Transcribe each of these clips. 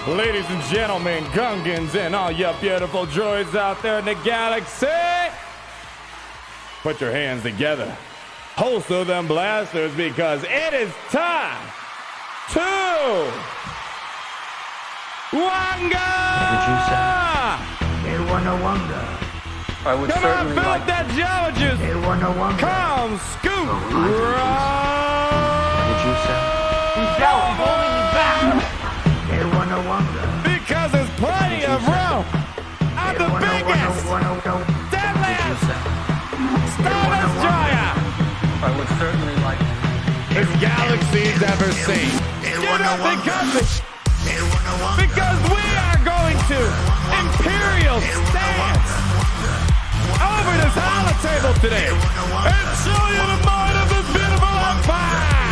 Ladies and gentlemen, Gungans and all you beautiful droids out there in the galaxy, put your hands together. Holster them blasters because it is time to Wanga! I would Come on, certainly fill like up that Jawa juice. Come, scoop, What did you say? He's holding me back. because there's plenty of room. I'm the biggest, deadliest, stardust Traya I would certainly like this galaxy's ever seen. Get up because we are going to Imperial stance over this holotable today and show you the might of this beautiful empire.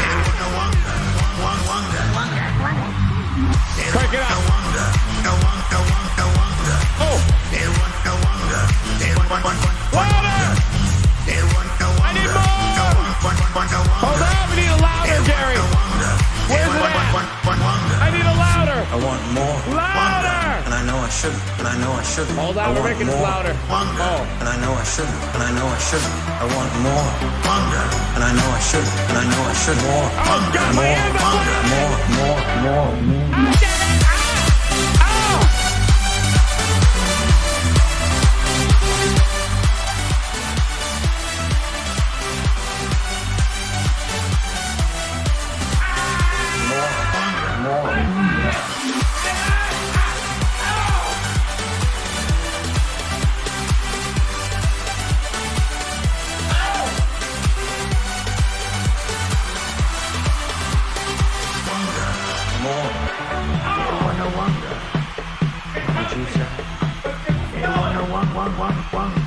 Crank it up. Oh. Louder. I need more. Hold on, we need a louder, Gary. Where's it at? I need a louder. I want more. Louder. And I know I should. And I know I should. Hold on, we're making it louder. Oh. And I know I should. And I know I should. I want more. And I know I should. And I know I should. More. Oh, God, my ears are bleeding. More.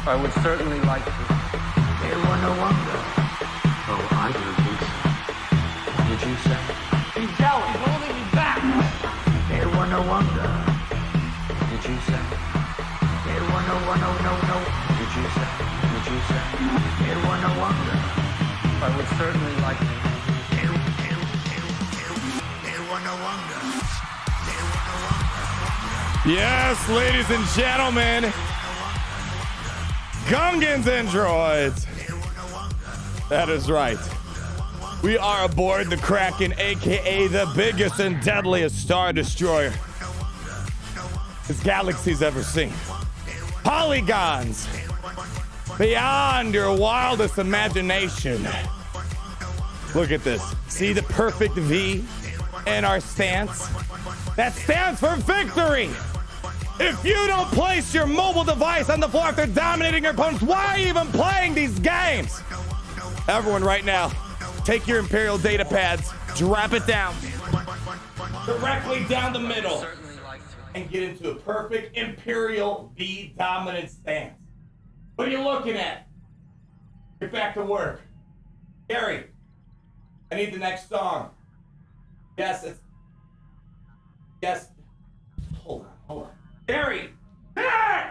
I would certainly like to. Oh, I do think so. What did you say? He's holding me back. What did you say? What did you say? What did you say? I would certainly like to. Yes, ladies and gentlemen, Gungans and droids. That is right. We are aboard the Kraken, aka the biggest and deadliest Star Destroyer this galaxy's ever seen. Polygons beyond your wildest imagination. Look at this. See the perfect V in our stance? That stands for victory. If you don't place your mobile device on the floor after dominating your opponents, why are you even playing these games? Everyone right now, take your Imperial data pads, drop it down, directly down the middle, and get into a perfect Imperial V dominant stance. What are you looking at? Get back to work. Gary, I need the next song. Yes, it's... Yes. Hold on. Gary! Hey!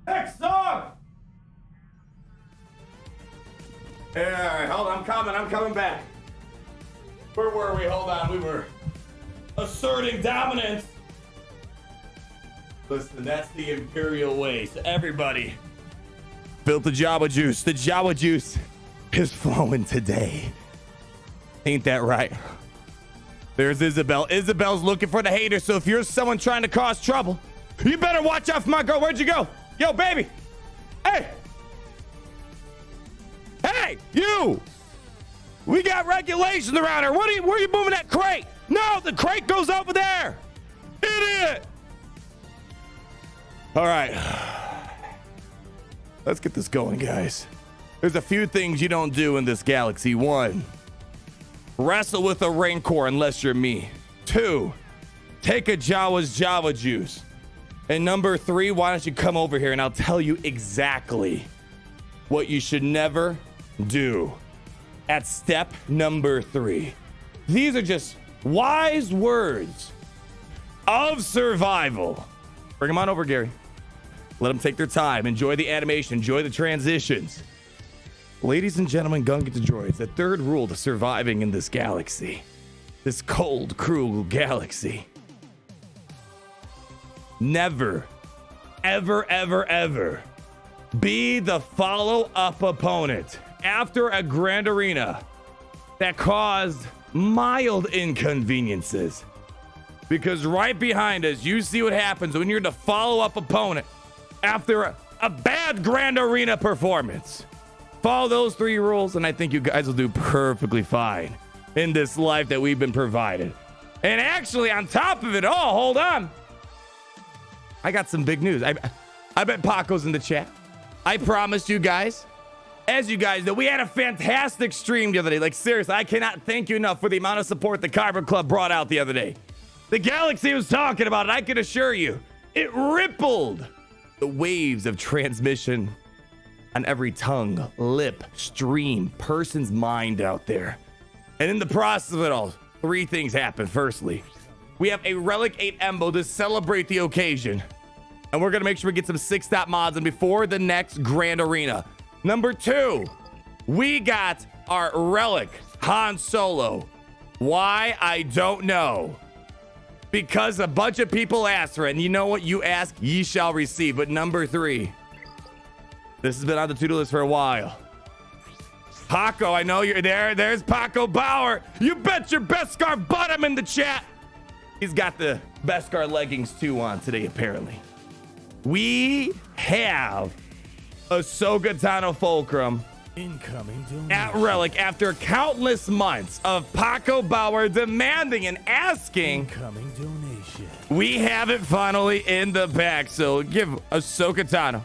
Next song! Alright, hold on, I'm coming back. Where were we? Hold on, we were asserting dominance. Listen, that's the Imperial way. So everybody, built the Jawa juice. The Jawa juice is flowing today. Ain't that right? There's Isabel. Isabel's looking for the haters, so if you're someone trying to cause trouble, you better watch out for my girl. Where'd you go? Yo, baby. Hey. Hey, you. We got regulations around here. Where are you moving that crate? No, the crate goes over there. Idiot. All right. Let's get this going, guys. There's a few things you don't do in this galaxy. 1, wrestle with a Rancor unless you're me. 2, take a Jawa's Java juice. And number 3, why don't you come over here and I'll tell you exactly what you should never do at step number 3. These are just wise words of survival. Bring them on over, Gary. Let them take their time. Enjoy the animation. Enjoy the transitions. Ladies and gentlemen, Gungans and droids, the third rule to surviving in this galaxy, this cold, cruel galaxy, never, ever, ever, ever be the follow-up opponent after a Grand Arena that caused mild inconveniences. Because right behind us, you see what happens when you're the follow-up opponent after a bad Grand Arena performance. Follow those 3 rules, and I think you guys will do perfectly fine in this life that we've been provided. And actually, on top of it all, hold on. I got some big news. I bet Paco's in the chat. I promised you guys, as you guys know, we had a fantastic stream the other day. Like, seriously, I cannot thank you enough for the amount of support the Kyber Club brought out the other day. The galaxy was talking about it. I can assure you, it rippled the waves of transmission on every tongue, lip, stream, person's mind out there. And in the process of it all, 3 things happen. Firstly, we have a Relic 8 EMBO to celebrate the occasion. And we're going to make sure we get some 6-stop mods in before the next Grand Arena. Number 2, we got our Relic Han Solo. Why? I don't know. Because a bunch of people asked for it. And you know what? You ask, ye shall receive. But number 3, this has been on the to-do list for a while. Paco, I know you're there. There's Paco Bauer. You bet your Beskar bottom in the chat. He's got the Beskar leggings too on today, apparently. We have Ahsoka Tano Fulcrum at Relic after countless months of Paco Bauer demanding and asking. We have it finally in the back. So give Ahsoka Tano.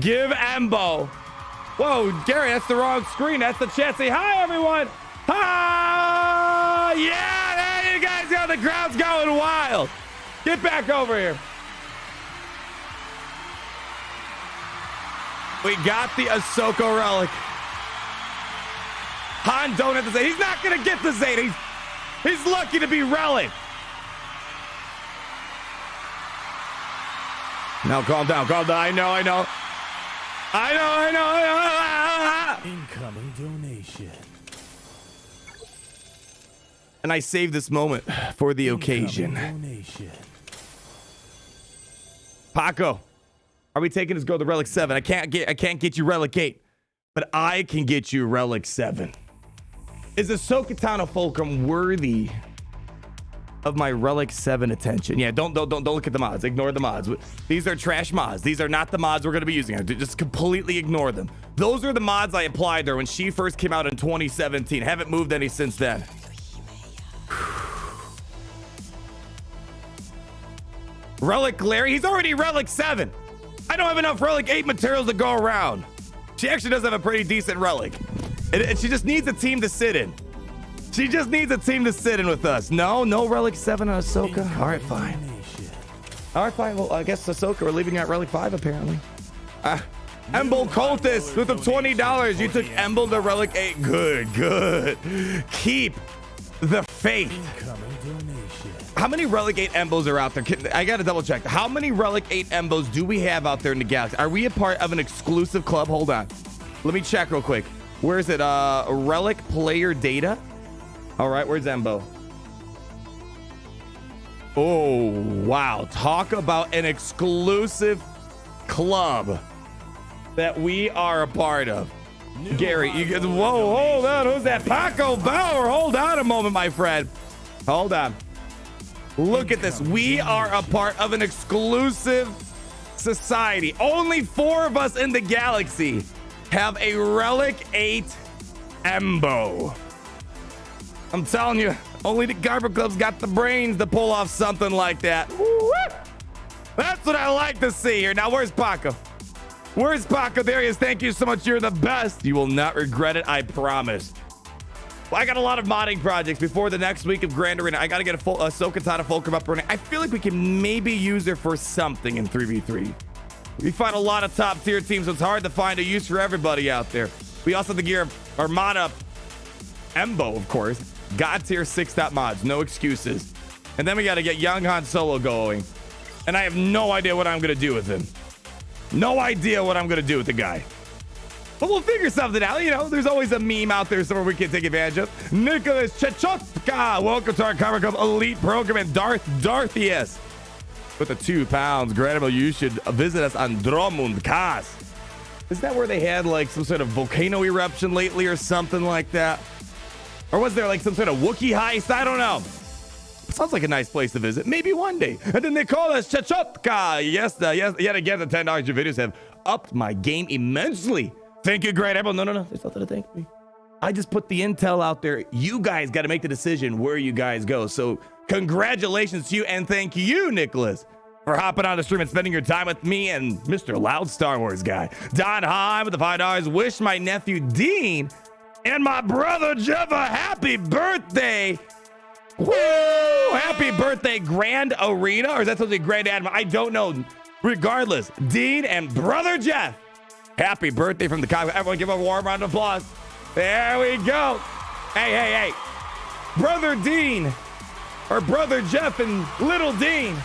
Give EMBO. Whoa, Gary, that's the wrong screen. That's the chat. Say hi, everyone. Hi! Yeah, there you guys go. The crowd's going wild. Get back over here. We got the Ahsoka Relic. Han don't have the Zeta. He's not going to get the Zeta. He's lucky to be Relic. Now calm down, calm down. I know. Incoming donation. And I saved this moment for the occasion. Donation. Paco, are we taking this go to Relic 7? I can't get you Relic 8, but I can get you Relic 7. Is Ahsoka Tano Fulcrum worthy of my Relic 7 attention? Yeah, don't look at the mods. Ignore the mods. These are trash mods. These are not the mods we're going to be using. Just completely ignore them. Those are the mods I applied there when she first came out in 2017. Haven't moved any since then. Relic Larry, he's already Relic 7. I don't have enough Relic 8 materials to go around. She actually does have a pretty decent Relic. And she just needs a team to sit in. She just needs a team to sit in with us. No Relic 7 on Ahsoka. All right, fine. All right, fine. Well, I guess Ahsoka, we're leaving you at Relic 5, apparently. EMBO Cultist with the $20. You took EMBO to Relic 8. Good. Keep the faith. How many Relic 8 EMBOs are out there? I got to double check. How many Relic 8 EMBOs do we have out there in the galaxy? Are we a part of an exclusive club? Hold on. Let me check real quick. Where is it? Relic player data. All right, where's EMBO? Oh, wow. Talk about an exclusive club that we are a part of. Gary, you guys, whoa, hold on. Who's that? Paco Bauer. Hold on a moment, my friend. Hold on. Look at this. We are a part of an exclusive society. Only 4 of us in the galaxy have a Relic 8 EMBO. I'm telling you, only the Kyber Club's got the brains to pull off something like that. Woo! That's what I like to see here. Now, where's Paco? Where's Paco? There he is. Thank you so much. You're the best. You will not regret it. I promise. Well, I got a lot of modding projects before the next week of Grand Arena. I got to get a full Ahsoka Tano Fulcrum up running. I feel like we can maybe use her for something in 3v3. We find a lot of top tier teams, so it's hard to find a use for everybody out there. We also have the gear our mod up EMBO, of course. God tier 6-stop mods, no excuses. And then we got to get young Han Solo going. And I have no idea what I'm going to do with him. No idea what I'm going to do with the guy. But we'll figure something out. You know, there's always a meme out there somewhere we can take advantage of. Nicholas Chechotka, welcome to our Kyber Club Elite program. And Darthius, with the 2 pounds. Granimal, you should visit us on Dromund Kas. Is that where they had like some sort of volcano eruption lately or something like that? Or was there like some sort of Wookiee heist? I don't know. Sounds like a nice place to visit. Maybe one day. And then they call us Chachotka. Yes, yet again, the $10 your videos have upped my game immensely. Thank you, Great Apple. No. There's nothing to thank me. I just put the intel out there. You guys got to make the decision where you guys go. So congratulations to you. And thank you, Nicholas, for hopping on the stream and spending your time with me and Mr. Loud Star Wars guy. Don Heim with the $5. Wish my nephew Dean and my brother Jeff a happy birthday. Woo! Happy birthday, Grand Arena. Or is that supposed to be Grand Admiral? I don't know. Regardless, Dean and brother Jeff, happy birthday from the cockpit. Everyone give a warm round of applause. There we go. Hey. Brother Dean or brother Jeff and little Dean,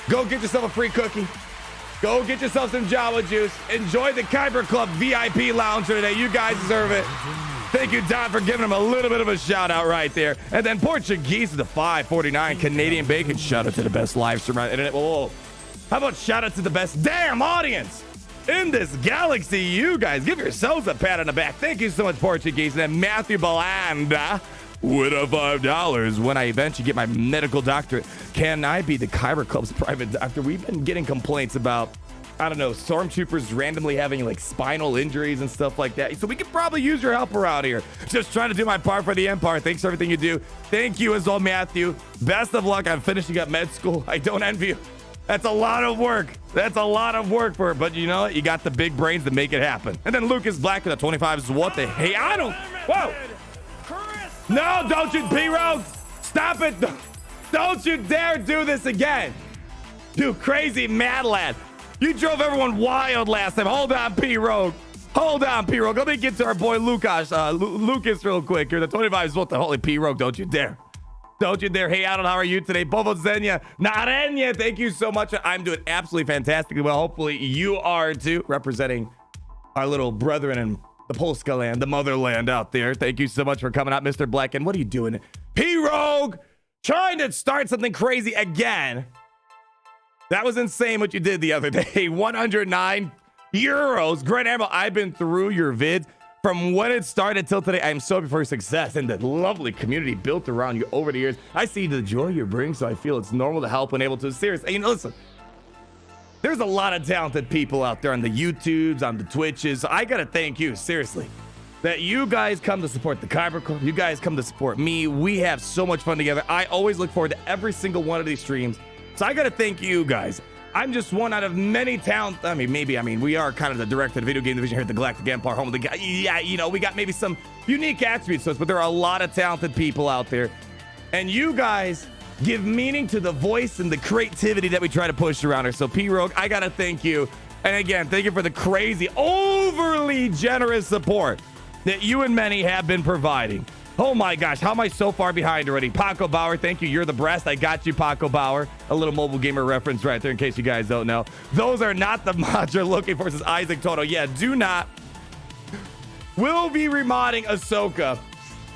go get yourself a free cookie. Go get yourself some Jawa juice. Enjoy the Kyber Club VIP lounge today. You guys deserve it. Thank you, Don, for giving him a little bit of a shout out right there. And then Portuguese to the $5.49 Canadian bacon. Shout out to the best live stream on the internet. Whoa. How about shout out to the best damn audience in this galaxy? You guys give yourselves a pat on the back. Thank you so much, Portuguese. And then Matthew Belanda with a $5. When I eventually get my medical doctorate, can I be the Kyber Club's private doctor? We've been getting complaints about, I don't know, stormtroopers randomly having like spinal injuries and stuff like that. So we could probably use your help around here. Just trying to do my part for the Empire. Thanks for everything you do. Thank you as well, Matthew. Best of luck on finishing up med school. I don't envy you. That's a lot of work. But you know what? You got the big brains to make it happen. And then Lucas Black with the 25 is what the hey, I don't. Whoa. No, don't you, P-Rogue. Stop it. Don't you dare do this again. You crazy mad lad. You drove everyone wild last time. Hold on, P-Rogue. Let me get to our boy Lucas real quick here. The 25 is what the holy P-Rogue. Don't you dare. Hey, Adam, how are you today? Bovo Zenya, Narenya, thank you so much. I'm doing absolutely fantastically well. Hopefully you are too, representing our little brethren in the Polska land, the motherland out there. Thank you so much for coming out, Mr. Black. And what are you doing? P-Rogue, trying to start something crazy again. That was insane what you did the other day. 109 euros. Grand Admiral, I've been through your vids. From when it started till today, I am so happy for your success and the lovely community built around you over the years. I see the joy you bring, so I feel it's normal to help when able to. Seriously, you know, listen, there's a lot of talented people out there on the YouTubes, on the Twitches. I gotta thank you, seriously, that you guys come to support the Kyber Club. You guys come to support me. We have so much fun together. I always look forward to every single one of these streams. So I gotta thank you guys. I'm just one out of many talents. I mean, we are kind of the director of the video game division here at the Galactic Empire, home of the guy. Yeah, you know, we got maybe some unique attributes to us, but there are a lot of talented people out there. And you guys give meaning to the voice and the creativity that we try to push around here. So P-Rogue, I gotta thank you. And again, thank you for the crazy, overly generous support that you and many have been providing. Oh my gosh, how am I so far behind already? Paco Bauer, thank you. You're the best. I got you, Paco Bauer. A little mobile gamer reference right there in case you guys don't know. Those are not the mods you're looking for, says Isaac Toto. Yeah, do not. We'll be remodding Ahsoka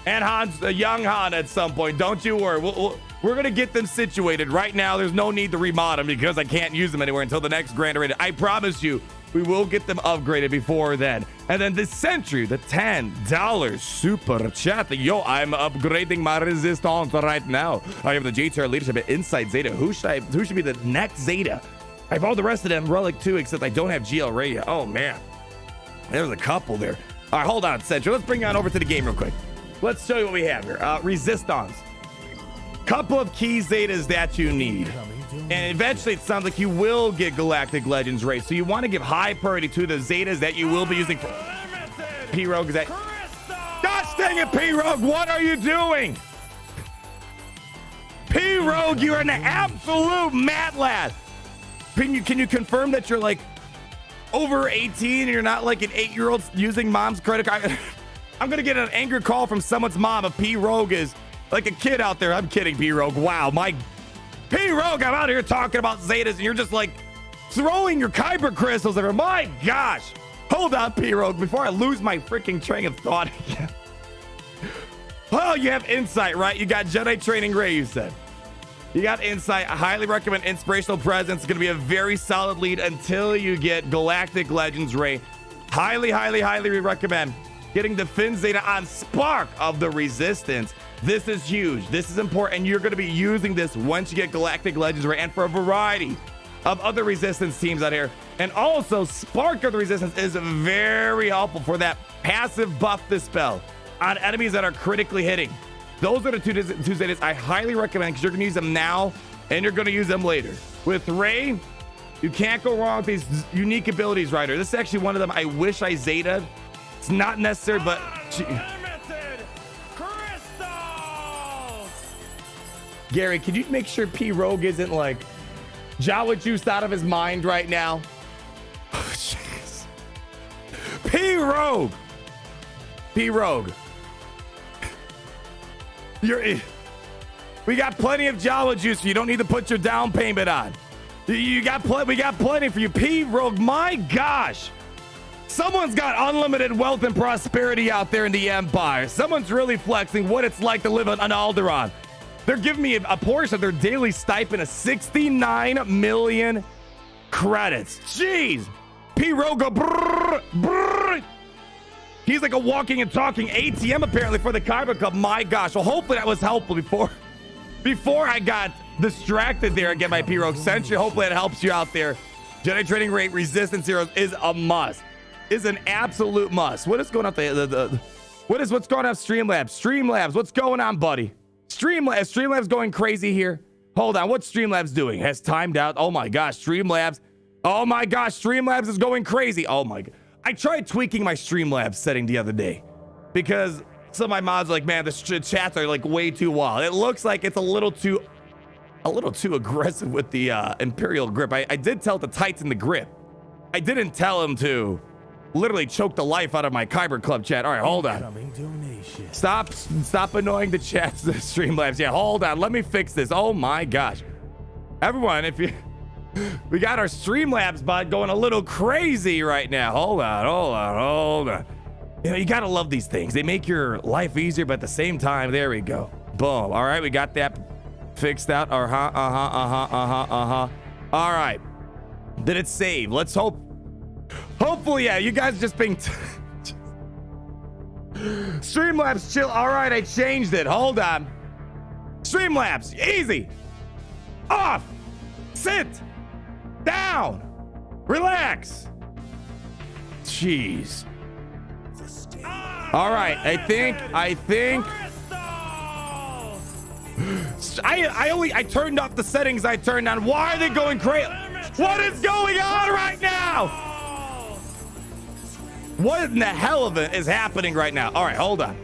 and Han's, young Han at some point. Don't you worry. We're going to get them situated. Right now, there's no need to remod them because I can't use them anywhere until the next Grand Arena. I promise you, we will get them upgraded before then. And then the Sentry, the $10 super chat. Yo, I'm upgrading my resistance right now. I have the J-Tier leadership at Inside Zeta. Who should be the next Zeta? I have all the rest of them Relic 2, except I don't have GL Radio. Oh, man. There's a couple there. All right, hold on, Sentry. Let's bring you on over to the game real quick. Let's show you what we have here. Resistance. Couple of key Zetas that you need. And eventually, it sounds like you will get Galactic Legends race. So you want to give high priority to the Zetas that you will be using for P-Rogue. Is that? Gosh dang it, P-Rogue! What are you doing? P-Rogue, you're an absolute mad lad. Can you confirm that you're like over 18 and you're not like an 8-year-old using mom's credit card? I'm gonna get an angry call from someone's mom if P-Rogue is like a kid out there. I'm kidding, P-Rogue. Wow, my P-Rogue, I'm out here talking about Zetas and you're just like throwing your Kyber crystals over. My gosh. Hold on, P-Rogue, before I lose my freaking train of thought again. Well, you have insight, right? You got Jedi training Ray, you said. You got insight. I highly recommend Inspirational Presence. It's going to be a very solid lead until you get Galactic Legends Ray. Highly, highly, highly recommend getting the Finn Zeta on Spark of the Resistance. This is huge. This is important. You're going to be using this once you get Galactic Legends Ray and for a variety of other Resistance teams out here. And also, Spark of the Resistance is very helpful for that passive buff dispel on enemies that are critically hitting. Those are the two Zetas I highly recommend because you're going to use them now and you're going to use them later. With Rey, you can't go wrong with these unique abilities, Ryder. This is actually one of them I wish I Zeta'd. It's not necessary, but... Gary, can you make sure P Rogue isn't like Jawa juiced out of his mind right now? Oh, jeez. P Rogue. P Rogue. We got plenty of Jawa juice. You don't need to put your down payment on. We got plenty for you. P Rogue, my gosh. Someone's got unlimited wealth and prosperity out there in the Empire. Someone's really flexing what it's like to live on Alderaan. They're giving me a portion of their daily stipend of 69 million credits. Jeez. P Rogue go brrr, brrr. He's like a walking and talking ATM apparently for the Kyber Club. My gosh. Well, hopefully that was helpful before I got distracted there again by P Rogue Sentry. Hopefully it helps you out there. Jedi training rate Resistance Heroes is a must. Is an absolute must. What is going on what's going on Streamlabs? Streamlabs, what's going on, buddy? Streamlabs going crazy here. Hold on, what's Streamlabs doing? Has timed out. Oh my gosh, Streamlabs. Oh my gosh, Streamlabs is going crazy. Oh my god. I tried tweaking my Streamlabs setting the other day because some of my mods are like, man, the chats are like way too wild. It looks like it's a little too aggressive with the Imperial grip. I did tell it to tighten the grip. I didn't tell him to literally choke the life out of my Kyber Club chat. All right, hold on. Stop annoying the chats, the Streamlabs. Yeah, hold on. Let me fix this. Oh my gosh. Everyone, we got our Streamlabs bot going a little crazy right now. Hold on. You know, you gotta love these things. They make your life easier, but at the same time, there we go. Boom. All right, we got that fixed out. All right. Did it save? Let's hope. Hopefully, yeah. You guys just being Streamlabs chill. All right, I changed it. Hold on. Streamlabs, easy. Off. Sit. Down. Relax. Jeez. All right, I think I turned off the settings I turned on. Why are they going crazy? What is going on right now? What in the hell of it is happening right now? All right, hold on.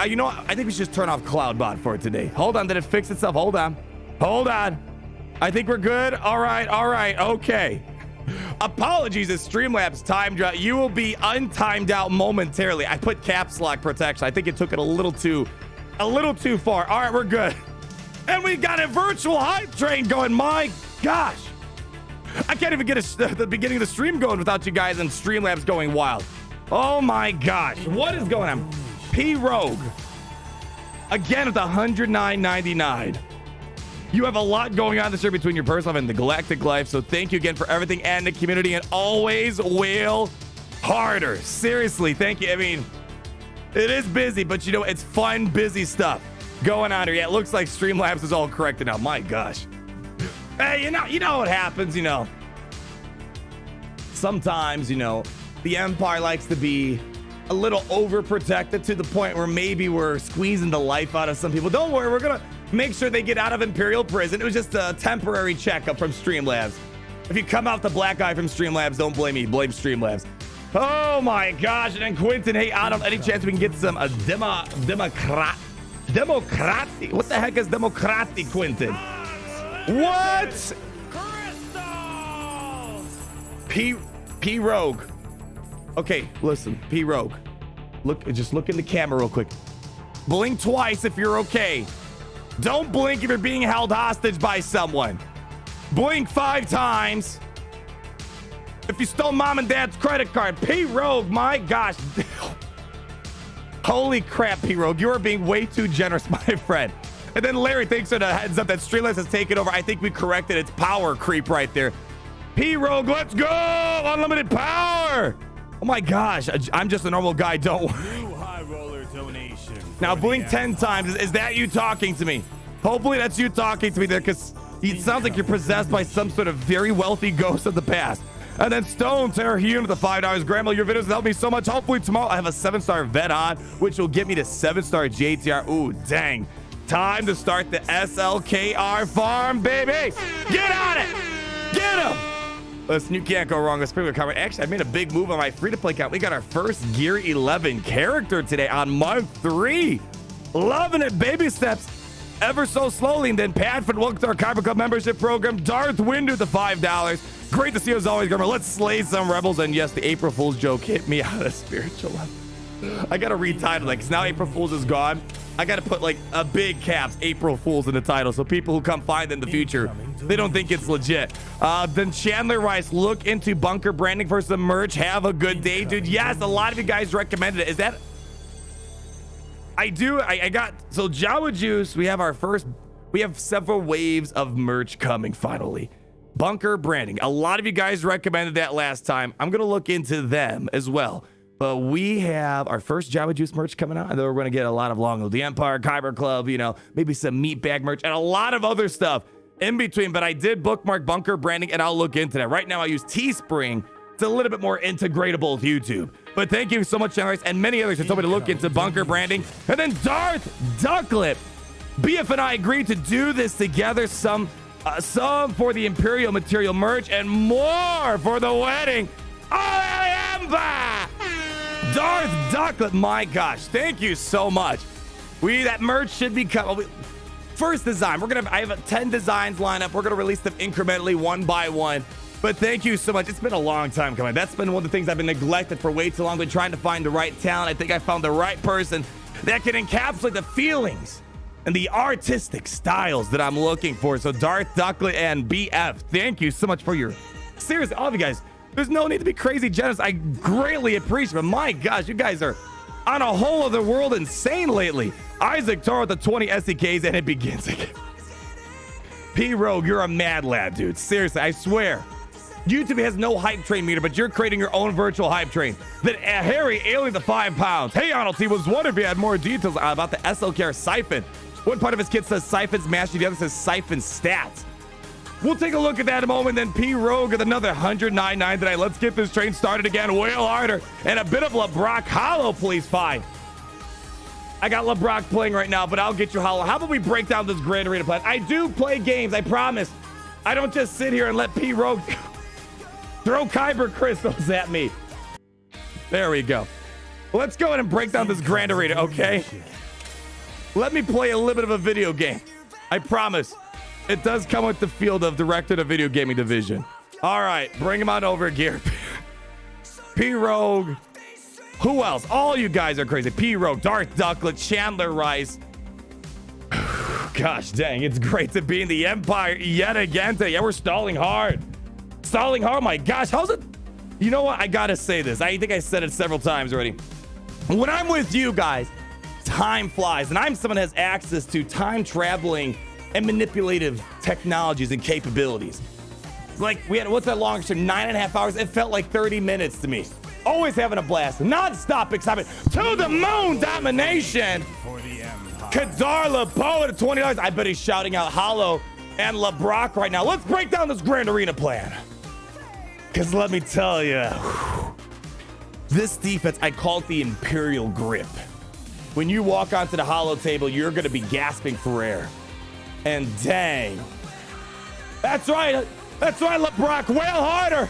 You know what? I think we should just turn off Cloudbot for today. Hold on, did it fix itself? Hold on. I think we're good. All right, okay. Apologies, it's Streamlabs timed out. You will be untimed out momentarily. I put caps lock protection. I think it took it a little too far. All right, we're good. And we got a virtual hype train going. My gosh. I can't even get the beginning of the stream going without you guys and Streamlabs going wild. Oh my gosh. What is going on? P Rogue. Again with $109.99. You have a lot going on this year between your personal life and the Galactic life. So thank you again for everything and the community, and always whale harder. Seriously, thank you. I mean, it is busy, but you know, it's fun, busy stuff going on here. Yeah, it looks like Streamlabs is all corrected now. My gosh. Hey, you know what happens, you know. Sometimes, you know, the Empire likes to be a little overprotected to the point where maybe we're squeezing the life out of some people. Don't worry, we're going to make sure they get out of Imperial prison. It was just a temporary checkup from Streamlabs. If you come out the black eye from Streamlabs, don't blame me, blame Streamlabs. Oh my gosh, and then Quentin, hey Adam, any chance we can get some democratic? What the heck is democratic, Quentin? What? P Rogue. Okay, listen, P Rogue. Just look in the camera real quick. Blink twice if you're okay. Don't blink if you're being held hostage by someone. Blink 5 times if you stole mom and dad's credit card. P Rogue, my gosh. Holy crap, P Rogue, you are being way too generous, my friend. And then Larry, thanks for the heads up that Streamlabs has taken over. I think we corrected its power creep right there. P-Rogue, let's go! Unlimited power! Oh my gosh, I'm just a normal guy, don't worry. New high roller donation. Now blink 10 times. Is that you talking to me? Hopefully that's you talking to me there, because it sounds like you're possessed by some sort of very wealthy ghost of the past. And then Stone Terror Human with the $5. Grandma, your videos help me so much. Hopefully tomorrow I have a 7-star vet on, which will get me to 7-star JTR. Ooh, dang. Time to start the SLKR farm, baby. Get on it. Get him. Listen, you can't go wrong with Sprinkler Comment. Actually, I made a big move on my free-to-play account. We got our first Gear 11 character today on month 3. Loving it, baby steps. Ever so slowly. And then Padford, welcome to our Kyber Club membership program. Darth Wind with the $5. Great to see you as always, Grandma. Let's slay some rebels. And yes, the April Fool's joke hit me out of spiritual level. I gotta retitle it, because now April Fool's is gone. I gotta put like a big caps April Fool's in the title, so people who come find in the future, they don't think it's legit. Then Chandler Rice, look into bunker branding for some merch. Have a good day, dude. Yes, a lot of you guys recommended it. Is that? I do. I got, so Jawa Juice, we have several waves of merch coming finally. Bunker branding. A lot of you guys recommended that last time. I'm gonna look into them as well. But we have our first Jawa Juice merch coming out, and then we're going to get a lot of Long Live the Empire, Kyber Club, you know, maybe some meat bag merch, and a lot of other stuff in between. But I did bookmark bunker branding, and I'll look into that. Right now, I use Teespring. It's a little bit more integratable with YouTube. But thank you so much, Generous, and many others who told me to look into bunker branding. And then Darth Ducklip. BF and I agreed to do this together. Some for the Imperial material merch, and more for the wedding. I am back! Darth Ducklet, my gosh, thank you so much. That merch should be coming. First design, I have 10 designs lined up. We're gonna release them incrementally, one by one. But thank you so much. It's been a long time coming. That's been one of the things I've been neglected for way too long. Been trying to find the right talent. I think I found the right person that can encapsulate the feelings and the artistic styles that I'm looking for. So Darth Ducklet and BF, thank you so much for your, seriously, all of you guys. There's no need to be crazy generous. I greatly appreciate it. My gosh, you guys are on a whole other world insane lately. Isaac Toro with the 20 SDKs, and it begins again. P-Rogue, you're a mad lad, dude. Seriously, I swear. YouTube has no hype train meter, but you're creating your own virtual hype train. Then Harry alien the 5 pounds. Hey, Arnold T, was wondering if you had more details about the SLKR siphon. One part of his kit says siphons mastery, the other says siphon stats. We'll take a look at that in a moment. Then P-Rogue with another 109.9 today. Let's get this train started again. Whale harder. And a bit of LeBrock Hollow, please. Fine. I got LeBrock playing right now, but I'll get you Hollow. How about we break down this Grand Arena plan? I do play games, I promise. I don't just sit here and let P-Rogue throw Kyber crystals at me. There we go. Let's go ahead and break down this Grand Arena, okay? Let me play a little bit of a video game. I promise. It does come with the field of director of video gaming division. All right, bring him on over here. P-Rogue. Who else? All you guys are crazy. P-Rogue, Darth Ducklet, Chandler Rice. Gosh dang, it's great to be in the Empire yet again today. Yeah, we're stalling hard. Stalling hard, oh my gosh, how's it? You know what, I gotta say this. I think I said it several times already. When I'm with you guys, time flies, and I'm someone that has access to time traveling and manipulative technologies and capabilities. Like, we had, what's that long stream? 9.5 hours. It felt like 30 minutes to me. Always having a blast. Non-stop excitement. To the moon domination. Kadar LeBeau at $20. I bet he's shouting out Hollow and LeBrock right now. Let's break down this Grand Arena plan. Because let me tell you, this defense, I call it the Imperial Grip. When you walk onto the Hollow table, you're going to be gasping for air. And dang. That's right. That's right, LeBrock. Wail harder.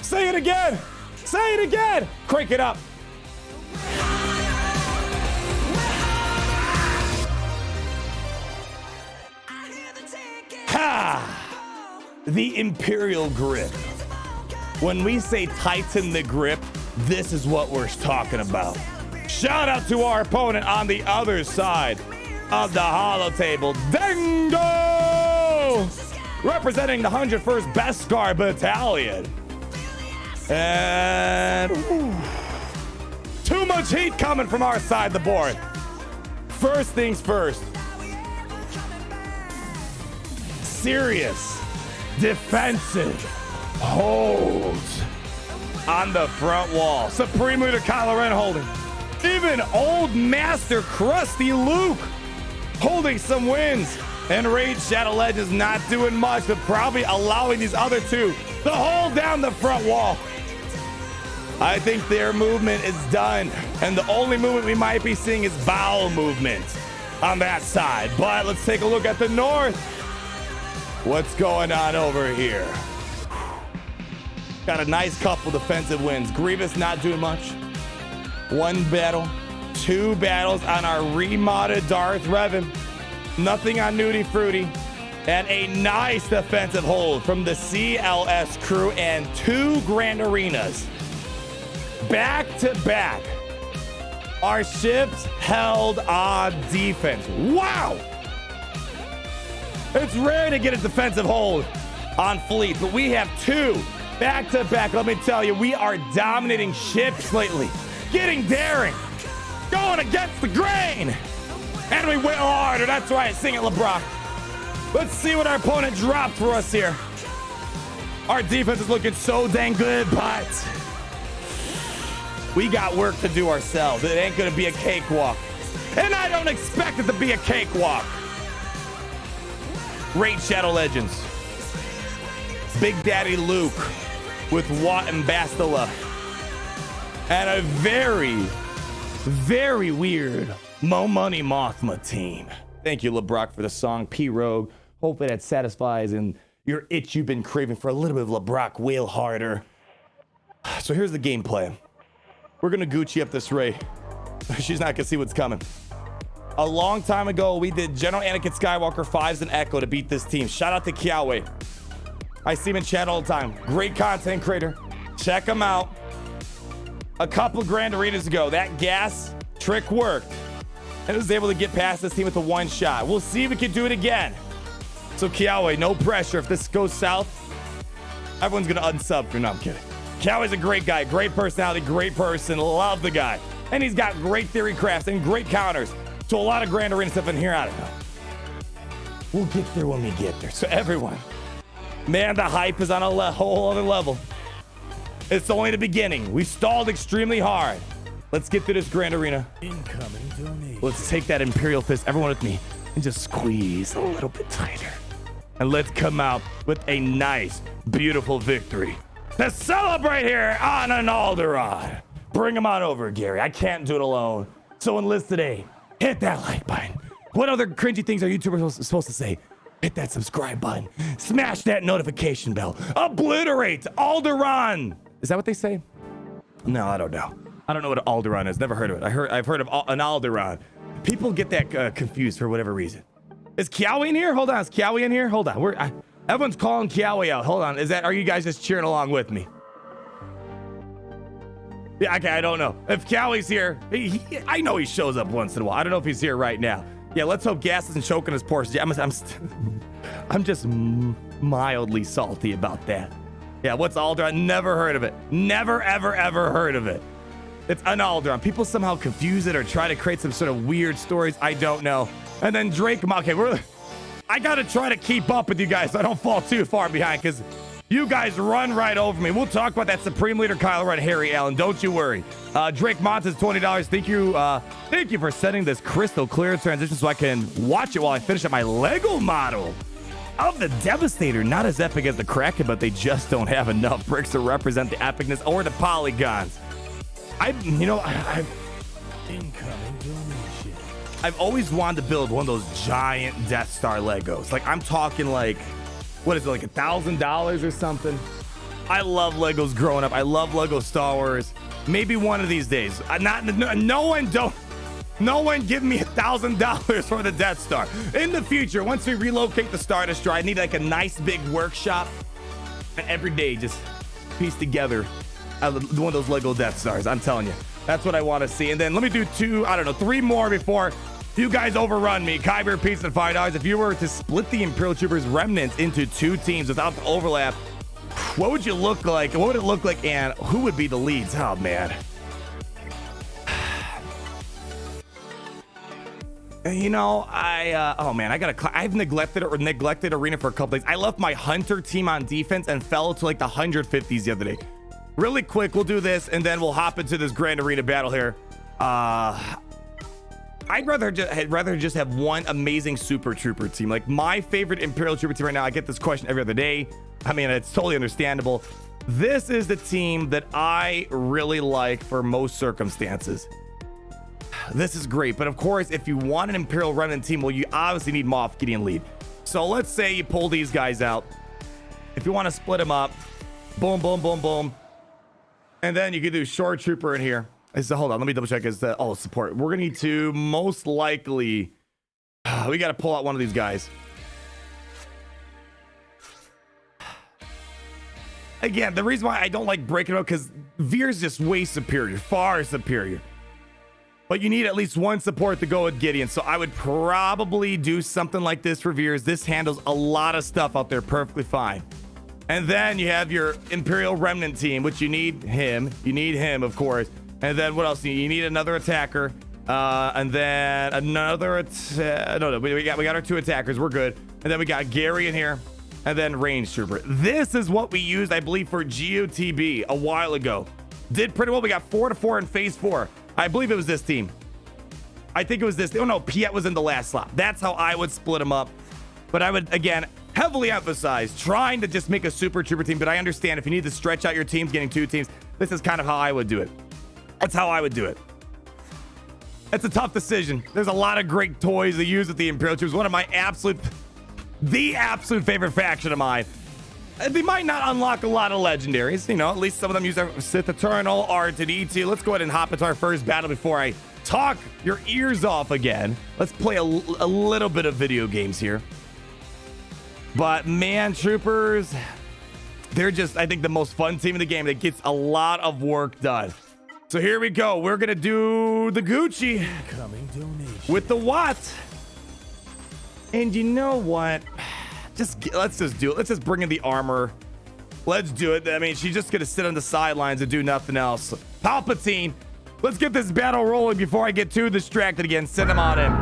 Say it again. Say it again. Crank it up. Ha! The Imperial Grip. When we say tighten the grip, this is what we're talking about. Shout out to our opponent on the other side of the Hollow table, Jango! Representing the 101st Beskar Battalion. And too much heat coming from our side of the board. First things first. serious defensive holds on the front wall. Supreme Leader Kylo Ren holding. Even old Master Crusty Luke holding some wins. And Raid Shadow Legends not doing much, but probably allowing these other two to hold down the front wall. I think their movement is done. And the only movement we might be seeing is bowel movement on that side. But let's take a look at the north. What's going on over here? Got a nice couple defensive wins. Grievous not doing much. One battle, two battles on our remodded Darth Revan. Nothing on Nudie Fruity. And a nice defensive hold from the CLS crew and two Grand Arenas. Back to back. Our ships held on defense. Wow! It's rare to get a defensive hold on fleet, but we have two back to back. Let me tell you, we are dominating ships lately. Getting daring. Going against the grain. And we went harder. That's right. Sing it, LeBron. Let's see what our opponent dropped for us here. Our defense is looking so dang good, but we got work to do ourselves. It ain't going to be a cakewalk. And I don't expect it to be a cakewalk. Raid Shadow Legends. Big Daddy Luke with Watt and Bastila. And a very, very weird Mon Mothma team. Thank you, LeBrock, for the song P-Rogue. Hopefully that satisfies and your itch you've been craving for a little bit of LeBrock wail harder. So here's the gameplay. We're gonna Gucci up this Rey. She's not gonna see what's coming. A long time ago, we did General Anakin Skywalker 5s and Echo to beat this team. Shout out to Kiawe. I see him in chat all the time. Great content creator. Check him out. A couple Grand Arenas ago, that gas trick worked. And was able to get past this team with a one shot. We'll see if we can do it again. So Kiawe, no pressure. If this goes south, everyone's gonna unsub for. No, I'm kidding. Kiawe's a great guy, great personality, great person. Love the guy. And he's got great theory crafts and great counters. So a lot of Grand Arena stuff in here. I don't know. We'll get there when we get there. So everyone, man, the hype is on a whole other level. It's only the beginning. We stalled extremely hard. Let's get through this Grand Arena. Incoming donation. Let's take that Imperial Fist, everyone with me, and just squeeze a little bit tighter. And let's come out with a nice, beautiful victory to celebrate here on an Alderaan. Bring them on over, Gary. I can't do it alone. So enlist today. Hit that like button. What other cringy things are YouTubers supposed to say? Hit that subscribe button. Smash that notification bell. Obliterate Alderaan. Is that what they say? No, I don't know. I don't know what Alderaan is. Never heard of it. I've heard of an Alderaan. People get that confused for whatever reason. Is Kiawe in here? Hold on. Is Kiawe in here? Hold on. Everyone's calling Kiawe out. Hold on. Are you guys just cheering along with me? Yeah, okay, I don't know. If Kiawe's here, I know he shows up once in a while. I don't know if he's here right now. Yeah, let's hope gas isn't choking his pores. I'm just mildly salty about that. Yeah, what's Alderaan? Never heard of it. Never, ever, ever heard of it. It's an Alderaan. People somehow confuse it or try to create some sort of weird stories. I don't know. And then Drake, okay, I gotta try to keep up with you guys so I don't fall too far behind because you guys run right over me. We'll talk about that Supreme Leader Kylo Ren, Harry Allen. Don't you worry. Drake Montes, $20. Thank you for setting this crystal clear transition so I can watch it while I finish up my Lego model of the Devastator. Not as epic as the Kraken, but they just don't have enough bricks to represent the epicness or the polygons. I've always wanted to build one of those giant Death Star Legos. Like, I'm talking like, what is it, like $1,000 or something? I love Legos growing up. I love Lego Star Wars. Maybe one of these days. No one give me $1,000 for the Death Star. In the future, once we relocate the Star Destroyer, I need like a nice big workshop. And every day just piece together one of those Lego Death Stars. I'm telling you, that's what I want to see. And then let me do three more before you guys overrun me. Kyber Peace and $5. If you were to split the Imperial Troopers remnants into two teams without the overlap, what would you look like? What would it look like? And who would be the leads? Oh, man. You know, oh man, I've neglected Arena for a couple days. I left my Hunter team on defense and fell to like the 150s the other day. Really quick, we'll do this and then we'll hop into this Grand Arena battle here. I'd rather just have one amazing Super Trooper team. Like my favorite Imperial Trooper team right now. I get this question every other day. I mean, it's totally understandable. This is the team that I really like for most circumstances. This is great, but of course, if you want an Imperial Remnant team, well, you obviously need Moff Gideon lead. So let's say you pull these guys out. If you want to split them up, boom, boom, boom, boom. And then you can do Shore Trooper in here. So hold on, let me double check. Is the support? We're gonna need to most likely. We got to pull out one of these guys. Again, the reason why I don't like breaking it up because Veer's just way superior, far superior. But you need at least one support to go with Gideon. So I would probably do something like this for Veers. This handles a lot of stuff out there perfectly fine. And then you have your Imperial Remnant team, which you need him. You need him, of course. And then what else? You need another attacker. And then another. No, we got our 2 attackers. We're good. And then we got Gary in here. And then Range Trooper. This is what we used, I believe, for GOTB a while ago. Did pretty well. We got 4-4 in phase 4. I believe it was this team. I think it was this. Oh no, Piet was in the last slot. That's how I would split them up. But I would, again, heavily emphasize trying to just make a Super Trooper team. But I understand if you need to stretch out your teams, getting 2 teams, this is kind of how I would do it. That's how I would do it. It's a tough decision. There's a lot of great toys to use with the Imperial Troops. One of my the absolute favorite faction of mine. They might not unlock a lot of legendaries, you know, at least some of them use their Sith Eternal, R2D2. Let's go ahead and hop into our first battle before I talk your ears off again. Let's play a little bit of video games here. But man, troopers, they're just, I think, the most fun team in the game that gets a lot of work done. So here we go. We're going to do the Gucci with the Watt. And you know what? Let's just do it. Let's just bring in the armor. Let's do it. I mean, she's just gonna sit on the sidelines and do nothing else. Palpatine, let's get this battle rolling before I get too distracted again. Send him on in.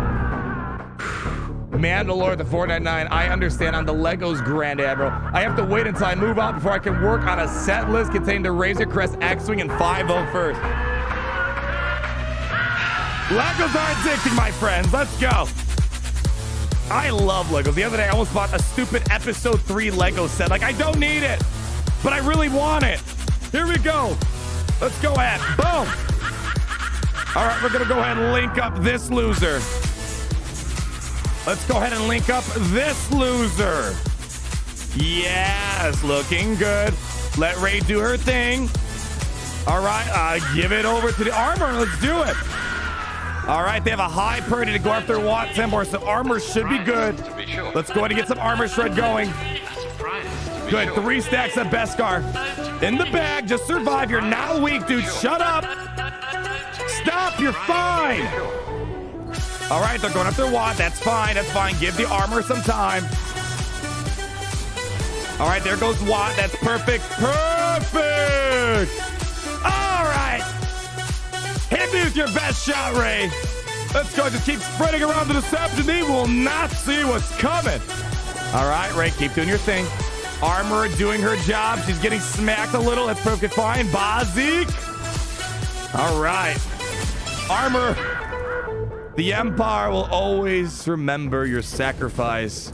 Mandalore, the 499. I understand. I'm the Legos Grand Admiral. I have to wait until I move out before I can work on a set list containing the Razor Crest X-Wing and 501st. Legos are addicting, my friends. Let's go. I love Legos. The other day, I almost bought a stupid Episode 3 Lego set. Like, I don't need it, but I really want it. Here we go. Let's go ahead. Boom. All right, we're going to go ahead and link up this loser. Let's go ahead and link up this loser. Yes, looking good. Let Rey do her thing. All right, give it over to the armor. Let's do it. All right, they have a high priority to go after Watt Tempor, so armor should be good. Let's go ahead and get some armor shred going. Good, 3 stacks of Beskar. In the bag, just survive. You're not weak, dude. Shut up. Stop, you're fine. All right, they're going after Watt. That's fine, that's fine. Give the armor some time. All right, there goes Watt. That's perfect. Perfect. All right. Hit me with your best shot, Rey. Let's go. Just keep spreading around the deception. They will not see what's coming. All right, Rey, keep doing your thing. Armor doing her job. She's getting smacked a little. That's perfectly fine. Bazik. All right. Armor. The Empire will always remember your sacrifice,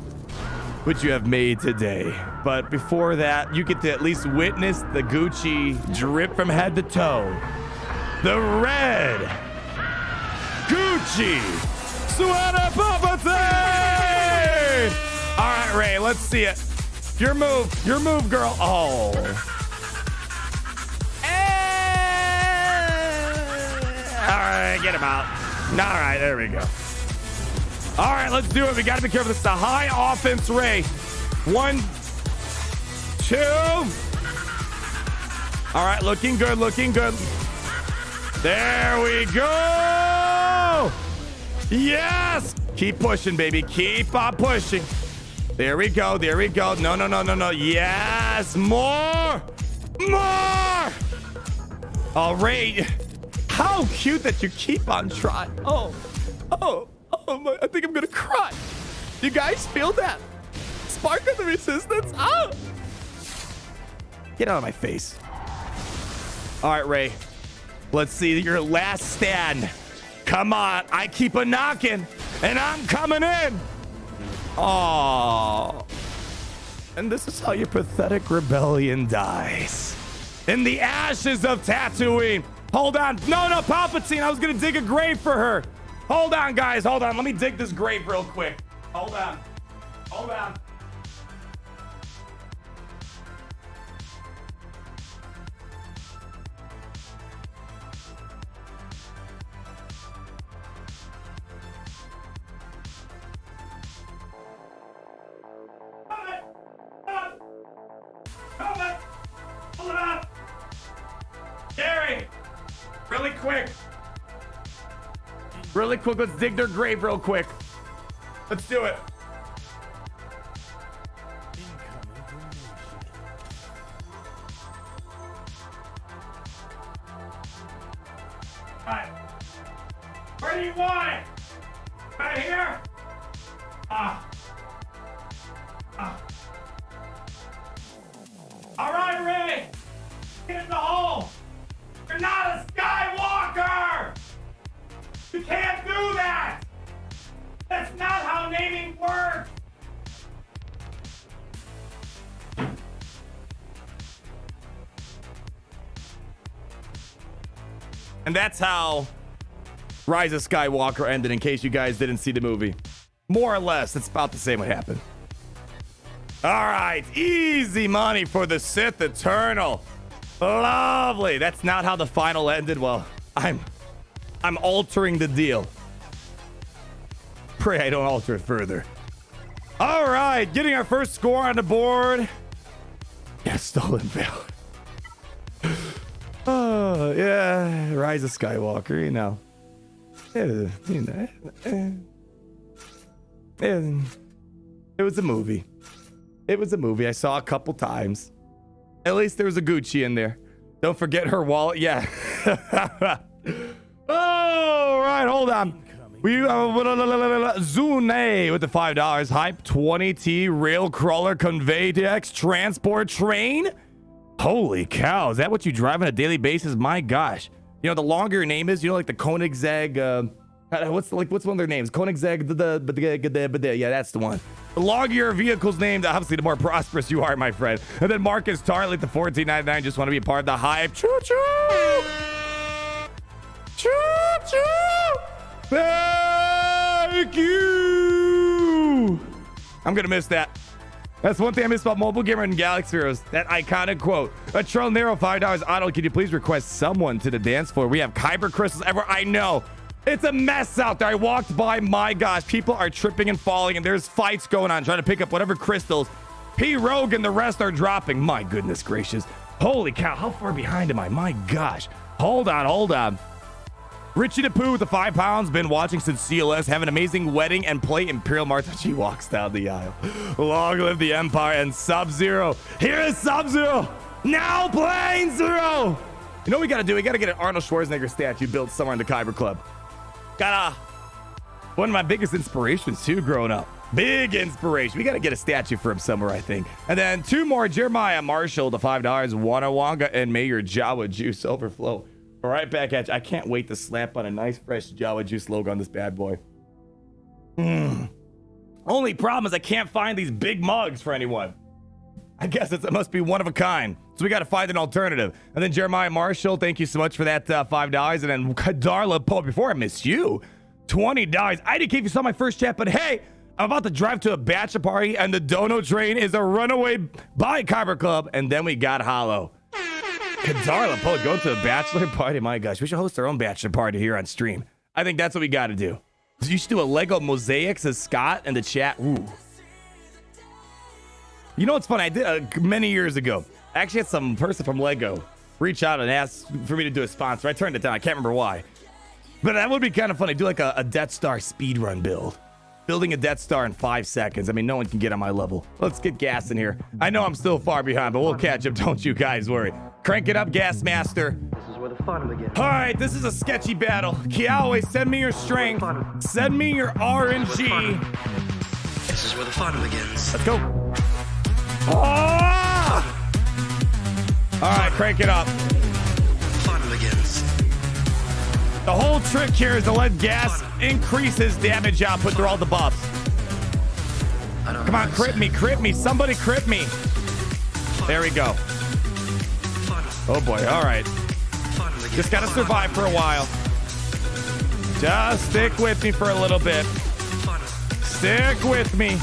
which you have made today. But before that, you get to at least witness the Gucci drip from head to toe. The red Gucci Sweater Palpatine! All right, Rey, let's see it. Your move, girl. Oh. All right, get him out. All right, there we go. All right, let's do it. We got to be careful. This is a high offense, Rey. 1, 2. All right, looking good, looking good. There we go. Yes. Keep pushing, baby. Keep on pushing. There we go. There we go. No, no, no, no, no. Yes. More. More. All right. How cute that you keep on trying. Oh. Oh. I think I'm gonna cry. You guys feel that? Spark of the resistance? Ah! Get out of my face. All right, Rey. Let's see your last stand. Come on. I keep a knocking, and I'm coming in. Oh. And this is how your pathetic rebellion dies. In the ashes of Tatooine. Hold on. No, Palpatine. I was going to dig a grave for her. Hold on, guys. Hold on. Let me dig this grave real quick. Hold on. Hold on. Hold it up. Gary, really quick. Really quick, let's dig their grave real quick. Let's do it. Alright. Where do you want it? Right here? Alright, Rey! Get in the hole! You're not a Skywalker! You can't do that! That's not how naming works! And that's how Rise of Skywalker ended, in case you guys didn't see the movie. More or less, it's about the same what happened. All right, easy money for the Sith Eternal. Lovely. That's not how the final ended. Well, I'm altering the deal. Pray I don't alter it further. All right, getting our first score on the board. Yeah, stolen valor. Oh, yeah, Rise of Skywalker, you know. It was a movie. It was a movie I saw a couple times. At least there was a Gucci in there. Don't forget her wallet. Yeah. Oh, right. Hold on. Zune with the $5. Hype 20T rail crawler convey X transport train. Holy cow. Is that what you drive on a daily basis? My gosh. You know, the longer your name is, you know, like the Koenigsegg, what's one of their names? Koenigsegg, yeah, that's the one. The longer your vehicle's named, obviously, the more prosperous you are, my friend. And then Marcus Tarley, the $14.99, just want to be a part of the hype. Choo-choo! Choo-choo! Thank you! I'm going to miss that. That's one thing I miss about Mobile Gamer and Galaxy Heroes. That iconic quote. A Trail Narrow, $5. Otto, can you please request someone to the dance floor? We have Kyber crystals everywhere. I know. It's a mess out there. I walked by. My gosh. People are tripping and falling, and there's fights going on trying to pick up whatever crystals P. Rogue and the rest are dropping. My goodness gracious. Holy cow. How far behind am I? My gosh. Hold on. Richie the Pooh with the 5 pounds. Been watching since CLS. Have an amazing wedding and play Imperial Martha. She walks down the aisle. Long live the Empire and Sub-Zero. Here is Sub-Zero. Now playing Zero. You know what we got to do? We got to get an Arnold Schwarzenegger statue built somewhere in the Kyber Club. One of my biggest inspirations too growing up. Big inspiration. We got to get a statue for him somewhere, I think. And then 2 more. Jeremiah Marshall, the $5. Wanawanga, and may your Jawa juice overflow. All right, back at you. I can't wait to slap on a nice fresh Jawa juice logo on this bad boy. Only problem is I can't find these big mugs for anyone. I guess it must be one of a kind. So we got to find an alternative. And then Jeremiah Marshall, thank you so much for that $5. And then Kadarla Poe, before I miss you, $20. I didn't give you saw my first chat, but hey, I'm about to drive to a bachelor party, and the Dono train is a runaway by Kyber Club. And then we got Hollow. Kadarla Poe going to a bachelor party. My gosh, we should host our own bachelor party here on stream. I think that's what we got to do. You should do a Lego mosaic, says Scott in the chat. Ooh. You know what's funny? I did many years ago. I actually had some person from Lego reach out and ask for me to do a sponsor. I turned it down. I can't remember why. But that would be kind of funny. Do like a Death Star speedrun build. Building a Death Star in 5 seconds. I mean, no one can get on my level. Let's get gas in here. I know I'm still far behind, but we'll catch up. Don't you guys worry. Crank it up, Gas Master. where the fun begins. All right, this is a sketchy battle. Kiawe, send me your strength. Send me your RNG. This is where the fun begins. Let's go. Ah! All right, crank it up. Fun begins. The whole trick here is to let gas increase his damage output through all the buffs. Come on, crit me. Somebody crit me. There we go. Oh boy, all right. Just gotta survive for a while. Just stick with me for a little bit. Stick with me.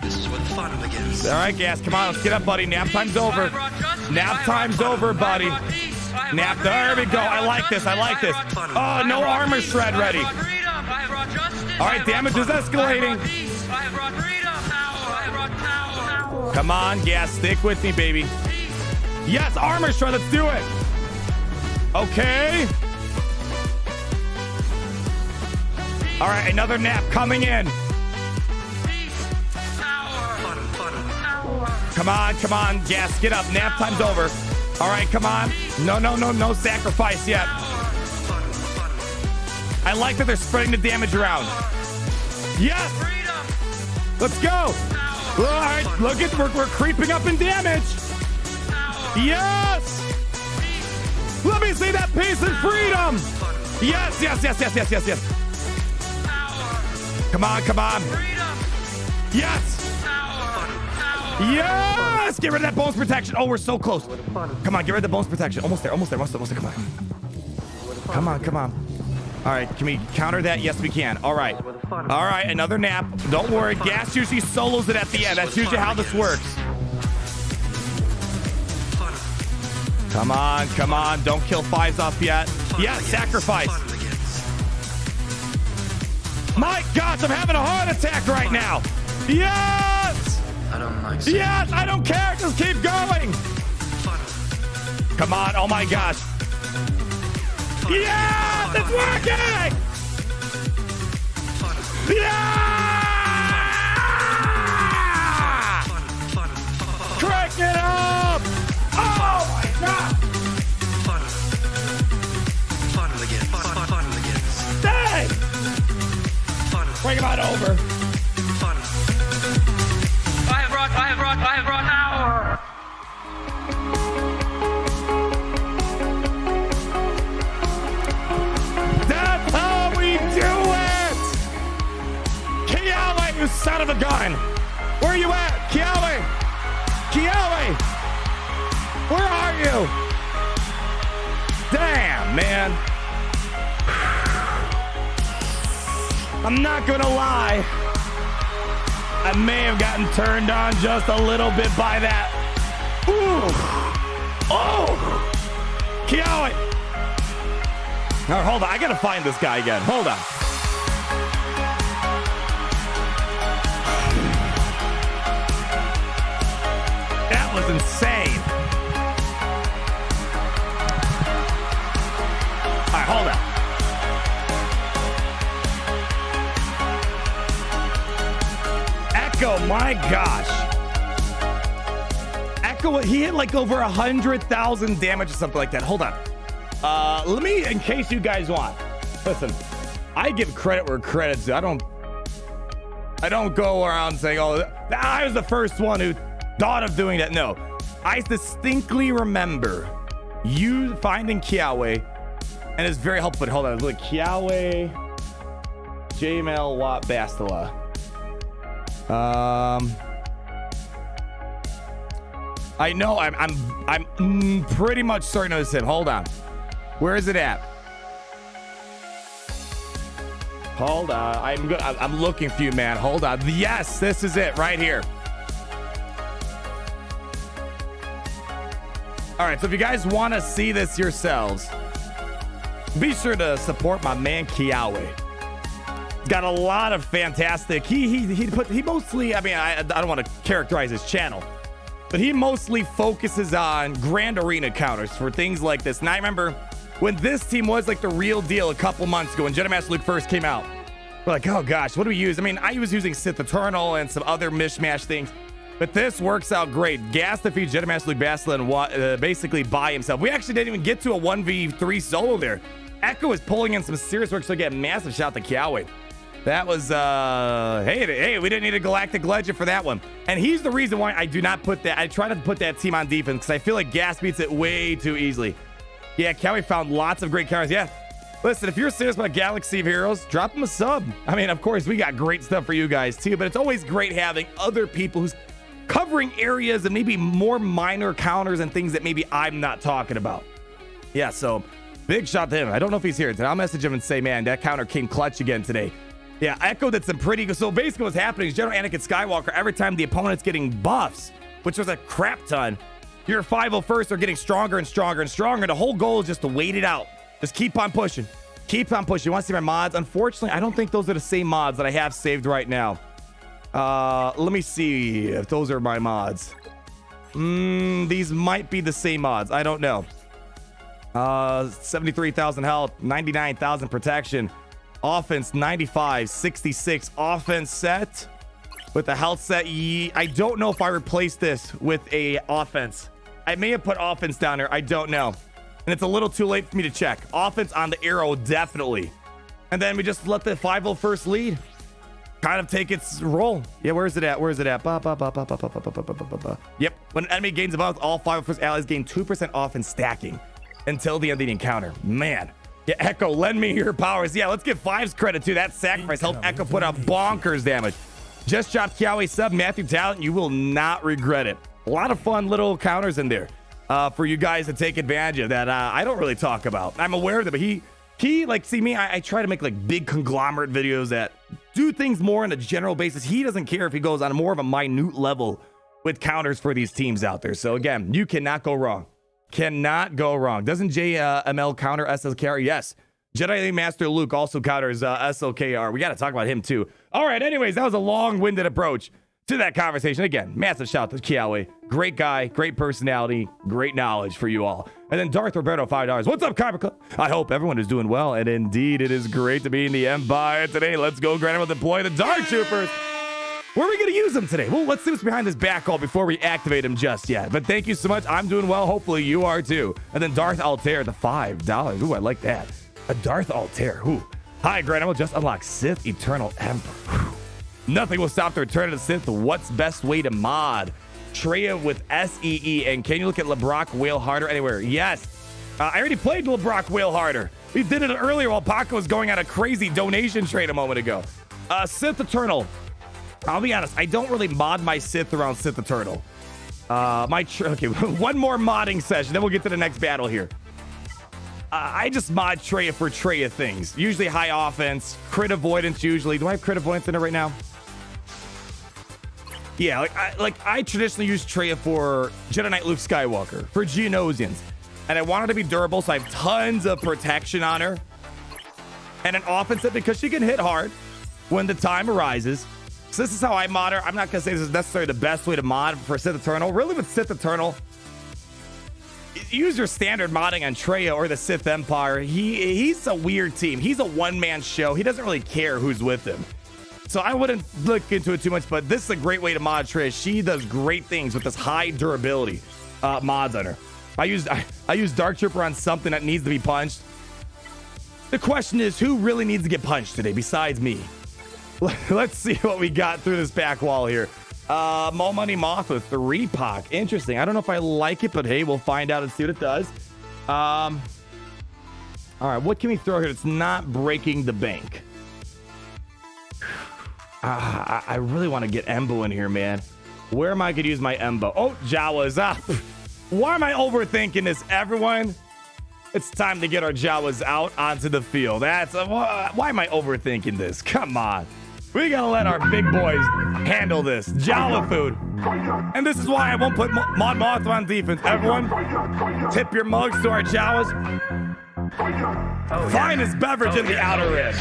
This is where the fun begins. All right, Gas, come on, let's get up, buddy. Nap time's over. Nap time's over, buddy. Nap, there we go. I like this. Oh, no armor shred ready. All right, damage is escalating. Come on, Gas, stick with me, baby. Yes, armor shred, let's do it. Okay. All right, another nap coming in. Come on, Gas, get up. Nap time's over. All right, come on. No sacrifice yet. I like that they're spreading the damage around. Yes. Let's go. All right, look at, we're creeping up in damage. Yes. Let me see that peace and freedom. Yes. Come on. Yes. Yes! Get rid of that bones protection. Oh, we're so close. Come on, get rid of the bones protection. Almost there. Come on. All right, can we counter that? Yes, we can. All right, another nap. Don't worry, Gas usually solos it at the end. That's usually how this works. Come on. Don't kill Fives off yet. Yes, sacrifice. My gosh, I'm having a heart attack right now. Yes! Yes, I don't care. Just keep going. Come on. Oh my gosh. Yes, it's working. Yeah! Crank it up. Oh my god. Fun begins. Dang. Bring him on over. I have brought now. That's how we do it! Kiawe, you son of a gun! Where are you at? Kiawe! Where are you? Damn, man. I'm not gonna lie. I may have gotten turned on just a little bit by that. Ooh. Oh! Kiawe! Now, hold on. I gotta find this guy again. Hold on. That was insane. All right, hold on. Echo, my gosh. Echo, he hit like over 100,000 damage or something like that. Hold on. Let me, in case you guys want. Listen, I give credit where credit's due. I don't go around saying, oh, I was the first one who thought of doing that. No, I distinctly remember you finding Kiawe, and it's very helpful. Hold on, look, Kiawe, Jmail, Watt, Bastila. I know I'm pretty much certain it was him. Hold on. Where is it at? Hold on. I'm looking for you, man. Hold on. Yes, this is it right here. All right, so if you guys want to see this yourselves, be sure to support my man Kiawe. Got a lot of fantastic. He mostly, I mean, I don't want to characterize his channel, but he mostly focuses on Grand Arena counters for things like this. And I remember when this team was like the real deal a couple months ago when Jedi Master Luke first came out. We're like, oh gosh, what do we use? I mean, I was using Sith Eternal and some other mishmash things. But this works out great. Gas defeats Jedi Master Luke Bastila and basically by himself. We actually didn't even get to a 1v3 solo there. Echo is pulling in some serious work, so get a massive shot to Kiawe. That was, hey, we didn't need a Galactic Legend for that one. And he's the reason why I do not put that. I try not to put that team on defense because I feel like Gas beats it way too easily. Yeah, Kiawe found lots of great counters. Yeah, listen, if you're serious about Galaxy of Heroes, drop him a sub. I mean, of course, we got great stuff for you guys too, but it's always great having other people who's covering areas and maybe more minor counters and things that maybe I'm not talking about. Yeah, so big shot to him. I don't know if he's here today. I'll message him and say, man, that counter came clutch again today. Yeah, Echo did some pretty good. So basically what's happening is General Anakin Skywalker, every time the opponent's getting buffs, which was a crap ton, your 501st are getting stronger and stronger and stronger. The whole goal is just to wait it out. Just keep on pushing. Keep on pushing. You want to see my mods? Unfortunately, I don't think those are the same mods that I have saved right now. Let me see if those are my mods. These might be the same mods. I don't know. 73,000 health, 99,000 protection. Offense 95, 66 offense set with the health set. I don't know if I replaced this with a offense. I may have put offense down there. I don't know. And it's a little too late for me to check. Offense on the arrow, definitely. And then we just let the 501st lead kind of take its role. Yeah, where is it at? Where is it at? Yep. When an enemy gains a buff, all 501st allies gain 2% offense stacking until the end of the encounter. Man. Yeah, Echo, lend me your powers. Yeah, let's give Fives credit too. That sacrifice helped Echo put out bonkers damage. Just dropped Kiawe sub, Matthew Talent. You will not regret it. A lot of fun little counters in there for you guys to take advantage of that I don't really talk about. I'm aware of them, but he like, see me, I try to make like big conglomerate videos that do things more on a general basis. He doesn't care if he goes on more of a minute level with counters for these teams out there. So again, you cannot go wrong. Cannot go wrong. Doesn't JML counter SLKR? Yes. Jedi Master Luke also counters SLKR. We got to talk about him too. All right. Anyways, that was a long-winded approach to that conversation. Again, massive shout out to Kiawe. Great guy, great personality, great knowledge for you all. And then Darth Roberto, $5. What's up, Kyber Club? I hope everyone is doing well. And indeed, it is great to be in the Empire today. Let's go, Grant, with deploy the Dark Troopers. Where are we going to use them today? Well, let's see what's behind this back call before we activate him just yet. But thank you so much. I'm doing well. Hopefully you are too. And then Darth Altair, the $5. Ooh, I like that. A Darth Altair. Ooh. Hi, Grant. I will just unlock Sith Eternal Emperor. Whew. Nothing will stop the return of the Sith. What's best way to mod? Traya with SEE. And can you look at LeBrock Whale Harder anywhere? Yes. I already played LeBrock Whale Harder. We did it earlier while Paco was going on a crazy donation trade a moment ago. Sith Eternal. I'll be honest, I don't really mod my Sith around Sith Eternal. Okay, one more modding session, then we'll get to the next battle here. I just mod Traya for Traya things. Usually high offense, crit avoidance usually. Do I have crit avoidance in it right now? Yeah, I traditionally use Traya for Jedi Knight Luke Skywalker, for Geonosians. And I want her to be durable, so I have tons of protection on her. And an offense because she can hit hard when the time arises. So this is how I mod her. I'm not going to say this is necessarily the best way to mod for Sith Eternal. Really with Sith Eternal, use your standard modding on Traya or the Sith Empire. He's a weird team. He's a one-man show. He doesn't really care who's with him. So I wouldn't look into it too much, but this is a great way to mod Traya. She does great things with this high durability mods on her. I use Dark Trooper on something that needs to be punched. The question is, who really needs to get punched today besides me? Let's see what we got through this back wall here. Mon Mothma 3 Pac. Interesting. I don't know if I like it, but hey, we'll find out and see what it does. All right, what can we throw here that's not breaking the bank? I really want to get EMBO in here, man. Where am I going to use my EMBO? Oh, Jawas. Why am I overthinking this, everyone? It's time to get our Jawas out onto the field. That's why am I overthinking this? Come on. We gotta let our big boys handle this. Jawa food. And this is why I won't put Mon Mothma on defense. Everyone, tip your mugs to our Jawas. Finest beverage in the outer rim.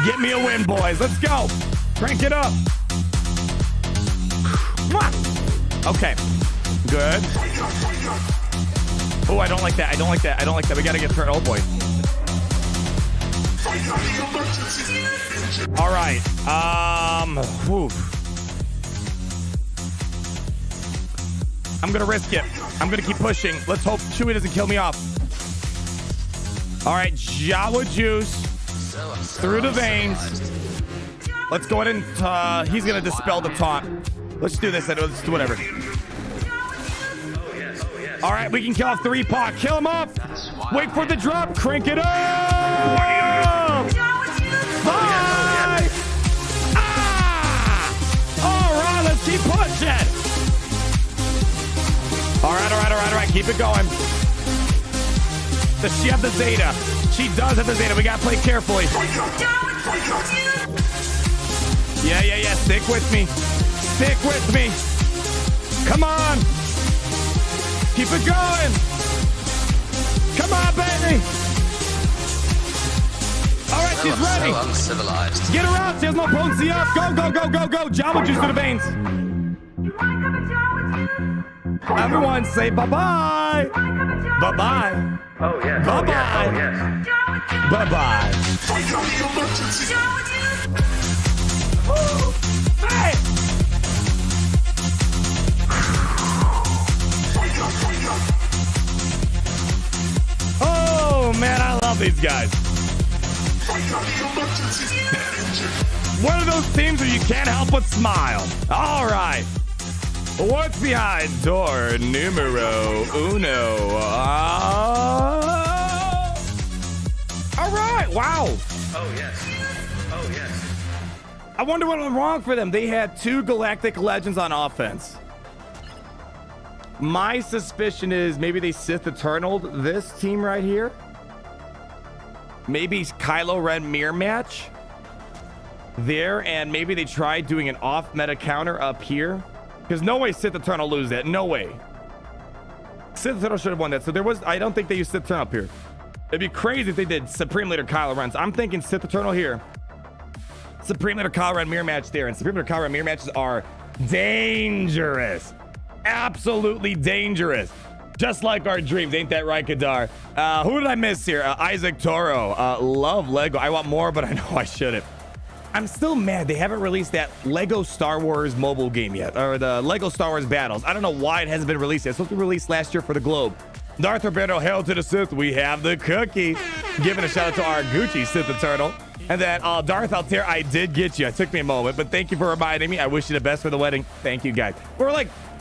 Get me a win, boys. Let's go. Crank it up. Okay. Good. Oh, I don't like that. I don't like that. I don't like that. We gotta get turned. Oh boy. All right. I'm gonna risk it. I'm gonna keep pushing. Let's hope Chewie doesn't kill me off. All right, Jawa juice through the veins. Let's go ahead and he's gonna dispel the taunt. Let's do this. Let's do whatever. All right, we can kill off 3-paw. Kill him off. Wait for the drop. Crank it up. Bye. All right, let's keep pushing. All right. Keep it going. Does she have the Zeta? She does have the Zeta. We gotta play carefully. Yeah. Stick with me. Come on. Keep it going. Come on, baby. All right, she's ready. So uncivilized. Get her out. She has no potency up. Go. Jawa juice to the veins. Everyone say bye-bye. Bye-bye. Oh, yes. Bye-bye. Oh, yes. Bye-bye. Hey! Oh, man, I love these guys. One of those teams where you can't help but smile. All right. What's behind door numero uno? All right. Wow. Oh, yes. I wonder what went wrong for them. They had 2 Galactic Legends on offense. My suspicion is maybe they Sith Eternal this team right here. Maybe Kylo Ren mirror match there, and maybe they tried doing an off-meta counter up here. Because no way Sith Eternal lose that. No way. Sith Eternal should have won that. So there was, I don't think they used Sith Eternal up here. It'd be crazy if they did Supreme Leader Kylo Ren. So I'm thinking Sith Eternal here. Supreme Leader Kylo Ren mirror match there. And Supreme Leader Kylo Ren mirror matches are dangerous. Absolutely dangerous. Just like our dreams. Ain't that right, Kadar? Who did I miss here? Isaac Toro. Love Lego. I want more, but I know I shouldn't. I'm still mad they haven't released that Lego Star Wars mobile game yet, or the Lego Star Wars Battles. I don't know why it hasn't been released yet. It's supposed to be released last year for the Globe. Darth Roberto, hail to the Sith. We have the cookie. Giving a shout out to our Gucci Sith Eternal. And then Darth Altair, I did get you. It took me a moment, but thank you for reminding me. I wish you the best for the wedding. Thank you, guys.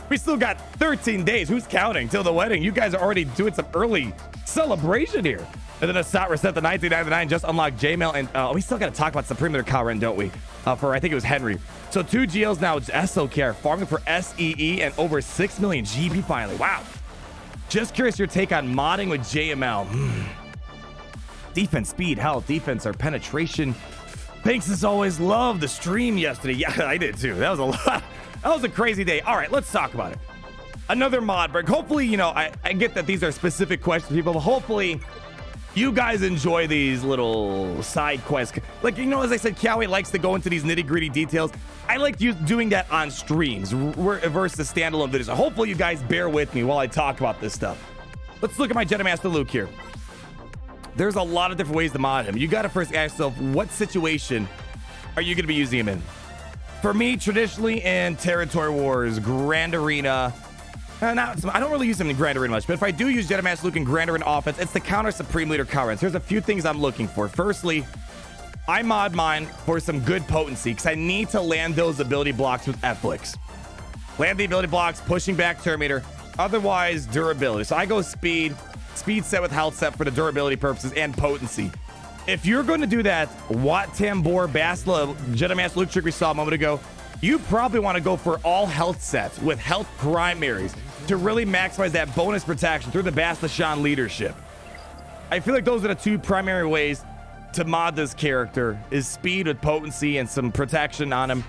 We still got 13 days. Who's counting till the wedding? You guys are already doing some early celebration here. And then Asat Reset the 1999 just unlocked J-Mail. And we still got to talk about Supreme Leader Kylo Ren, don't we? For I think it was Henry. So 2 Geos now, SOKR, farming for SEE and over 6 million GP finally. Wow. Just curious your take on modding with JML. Defense, speed, health, defense, or penetration. Thanks as always. Love the stream yesterday. Yeah, I did too. That was a lot. That was a crazy day. All right, let's talk about it. Another mod break. Hopefully, you know, I get that these are specific questions, people, but hopefully you guys enjoy these little side quests. Like, you know, as I said, Kiawe likes to go into these nitty-gritty details. I like you doing that on streams versus standalone videos. So hopefully you guys bear with me while I talk about this stuff. Let's look at my Jedi Master Luke here. There's a lot of different ways to mod him. You got to first ask yourself, what situation are you going to be using him in? For me, traditionally in Territory Wars, Grand Arena, I don't really use him in Grand Arena much, but if I do use Jedi Master Luke in Grand Arena offense, it's to counter Supreme Leader Kylo Ren. So there's a few things I'm looking for. Firstly, I mod mine for some good potency because I need to land those ability blocks with F-Flicks. Land the ability blocks, pushing back Terminator, otherwise durability. So I go speed set with health set for the durability purposes and potency. If you're going to do that Wat Tambor Bastila Jedi Master Luke trick we saw a moment ago, you probably want to go for all health sets with health primaries to really maximize that bonus protection through the Bastila leadership. I feel like those are the two primary ways to mod this character, is speed with potency and some protection on him.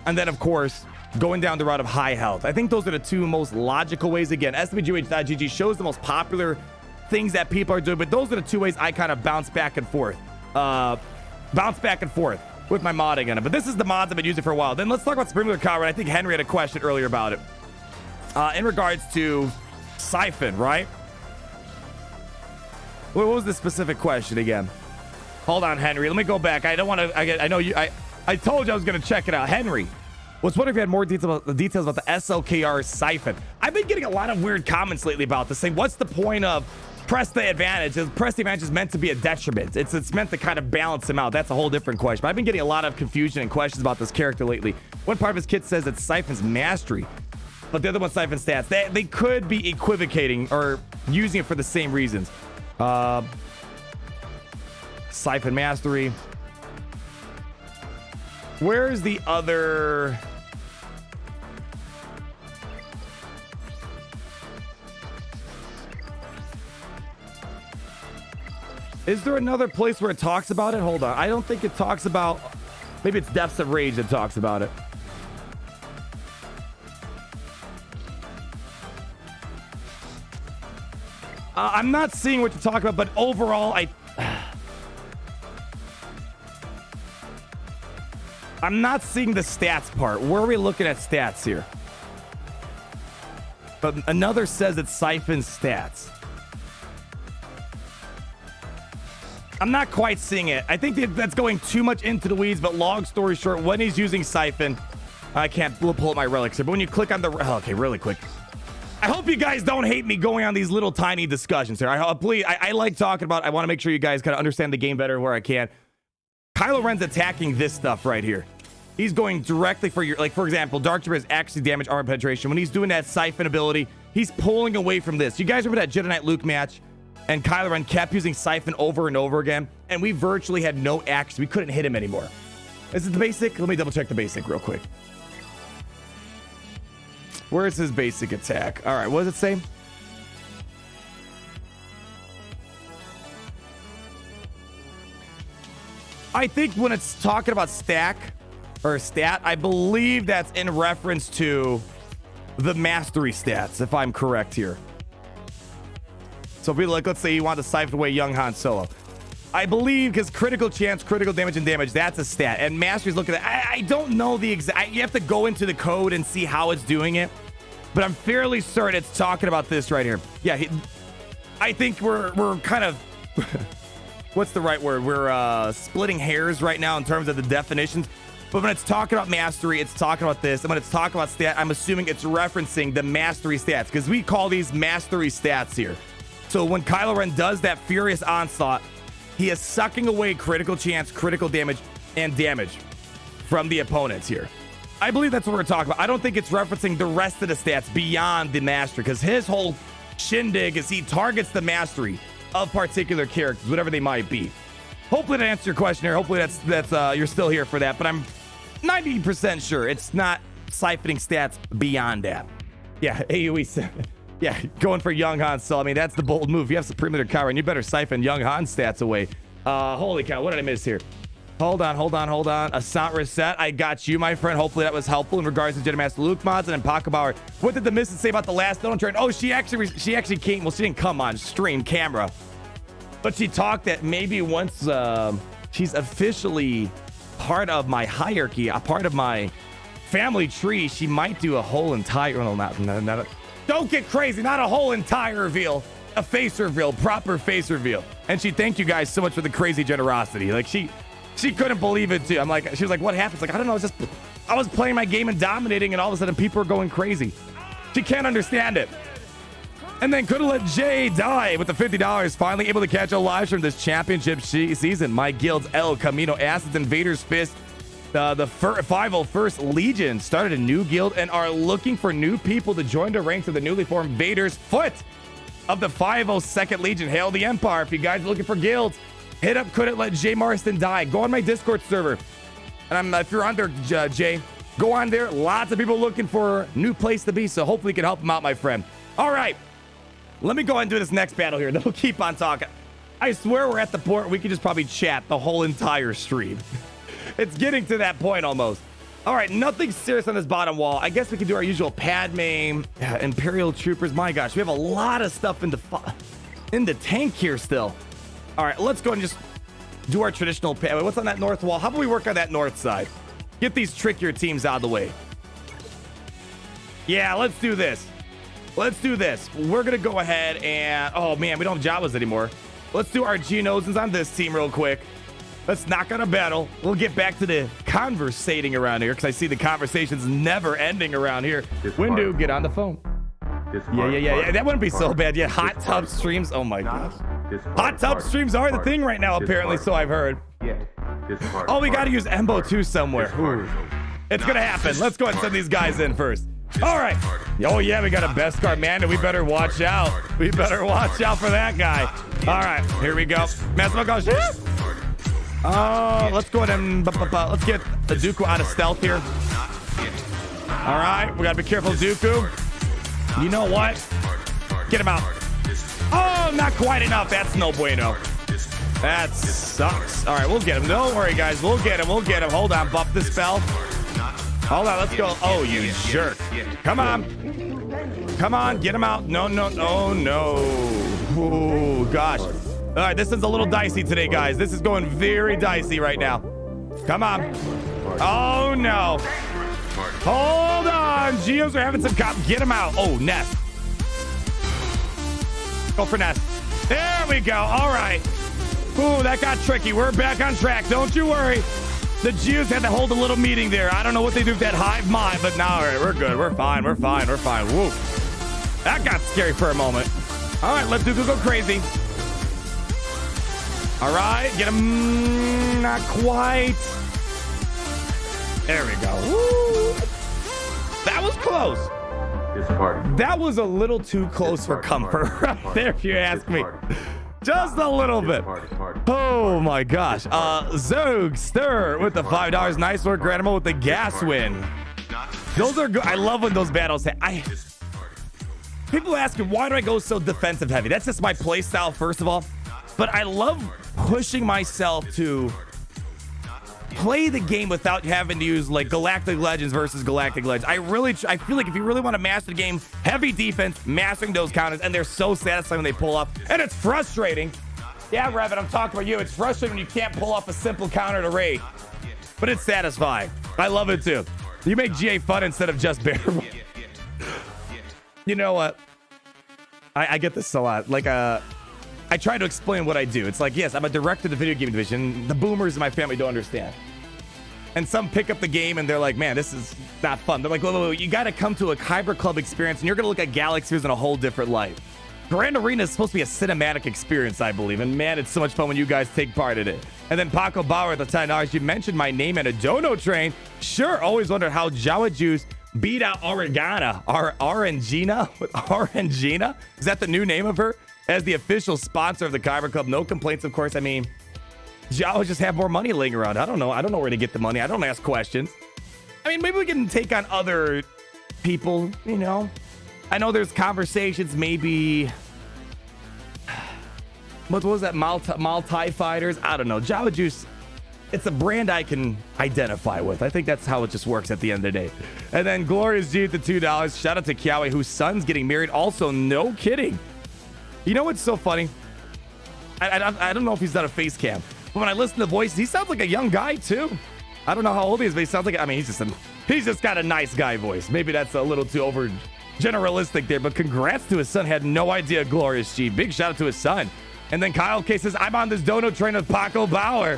And then, of course, going down the route of high health. I think those are the two most logical ways. Again, SWGH.GG shows the most popular things that people are doing, but those are the two ways I kind of bounce back and forth with my modding in it. But this is the mods I've been using for a while. Then let's talk about Supreme Leader Kylo Ren. I think Henry had a question earlier about it. In regards to Siphon, right? What was the specific question again? Hold on, Henry. Let me go back. I don't want to. I know you. I told you I was going to check it out. Henry was wondering if you had more details about the SLKR Siphon. I've been getting a lot of weird comments lately about this, saying, what's the point of press the advantage? Press the advantage is meant to be a detriment. It's meant to kind of balance him out. That's a whole different question. But I've been getting a lot of confusion and questions about this character lately. One part of his kit says it's Siphon's mastery, but the other one's Siphon stats. They could be equivocating or using it for the same reasons. Siphon mastery. Where's the other? Is there another place where it talks about it? Hold on. I don't think it talks about... Maybe it's Depths of Rage that talks about it. I'm not seeing what you're talking about, but overall, I'm not seeing the stats part. Where are we looking at stats here? But another says it's Siphon stats. I'm not quite seeing it. I think that's going too much into the weeds, but long story short, when he's using Siphon, I can't pull up my relics here, but when you click on the... Okay, really quick. I hope you guys don't hate me going on these little tiny discussions here. I like talking about... I want to make sure you guys kind of understand the game better where I can. Kylo Ren's attacking this stuff right here. He's going directly for your... Like, for example, Dark Trooper has actually damage armor penetration. When he's doing that Siphon ability, he's pulling away from this. You guys remember that Jedi Knight Luke match? And Kylo Ren kept using Siphon over and over again, and we virtually had no action. We couldn't hit him anymore. Is it the basic? Let me double check the basic real quick. Where's his basic attack? All right, what does it say? I think when it's talking about stack or stat, I believe that's in reference to the mastery stats, if I'm correct here. So if we look, let's say you want to siphon away young Han Solo. I believe because critical chance, critical damage, and damage, that's a stat. And mastery's looking at that. I don't know the exact... You have to go into the code and see how it's doing it. But I'm fairly certain it's talking about this right here. Yeah, I think we're kind of... What's the right word? We're splitting hairs right now in terms of the definitions. But when it's talking about mastery, it's talking about this. And when it's talking about stat, I'm assuming it's referencing the mastery stats. Because we call these mastery stats here. So when Kylo Ren does that furious onslaught, he is sucking away critical chance, critical damage, and damage from the opponents here. I believe that's what we're talking about. I don't think it's referencing the rest of the stats beyond the mastery, because his whole shindig is he targets the mastery of particular characters, whatever they might be. Hopefully that answers your question here. Hopefully that's you're still here for that, but I'm 90% sure it's not siphoning stats beyond that. Yeah, AoE 7. Yeah, going for young Han Solo. I mean, that's the bold move. You have Supreme Leader Kylo Ren, you better siphon young Han stats away. Holy cow, what did I miss here? Hold on. Assault reset. I got you, my friend. Hopefully that was helpful in regards to Jedi Master Luke mods and Paco Bauer. What did the missus say about the last Donald turn? Oh, she actually came. Well, she didn't come on stream camera, but she talked that maybe once she's officially part of my hierarchy, a part of my family tree, she might do a whole entire... Well, not don't get crazy. Not a whole entire reveal. A face reveal. Proper face reveal. And she thanked you guys so much for the crazy generosity. Like, she couldn't believe it, too. I'm like... She was like, what happened? Like, I don't know. I was playing my game and dominating, and all of a sudden people are going crazy. She can't understand it. And then couldn't let Jay die with the $50. Finally able to catch a live stream this championship season. My guild's El Camino Acids and Vader's Fist. The 501st Legion started a new guild and are looking for new people to join the ranks of the newly formed Vader's Foot of the 502nd Legion. Hail the Empire. If you guys are looking for guilds, hit up Couldn't Let Jay Marston Die. Go on my Discord server. And if you're on there, Jay, go on there. Lots of people looking for a new place to be, so hopefully you can help them out, my friend. All right. Let me go ahead and do this next battle here. Then we'll keep on talking. I swear we're at the point where we can just probably chat the whole entire stream. It's getting to that point almost. All right, nothing serious on this bottom wall. I guess we can do our usual Padme, Imperial Troopers. My gosh, we have a lot of stuff in the tank here still. All right, let's go and just do our traditional... What's on that north wall? How about we work on that north side? Get these trickier teams out of the way. Yeah, let's do this. Let's do this. We're going to go ahead and... Oh, man, we don't have Jawas anymore. Let's do our Geonosis on this team real quick. Let's knock on a battle. We'll get back to the conversating around here because I see the conversations never ending around here. Windu, get on the phone. Yeah. That wouldn't be so bad. Yeah, hot tub streams. Oh my gosh. Hot tub streams are the thing right now, apparently, so I've heard. Oh, we got to use EMBO too somewhere. Ooh. It's going to happen. Let's go ahead and send these guys in first. All right. Oh, yeah, we got a Beskar man, and we better watch out. We better watch out for that guy. All right, here we go. Let's go ahead and let's get the Dooku out of stealth here. All right, we got to be careful, Dooku. You know what? Get him out. Oh, not quite enough. That's no bueno. That sucks. All right, we'll get him. Don't worry, guys. We'll get him. Hold on. Buff the spell. Hold on. Let's go. Oh, you jerk. Come on. Get him out. No. Oh, no. Oh, gosh. All right, this is a little dicey today, guys. This is going very dicey right now. Come on. Oh, no. Hold on. Geos are having some Get him out. Oh, Nest. Go for Nest. There we go. All right. Ooh, that got tricky. We're back on track. Don't you worry. The Jews had to hold a little meeting there. I don't know what they do with that hive mind, but now, all right, we're good. We're fine. Woo. That got scary for a moment. All right, let's go crazy. All right, get him. Not quite. There we go. Woo. That was close. That was a little too close for comfort right there, if you ask me. Just a little bit. Oh my gosh. Zogster with the $5. Nice work, Granimal, with the gas win. Those are good. I love when those battles people ask me, why do I go so defensive heavy? That's just my play style, first of all. But I love pushing myself to play the game without having to use like Galactic Legends versus Galactic Legends. I feel like if you really want to master the game, heavy defense, mastering those counters, and they're so satisfying when they pull up. And it's frustrating. Yeah, Rabbit, I'm talking about you. It's frustrating when you can't pull off a simple counter to raid. But it's satisfying. I love it too. You make GA fun instead of just bearable. You know what? I get this a lot. Like, I try to explain what I do. It's like, yes, I'm a director of the video game division. The boomers in my family don't understand. And some pick up the game and they're like, man, this is not fun. They're like, whoa, you got to come to a Kyber Club experience and you're going to look at Galaxies in a whole different light. Grand Arena is supposed to be a cinematic experience, I believe. And man, it's so much fun when you guys take part in it. And then Paco Bauer at the $10. You mentioned my name and a dono train. Sure, always wondered how Jawa Juice beat out Orangina. Orangina? Is that the new name of her? As the official sponsor of the Kyber Club. No complaints, of course. I mean, Jawas just have more money laying around. I don't know where to get the money. I don't ask questions. I mean, maybe we can take on other people, you know. I know there's conversations, maybe. What was that? Maltai Fighters? I don't know. Jawa Juice, it's a brand I can identify with. I think that's how it just works at the end of the day. And then Glorious G at the $2. Shout out to Kiawe, whose son's getting married. Also, no kidding. You know what's so funny? I don't know if he's done a face cam, but when I listen to the voice, he sounds like a young guy too. I don't know how old he is, but he sounds like, I mean, he's just got a nice guy voice. Maybe that's a little too over generalistic there, but congrats to his son. Had no idea, Glorious G. Big shout out to his son. And then Kyle K says, I'm on this dono train with Paco Bauer.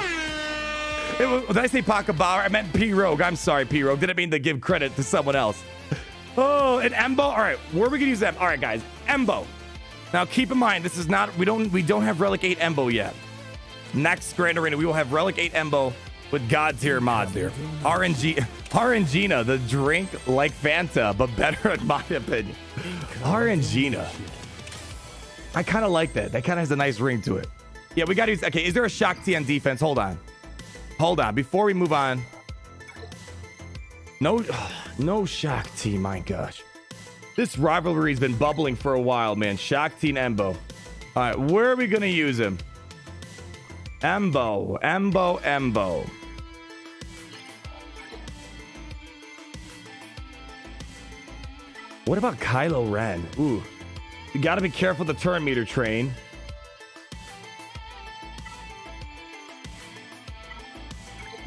Did I say Paco Bauer? I meant P Rogue. I'm sorry, P Rogue. Didn't mean to give credit to someone else. Oh, and EMBO. All right, where are we gonna use that? All right, guys, EMBO. Now keep in mind, this is not, we don't have Relic 8 EMBO yet. Next Grand Arena, we will have Relic 8 EMBO with God tier mods there. Orangina, the drink like Fanta, but better in my opinion. Orangina. I kind of like that. That kind of has a nice ring to it. Yeah, we got to use, okay, is there a Shock T on defense? Hold on. Before we move on. No Shock T, my gosh. This rivalry's been bubbling for a while, man. Shock T and EMBO. All right, where are we going to use him? EMBO. What about Kylo Ren? Ooh. You got to be careful the turn meter train.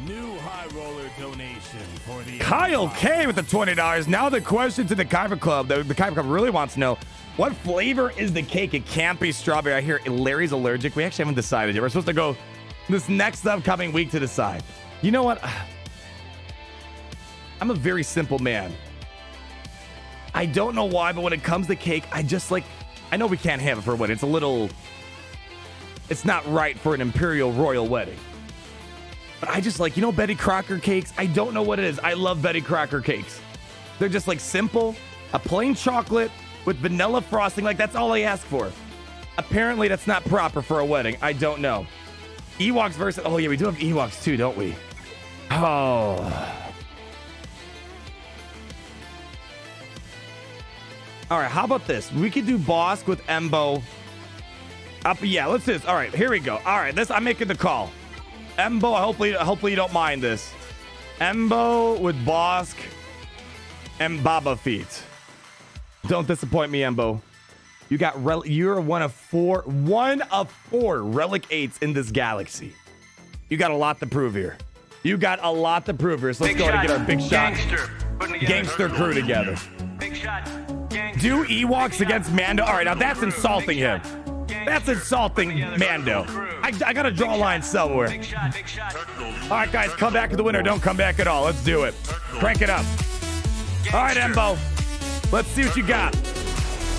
New high roller donation for the Kyle K with the $20. Now the question to the Kyber Club. The Kyber Club really wants to know, what flavor is the cake? It can't be strawberry. I hear Larry's allergic. We actually haven't decided yet. We're supposed to go this next upcoming week to decide. You know what? I'm a very simple man. I don't know why, but when it comes to cake, I just like, I know we can't have it for a wedding. It's a little, it's not right for an imperial royal wedding. But I just like, you know, Betty Crocker cakes? I don't know what it is. I love Betty Crocker cakes. They're just like simple, a plain chocolate with vanilla frosting. Like that's all I ask for. Apparently that's not proper for a wedding. I don't know. Ewoks versus, oh yeah, we do have Ewoks too, don't we? Oh. All right, how about this? We could do Bossk with EMBO. Yeah, let's do this. All right, here we go. All right, this I'm making the call. EMBO, hopefully you don't mind this. EMBO with Bossk and Baba Feet. Don't disappoint me, EMBO. You got you're one of four relic 8s in this galaxy. You got a lot to prove here. You got a lot to prove here. So let's go and get our big shot gangster crew together. Big shot. Do Ewoks against Mando? All right, now that's insulting him. That's insulting Mando. I gotta draw a line somewhere. Big shot. Big shot. All right, guys, come back to the winner. Don't come back at all. Let's do it. Crank it up. All right, EMBO. Let's see what you got.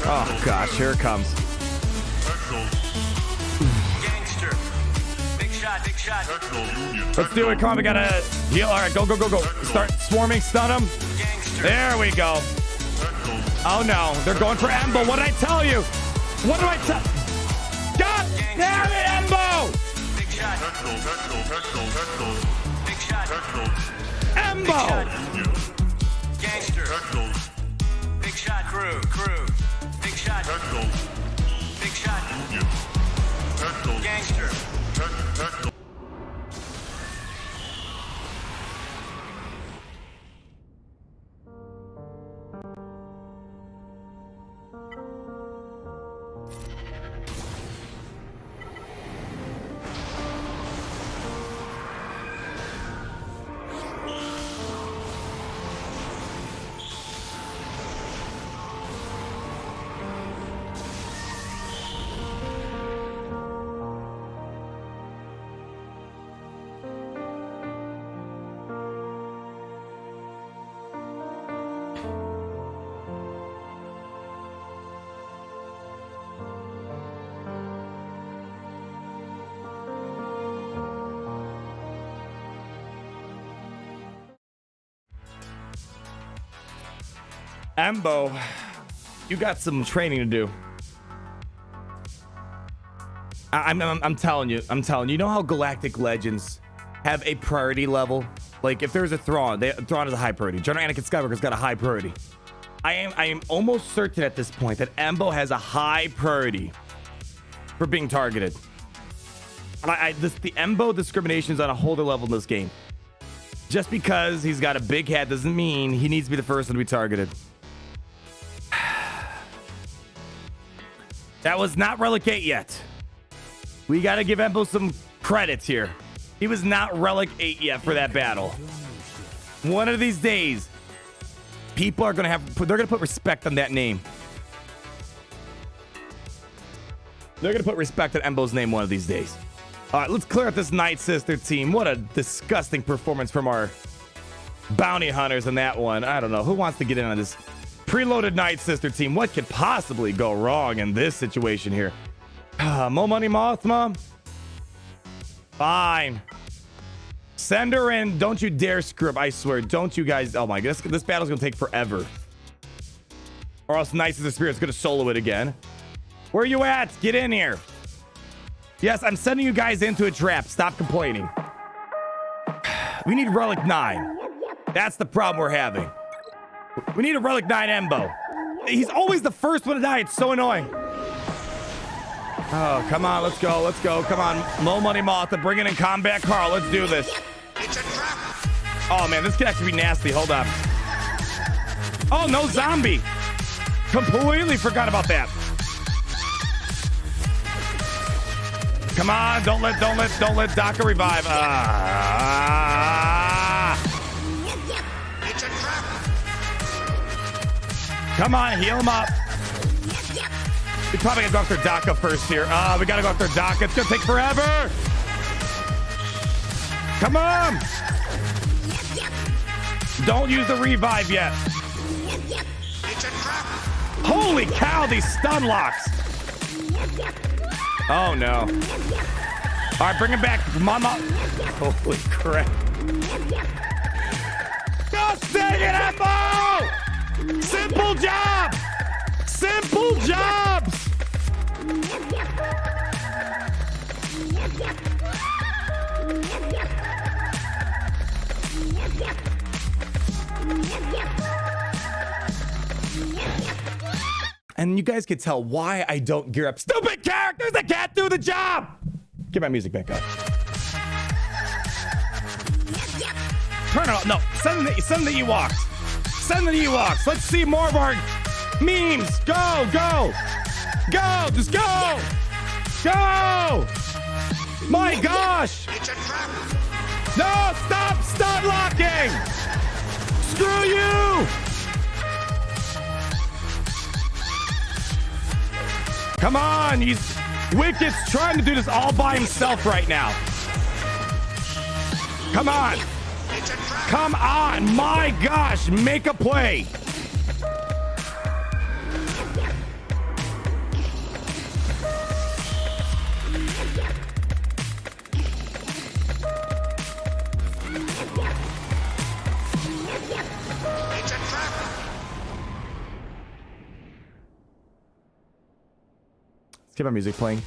Oh, gosh, here it comes. Gangster. Big shot. Big shot. Let's do it. Come on, we gotta heal. All right, go. Start swarming, stun him. Gangster. There we go. Oh, no. They're going for EMBO. What did I tell you? What did I tell? God damn it, EMBO! Big shot. Big shot. EMBO! Gangster. Big shot. Crew. Big shot. Big shot. Gangster. EMBO, you got some training to do. I'm telling you. You know how Galactic Legends have a priority level? Like if there's a Thrawn, Thrawn is a high priority. General Anakin Skywalker's got a high priority. I am almost certain at this point that EMBO has a high priority for being targeted. The EMBO discrimination is on a whole other level in this game. Just because he's got a big head doesn't mean he needs to be the first one to be targeted. That was not Relic 8 yet. We got to give EMBO some credits here. He was not Relic 8 yet for that battle. One of these days, people are going to they're going to put respect on that name. They're going to put respect on EMBO's name one of these days. All right, let's clear out this Nightsisters team. What a disgusting performance from our bounty hunters in that one. I don't know. Who wants to get in on this preloaded Nightsisters team? What could possibly go wrong in this situation here? Mon Mothma? Fine. Send her in. Don't you dare screw up. I swear. Don't you guys. Oh my goodness. This battle's going to take forever. Or else Nightsisters Spirit's going to solo it again. Where are you at? Get in here. Yes, I'm sending you guys into a trap. Stop complaining. We need Relic 9. That's the problem we're having. We need a Relic 9 EMBO. He's always the first one to die. It's so annoying. Oh, come on. Let's go. Come on. Mon Mothma, bring in Combat Carl. Let's do this. It's a trap. Oh, man. This could actually be nasty. Hold on. Oh, no zombie. Completely forgot about that. Come on, don't let Daka revive. It's a trap. Come on, heal him up. We probably gotta go after Daka first here. We gotta go after Daka. It's gonna take forever. Come Don't use the revive yet. Holy cow, these stun locks. Oh no. All right, bring him back, mama. Holy crap. Just dang it, EMBO! Simple job! Simple jobs! And you guys can tell why I don't gear up stupid characters that can't do the job. Get my music back up. Turn it on. No, send the Ewoks. Send the Ewoks. Let's see more of our memes. Go, go, go. Just go. Go. My gosh. No, stop locking. Screw you. Come on, Wicked's trying to do this all by himself right now. Come on. Come on, my gosh, make a play. Keep our music playing.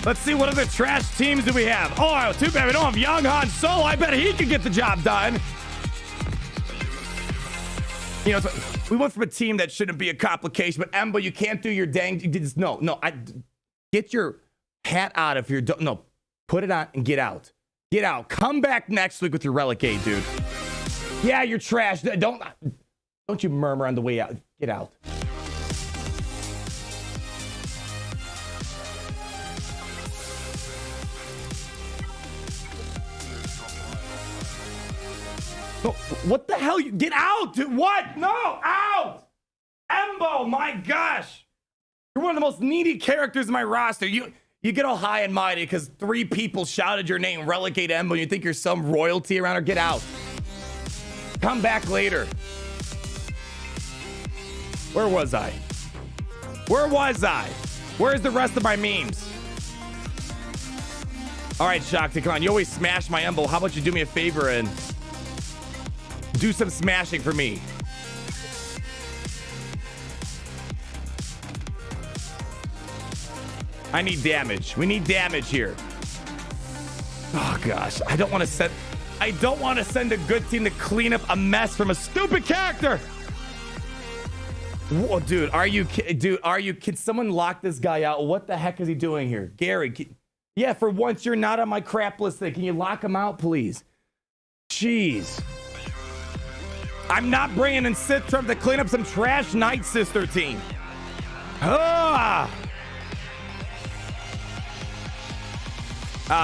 Let's see what other trash teams do we have. Oh, too bad we don't have young Han Solo. I bet he could get the job done. You know, we went from a team that shouldn't be a complication, but EMBO, you can't do your dang. No. Get your hat out of here. No, put it on and get out. Get out. Come back next week with your Relicade, dude. Yeah, you're trash. Don't you murmur on the way out. Get out. No, what the hell? Get out, dude. What? No, out. EMBO, my gosh. You're one of the most needy characters in my roster. You get all high and mighty because 3 people shouted your name, Relegate EMBO, and you think you're some royalty around her. Get out. Come back later. Where was I? Where's the rest of my memes? All right, Shakti, come on. You always smash my EMBO. How about you do me a favor and do some smashing for me? I need damage. We need damage here. Oh gosh, I don't want to send a good team to clean up a mess from a stupid character. Whoa, dude, can someone lock this guy out? What the heck is he doing here? Gary, yeah, for once you're not on my crap list thing. Can you lock him out, please? Jeez. I'm not bringing in Sith Eternal to clean up some trash Nightsister team. I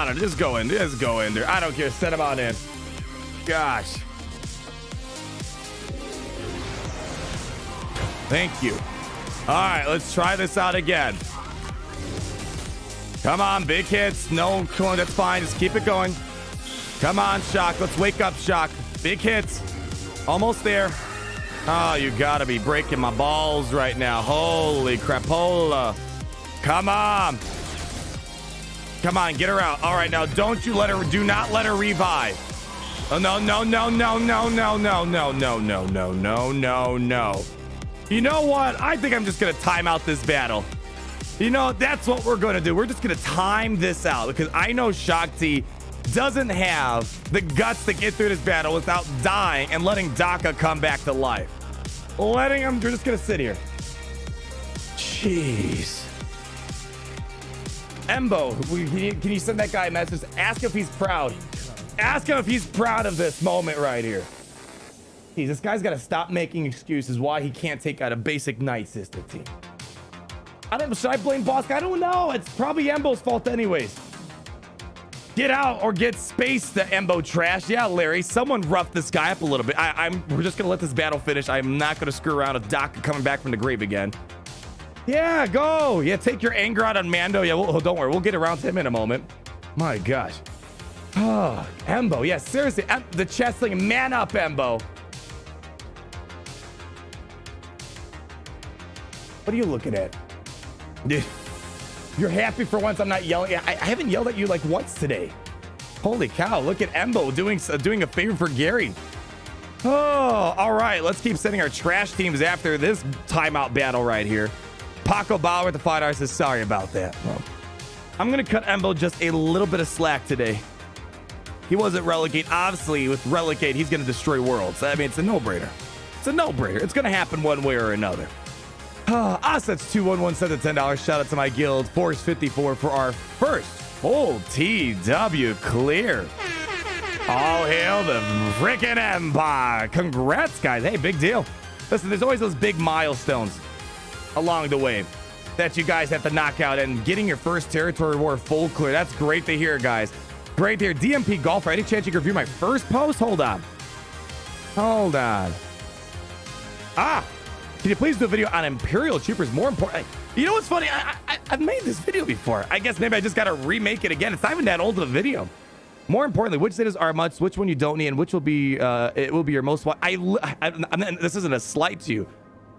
don't know. Just go in there. I don't care. Send him on in. Gosh. Thank you. All right, let's try this out again. Come on, big hits. No, come on, that's fine. Just keep it going. Come on, Shock. Let's wake up, Shock. Big hits. Almost there. Oh, you gotta be breaking my balls right now. Holy crapola. Come on. Come on, get her out. All right, now do not let her revive. Oh, no. You know what? I think I'm just gonna time out this battle. You know, that's what we're gonna do. We're just gonna time this out because I know Shakti doesn't have the guts to get through this battle without dying and letting Daka come back to life. We're just gonna sit here. Jeez. EMBO, can you send that guy a message? Ask if he's proud. Ask him if he's proud of this moment right here. Jeez, this guy's got to stop making excuses why he can't take out a basic Nightsister team. Should I blame Bossk? I don't know. It's probably EMBO's fault anyways. Get out or get space to EMBO trash. Yeah, Larry, someone roughed this guy up a little bit. We're just going to let this battle finish. I'm not going to screw around with Doc coming back from the grave again. Yeah, go. Yeah, take your anger out on Mando. Yeah, don't worry. We'll get around to him in a moment. My gosh. Oh, EMBO. Yeah, seriously. The chest thing. Man up, EMBO. What are you looking at? Dude, you're happy for once I'm not yelling. I haven't yelled at you like once today. Holy cow, look at EMBO doing a favor for Gary. Oh, all right, let's keep sending our trash teams after this timeout battle right here. Paco Bauer with the $5 says, sorry about that. Well, I'm going to cut EMBO just a little bit of slack today. He wasn't Relegate. Obviously, with Relegate, he's going to destroy worlds. I mean, it's a no-brainer. It's a no-brainer. It's going to happen one way or another. Assets 211 said the $10. Shout out to my guild. Force 54 for our first full TW clear. All hail the frickin' Empire. Congrats, guys. Hey, big deal. Listen, there's always those big milestones along the way that you guys have to knock out, and getting your first territory war full clear. That's great to hear, guys. Great to hear. DMP Golfer, any chance you can review my first post? Hold on. Hold on. Can you please do a video on Imperial Troopers? More important. You know what's funny? I've made this video before. I guess maybe I just got to remake it again. It's not even that old of a video. More importantly, which cities are much, which one you don't need, and which will be it will be your most. This isn't a slight to you.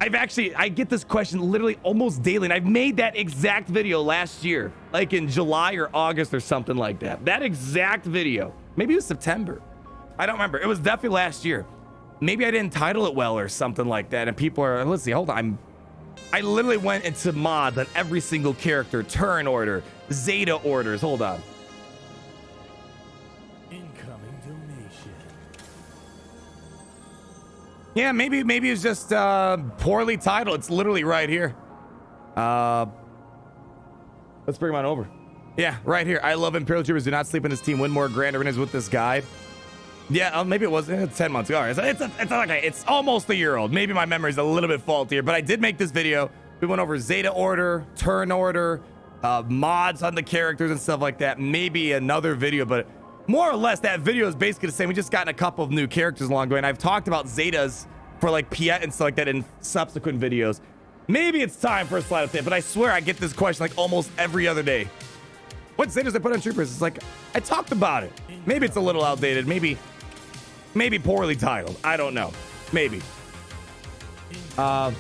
I get this question literally almost daily, and I've made that exact video last year, like in July or August or something like that. That exact video, maybe it was September. I don't remember. It was definitely last year. Maybe I didn't title it well or something like that, and people are, let's see, hold on. I literally went into mods on every single character, turn order, Zeta orders. Hold on. Incoming donation. Yeah, maybe it's just poorly titled. It's literally right here. Let's bring him on over. Yeah, right here. I love Imperial Troopers. Do not sleep in this team. Win more grand arenas with this guide. Yeah, maybe it was 10 months ago. It's almost a year old. Maybe my memory's a little bit faultier, but I did make this video. We went over Zeta order, turn order, mods on the characters and stuff like that. Maybe another video, but more or less that video is basically the same. We just gotten a couple of new characters along the way, and I've talked about Zetas for like Piet and stuff like that in subsequent videos. Maybe it's time for a slide update, but I swear I get this question like almost every other day. What Zetas I put on Troopers? It's like, I talked about it. Maybe it's a little outdated. Maybe poorly titled. I don't know. Maybe. I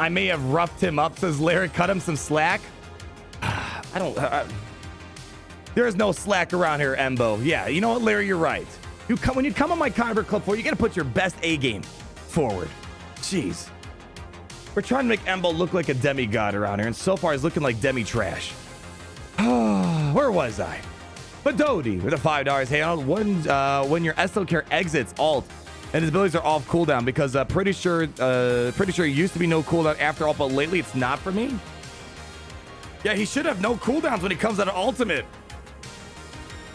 may have roughed him up, says Larry. Cut him some slack. There is no slack around here, Embo. Yeah, you know what, Larry? You're right. When you come on my Convert Club 4, you got to put your best A game forward. Jeez. We're trying to make Embo look like a demigod around here, and so far he's looking like demi-trash. Where was I? But Dodie with the $5. Hey, when your SL care exits alt and his abilities are off cooldown, because pretty sure it used to be no cooldown after alt, but lately it's not for me. Yeah, he should have no cooldowns when he comes out of ultimate.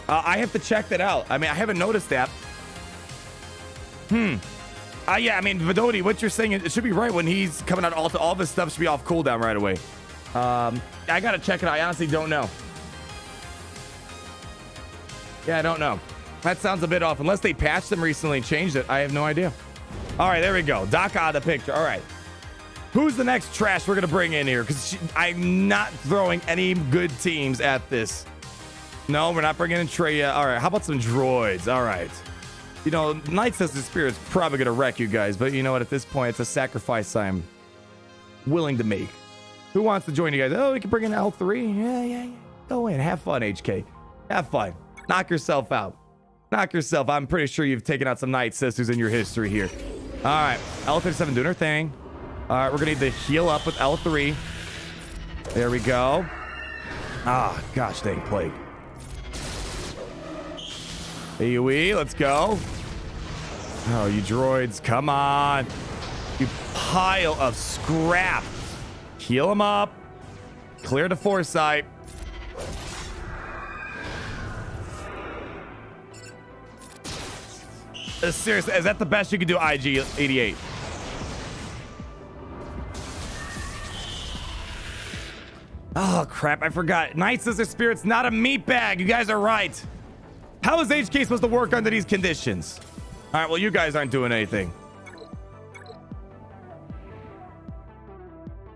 I have to check that out. I mean, I haven't noticed that. Yeah, I mean, Vidodi, what you're saying, it should be right. When he's coming out of alt, all this stuff should be off cooldown right away. I gotta check it out. I honestly don't know. Yeah, I don't know. That sounds a bit off. Unless they patched them recently and changed it. I have no idea. All right, there we go. Doc out of the picture. All right. Who's the next trash we're going to bring in here? Because I'm not throwing any good teams at this. No, we're not bringing in Traya. All right, how about some droids? All right. You know, Nightsisters Spirit's probably going to wreck you guys. But you know what? At this point, it's a sacrifice I'm willing to make. Who wants to join you guys? Oh, we can bring in L3. Yeah. Go in. Have fun, HK. Have fun. Knock yourself out. Knock yourself. I'm pretty sure you've taken out some Nightsisters in your history here. All right. L37 doing her thing. All right. We're going to need to heal up with L3. There we go. Ah, gosh dang plague. AoE, let's go. Oh, you droids. Come on. You pile of scrap. Heal them up. Clear the foresight. Seriously, is that the best you can do, IG88? Oh, crap. I forgot. Nightsisters Spirit's not a meat bag. You guys are right. How is HK supposed to work under these conditions? All right, well, you guys aren't doing anything.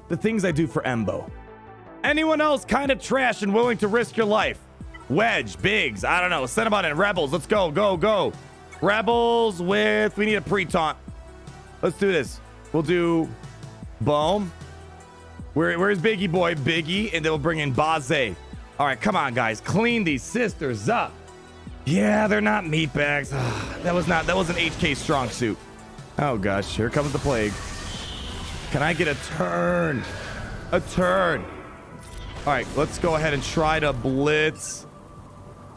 The things I do for EMBO. Anyone else kind of trash and willing to risk your life? Wedge, Biggs, I don't know. Send them on in. Rebels, let's go, go. Rebels we need a pre-taunt. Let's do this. We'll do Boom. Where's Biggie boy? Biggie, and then we'll bring in Baze. All right, come on, guys. Clean these sisters up. Yeah, they're not meatbags. That was an HK strong suit. Oh, gosh. Here comes the plague. Can I get a turn? A turn. All right, let's go ahead and try to blitz.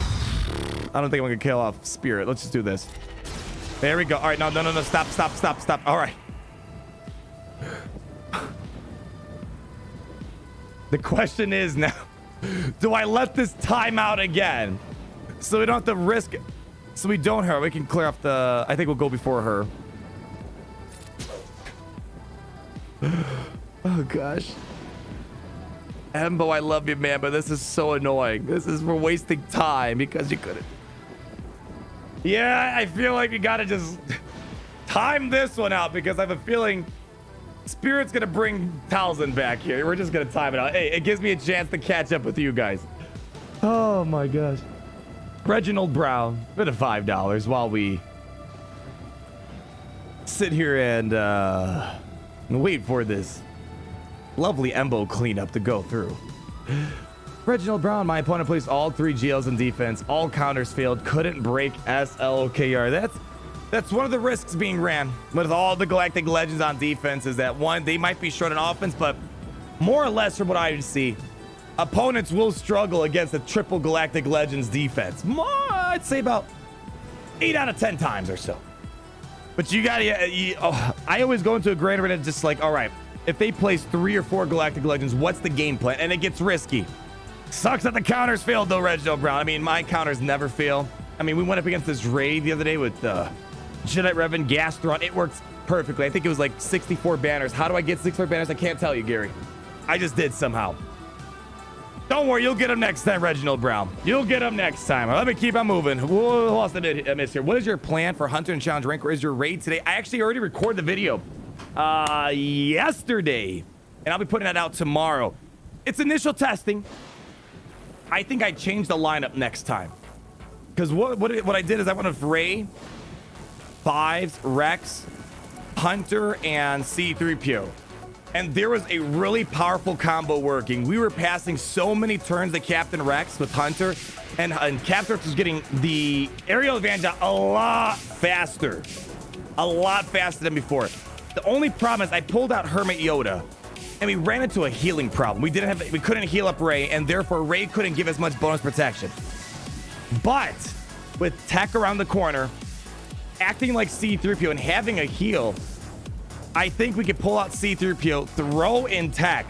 I don't think I'm going to kill off Spirit. Let's just do this. There we go. All right, no. Stop. All right. The question is now, do I let this time out again? So we don't have to risk it. So we don't her. We can clear off the... I think we'll go before her. Oh, gosh. EMBO, I love you, man, but this is so annoying. We're wasting time because you couldn't. Yeah, I feel like you gotta just time this one out because I have a feeling Spirit's gonna bring Talzin back here. We're just gonna time it out. Hey, it gives me a chance to catch up with you guys. Oh my gosh. Reginald Brown, bit of $5 while we sit here and wait for this lovely EMBO cleanup to go through. Reginald Brown, my opponent placed all 3 Geos in defense. All counters failed. Couldn't break SLKR. That's one of the risks being ran with all the Galactic Legends on defense is that one, they might be short on offense, but more or less from what I see, opponents will struggle against the triple Galactic Legends defense. More, I'd say about 8 out of 10 times or so. But you gotta, I always go into a grand arena just like, all right, if they place 3 or 4 Galactic Legends, what's the game plan? And it gets risky. Sucks that the counters failed though, Reginald Brown. I mean, my counters never fail. I mean, we went up against this raid the other day with Jedi Revan, Gastron. It works perfectly. I think it was like 64 banners. How do I get 64 banners? I can't tell you, Gary. I just did somehow. Don't worry, you'll get them next time, Reginald Brown. You'll get them next time. Let me keep on moving. Who else did I miss here? What is your plan for Hunter and Challenge Rank? Or is your raid today? I actually already recorded the video yesterday, and I'll be putting that out tomorrow. It's initial testing. I think I changed the lineup next time. Because what I did is I went with Rey, Fives, Rex, Hunter, and C-3PO. And there was a really powerful combo working. We were passing so many turns to Captain Rex with Hunter, and Captain Rex was getting the aerial advantage a lot faster. A lot faster than before. The only problem is I pulled out Hermit Yoda, and we ran into a healing problem. We couldn't heal up Rey, and therefore Rey couldn't give as much bonus protection. But with tech around the corner, acting like C-3PO and having a heal, I think we could pull out C-3PO, throw in tech,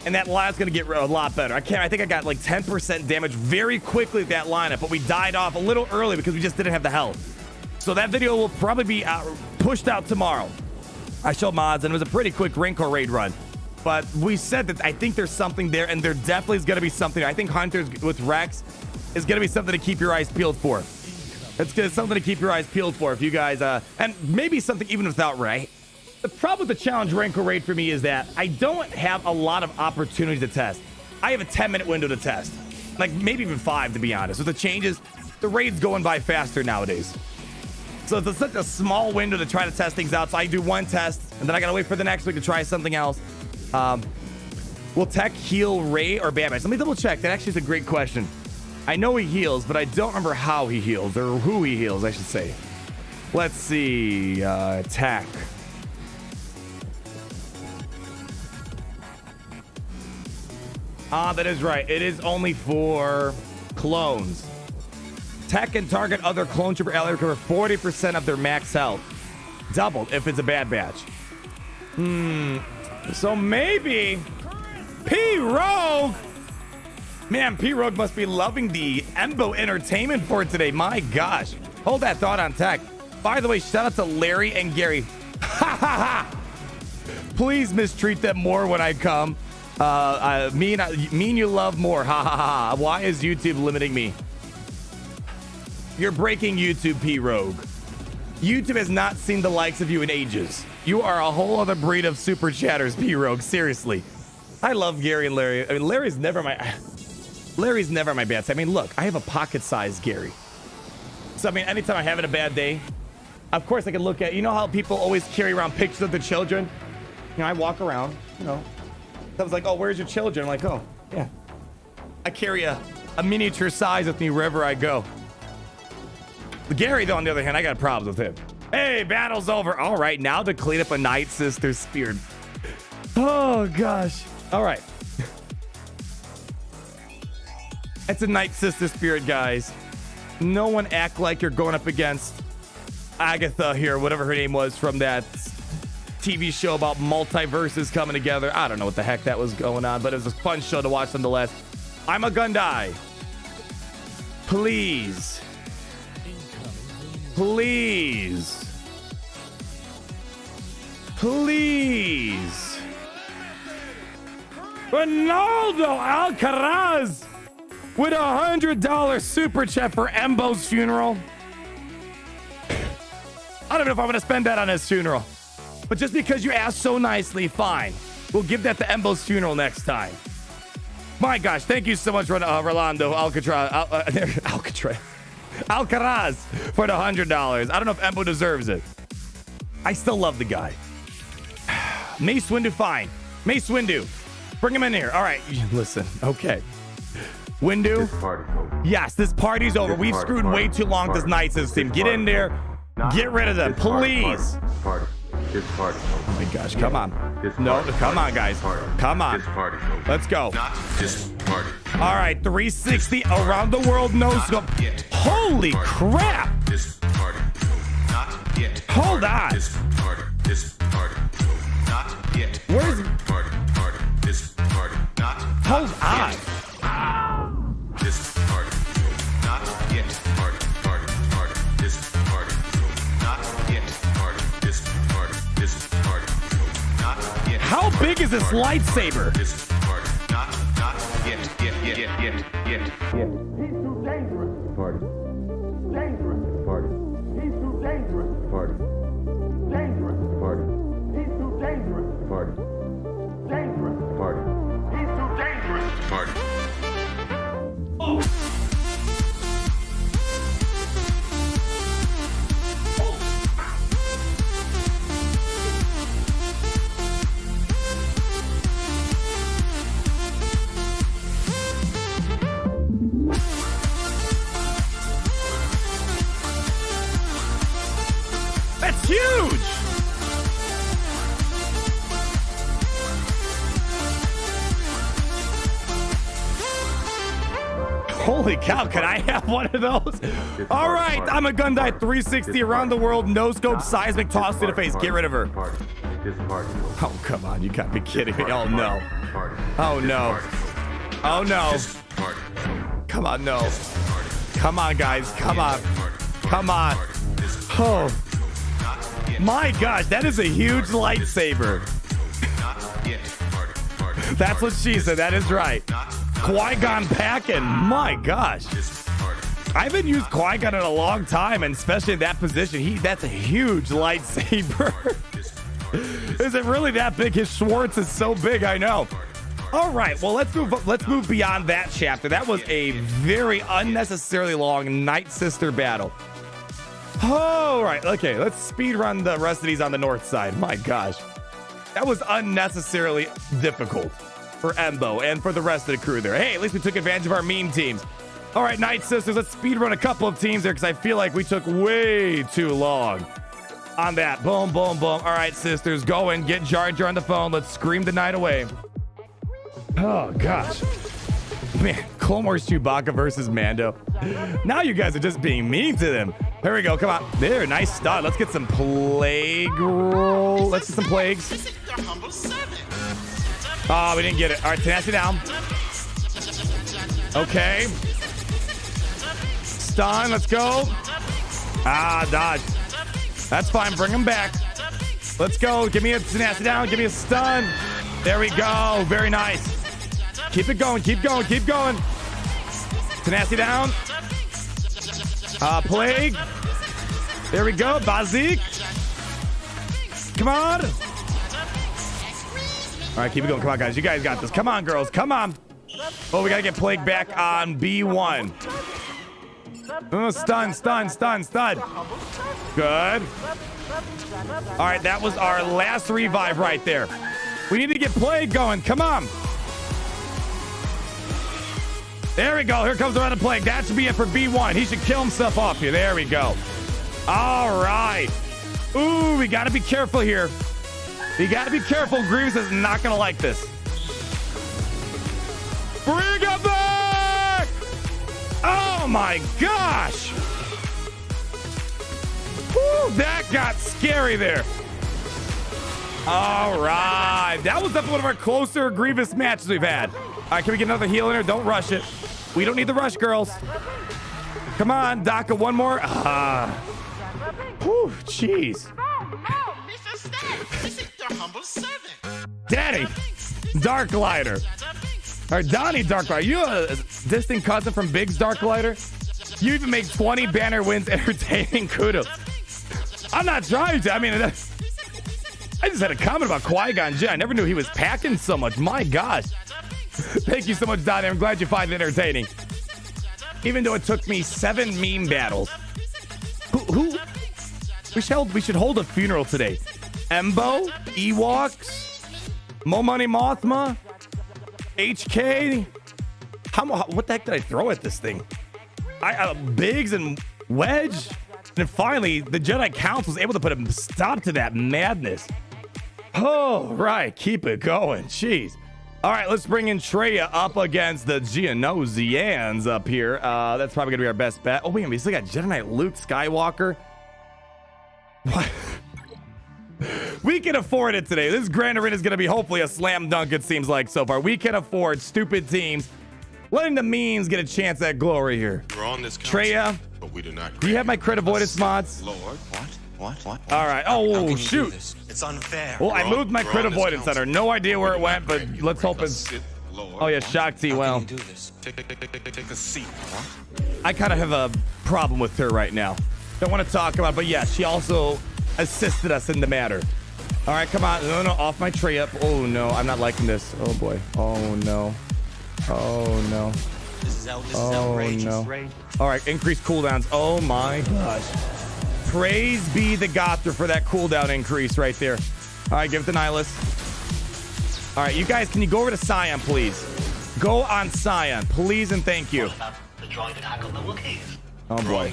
and that lineup's gonna get a lot better. I think I got like 10% damage very quickly with that lineup, but we died off a little early because we just didn't have the health. So that video will probably be pushed out tomorrow. I showed mods, and it was a pretty quick Rancor raid run. But we said that I think there's something there, and there definitely is going to be something. I think Hunters with Rex is going to be something to keep your eyes peeled for. It's something to keep your eyes peeled for if you guys, and maybe something even without Rey. The problem with the Challenge Rancor raid for me is that I don't have a lot of opportunities to test. I have a 10-minute window to test. Like, maybe even 5, to be honest. With the changes, the raid's going by faster nowadays. So it's such a small window to try to test things out. So I do one test, and then I got to wait for the next week to try something else. Will Tech heal Rey or Bad Batch? Let me double check. That actually is a great question. I know he heals, but I don't remember how he heals, or who he heals, I should say. Let's see. Tech. That is right. It is only for clones. Tech can target other clone trooper allies recover 40% of their max health. Doubled if it's a Bad Batch. So maybe P-Rogue. Man, P-Rogue must be loving the EMBO entertainment for today. My gosh. Hold that thought on Tech. By the way, shout out to Larry and Gary. Ha ha ha. Please mistreat them more when I come. Mean you love more. Ha ha ha. Why is YouTube limiting me? You're breaking YouTube, P-Rogue. YouTube has not seen the likes of you in ages. You are a whole other breed of super chatters, P-Rogue. Seriously. I love Gary and Larry. I mean, Larry's never my bad side. I mean, look, I have a pocket-sized Gary. So, I mean, anytime I'm having a bad day, of course I can look at, you know how people always carry around pictures of their children? You know, I walk around, you know, I was like, oh, where's your children? I'm like, oh, yeah. I carry a miniature size with me wherever I go. Gary, though, on the other hand, I got problems with him. Hey, battle's over. All right, now to clean up a Nightsisters spear. Oh, gosh. All right. It's a Nightsisters spirit, guys. No one act like you're going up against Agatha here, whatever her name was from that TV show about multiverses coming together. I don't know what the heck that was going on, but it was a fun show to watch nonetheless. I'm a Gundai. Please. Please. Please. Ronaldo Alcaraz with $100 super chat for EMBO's funeral. I don't know if I'm going to spend that on his funeral. But just because you asked so nicely, fine. We'll give that to EMBO's funeral next time. My gosh, thank you so much, Rolando Alcaraz for the $100. I don't know if EMBO deserves it. I still love the guy. Mace Windu, fine. Mace Windu, bring him in here. All right, listen, okay. Windu, yes, this party's over. We've screwed way too long with this Nightsisters team. Get in there, get rid of them, please. Oh my gosh, come on. No, come on, guys. Come on. Let's go. All right, 360 around the world, no scope. Holy crap. Hold on. Where's... Hold on. How big is this lightsaber? He's too dangerous. Party. Dangerous. Party. He's too dangerous. Party. Dangerous. Party. He's too dangerous. Party. Dangerous. Party. He's too dangerous. Party. Oh. That's huge! Holy cow, can I have one of those? All right, I'm a Gundai 360 around the world, no scope, seismic toss to the face. Get rid of her. Oh, come on, you gotta be kidding me. Oh, no. Oh, no. Oh, no. Come on, no. Come on, guys, come on. Come on. Oh. My gosh, that is a huge lightsaber. That's what she said. That is right. Qui-Gon packing. My gosh. I haven't used Qui-Gon in a long time, and especially in that position. That's a huge lightsaber. Is it really that big? His Schwartz is so big, I know. All right, well, let's move beyond that chapter. That was a very unnecessarily long Nightsister battle. All right, okay, let's speed run the rest of these on the north side. My gosh, that was unnecessarily difficult for EMBO and for the rest of the crew there. Hey, at least we took advantage of our meme teams. All right, Nightsisters, let's speed run a couple of teams there because I feel like we took way too long on that. Boom, boom, boom. All right, sisters, go and get Jar Jar on the phone. Let's scream the night away. Oh, gosh. Man, Clone Wars Chewbacca versus Mando. Now you guys are just being mean to them. Here we go. Come on. There. Nice start. Let's get some plague roll. Let's get some plagues. Oh, we didn't get it. All right, tenacity down. Okay. Stun. Let's go. Ah, dodge. That's fine. Bring him back. Let's go. Give me a tenacity down. Give me a stun. There we go. Very nice. Keep it going. Keep going. Keep going. Tenacity down. Plague. There we go. Bazik. Come on. All right, keep it going. Come on, guys. You guys got this. Come on, girls. Come on. Oh, we got to get Plague back on B1. Oh, stun, stun, stun, stun. Good. All right, that was our last revive right there. We need to get Plague going. Come on. There we go. Here comes around the Plague. That should be it for B1. He should kill himself off here. There we go. All right. Ooh, we got to be careful here. We got to be careful. Grievous is not going to like this. Bring him back! Oh, my gosh. Woo, that got scary there. All right. That was definitely one of our closer Grievous matches we've had. All right, can we get another heal in here? Don't rush it. We don't need the rush, girls. Come on, Daka, one more. Whew, jeez. Daddy, Dark Glider. Or Donnie Dark Glider. Are you a distant cousin from Biggs Dark Glider? You even make 20 banner wins entertaining. Kudos. I'm not trying to. I mean, I just had a comment about Qui-Gon Jinn. I never knew he was packing so much. My gosh. Thank you so much, Donnie. I'm glad you find it entertaining. Even though it took me 7 meme battles. Who? We should hold a funeral today. EMBO, Ewoks, Mon Mothma, HK. What the heck did I throw at this thing? Biggs and Wedge. And finally, the Jedi Council was able to put a stop to that madness. Oh, right. Keep it going. Jeez. All right, let's bring in Traya up against the Geonosians up here. That's probably going to be our best bet. Oh, wait, we still got Jedi Knight Luke Skywalker. What? We can afford it today. This Grand Arena is going to be hopefully a slam dunk, it seems like so far. We can afford stupid teams. Letting the memes get a chance at glory here. We're on this Traya, but we do not. Do you have my crit avoidance mods? Lord, What? All right. Oh, shoot. It's unfair. Well, I moved my crit avoidance center. No idea where it went, but let's hope it's... Oh, yeah, Shakti. Well, take a seat. I kind of have a problem with her right now. Don't want to talk about it, but yeah, she also assisted us in the matter. All right, come on. No, off my tray up. Oh, no, I'm not liking this. Oh, boy. Oh, no. Oh, no. This is outrageous. No. All right, increased cooldowns. Oh, my gosh. Praise be the Gothra for that cooldown increase right there. All right, give it to Nihilus. All right, you guys, can you go over to Scion, please? Go on Scion, please and thank you. Oh, boy.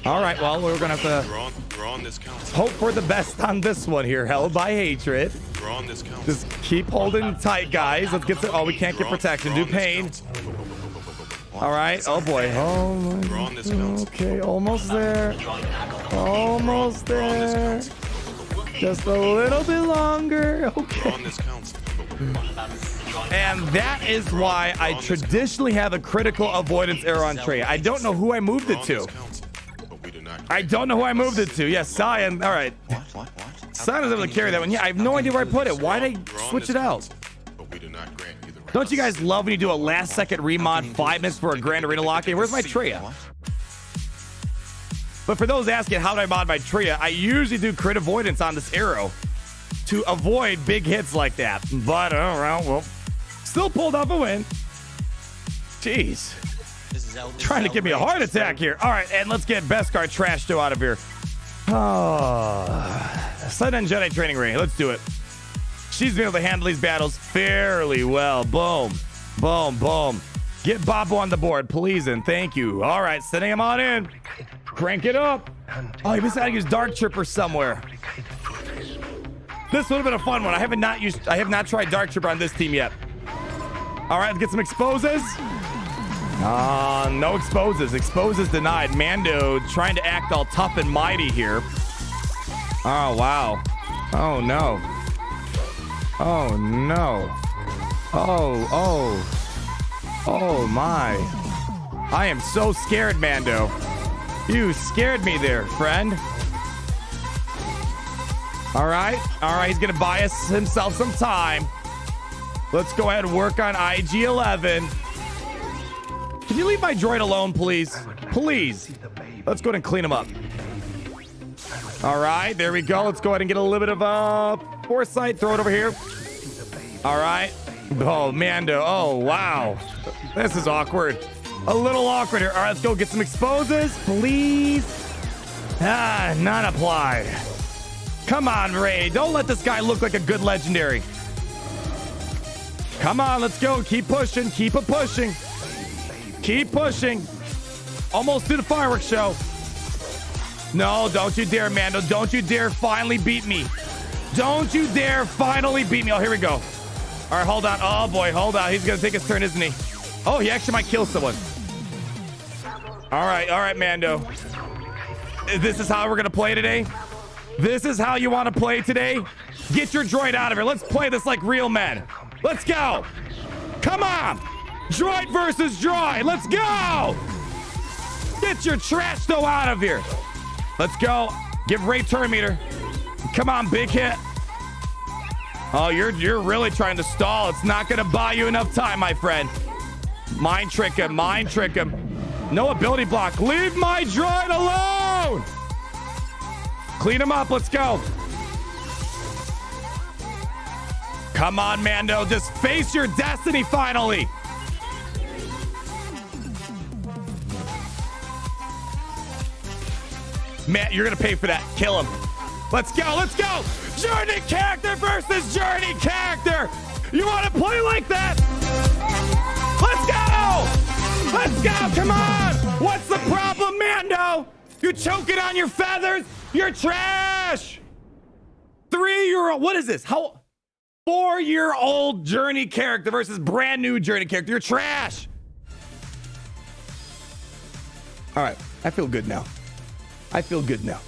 All right, well, we're going to have to hope for the best on this one here. Held by hatred. Just keep holding tight, guys. Let's get to... Oh, we can't get protection. Do pain. All right. Oh, boy. Oh, my. Okay, almost there. Almost there. Just a little bit longer. Okay. And that is why I traditionally have a critical avoidance arrow on Traya. I don't know who I moved it to. I don't know who I moved it to. Yes, Scion. All right. Scion was able to carry that one. Yeah, I have no idea where I put it. Why did I switch it out? Don't you guys love when you do a last-second remod 5 minutes for a Grand Arena lock-in? Where's my Traya? But for those asking how do I mod my Traya, I usually do crit avoidance on this arrow to avoid big hits like that. But, well, still pulled off a win. Jeez. Trying to give me a heart attack here. All right, and let's get Beskar Trashdo out of here. Oh, Sudden Jedi Training Ring. Let's do it. She's been able to handle these battles fairly well. Boom, boom, boom. Get Bobo on the board, please, and thank you. All right, sending him on in. Crank it up. Oh, he must have used Dark Tripper somewhere. This would have been a fun one. I have not tried Dark Tripper on this team yet. All right, let's get some exposes. No exposes. Exposes denied. Mando trying to act all tough and mighty here. Oh, wow. Oh, no. Oh, no. Oh, my. I am so scared, Mando. You scared me there, friend. All right. He's going to buy us himself some time. Let's go ahead and work on IG-11. Can you leave my droid alone, please? Please. Let's go ahead and clean him up. All right, there we go. Let's go ahead and get a little bit of foresight. Throw it over here. All right. Oh, Mando. Oh, wow. This is awkward. A little awkward here. All right, let's go get some exposes, please. None applied. Come on, Ray. Don't let this guy look like a good legendary. Come on, let's go. Keep pushing. Keep it pushing. Keep pushing. Almost to the fireworks show. No, don't you dare, Mando. Don't you dare finally beat me. Don't you dare finally beat me. Oh, here we go. All right, hold on. Oh, boy, hold on. He's going to take his turn, isn't he? Oh, he actually might kill someone. All right, Mando. This is how we're going to play today? This is how you want to play today? Get your droid out of here. Let's play this like real men. Let's go. Come on. Droid versus droid. Let's go. Get your Trashdo out of here. Let's go. Give Ray turn meter. Come on, big hit. Oh, you're really trying to stall. It's not going to buy you enough time, my friend. Mind trick him. Mind trick him. No ability block. Leave my droid alone. Clean him up. Let's go. Come on, Mando. Just face your destiny finally. Man, you're going to pay for that. Kill him. Let's go. Let's go. Journey character versus journey character. You want to play like that? Let's go. Let's go. Come on. What's the problem, Mando? You're choking on your feathers. You're trash. 3-year-old. What is this? How? 4-year-old journey character versus brand new journey character. You're trash. All right. I feel good now. I feel good now.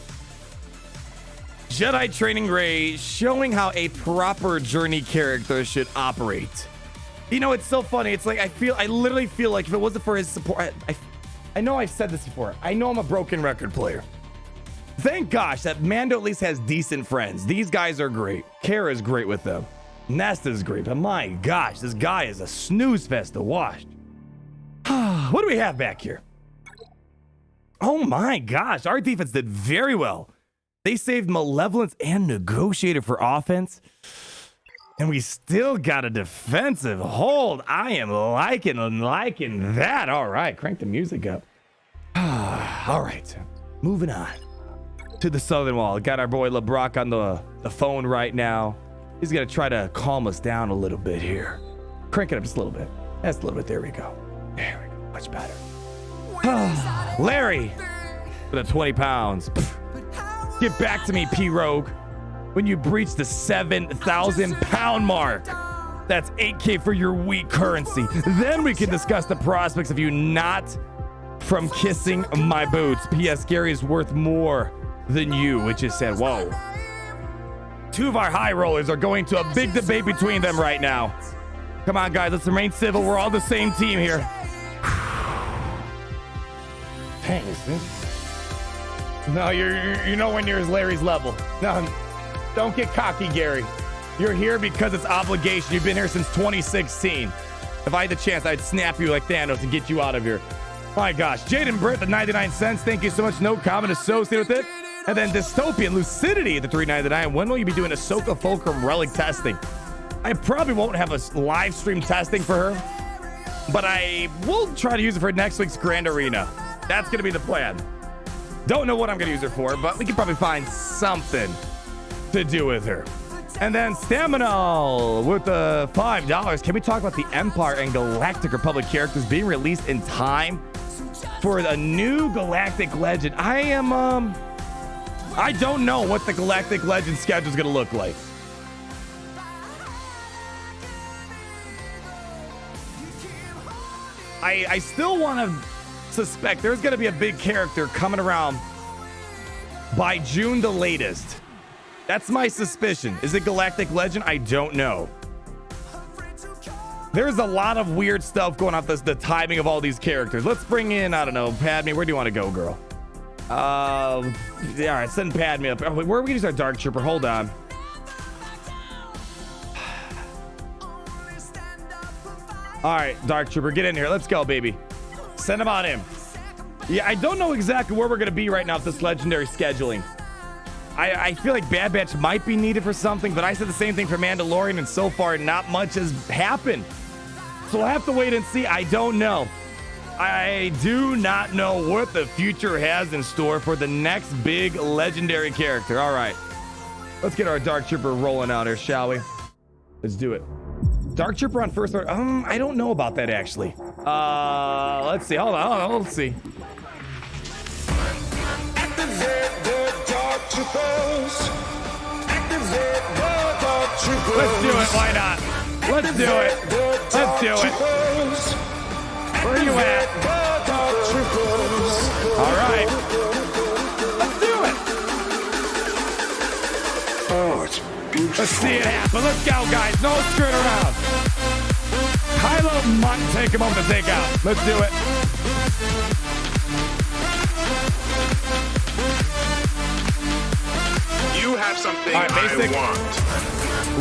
Jedi Training Ray showing how a proper journey character should operate. You know, it's so funny. It's like I literally feel like if it wasn't for his support, I know I've said this before. I know I'm a broken record player. Thank gosh that Mando at least has decent friends. These guys are great. Kara's great with them. Nest is great. But my gosh, this guy is a snooze fest to watch. What do we have back here? Oh my gosh, our defense did very well. They saved Malevolence and Negotiator for offense. And we still got a defensive hold. I am liking that. All right, crank the music up. All right, moving on to the southern wall. Got our boy LeBrock on the phone right now. He's going to try to calm us down a little bit here. Crank it up just a little bit. That's a little bit. There we go. There we go. Much better. Larry with the 20 pounds. Get back to me, P-Rogue. When you breach the 7,000 pound mark. That's 8K for your weak currency. Then we can discuss the prospects of you not from kissing my boots. P.S. Gary is worth more than you, which is said, whoa. Two of our high rollers are going to a big debate between them right now. Come on, guys, let's remain civil. We're all the same team here. Dang, no, you know when you're Larry's level. No, don't get cocky, Gary. You're here because it's obligation. You've been here since 2016. If I had the chance, I'd snap you like Thanos and get you out of here. My gosh, Jaden Britt, the 99 cents. Thank you so much. No comment associated with it. And then Dystopian Lucidity at the 399. When will you be doing Ahsoka Fulcrum relic testing? I probably won't have a live stream testing for her, but I will try to use it for next week's Grand Arena. That's going to be the plan. Don't know what I'm going to use her for, but we can probably find something to do with her. And then Staminal with the $5. Can we talk about the Empire and Galactic Republic characters being released in time for a new Galactic Legend? I don't know what the Galactic Legend schedule is going to look like. I still want to suspect there's going to be a big character coming around by June the latest. That's my suspicion. Is it Galactic Legend? I don't know. There's a lot of weird stuff going on with the timing of all these characters. Let's bring in, I don't know, Padme. Where do you want to go, girl? All right, send Padme up. Oh, wait, where are we going to use our Dark Trooper? Hold on. All right, Dark Trooper, get in here. Let's go, baby. Send him on in. Yeah, I don't know exactly where we're going to be right now with this legendary scheduling. I feel like Bad Batch might be needed for something, but I said the same thing for Mandalorian, and so far not much has happened. So we'll have to wait and see. I don't know. I do not know what the future has in store for the next big legendary character. All right. Let's get our Dark Trooper rolling out here, shall we? Let's do it. Dark Trooper on first order. I don't know about that actually. Let's see. Hold on. Let's see. Activate the Dark Troopers. Activate the Dark Troopers. Let's do it. Why not? Let's do it. Let's do it. Where are you at? All right. Let's do it. Oh, it's beautiful. Let's see it happen. Let's go, guys. No screwing around. Kylo might take a moment to take out. Let's do it. You have something All right, basic. I want.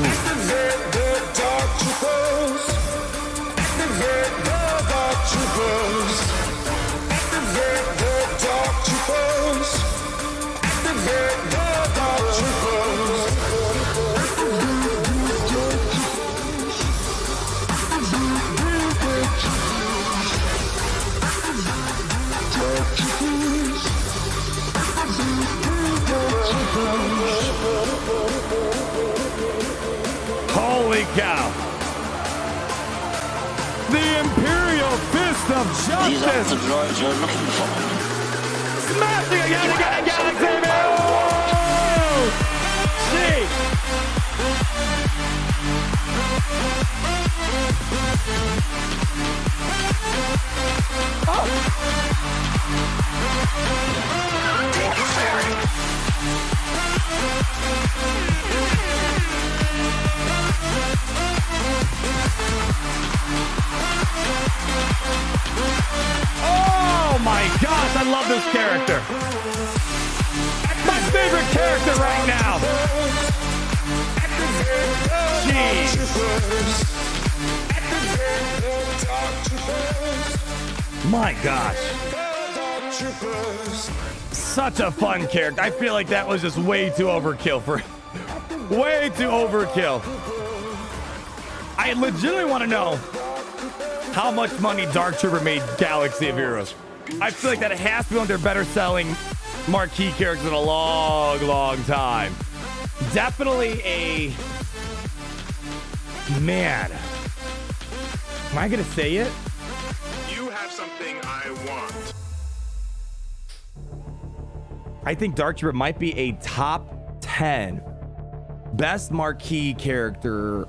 Activate the Dark Troopers. Activate the Dark Troopers. Activate the Dark Troopers. Activate the Dark Troopers. Holy cow. The Imperial Fist of These are Justice. the droids you're looking for. Smashing a galaxy, man. Oh! Gee. Oh my gosh, I love this character. My favorite character right now. Jeez. My gosh. Such a fun character. I feel like that was just way too overkill for way too overkill. I legitimately want to know how much money Dark Trooper made Galaxy of Heroes. I feel like that has to be one of their better selling marquee characters in a long time. Definitely a... Man. Am I going to say it? You have something I want. I think Dark Trooper might be a top 10 best marquee character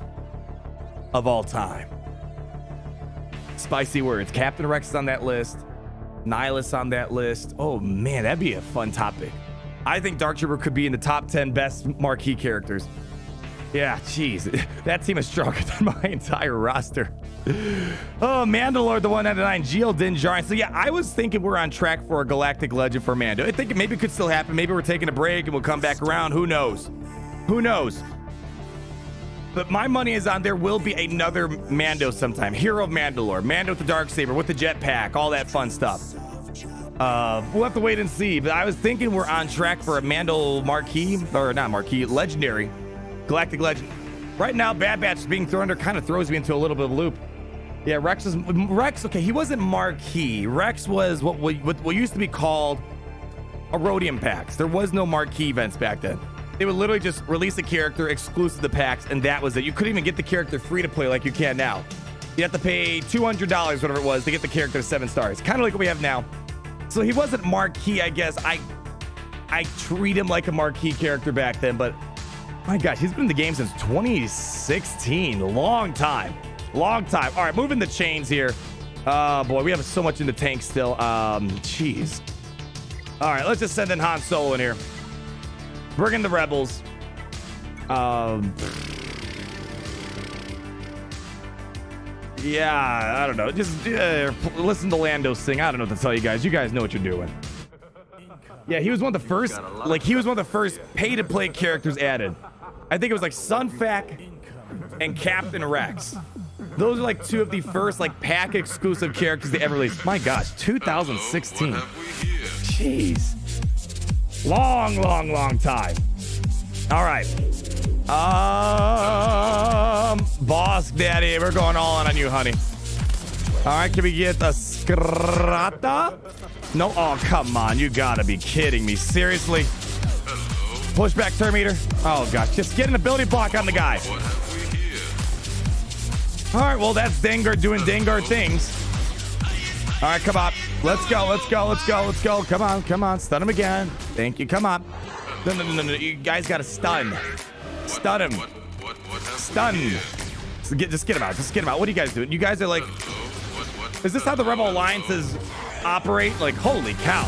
of all time. Spicy words. Captain Rex is on that list. Nihilus on that list. Oh man, that'd be a fun topic. I think Dark Trooper could be in the top 10 best marquee characters. Yeah, jeez. That team is stronger than my entire roster. Oh, Mandalore, the 199, Geo Din Djarin. So yeah, I was thinking we're on track for a Galactic Legend for Mando. I think maybe it could still happen. Maybe we're taking a break and we'll come back around. Who knows? Who knows? But my money is on there will be another Mando sometime. Hero of Mandalore. Mando with the Darksaber, with the jetpack, all that fun stuff. We'll have to wait and see. But I was thinking we're on track for a Mando marquee, or not marquee, legendary. Galactic Legend. Right now, Bad Batch being thrown under kind of throws me into a little bit of a loop. Yeah, Rex, okay, he wasn't marquee. Rex was what used to be called a Rhodium packs. There was no marquee events back then. They would literally just release a character exclusive to packs, and that was it. You couldn't even get the character free to play like you can now. You have to pay $200, whatever it was, to get the character to 7 stars. Kind of like what we have now. So he wasn't marquee, I guess. I treat him like a marquee character back then, but my gosh, he's been in the game since 2016. Long time. Long time. All right, moving the chains here. Oh, boy, we have so much in the tank still. Jeez. All right, let's just send in Han Solo in here. Bring in the Rebels. Yeah, I don't know. Just listen to Lando sing. I don't know what to tell you guys. You guys know what you're doing. Yeah, he was one of the first, he was one of the first pay-to-play characters added. I think it was like Sunfac and Captain Rex. Those are like two of the first pack exclusive characters they ever released. My gosh, 2016. Jeez. Long time. All right. Bossk Daddy, we're going all in on you, honey. All right, can we get a Scrata? No, oh, come on. You gotta be kidding me. Seriously? Pushback Terminator. Oh gosh, just get an ability block on the guy. All right, well that's Dengar doing Dengar things. All right, come on. Let's go. Come on. Stun him again. Thank you. Come on. No. You guys got to stun. Stun him. Stun. Just get him out. What are you guys doing? You guys are like, is this how the Rebel Alliances operate? Like, holy cow.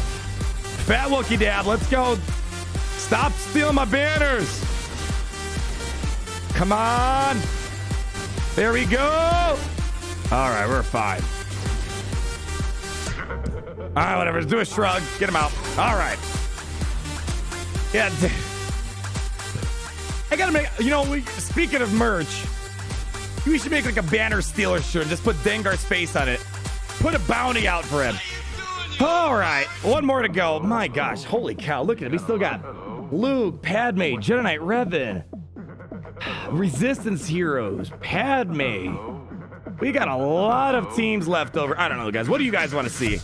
Fat Wookie Dab. Let's go. Stop stealing my banners. Come on. There we go. All right, we're fine. All right, whatever. Let's do a shrug. Get him out. All right. Yeah. I gotta make, speaking of merch, we should make like a banner stealer shirt and just put Dengar's face on it. Put a bounty out for him. All right. One more to go. My gosh. Holy cow. Look at him. We still got Luke, Padme, Jedi Knight Revan, Resistance Heroes, Padme. We got a lot of teams left over. I don't know, guys. What do you guys want to see?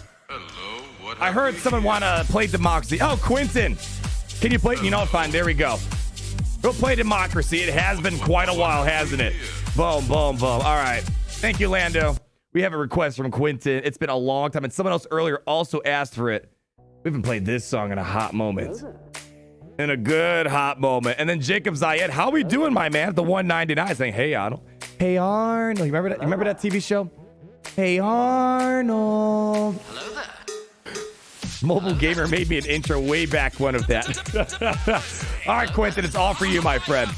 I heard someone want to play Democracy. Oh, Quentin. Can you play? You know, fine. There we go. We'll play Democracy. It has been quite a while, hasn't it? Boom. All right. Thank you, Lando. We have a request from Quentin. It's been a long time. And someone else earlier also asked for it. We haven't played this song in a hot moment. In a good hot moment. And then Jacob Zayed, how we doing, my man? The 199 saying, hey, Arnold. Hey, Arnold. You remember that TV show? Hey, Arnold. Hello there. Mobile Gamer made me an intro way back one of that. All right, Quentin, it's all for you, my friend.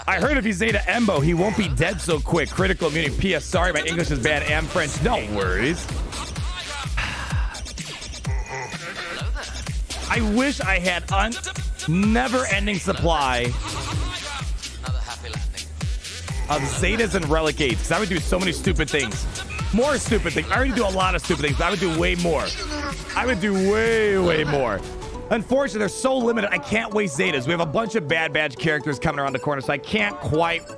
I heard if he's Zeta EMBO, he won't be dead so quick. Critical immunity. P.S. Sorry, my English is bad and French. No worries. I wish I had never-ending supply of Zetas and Relicates, because I would do so many stupid things. More stupid things. I already do a lot of stupid things. I would do way more. I would do way more. Unfortunately, they're so limited. I can't waste Zetas. We have a bunch of Bad Batch characters coming around the corner, so I can't quite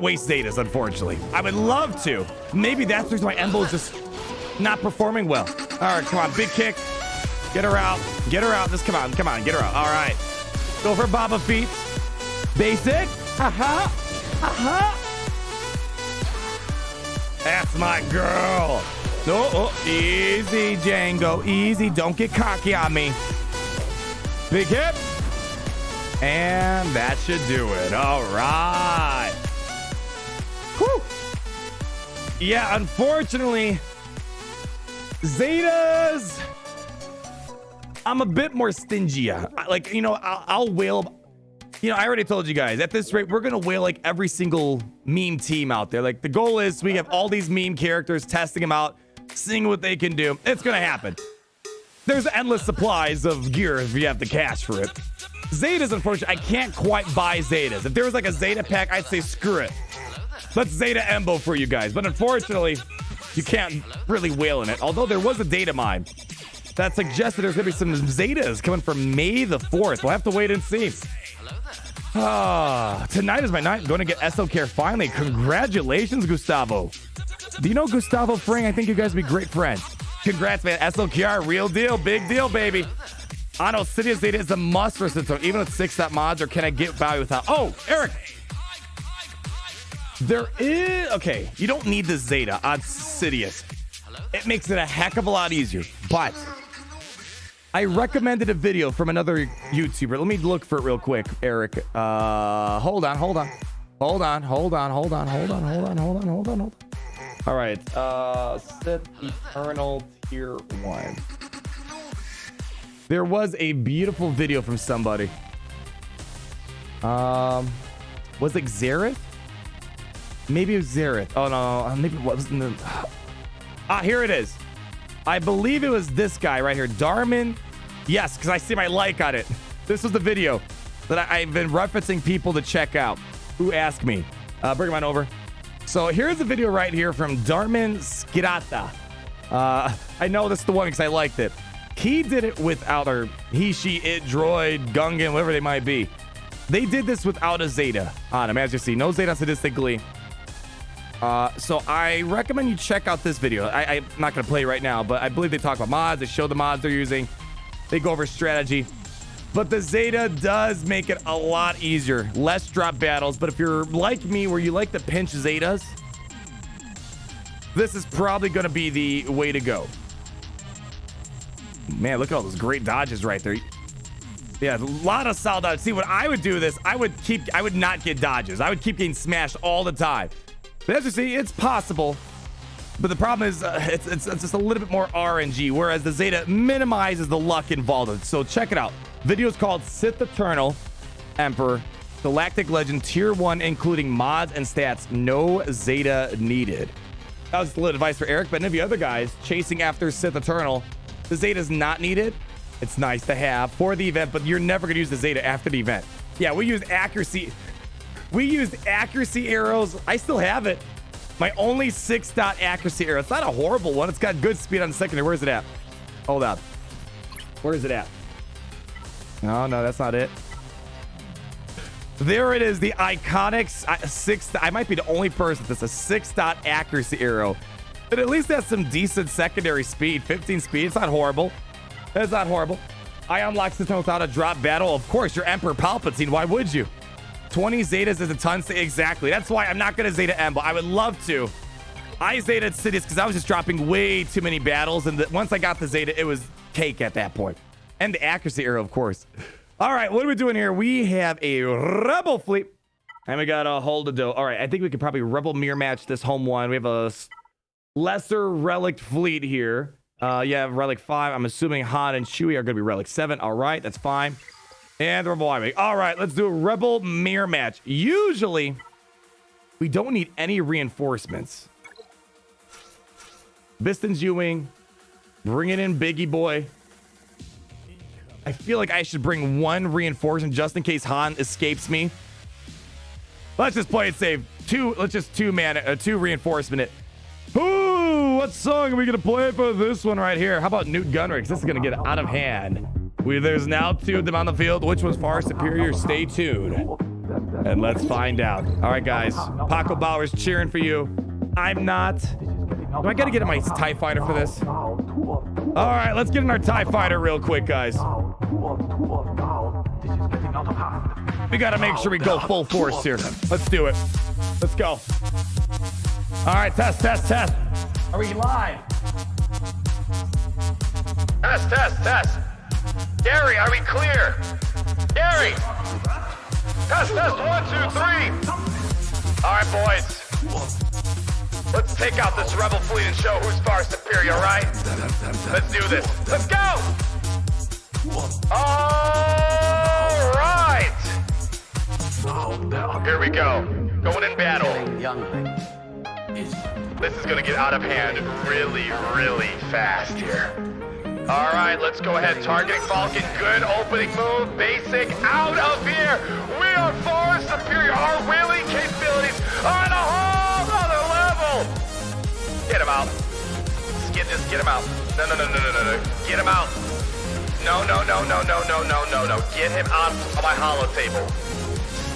waste Zetas, unfortunately. I would love to. Maybe that's the reason why EMBO is just not performing well. All right, come on. Big kick. Get her out. Just come on. Get her out. All right. Go for Baba Feet. Basic. That's my girl. No, easy, Jango. Easy. Don't get cocky on me. Big hip. And that should do it. All right. Whew. Yeah, unfortunately, Zetas, I'm a bit more stingy. Like, I'll whale. I already told you guys, at this rate, we're going to whale like every single meme team out there. Like, the goal is we have all these meme characters, testing them out, seeing what they can do. It's going to happen. There's endless supplies of gear if you have the cash for it. Zetas, unfortunately, I can't quite buy Zetas. If there was like a Zeta pack, I'd say screw it. Let's Zeta EMBO for you guys. But unfortunately, you can't really whale in it. Although there was a data mine that suggested there's going to be some Zetas coming for May the 4th. We'll have to wait and see. Tonight is my night. I'm going to get SO Care finally. Congratulations, Gustavo. Do you know Gustavo Fring? I think you guys would be great friends. Congrats, man. SOKR, real deal. Big deal, baby. Ano, Sidious Zeta is a must for Sith, even with 6-step mods, or can I get value without? Oh, Eric. There is... Okay, you don't need the Zeta on Sidious. It makes it a heck of a lot easier, but I recommended a video from another YouTuber. Let me look for it real quick, Eric. Hold on. All right, Sith Eternal Tier 1. There was a beautiful video from somebody. Was it Xerath? Maybe it was Xerath. Oh no, maybe it wasn't. Here it is. I believe it was this guy right here, Darman. Yes, because I see my like on it. This was the video that I've been referencing people to check out who asked me. Bring him on over. So here's the video right here from Darman Skirata. I know this is the one because I liked it. He did it without her he, she, it, droid, Gungan, whatever they might be. They did this without a Zeta on him, as you see. No Zeta sadistically. So I recommend you check out this video. I'm not going to play it right now, but I believe they talk about mods. They show the mods they're using. They go over strategy. But the Zeta does make it a lot easier. Less drop battles. But if you're like me, where you like to pinch Zetas, this is probably going to be the way to go. Man, look at all those great dodges right there. Yeah, a lot of solid dodges. See, when I would do this, I would not get dodges. I would keep getting smashed all the time. But as you see, it's possible. But the problem is, it's just a little bit more RNG, whereas the Zeta minimizes the luck involved. So check it out. Video's called Sith Eternal Emperor Galactic Legend Tier 1, including mods and stats. No Zeta needed. That was a little advice for Eric, but any of the other guys chasing after Sith Eternal, the Zeta's not needed. It's nice to have for the event, but you're never going to use the Zeta after the event. Yeah, we use accuracy. We used accuracy arrows. I still have it. My only 6-dot accuracy arrow. It's not a horrible one. It's got good speed on the secondary. Where's it at? Hold up. Where is it at? No, that's not it. There it is, the iconic 6. I might be the only person that's a 6-dot accuracy arrow. But at least has some decent secondary speed. 15 speed. It's not horrible. It's not horrible. I unlocked System without a drop battle. Of course, you're Emperor Palpatine. Why would you? 20 Zetas is a ton. Exactly. That's why I'm not going to Zeta EMBO. I would love to. I Zeta Sidious because I was just dropping way too many battles. And once I got the Zeta, it was cake at that point. And the accuracy arrow, of course. All right, what are we doing here? We have a Rebel fleet. And we got a Holdo. All right, I think we could probably Rebel mirror match this home one. We have a lesser relic fleet here. Yeah, relic 5. I'm assuming Han and Chewie are going to be relic 7. All right, that's fine. And the Rebel Army. All right, let's do a Rebel mirror match. Usually, we don't need any reinforcements. Biston's Ewing. Bring it in, Biggie Boy. I feel like I should bring one reinforcement just in case Han escapes me. Let's just play it safe. Let's just two reinforcement it. Ooh, what song are we gonna play for this one right here? How about Newt Gunray? This is gonna get out of hand. There's now 2 of them on the field. Which one's far superior? Stay tuned. And let's find out. All right, guys. Paco Bauer's cheering for you. I'm not. Do I gotta get in my TIE fighter for this? All right, let's get in our TIE fighter real quick, guys. We gotta make sure we go full force here. Let's do it. Let's go. All right, test. Are we live? Test. Gary, are we clear? Gary! Test, 1, 2, 3. All right, boys. Let's take out this Rebel fleet and show who's far superior, right? Let's do this. Let's go! All right! Here we go. Going in battle. This is gonna get out of hand really, really fast here. All right, let's go ahead. Targeting Falcon. Good opening move. Basic. Out of here. We are far superior. Our wheeling capabilities are on a whole other level. Get him out. Just get him out. No. Get him out. No. Get him out of my holo table.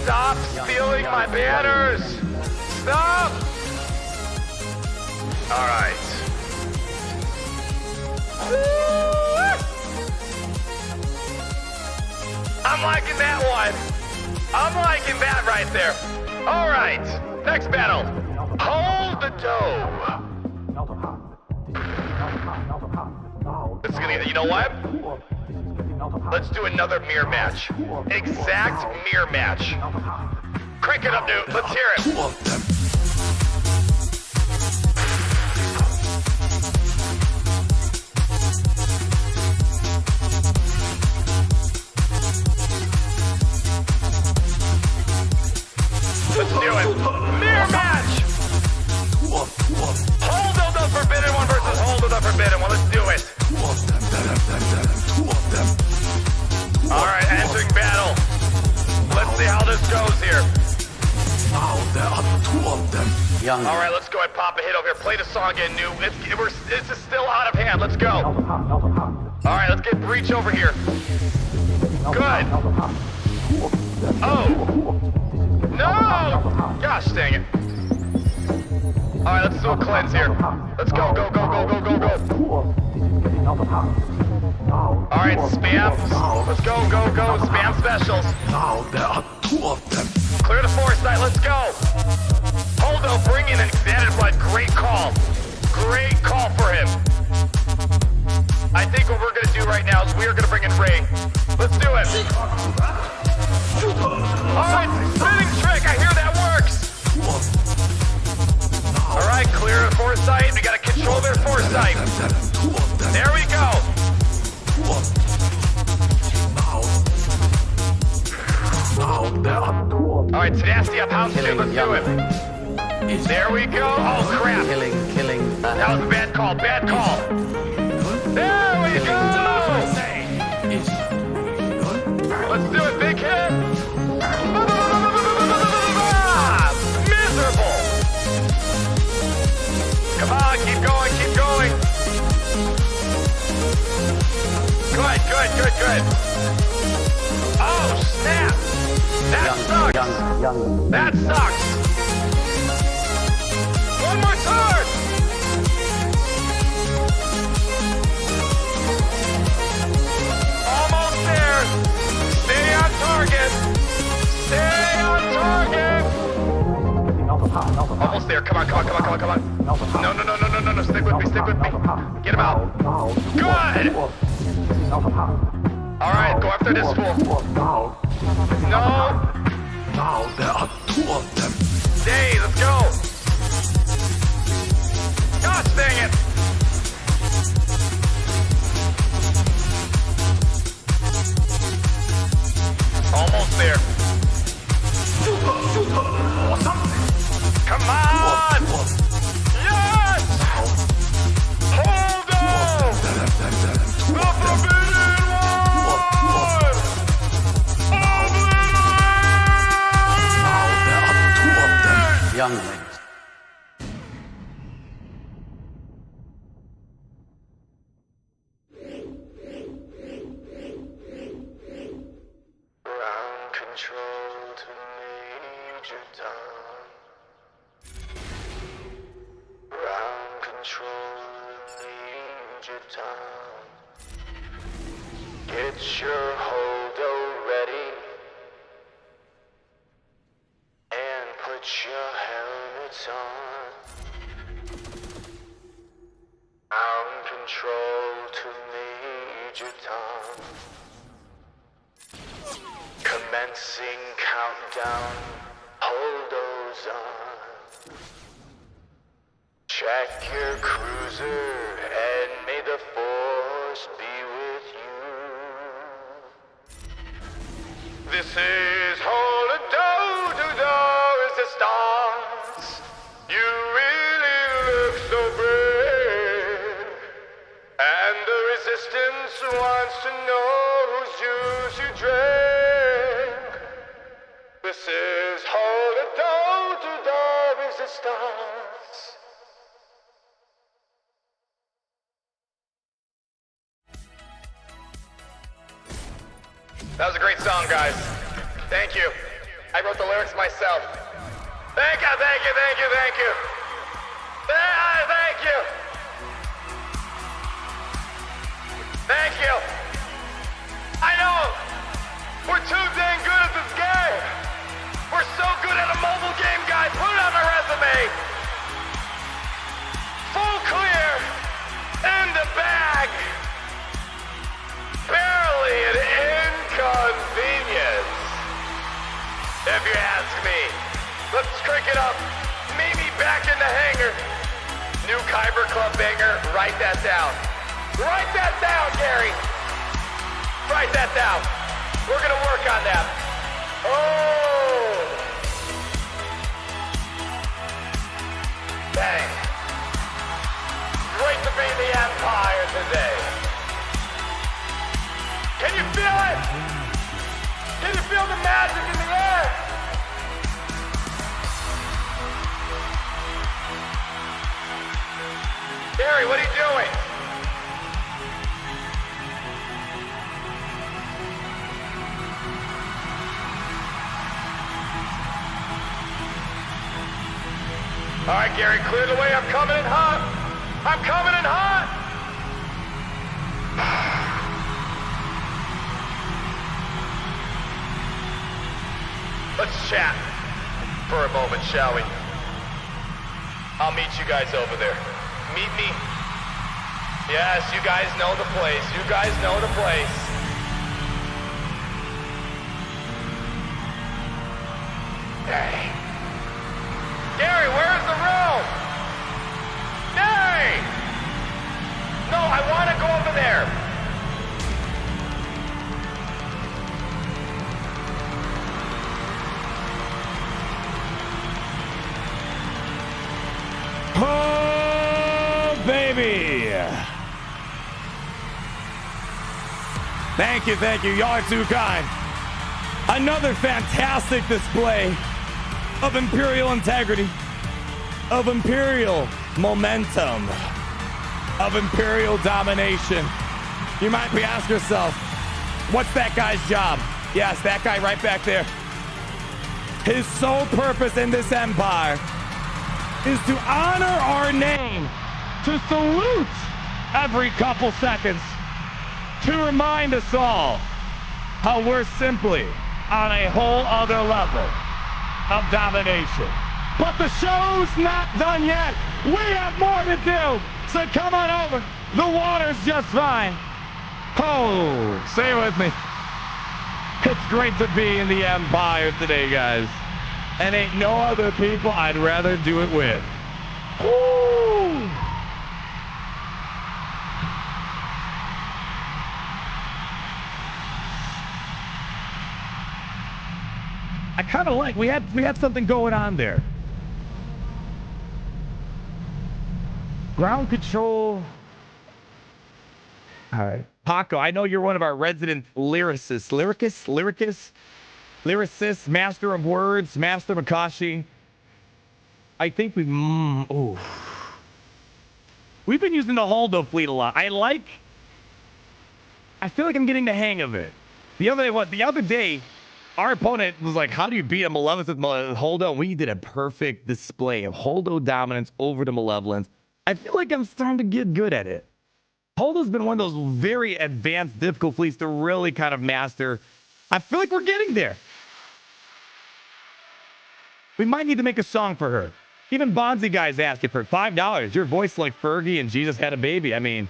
Stop stealing my banners. Stop. All right. I'm liking that one. I'm liking that right there. All right, next battle. Hold the dough. This is gonna, you know what? Let's do another mirror match. Exact mirror match. Crank it up, dude. Let's hear it. Let's do it. Mirror match! Holdo the Forbidden One versus Holdo the Forbidden One. Let's do it. Alright, entering battle. Let's see how this goes here. Alright, let's go ahead and pop a hit over here. Play the song again, New. This is still out of hand. Let's go. Alright, let's get Breach over here. Good. Oh. No! Gosh dang it. Alright, let's do a cleanse here. Let's go. Alright, Alright, spam. Let's go, go, go. Spam specials. Now there are 2 of them. Clear the foresight, let's go. Holdo, bring in an added blood. Great call. Great call for him. I think what we're gonna do right now is we are gonna bring in Ray. Let's do it. Alright, spinning trick. I hear that works. Alright, clear the foresight. We gotta control their foresight. There we go. Now there are 2 of them. Alright, tenacity up house shit. Let's do it. There we go. Oh crap. Killing. That was a bad call. Bad call. There we go. Let's do it. Big hit. Miserable. Come on. Keep going. Keep going. Good. Good. Good. Good. Oh snap. That sucks. That sucks. One more turn. Almost there. Stay on target. Stay on target. Almost there. Come on, come on, come on, come on, come on. No, no, no, no, no, no, no. Stick with me, stick with me. Get him out. Good. All right, go after this fool. No. Now there are 2 of them. Stay, let's go. Gosh dang it. Almost there. Come on! Yes! Hold on! The forbidden one! Obliterate! Younglings. Ground control to Major Tom. Ground control to Major Tom. Get your Holdo ready. And put your helmets on. Ground control to Major Tom. Commencing countdown, Holdo's on. Check your cruiser and may the force be with you. This is Holdo to the resistance. You really look so brave. And the resistance wants to know whose juice you drink. This is Holdo to the resistance. That was a great song, guys. Thank you. I wrote the lyrics myself. Thank you, thank you, thank you, thank you. Thank you. Thank you. I know. We're too dang good at this game. We're so good at a mobile game, guys. Put it on our resume. Full clear. In the bag. Barely an inconvenience. If you ask me. Let's crank it up. Meet me back in the hangar. New Kyber Club banger. Write that down. Write that down, Gary. Write that down. We're gonna work on that. Oh. Dang. Great to be in the Empire today. Can you feel it? Can you feel the magic in the air? Gary, what are you doing? All right, Gary, clear the way. I'm coming in hot. I'm coming in hot. Let's chat for a moment, shall we? I'll meet you guys over there. Meet me. Yes, you guys know the place. You guys know the place. Hey. Gary, where's the room? Hey! No, I want to go over there. Oh, baby. Thank you. Y'all are too kind. Another fantastic display of Imperial integrity, of Imperial momentum, of Imperial domination. You might be asking yourself, what's that guy's job? Yes, that guy right back there. His sole purpose in this empire is to honor our name, to salute every couple seconds, to remind us all how we're simply on a whole other level of domination. But the show's not done yet. We have more to do. So come on over. The water's just fine. Oh, stay with me. It's great to be in the Empire today, guys. And ain't no other people I'd rather do it with. Woo! I kind of like, we had something going on there. Ground control. All right. Paco, I know you're one of our resident lyricists. Lyricist, master of words, master Makashi. I think we've been using the Holdo fleet a lot. I feel like I'm getting the hang of it. The other day, our opponent was like, how do you beat a Malevolence with Holdo? And we did a perfect display of Holdo dominance over the Malevolence. I feel like I'm starting to get good at it. Holdo's been one of those very advanced, difficult fleets to really kind of master. I feel like we're getting there. We might need to make a song for her. Even Bonzi guys asking for $5. Your voice like Fergie and Jesus had a baby. I mean,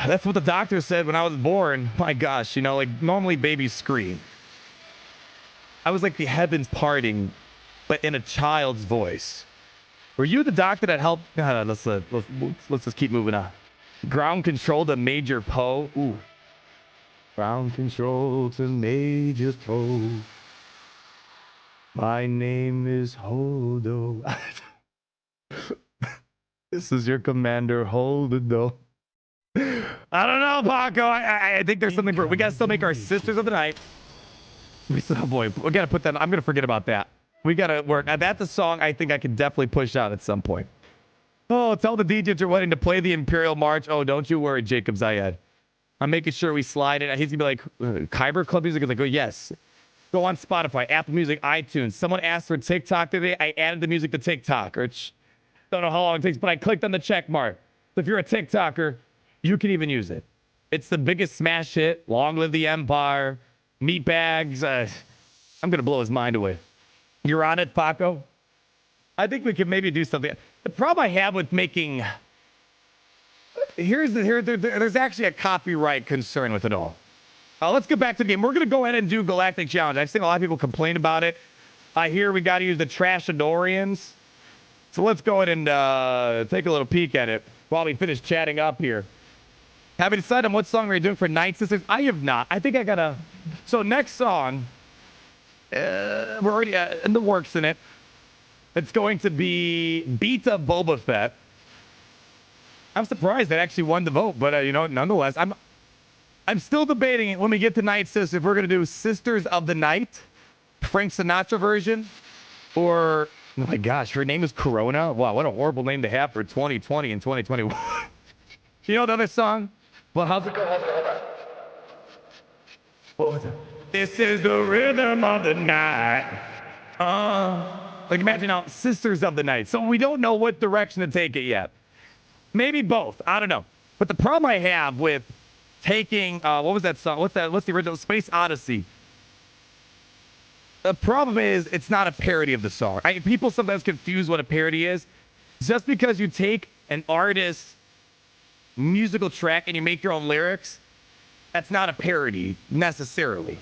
that's what the doctor said when I was born. My gosh, you know, like normally babies scream. I was like the heavens parting, but in a child's voice. Were you the doctor that helped? Let's just keep moving on. Ground control to Major Poe. Ooh. Ground control to Major Poe. My name is Holdo. This is your commander, Holdo. I don't know, Paco. I think there's something for it. We gotta still make our Sisters of the Night. Oh boy, we gotta put that. I'm gonna forget about that. We gotta work. That's a song I think I can definitely push out at some point. Oh, tell the DJs you're wanting to play the Imperial March. Oh, don't you worry, Jacob Zayed. I'm making sure we slide it. He's gonna be like, Kyber Club Music is like, oh yes. Go on Spotify, Apple Music, iTunes. Someone asked for TikTok today. I added the music to TikTok. Don't know how long it takes, but I clicked on the check mark. So if you're a TikToker, you can even use it. It's the biggest smash hit. Long live the Empire. Meatbags. I'm going to blow his mind away. You're on it, Paco? I think we can maybe do something. The problem I have with making... There's actually a copyright concern with it all. Let's get back to the game. We're going to go ahead and do Galactic Challenge. I've seen a lot of people complain about it. I hear we got to use the Trashadorians. So let's go ahead and take a little peek at it while we finish chatting up here. Have you decided on what song we're doing for Nightsisters? I have not. I think I got to... So next song, we're already in the works in it. It's going to be Beta Boba Fett. I'm surprised that actually won the vote, but you know, nonetheless, I'm still debating it when we get to Nightsisters if we're going to do Sisters of the Night, Frank Sinatra version, or, oh my gosh, her name is Corona? Wow, what a horrible name to have for 2020 and 2021. You know the other song? Well, how's it go? What was it? This is the rhythm of the night. Like imagine now, Sisters of the Night. So we don't know what direction to take it yet. Maybe both. I don't know. But the problem I have with taking what was that song? What's the original? Space Odyssey. The problem is, it's not a parody of the song. People sometimes confuse what a parody is. Just because you take an artist's musical track and you make your own lyrics, that's not a parody, necessarily.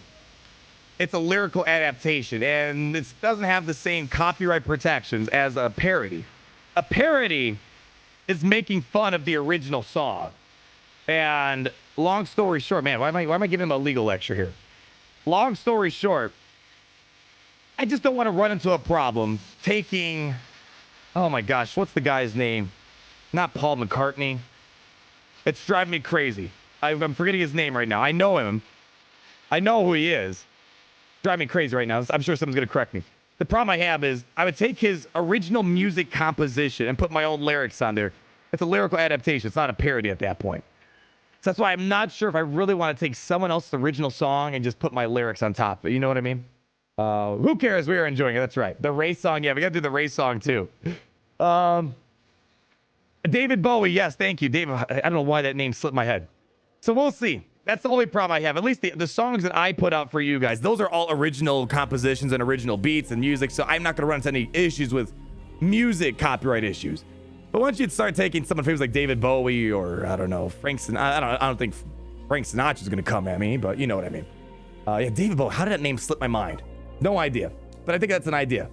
It's a lyrical adaptation, and it doesn't have the same copyright protections as a parody. A parody is making fun of the original song. And long story short, man, why am I giving him a legal lecture here? Long story short, I just don't want to run into a problem taking, oh my gosh, what's the guy's name? Not Paul McCartney. It's driving me crazy. I'm forgetting his name right now. I know him. I know who he is. Driving me crazy right now. I'm sure someone's going to correct me. The problem I have is I would take his original music composition and put my own lyrics on there. It's a lyrical adaptation. It's not a parody at that point. So that's why I'm not sure if I really want to take someone else's original song and just put my lyrics on top of it. You know what I mean? Who cares? We are enjoying it. That's right. The race song. Yeah, we got to do the race song too. David Bowie. Yes, thank you. David, I don't know why that name slipped my head. So we'll see. That's the only problem I have. At least the songs that I put out for you guys, those are all original compositions and original beats and music. So I'm not going to run into any issues with music copyright issues. But once you start taking someone famous like David Bowie or, I don't know, Frank Sinatra, I don't think Frank Sinatra's going to come at me, but you know what I mean. Yeah, David Bowie. How did that name slip my mind? No idea. But I think that's an idea.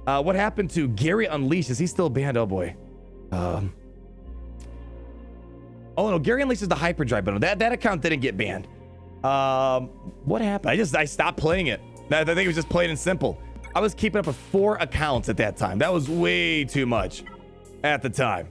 What happened to Gary Unleashed? Is he still banned? Oh boy. Oh no, Gary Unleashed is the hyperdrive bundle. That account didn't get banned. What happened? I stopped playing it. I think it was just plain and simple. I was keeping up with 4 accounts at that time. That was way too much at the time.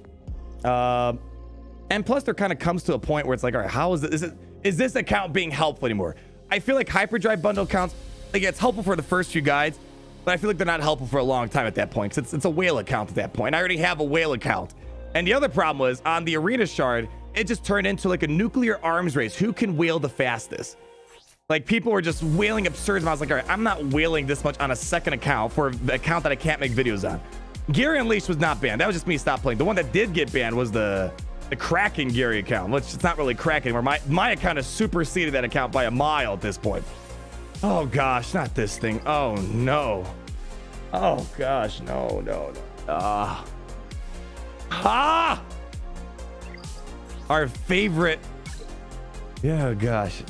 And plus there kind of comes to a point where it's like, all right, how is this account being helpful anymore? I feel like hyperdrive bundle accounts, like it's helpful for the first few guides, but I feel like they're not helpful for a long time at that point, because it's a whale account at that point. I already have a whale account. And the other problem was on the arena shard, it just turned into like a nuclear arms race. Who can whale the fastest? Like people were just whaling absurd amounts. Like, all right, I'm not whaling this much on a second account for an account that I can't make videos on. Gary Unleashed was not banned. That was just me stop playing. The one that did get banned was the Kraken Gary account, which it's not really Kraken anymore. My account has superseded that account by a mile at this point. Oh gosh, not this thing. Oh no. Oh gosh, no. Our favorite. Yeah, gosh.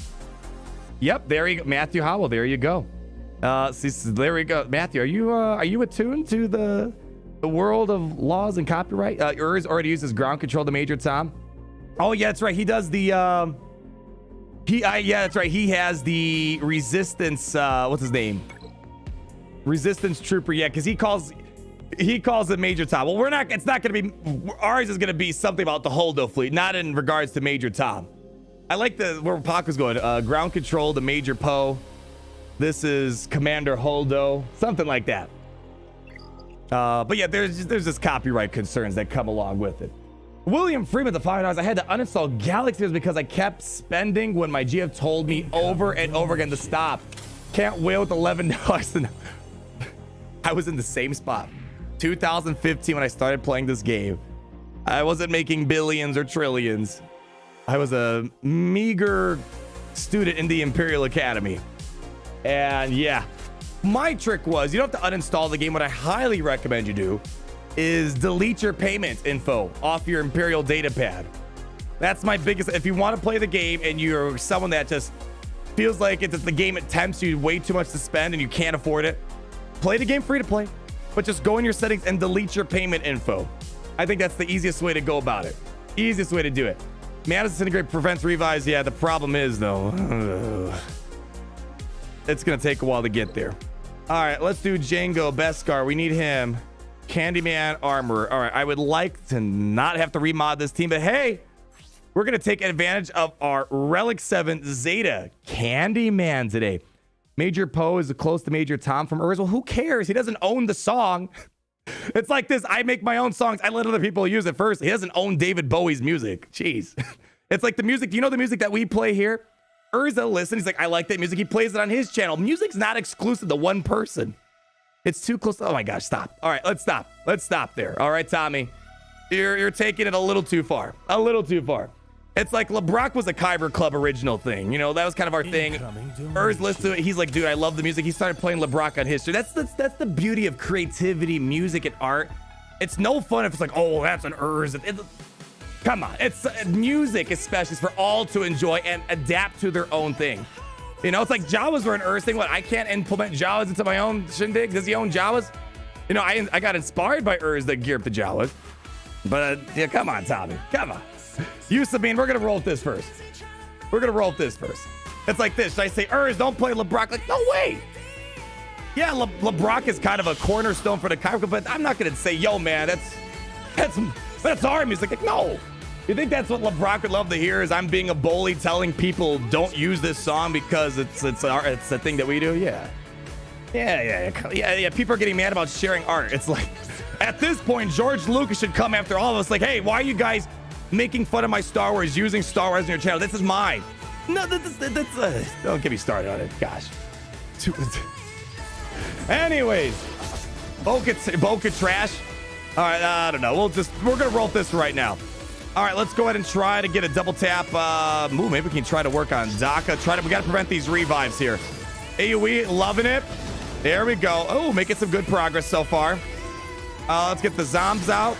Yep, there you go. Matthew Howell, there you go. There we go. Matthew, are you attuned to the world of laws and copyright? Urs already uses ground control to Major Tom. Oh yeah, that's right. He does the yeah, that's right. He has the resistance, what's his name? Resistance trooper, yeah, because he calls it Major Tom. Well, it's not gonna be, ours is gonna be something about the Holdo fleet, not in regards to Major Tom. I like where Pac was going. Ground control to Major Poe. This is Commander Holdo, something like that. But yeah, there's just copyright concerns that come along with it. William Freeman, the $5. I had to uninstall Galactic because I kept spending when my GF told me over and over again to stop. Can't whale with $11. I was in the same spot. 2015 when I started playing this game. I wasn't making billions or trillions. I was a meager student in the Imperial Academy. And yeah, my trick was, you don't have to uninstall the game. What I highly recommend you do is delete your payment info off your Imperial data pad. That's my biggest, if you want to play the game and you're someone that just feels like it's the game, it tempts you way too much to spend and you can't afford it, play the game free to play, but just go in your settings and delete your payment info. I think that's the easiest way to go about it. Easiest way to do it. Mana Disintegrate prevents revives. Yeah, the problem is though, it's gonna take a while to get there. All right, let's do Jango Beskar. We need him. Candyman Armorer. All right, I would like to not have to remod this team, but hey, we're gonna take advantage of our Relic 7 Zeta Candyman today. Major Poe is close to Major Tom from Urs. Well, who cares? He doesn't own the song. It's like this. I make my own songs. I let other people use it first. He doesn't own David Bowie's music. Jeez. It's like the music. Do you know the music that we play here? Urza listens. He's like, I like that music. He plays it on his channel. Music's not exclusive to one person. It's too close. Oh my gosh, stop. All right, let's stop. Let's stop there. All right, Tommy. You're taking it a little too far. A little too far. It's like LeBrock was a Kyber Club original thing. You know, that was kind of our thing. Urs listened to it. He's like, dude, I love the music. He started playing LeBrock on history. That's the beauty of creativity, music, and art. It's no fun if it's like, oh, that's an Urs. Come on. It's music, especially, is for all to enjoy and adapt to their own thing. You know, it's like Jawas were an Urs thing. What, I can't implement Jawas into my own shindig? Does he own Jawas? You know, I got inspired by Urs that gear up the Jawas. But, yeah, come on, Tommy. Come on. Sabine, we're going to roll with this first. We're going to roll with this first. It's like this. Should I say, Urs, don't play LeBrock? Like, no way. Yeah, LeBrock is kind of a cornerstone for the Kyber, but I'm not going to say, yo, man, that's our music. Like, no. You think that's what LeBrock would love to hear is I'm being a bully telling people don't use this song because it's the thing that we do? Yeah. Yeah. People are getting mad about sharing art. It's like, at this point, George Lucas should come after all of us. Like, hey, why are you guys making fun of my Star Wars, using Star Wars on your channel? This is mine. No, that's don't get me started on it. Gosh. Anyways, Bokeh Trash. All right, I don't know. We're gonna roll this right now. All right, let's go ahead and try to get a double tap. Maybe we can try to work on Daka. We gotta prevent these revives here. AoE, loving it. There we go. Oh, making some good progress so far. Let's get the zombs out.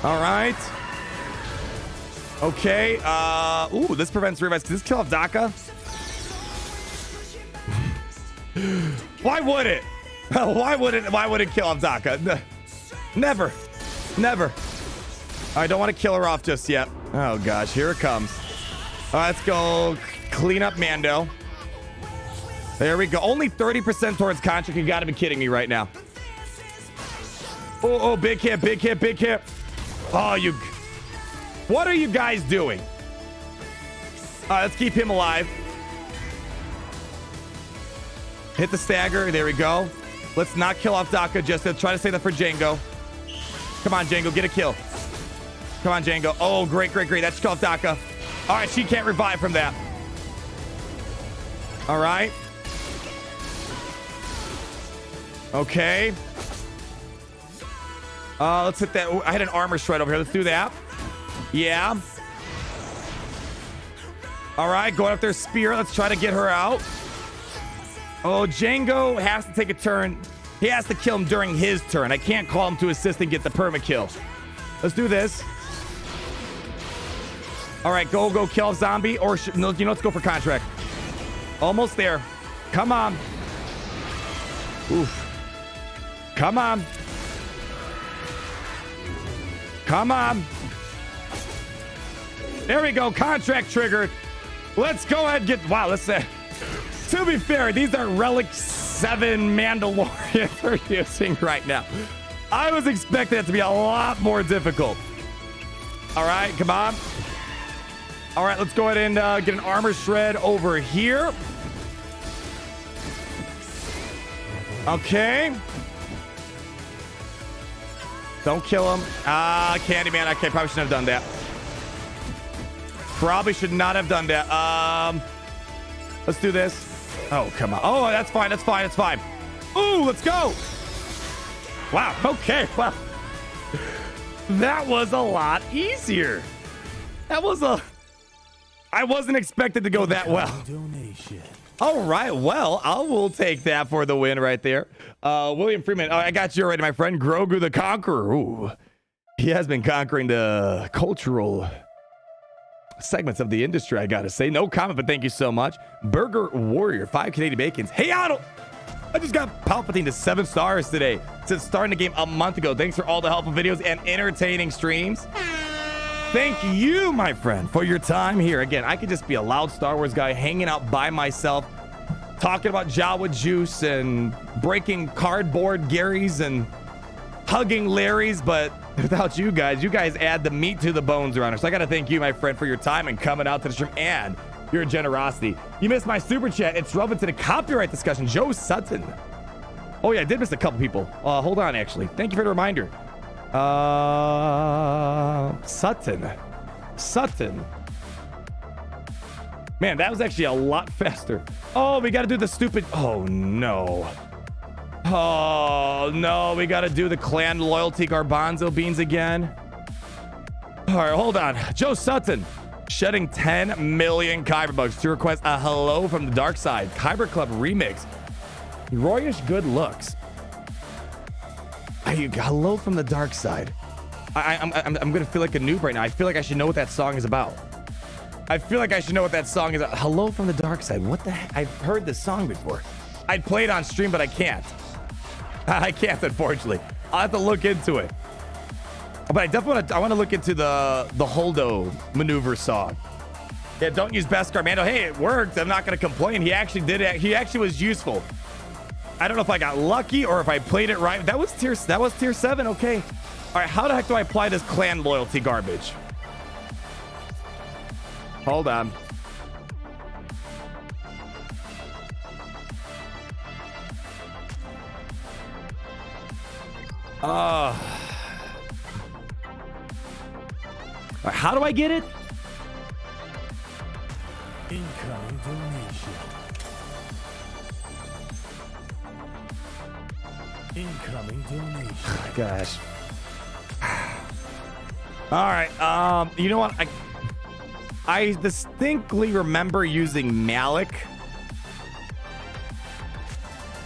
All right. Okay. Ooh, this prevents revives. Does this kill off Daka? Why would it? Why would it kill off Daka? Never. I don't want to kill her off just yet. Oh gosh, here it comes. All right, let's go clean up Mando. There we go. Only 30% towards contract. You got to be kidding me right now. Oh, big hit. Oh, what are you guys doing? All right, let's keep him alive. Hit the stagger. There we go. Let's not kill off Daka. Just to try to save that for Jango. Come on, Jango. Get a kill. Come on, Jango. Oh, great. That's kill off Daka. All right, she can't revive from that. All right. Okay. Let's hit that. I had an armor shred over here. Let's do that. Yeah. All right, going up their spear. Let's try to get her out. Oh, Jango has to take a turn. He has to kill him during his turn. I can't call him to assist and get the perma kill. Let's do this. All right, go kill a zombie. Or, no, let's go for contract. Almost there. Come on. Oof. Come on. There we go. Contract triggered. Let's go ahead and get... Wow, let's say... To be fair, these are Relic 7 Mandalorians we're using right now. I was expecting it to be a lot more difficult. All right, come on. All right, let's go ahead and get an armor shred over here. Okay. Don't kill him. Candyman. Okay, probably shouldn't have done that. Probably should not have done that. Let's do this. Oh, come on. Oh, that's fine. Ooh, let's go. Wow. Okay. Well, that was a lot easier. I wasn't expected to go that well. All right. Well, I will take that for the win right there. William Freeman. Oh, I got you already, my friend. Grogu the Conqueror. Ooh. He has been conquering the cultural segments of the industry, I gotta say. No comment, but thank you so much. Burger Warrior, 5 Canadian bacons. Hey, Otto! I just got Palpatine to 7 stars today since starting the game a month ago. Thanks for all the helpful videos and entertaining streams. Thank you, my friend, for your time here. Again, I could just be a loud Star Wars guy hanging out by myself, talking about Jawa juice and breaking cardboard Garys and hugging Larrys, but without you guys add the meat to the bones around here. So I got to thank you, my friend, for your time and coming out to the stream and your generosity. You missed my super chat. It's relevant to the copyright discussion. Joe Sutton. Oh, yeah, I did miss a couple people. Hold on, actually. Thank you for the reminder. Sutton. Man, that was actually a lot faster. Oh, we got to do the stupid... Oh, no. We got to do the clan loyalty garbanzo beans again. All right, hold on. Joe Sutton shedding 10 million Kyber bugs to request a hello from the dark side. Kyber Club remix. Royish good looks. Hello from the dark side. I'm gonna feel like a noob right now. I feel like I should know what that song is about. I feel like I should know what that song is about. Hello from the dark side. What the heck? I've heard this song before. I'd play it on stream, but I can't. I can't, unfortunately. I'll have to look into it. But I definitely want to look into the Holdo maneuver song. Yeah, don't use Beskar Mando. Hey, it worked. I'm not going to complain. He actually did it. He actually was useful. I don't know if I got lucky or if I played it right. That was tier 7. Okay. All right. How the heck do I apply this clan loyalty garbage? Hold on. How do I get it? Incoming donation. Incoming donation. Gosh. All right. You know what? I distinctly remember using Malik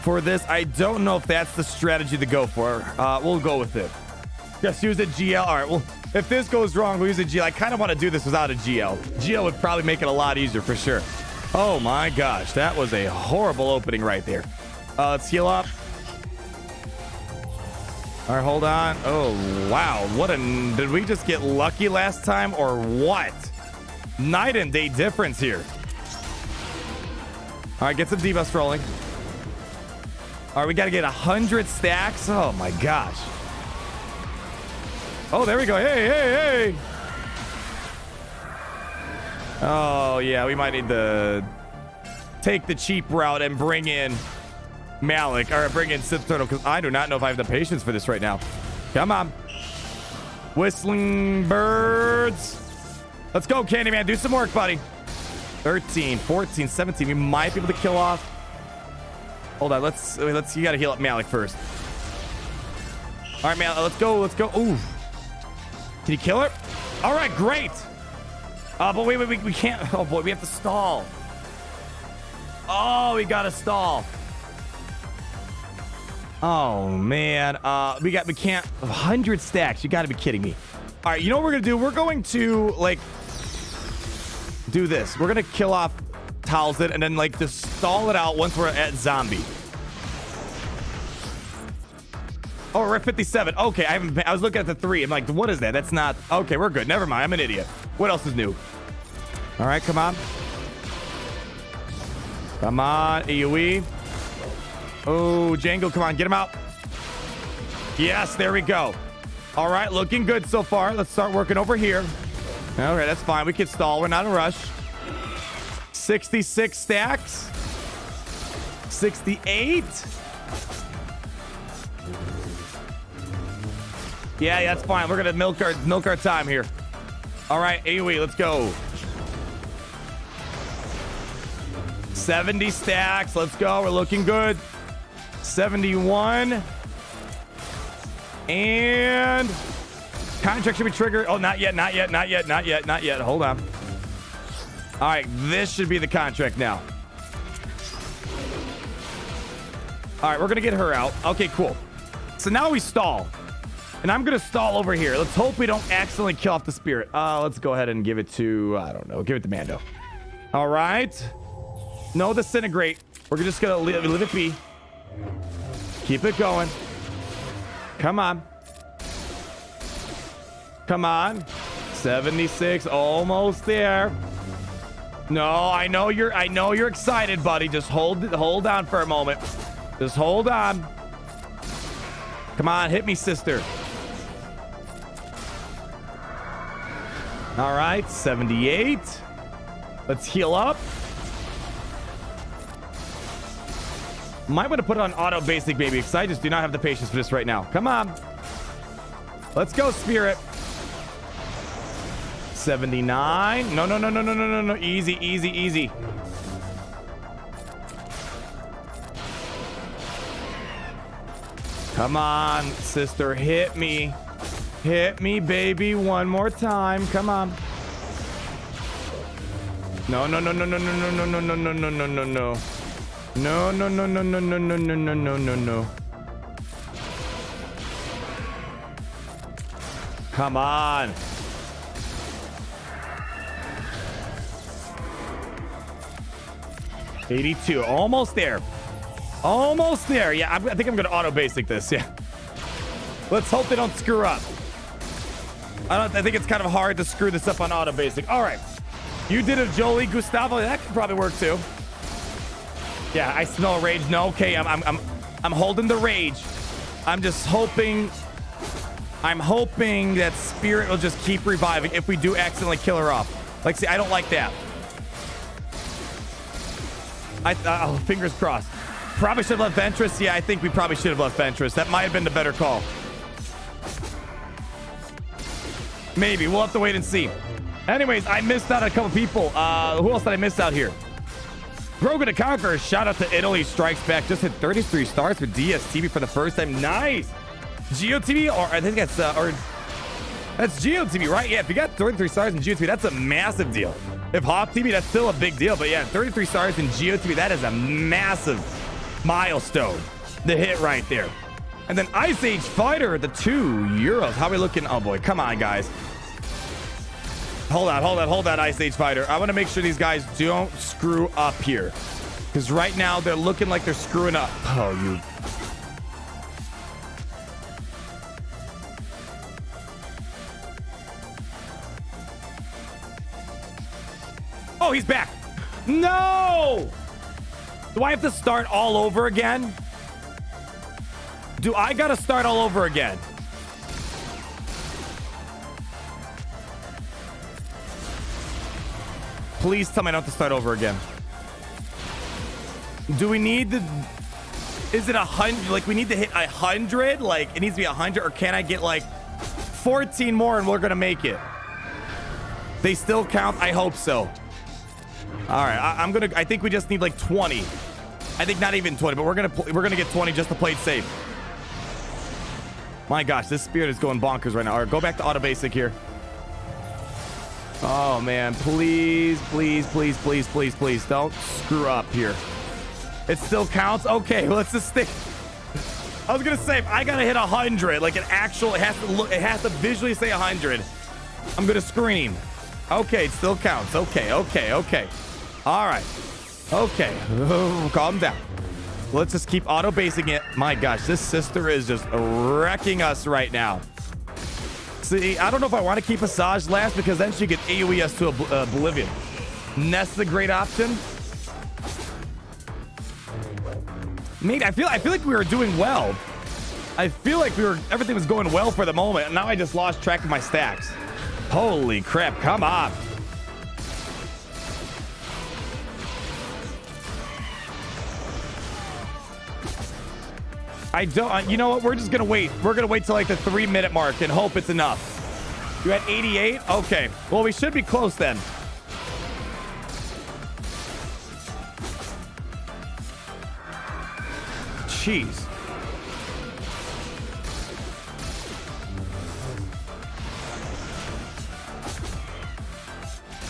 for this. I don't know if that's the strategy to go for. We'll go with it. Just use a GL. All right. Well, if this goes wrong, we'll use a GL. I kind of want to do this without a GL. GL would probably make it a lot easier for sure. Oh my gosh. That was a horrible opening right there. Let's heal up. All right, hold on. Oh, wow. Did we just get lucky last time or what? Night and day difference here. All right, get some debuffs rolling. All right, we got to get 100 stacks. Oh my gosh. Oh, there we go. Hey. Oh, yeah, we might need to take the cheap route and bring in Malik, or bring in Sith Eternal, because I do not know if I have the patience for this right now. Come on. Whistling birds. Let's go, Candyman. Do some work, buddy. 13, 14, 17. We might be able to kill off. Hold on. Let's. You got to heal up Malik first. All right, man. Let's go. Ooh. Can you kill her? All right, great. But wait, we can't. Oh boy, we have to stall. Oh, we got to stall. Oh man, we can't. 100 stacks. You got to be kidding me. All right, you know what we're gonna do? We're going to like do this. We're gonna kill off Talzit and then like just stall it out once we're at zombie. Oh, we're at 57. Okay, I was looking at the 3. I'm like, what is that? That's not. Okay, we're good. Never mind. I'm an idiot. What else is new? All right, come on. Come on, AoE. Oh, Jango, come on, get him out. Yes, there we go. All right, looking good so far. Let's start working over here. All right, that's fine. We can stall. We're not in a rush. 66 stacks. 68. Yeah, that's fine. We're gonna milk our time here. All right, AoE, let's go. 70 stacks. Let's go. We're looking good. 71. And contract should be triggered. Oh, not yet. Hold on. All right, this should be the contract now. All right, we're gonna get her out. Okay, cool. So now we stall. And I'm gonna stall over here. Let's hope we don't accidentally kill off the spirit. Let's go ahead and give it to, I don't know, give it to Mando. All right. No disintegrate. We're just gonna leave it be. Keep it going. Come on. Come on. 76, almost there. No, I know you're excited, buddy. Just hold on for a moment. Just hold on. Come on, hit me, sister. All right, 78. Let's heal up. Might want to put it on auto basic, baby, because I just do not have the patience for this right now. Come on. Let's go, Spirit. 79. No. Easy. Come on, sister. Hit me. Hit me, baby, one more time. Come on. No, no, no, no, no, no, no, no, no, no, no, no, no, no. No, no, no, no, no, no, no, no, no, no, no, no. Come on. $82. Almost there. Almost there. Yeah, I think I'm going to auto basic this. Yeah. Let's hope they don't screw up. I think it's kind of hard to screw this up on auto basic. All right. You did a Jolie Gustavo. That could probably work too. Yeah, I smell rage. No, okay. I'm holding the rage. I'm just hoping. I'm hoping that Spirit will just keep reviving if we do accidentally kill her off. Like, see, I don't like that. Fingers crossed. Probably should have left Ventress. Yeah, I think we probably should have left Ventress. That might have been the better call. Maybe. We'll have to wait and see. Anyways, I missed out on a couple people. Who else did I miss out here? Grogu the Conqueror. Shout out to Italy. Strikes Back. Just hit 33 stars for DSTV for the first time. Nice. GeoTV, or I think that's that's GeoTV, right? Yeah, if you got 33 stars in GeoTV, that's a massive deal. If Hop TV, that's still a big deal. But yeah, 33 stars in GeoTV, that is a massive milestone. The hit right there. And then Ice Age Fighter, the €2. How are we looking? Oh boy, come on, guys. Hold on, Ice Age Fighter. I want to make sure these guys don't screw up here. Because right now, they're looking like they're screwing up. Oh, you... Oh, he's back. No! Do I have to start all over again? Do I gotta start all over again? Please tell me I don't have to start over again. Do we need the... Is it 100? Like, we need to hit 100? Like, it needs to be 100? Or can I get, like, 14 more and we're gonna make it? They still count? I hope so. All right, I think we just need like 20. I think not even 20, but we're gonna get 20 just to play it safe. My gosh, this Spirit is going bonkers right now. All right, go back to auto basic here. Oh man, please, please, please, please, please, please, don't screw up here. It still counts. Okay, let's just stick. I was gonna say, if I gotta hit 100, like an actual, it has to visually say 100. I'm gonna scream. Okay, it still counts. Okay, okay, okay. All right. Okay. Calm down. Let's just keep auto-basing it. My gosh, this sister is just wrecking us right now. See, I don't know if I want to keep Asajj last because then she could AoE us to oblivion. Nest's a great option. Mate, I feel like we were doing well. I feel like everything was going well for the moment, and now I just lost track of my stacks. Holy crap, come on. You know what? We're just gonna wait. We're gonna wait till like the 3-minute mark and hope it's enough. You had 88? Okay. Well, we should be close then. Jeez.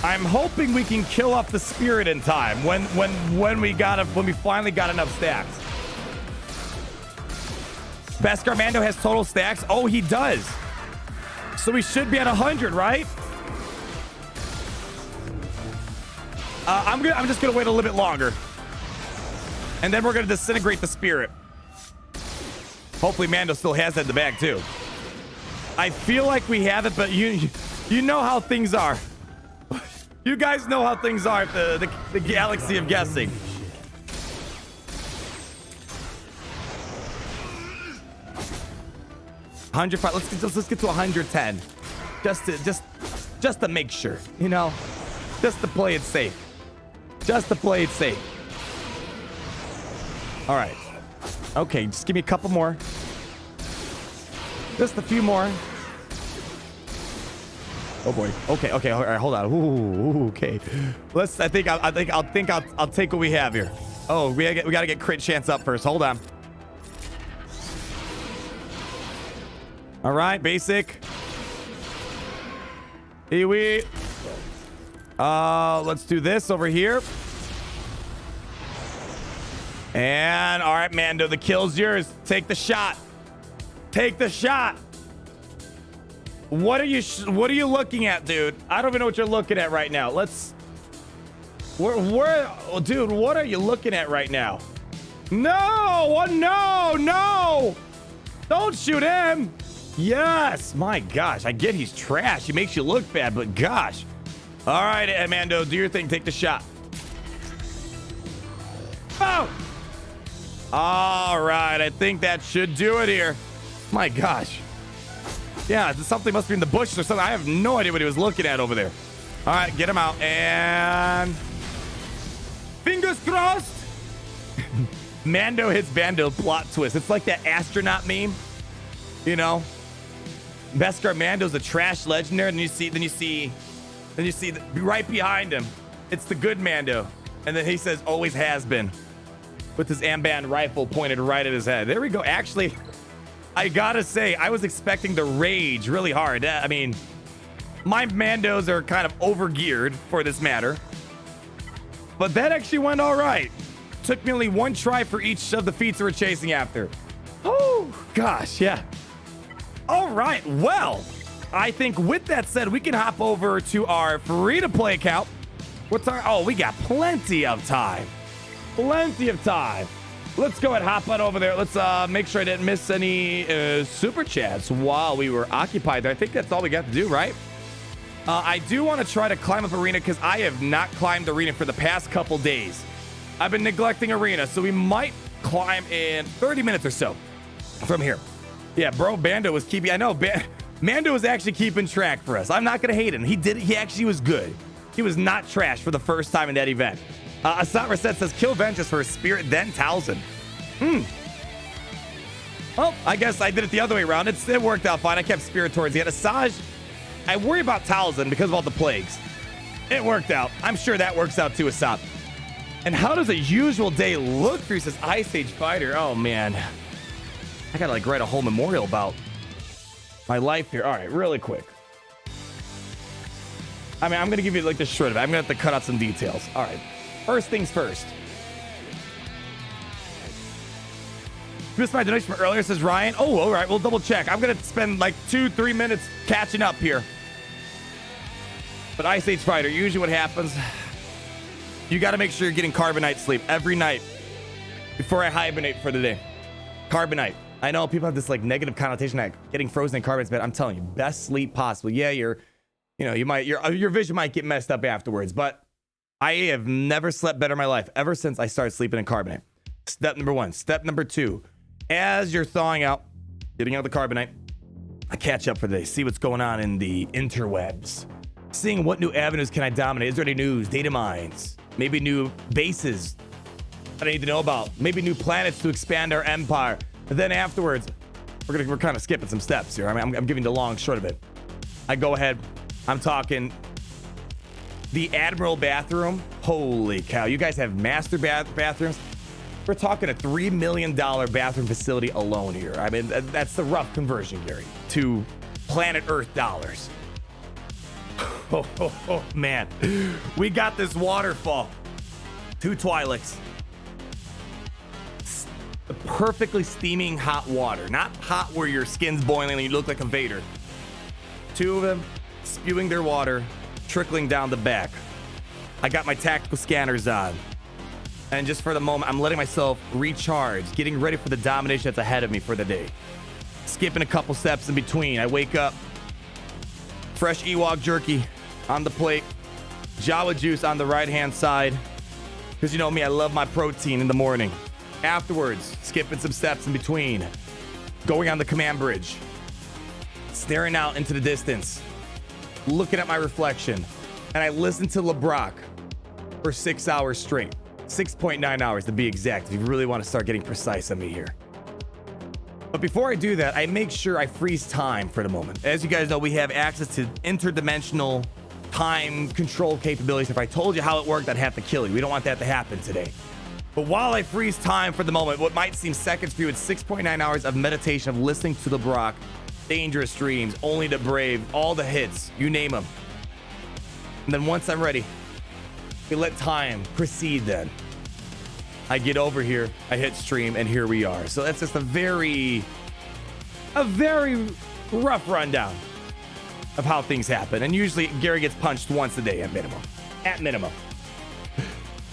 I'm hoping we can kill off the Spirit in time when we finally got enough stacks. Beskar Mando has total stacks. Oh, he does. So we should be at 100, right? I'm just gonna wait a little bit longer, and then we're gonna disintegrate the Spirit. Hopefully, Mando still has that in the bag too. I feel like we have it, but you know how things are. You guys know how things are. The galaxy of guessing. Let's get to 110, just to make sure, you know, just to play it safe, All right, okay, just give me a couple more, just a few more. Oh boy. Okay. All right, hold on. Ooh, okay. I think I'll take what we have here. Oh, we gotta get crit chance up first. Hold on. All right, basic. Here we... let's do this over here. And, all right, Mando, the kill's yours. Take the shot. Take the shot. What are you looking at, dude? I don't even know what you're looking at right now. Let's... Dude, what are you looking at right now? No! No! Don't shoot him! Yes! My gosh, I get he's trash. He makes you look bad, but gosh. All right, Mando, do your thing. Take the shot. Oh! All right, I think that should do it here. My gosh. Yeah, something must be in the bushes or something. I have no idea what he was looking at over there. All right, get him out. And... fingers crossed! Mando hits Bando plot twist. It's like that astronaut meme. You know? Beskar Mando's a trash legendary, and then you see right behind him, it's the good Mando. And then he says, always has been. With his Amban rifle pointed right at his head. There we go. Actually, I gotta say, I was expecting to rage really hard. I mean, my Mandos are kind of overgeared for this matter. But that actually went all right. Took me only one try for each of the feats we were chasing after. Oh, gosh, yeah. All right, well, I think with that said, we can hop over to our free-to-play account. What's our... oh, we got plenty of time. Plenty of time. Let's go ahead and hop on over there. Let's make sure I didn't miss any super chats while we were occupied there. I think that's all we got to do, right? I do want to try to climb up arena because I have not climbed arena for the past couple days. I've been neglecting arena, so we might climb in 30 minutes or so from here. Yeah, bro, Bando was keeping... I know, Mando was actually keeping track for us. I'm not going to hate him. He actually was good. He was not trash for the first time in that event. Asat Reset says, kill Ventress for Spirit, then Talzin. Well, I guess I did it the other way around. It worked out fine. I kept Spirit towards the end. Asajj, I worry about Talzin because of all the plagues. It worked out. I'm sure that works out too, Asat. And how does a usual day look for you, says Ice Age Fighter? Oh, man. I gotta, like, write a whole memorial about my life here. All right, really quick. I mean, I'm gonna give you, like, the short of it. I'm gonna have to cut out some details. All right. First things first. Missed my donation from earlier, says Ryan. Oh, all right. We'll double check. I'm going to spend like 2-3 minutes catching up here. But Ice Age Fighter, usually what happens, you got to make sure you're getting carbonite sleep every night before I hibernate for the day. Carbonite. I know people have this like negative connotation like getting frozen in carbonite's bed. I'm telling you, best sleep possible. Yeah, your vision might get messed up afterwards, but I have never slept better in my life ever since I started sleeping in carbonite. Step number 1. Step number 2. As you're thawing out, getting out the carbonite, I catch up for the day. See what's going on in the interwebs. Seeing what new avenues can I dominate. Is there any news, data mines, maybe new bases that I need to know about, maybe new planets to expand our empire. And then afterwards, we're kind of skipping some steps here. I mean, I'm giving the long short of it. I go ahead. I'm talking the Admiral bathroom. Holy cow! You guys have master bathrooms. We're talking a $3 million bathroom facility alone here. I mean, that's the rough conversion, Gary, to planet Earth dollars. Oh, man. We got this waterfall. 2 Twi'leks. The perfectly steaming hot water. Not hot where your skin's boiling and you look like a Vader. 2 of them spewing their water, trickling down the back. I got my tactical scanners on. And just for the moment, I'm letting myself recharge, getting ready for the domination that's ahead of me for the day. Skipping a couple steps in between. I wake up, fresh Ewok jerky on the plate, Jawa juice on the right-hand side. Because you know me, I love my protein in the morning. Afterwards, skipping some steps in between, going on the command bridge, staring out into the distance, looking at my reflection, and I listen to LeBrock for 6 hours straight. 6.9 hours to be exact, if you really want to start getting precise on me here. But before I do that, I make sure I freeze time for the moment. As you guys know, we have access to interdimensional time control capabilities. If I told you how it worked, I'd have to kill you. We don't want that to happen today. But while I freeze time for the moment, what might seem seconds for you, it's 6.9 hours of meditation of listening to the Brock, Dangerous Dreams, Only to Brave, all the hits, you name them. And then once I'm ready, we let time proceed then. I get over here, I hit stream, and here we are. So that's just a very rough rundown of how things happen. And usually Gary gets punched once a day at minimum. At minimum.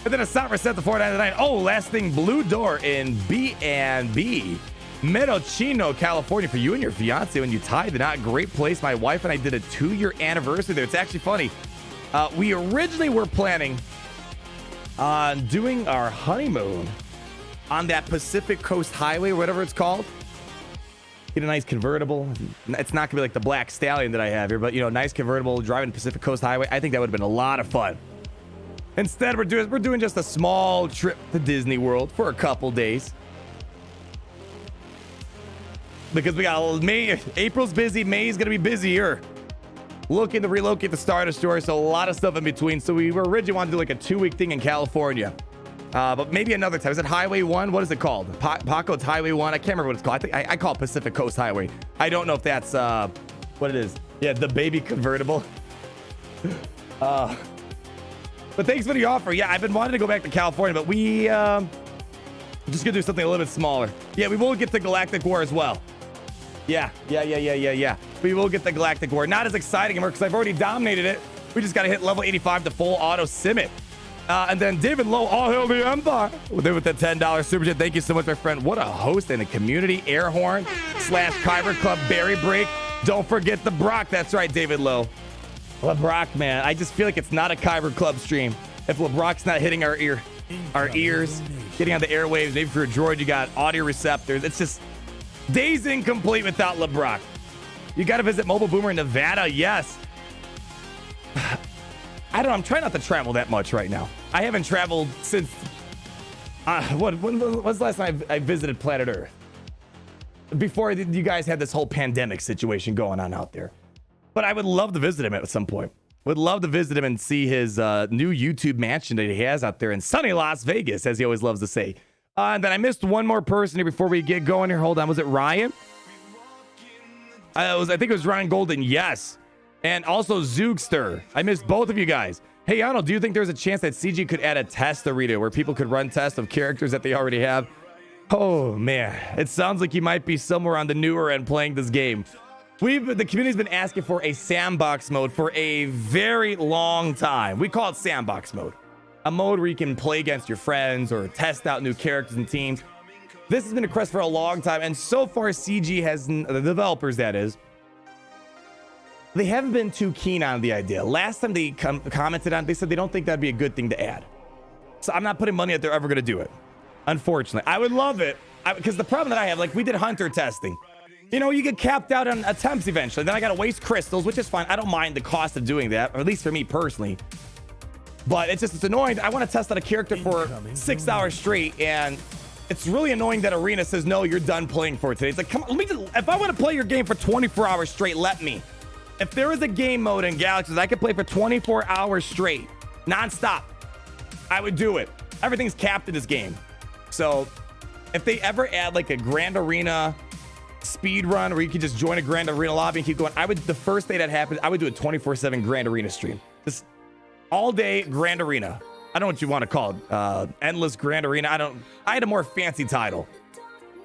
And then a Sopper set the 499. Oh, last thing, Blue Door in B&B. Mendocino, California, for you and your fiance when you tied the knot. Great place. My wife and I did a 2-year anniversary there. It's actually funny. We originally were planning on doing our honeymoon on that Pacific Coast Highway, or whatever it's called. Get a nice convertible. It's not gonna be like the Black Stallion that I have here, but you know, nice convertible driving Pacific Coast Highway. I think that would have been a lot of fun. Instead, we're doing just a small trip to Disney World for a couple days. Because we got May, April's busy, May's gonna be busier. Looking to relocate the Star Destroyer, so a lot of stuff in between. So we originally wanted to do like a 2-week thing in California. But maybe another time. Is it Highway 1? What is it called? Paco's Highway 1? I can't remember what it's called. I call it Pacific Coast Highway. I don't know if that's what it is. Yeah, the baby convertible. But thanks for the offer. Yeah, I've been wanting to go back to California, but we just gonna do something a little bit smaller. Yeah, we will get the Galactic War as well. Yeah. We will get the Galactic War. Not as exciting anymore because I've already dominated it. We just got to hit level 85 to full auto sim it. And then David Lowe, all hail the Empire. With the $10 super chat. Thank you so much, my friend. What a host and a community. Airhorn / Kyber Club Berry Break. Don't forget the Brock. That's right, David Lowe. LeBrock, man. I just feel like it's not a Kyber Club stream if LeBrock's not hitting our ears, getting on the airwaves. Maybe for a droid, you got audio receptors. It's just days incomplete without LeBrock. You got to visit Mobile Boomer in Nevada. Yes. I don't know. I'm trying not to travel that much right now. I haven't traveled since when was the last time I visited planet Earth? Before you guys had this whole pandemic situation going on out there. But I would love to visit him at some point. Would love to visit him and see his new YouTube mansion that he has out there in sunny Las Vegas, as he always loves to say. And then I missed one more person here before we get going here. Hold on. Was it Ryan? I think it was Ryan Golden. Yes. And also Zoogster. I missed both of you guys. Hey, Arnold, do you think there's a chance that CG could add a test arena where people could run tests of characters that they already have? Oh, man. It sounds like you might be somewhere on the newer end playing this game. The community's been asking for a sandbox mode for a very long time. We call it sandbox mode. A mode where you can play against your friends or test out new characters and teams. This has been a request for a long time, and so far CG has, the developers that is, they haven't been too keen on the idea. Last time they commented on it, they said they don't think that'd be a good thing to add. So I'm not putting money that they're ever going to do it. Unfortunately. I would love it, because the problem that I have, like we did hunter testing. You know, you get capped out on attempts eventually. Then I got to waste crystals, which is fine. I don't mind the cost of doing that, or at least for me personally. But it's annoying. I want to test out a character for 6 hours straight, and it's really annoying that Arena says, no, you're done playing for today. It's like, come on, if I want to play your game for 24 hours straight, let me. If there is a game mode in Galaxies I could play for 24 hours straight, nonstop, I would do it. Everything's capped in this game. So if they ever add like a Grand Arena speed run where you can just join a Grand Arena lobby and keep going, the first day that happens, I would do a 24/7 Grand Arena stream. Just all day Grand Arena. I don't know what you want to call it. Endless Grand Arena. I had a more fancy title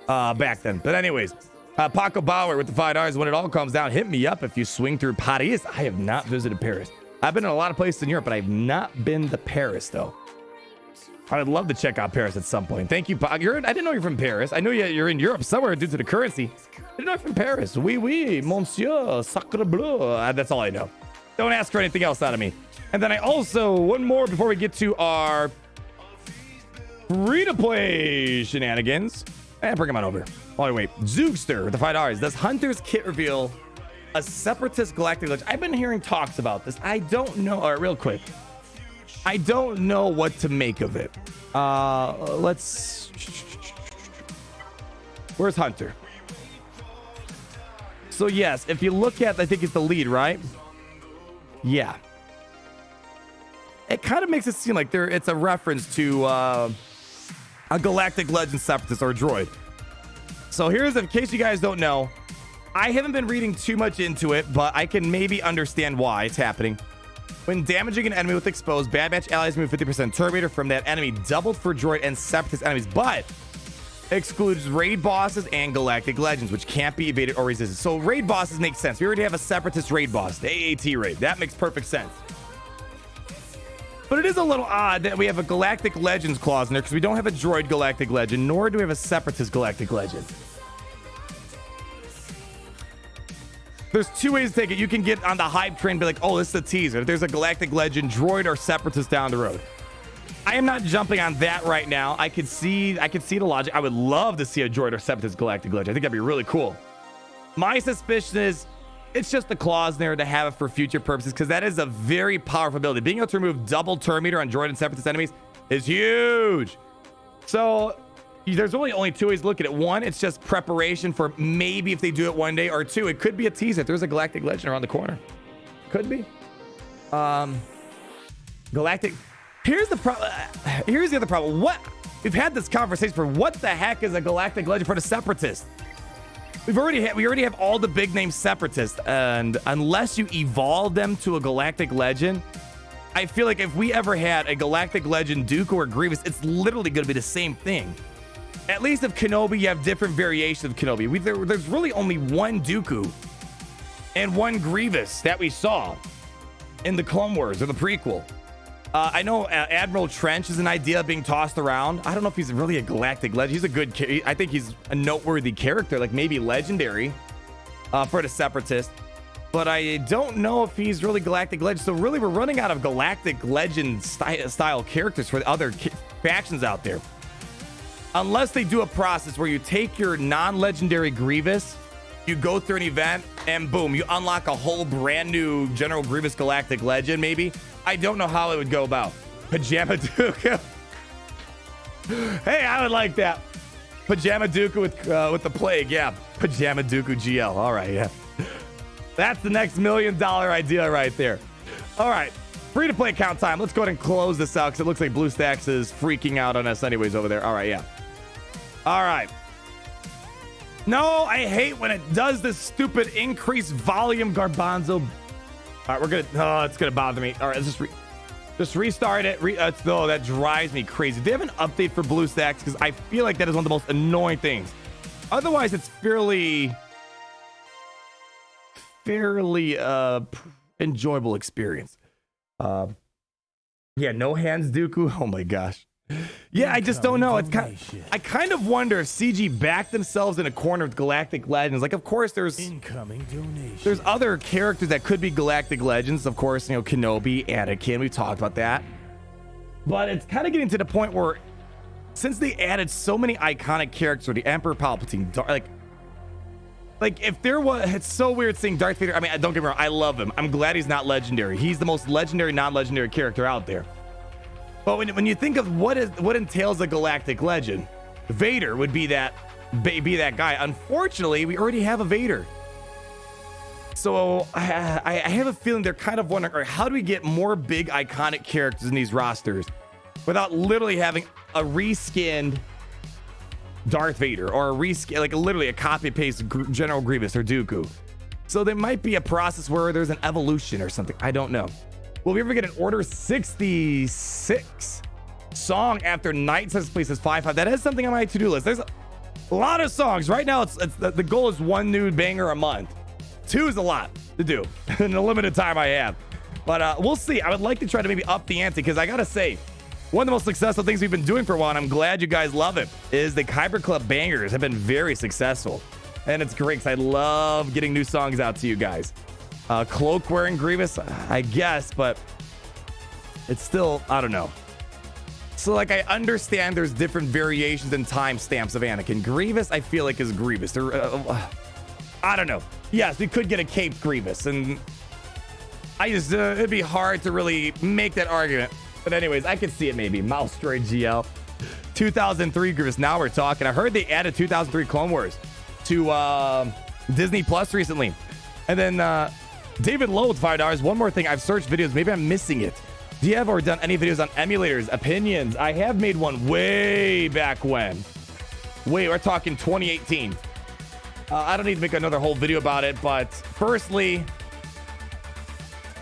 back then. But anyways, Paco Bauer with the $5. When it all comes down, hit me up if you swing through Paris. I have not visited Paris. I've been in a lot of places in Europe, but I've not been to Paris, though. I would love to check out Paris at some point. Thank you, Paco. I didn't know you're from Paris. I know you're in Europe somewhere due to the currency. I didn't know you're from Paris. Oui, monsieur, sacre bleu. That's all I know. Don't ask for anything else out of me. And then I also, one more before we get to our free-to-play shenanigans. And bring him on over. Oh, wait. Zoogster with the $5. Does Hunter's kit reveal a separatist galactic legend? I've been hearing talks about this. I don't know. All right, real quick. I don't know what to make of it. Let's... Where's Hunter? So, yes, if you look at... I think it's the lead, right? Yeah. It kind of makes it seem like it's a reference to a Galactic Legend Separatist or a droid. So here's, in case you guys don't know, I haven't been reading too much into it, but I can maybe understand why it's happening. When damaging an enemy with exposed, Bad Batch allies move 50% turn meter from that enemy, doubled for droid and separatist enemies, but excludes raid bosses and galactic legends, which can't be evaded or resisted. So raid bosses make sense. We already have a separatist raid boss, the AAT raid. That makes perfect sense. But it is a little odd that we have a galactic legends clause in there because we don't have a droid galactic legend, nor do we have a separatist galactic legend. There's two ways to take it. You can get on the hype train and be like, oh, this is a teaser. There's a galactic legend, droid, or separatist down the road. I am not jumping on that right now. I could see the logic. I would love to see a droid or separatist galactic legend. I think that'd be really cool. My suspicion is it's just a clause there to have it for future purposes because that is a very powerful ability. Being able to remove double turn meter on droid and separatist enemies is huge. So there's really only two ways to look at it. One, it's just preparation for maybe if they do it one day, or two, it could be a teaser. If there's a galactic legend around the corner, could be. Galactic. Here's the problem. Here's the other problem. What we've had this conversation for. What the heck is a galactic legend for the separatists? We already have all the big name separatists, and unless you evolve them to a galactic legend, I feel like if we ever had a galactic legend Dooku or Grievous, it's literally going to be the same thing. At least if Kenobi, you have different variations of Kenobi. There's really only one Dooku and one Grievous that we saw in the Clone Wars or the prequel. I know Admiral Trench is an idea being tossed around. I don't know if he's really a galactic legend. He's a good, I think he's a noteworthy character, like maybe legendary for the Separatists. But I don't know if he's really galactic legend. So really, we're running out of galactic legend style characters for the other factions out there. Unless they do a process where you take your non-legendary Grievous, you go through an event, and boom, you unlock a whole brand new General Grievous Galactic Legend, maybe. I don't know how it would go about. Pajama Dooku. Hey, I would like that. Pajama Dooku with the plague, yeah. Pajama Dooku GL, all right, yeah. That's the next $1 million idea right there. All right, free-to-play account time. Let's go ahead and close this out because it looks like BlueStacks is freaking out on us anyways over there. All right, yeah. All right. No, I hate when it does this stupid increased volume garbanzo. All right, we're gonna. Oh, it's gonna bother me. All right, let's just restart it. No, that drives me crazy. They have an update for BlueStacks because I feel like that is one of the most annoying things. Otherwise, it's fairly enjoyable experience. Yeah, no hands Dooku. Oh my gosh. Yeah, I just don't know. It's I kind of wonder if CG backed themselves in a corner with Galactic Legends. Like, of course, there's other characters that could be Galactic Legends. Of course, you know, Kenobi, Anakin. We talked about that. But it's kind of getting to the point where, since they added so many iconic characters, the Emperor Palpatine, like if there was, it's so weird seeing Darth Vader. I mean, don't get me wrong, I love him. I'm glad he's not legendary. He's the most legendary, non-legendary character out there. But when you think of what entails a galactic legend, Vader would be that guy. Unfortunately, we already have a Vader. So I have a feeling they're kind of wondering, all right, how do we get more big iconic characters in these rosters without literally having a reskinned Darth Vader or a reskin, like literally a copy paste General Grievous or Dooku. So there might be a process where there's an evolution or something. I don't know. Will we ever get an Order 66 song after Nightsisters places 5-5? That is something on my to-do list. There's a lot of songs. Right now, it's the goal is 1 new banger a month. 2 is a lot to do in the limited time I have. But we'll see. I would like to try to maybe up the ante because I got to say, one of the most successful things we've been doing for a while, and I'm glad you guys love it, is the Kyber Club bangers have been very successful. And it's great because I love getting new songs out to you guys. Cloak wearing Grievous, I guess, but it's still, I don't know. So like, I understand there's different variations and timestamps of Anakin. Grievous, I feel like is Grievous. I don't know. Yes, we could get a caped Grievous, and I just, it'd be hard to really make that argument. But anyways, I could see it maybe. Mouse Droid GL. 2003 Grievous, now we're talking. I heard they added 2003 Clone Wars to Disney Plus recently. And then, David Lowe with $5. One more thing. I've searched videos. Maybe I'm missing it. Do you have or done any videos on emulators? Opinions? I have made one way back when. We're talking 2018. I don't need to make another whole video about it, but firstly,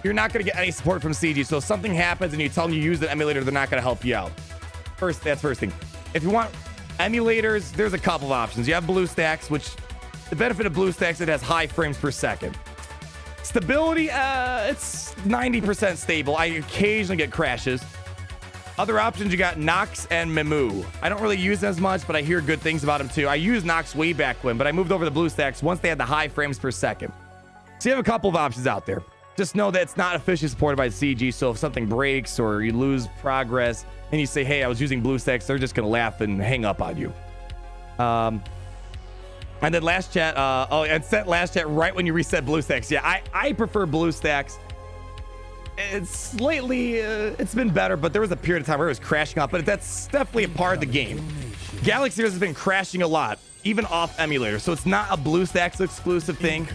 you're not going to get any support from CG. So if something happens and you tell them you use an emulator, they're not going to help you out. That's first thing. If you want emulators, there's a couple of options. You have BlueStacks, which the benefit of BlueStacks, it has high frames per second. Stability, it's 90% stable. I occasionally get crashes. Other options, you got Nox and Memu. I don't really use them as much, but I hear good things about them too. I used Nox way back when, but I moved over to BlueStacks once they had the high frames per second. So you have a couple of options out there. Just know that it's not officially supported by CG, so if something breaks or you lose progress and you say, hey, I was using BlueStacks, they're just going to laugh and hang up on you. And then last chat, it sent last chat right when you reset BlueStacks. Yeah, I prefer BlueStacks. It's lately, it's been better, but there was a period of time where it was crashing up, but that's definitely a part of the game. Galaxy has been crashing a lot, even off emulators, so it's not a BlueStacks exclusive thing,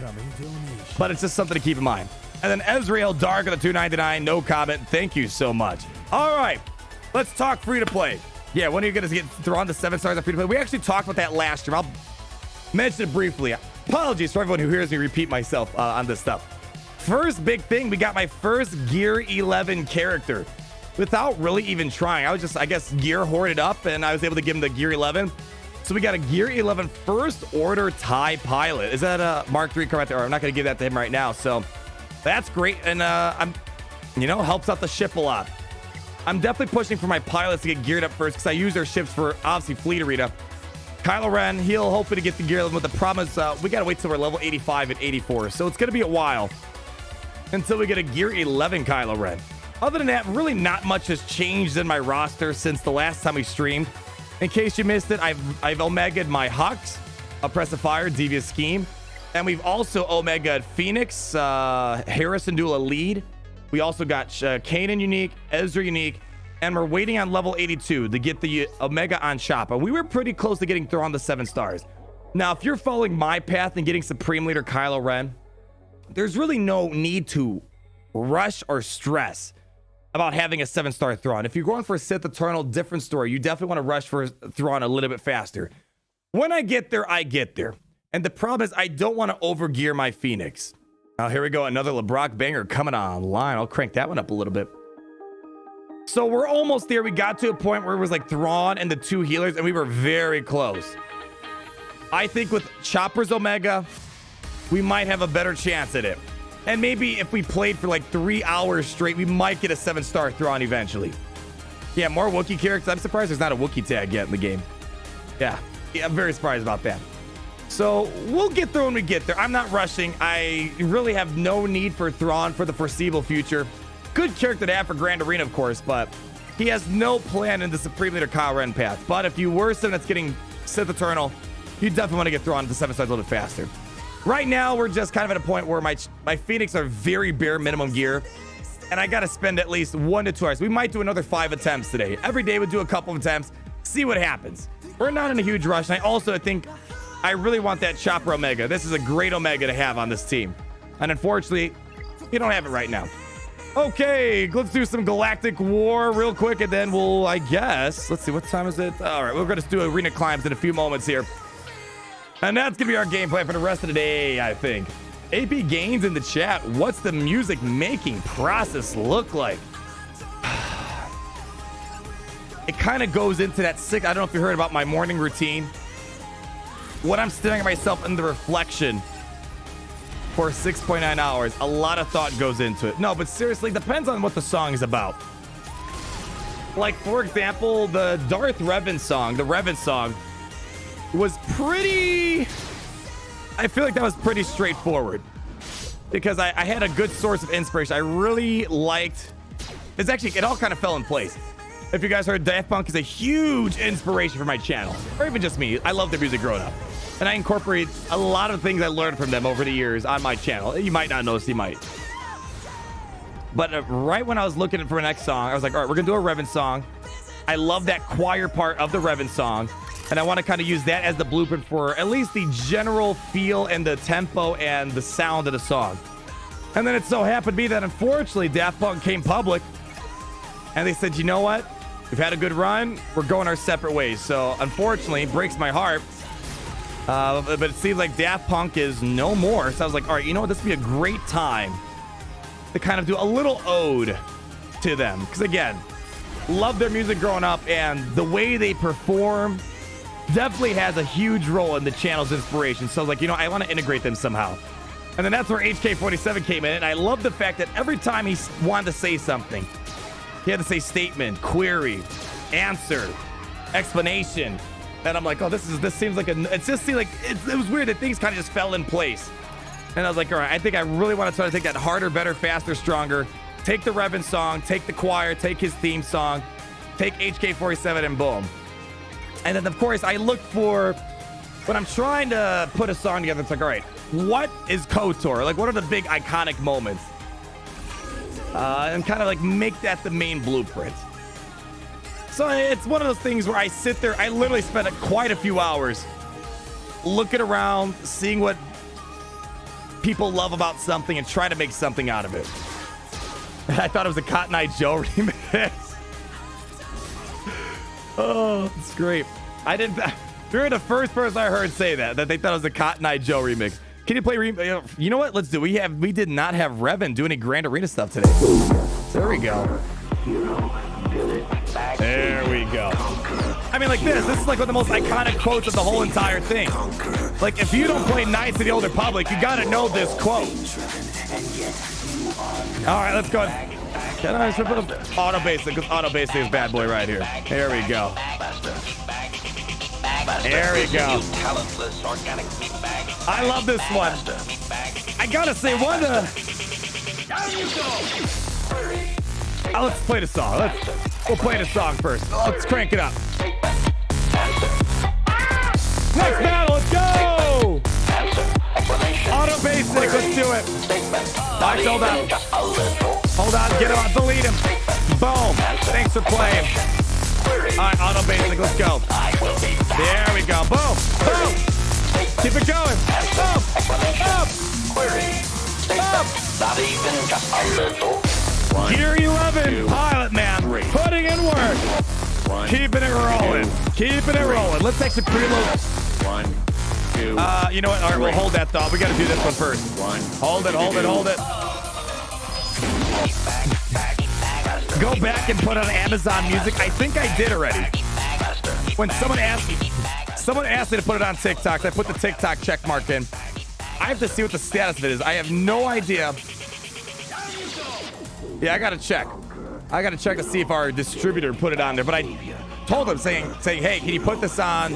but it's just something to keep in mind. And then Ezreal Dark on the $2.99, no comment. Thank you so much. All right, let's talk free to play. Yeah, when are you going to get thrown to 7 stars on free to play? We actually talked about that last year. I'll mention it briefly. Apologies for everyone who hears me repeat myself on this stuff. First big thing, we got my first Gear 11 character without really even trying. I was just, I guess, gear hoarded up and I was able to give him the Gear 11. So we got a Gear 11 First Order TIE pilot. Is that a Mark III coming out there? I'm not going to give that to him right now. So that's great. And I'm, helps out the ship a lot. I'm definitely pushing for my pilots to get geared up first because I use their ships for obviously fleet arena. Kylo Ren, he'll hopefully get the Gear 11, but the problem is we got to wait till we're level 85 and 84. So it's going to be a while until we get a Gear 11 Kylo Ren. Other than that, really not much has changed in my roster since the last time we streamed. In case you missed it, I've Omega'd my Hux, Oppressive Fire, Devious Scheme, and we've also Omega'd Phoenix, Harrison Dula Lead. We also got Kanan unique, Ezra unique, and we're waiting on level 82 to get the Omega on Choppa. We were pretty close to getting thrown to 7 stars. Now, if you're following my path and getting Supreme Leader Kylo Ren, there's really no need to rush or stress about having a 7-star Thrawn. If you're going for a Sith Eternal, different story. You definitely want to rush for Thrawn a little bit faster. When I get there, I get there. And the problem is I don't want to overgear my Phoenix. Now, here we go. Another LeBrock banger coming online. I'll crank that one up a little bit. So we're almost there. We got to a point where it was like Thrawn and the 2 healers, and we were very close. I think with Chopper's Omega, we might have a better chance at it. And maybe if we played for like 3 hours straight, we might get a 7-star Thrawn eventually. Yeah, more Wookiee characters. I'm surprised there's not a Wookiee tag yet in the game. Yeah, I'm very surprised about that. So we'll get there when we get there. I'm not rushing. I really have no need for Thrawn for the foreseeable future. Good character to have for Grand Arena, of course, but he has no plan in the Supreme Leader Kylo Ren path. But if you were someone that's getting Sith Eternal, you definitely want to get Thrawn to 7 stars a little bit faster. Right now, we're just kind of at a point where my Phoenix are very bare minimum gear, and I got to spend at least 1 to 2 hours. We might do another 5 attempts today. Every day we'll do a couple of attempts, see what happens. We're not in a huge rush, and I think I really want that Chopper Omega. This is a great Omega to have on this team, and unfortunately, you don't have it right now. Okay, let's do some Galactic War real quick, and then we'll, I guess, let's see, what time is it? All right, we're going to do arena climbs in a few moments here. And that's going to be our game plan for the rest of the day, I think. AP Gains in the chat. What's the music making process look like? It kind of goes into that I don't know if you heard about my morning routine. When I'm staring at myself in the reflection for 6.9 hours, a lot of thought goes into it. No, but seriously, depends on what the song is about. Like, for example, the Darth Revan song, the Revan song, was pretty, I feel like that was pretty straightforward because I had a good source of inspiration. I really liked, it all kind of fell in place. If you guys heard, Daft Punk is a huge inspiration for my channel, or even just me. I love their music growing up, and I incorporate a lot of things I learned from them over the years on my channel. You might not notice, you might. But right when I was looking for the next song, I was like, all right, we're gonna do a Revan song. I love that choir part of the Revan song, and I want to kind of use that as the blueprint for at least the general feel and the tempo and the sound of the song. And then it so happened to be that, unfortunately, Daft Punk came public, and they said, you know what? We've had a good run. We're going our separate ways. So, unfortunately, it breaks my heart. But it seems like Daft Punk is no more. So I was like, all right, you know what? This would be a great time to kind of do a little ode to them. Because again, love their music growing up, and the way they perform definitely has a huge role in the channel's inspiration. So like, you know, I want to integrate them somehow. And then that's where HK47 came in. And I love the fact that every time he wanted to say something, he had to say statement, query, answer, explanation. And I'm like, oh, this seems like it just seemed like it was weird that things kind of just fell in place. And I was like, all right, I think I really want to try to take that harder, better, faster, stronger. Take the Revan song, take the choir, take his theme song, take HK47, and boom. And then, of course, I look for, when I'm trying to put a song together, it's like, all right, what is KOTOR? Like, what are the big iconic moments? And kind of like make that the main blueprint. So it's one of those things where I sit there, I literally spend quite a few hours looking around, seeing what people love about something and try to make something out of it. And I thought it was a Cotton Eye Joe remix. Oh, it's great. You're the first person I heard say that they thought it was a Cotton Eye Joe remix. Can you play you know what? Let's do. We did not have Revan do any Grand Arena stuff today. There we go. There we go. I mean, like this is like one of the most iconic quotes of the whole entire thing. Like, if you don't play Knights of the Old Republic, you gotta know this quote. All right, let's go. Can I just put auto basic? Because auto basic is bad boy right here. There we go. There we go. I love this one. I gotta say, one of the... let's play the song. We'll play the song first. Let's crank it up. Next battle, let's go! Auto basic, let's do it. All right, hold on. Hold on, get him on, delete him. Boom. Thanks for playing. All right, auto basic, let's go. There we go. Boom. Boom. Keep it going. Boom. Up. Not even just a little. Gear 11, Pilot Man, putting in work. Keeping it rolling. Keeping it rolling. Let's actually preload. 1, 2. You know what? All right, we'll hold that thought. We got to do this one first. Hold it. Go back and put on Amazon Music. I think I did already. When someone asked me to put it on TikTok, I put the TikTok check mark in. I have to see what the status of it is. I have no idea. Yeah, I gotta check. To see if our distributor put it on there. But I told him saying, hey, can you put this on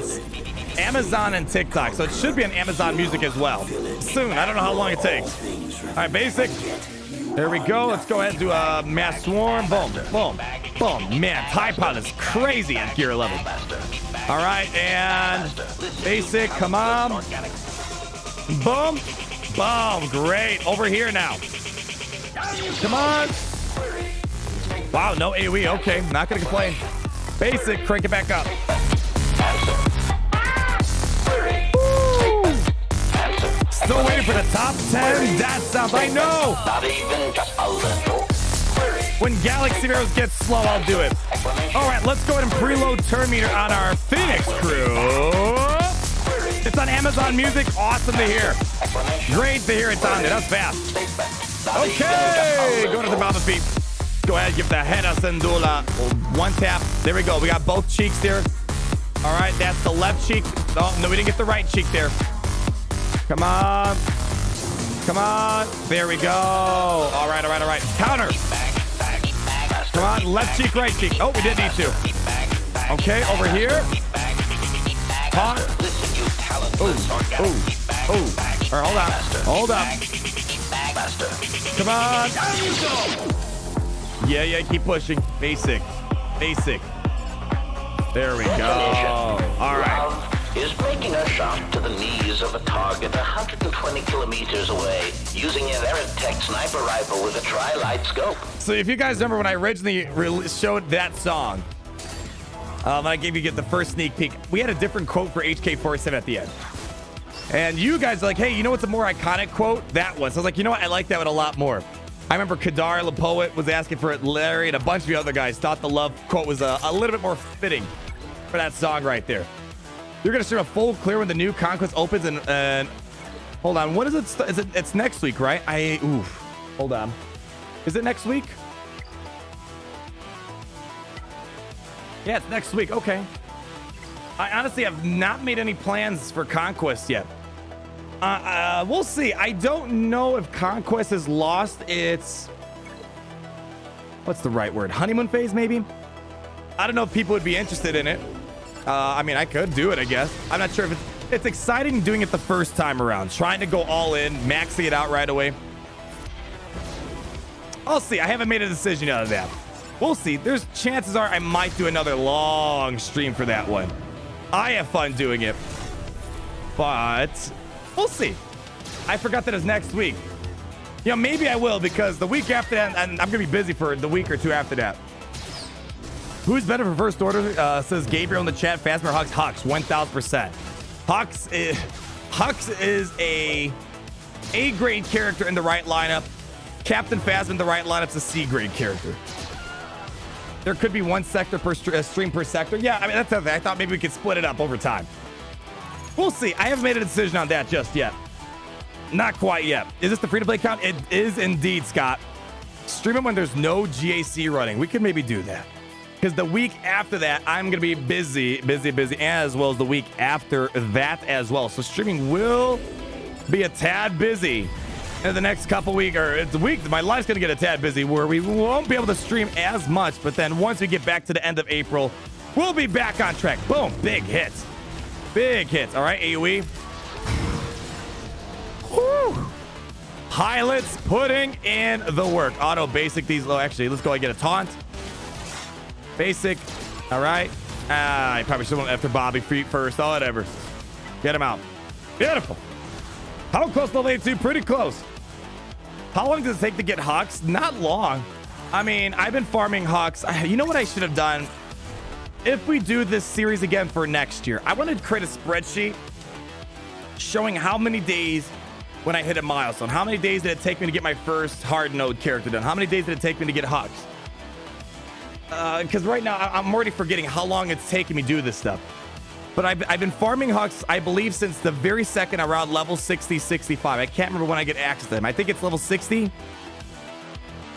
Amazon and TikTok? So it should be on Amazon Music as well. Soon. I don't know how long it takes. All right, basic. There we go. Let's go ahead and do a mass swarm. Boom, boom, boom. Man, TIE Pilot is crazy at Gear 11. All right, and basic. Come on. Boom, boom. Great. Over here now. Come on. Wow, no AoE. Okay, not gonna complain. Basic, crank it back up. Woo. Still waiting for the top 10. That sounds, I know. Not even just a little. When Galaxy Heroes gets slow, I'll do it. All right, let's go ahead and preload turn meter on our Phoenix crew. It's on Amazon Music. Awesome to hear. Great to hear it's on there. That's fast. Okay, go to the mouth of feet. Go ahead, give the head a Sandula one tap. There we go. We got both cheeks there. All right, that's the left cheek. Oh, no, we didn't get the right cheek there. Come on. Come on. There we go. All right. Counter. Come on, left cheek, right cheek. Oh, we didn't need to. Okay, over here. Huh? Oh. All right, hold up. Come on. Yeah, keep pushing. Basic. There we go. All right. Is making a shot to the knees of a target 120 kilometers away using an Eritech sniper rifle with a tri-light scope. So if you guys remember when I originally showed that song, I gave you the first sneak peek, we had a different quote for HK47 at the end. And you guys are like, hey, you know what's a more iconic quote? That one. So I was like, you know what? I like that one a lot more. I remember Kadar, the poet, was asking for it. Larry and a bunch of the other guys thought the love quote was a little bit more fitting for that song right there. You're going to stream a full clear when the new Conquest opens and hold on. What is it? It's next week, right? Hold on. Is it next week? Yeah, it's next week. Okay. I honestly have not made any plans for Conquest yet. We'll see. I don't know if Conquest has lost its... What's the right word? Honeymoon phase, maybe? I don't know if people would be interested in it. I mean, I could do it, I guess. I'm not sure if it's exciting doing it the first time around. Trying to go all in, maxing it out right away. I'll see. I haven't made a decision out of that. We'll see. There's chances are I might do another long stream for that one. I have fun doing it. But we'll see. I forgot that it's next week. You know, maybe I will, because the week after that, and I'm going to be busy for the week or two after that. Who's better for First Order? Says Gabriel in the chat. Phasma or Hux? Hux, 1000%. Hux is a A-grade character in the right lineup. Captain Phasma in the right lineup is a C-grade character. There could be one sector per stream per sector. Yeah, I mean, that's okay. I thought maybe we could split it up over time. We'll see. I haven't made a decision on that just yet. Not quite yet. Is this the free-to-play account? It is indeed, Scott. Stream it when there's no GAC running. We could maybe do that. Because the week after that, I'm going to be busy, as well as the week after that as well. So streaming will be a tad busy in the next couple weeks, or it's a week. My life's going to get a tad busy where we won't be able to stream as much. But then once we get back to the end of April, we'll be back on track. Boom, big hits. Big hits. All right, AoE. Whew. Pilots putting in the work. Auto basic these low. Actually, let's go and get a taunt. Basic. All right. I probably should have went after Bobby feet first. Oh, whatever. Get him out. Beautiful. How close to level 82? Pretty close. How long does it take to get Hux? Not long. I mean, I've been farming Hux. You know what I should have done? If we do this series again for next year, I wanted to create a spreadsheet showing how many days when I hit a milestone. How many days did it take me to get my first hard node character done? How many days did it take me to get Hux? Because right now, I'm already forgetting how long it's taking me to do this stuff. But I've been farming Hux, I believe, since the very second around level 60, 65. I can't remember when I get access to them. I think it's level 60.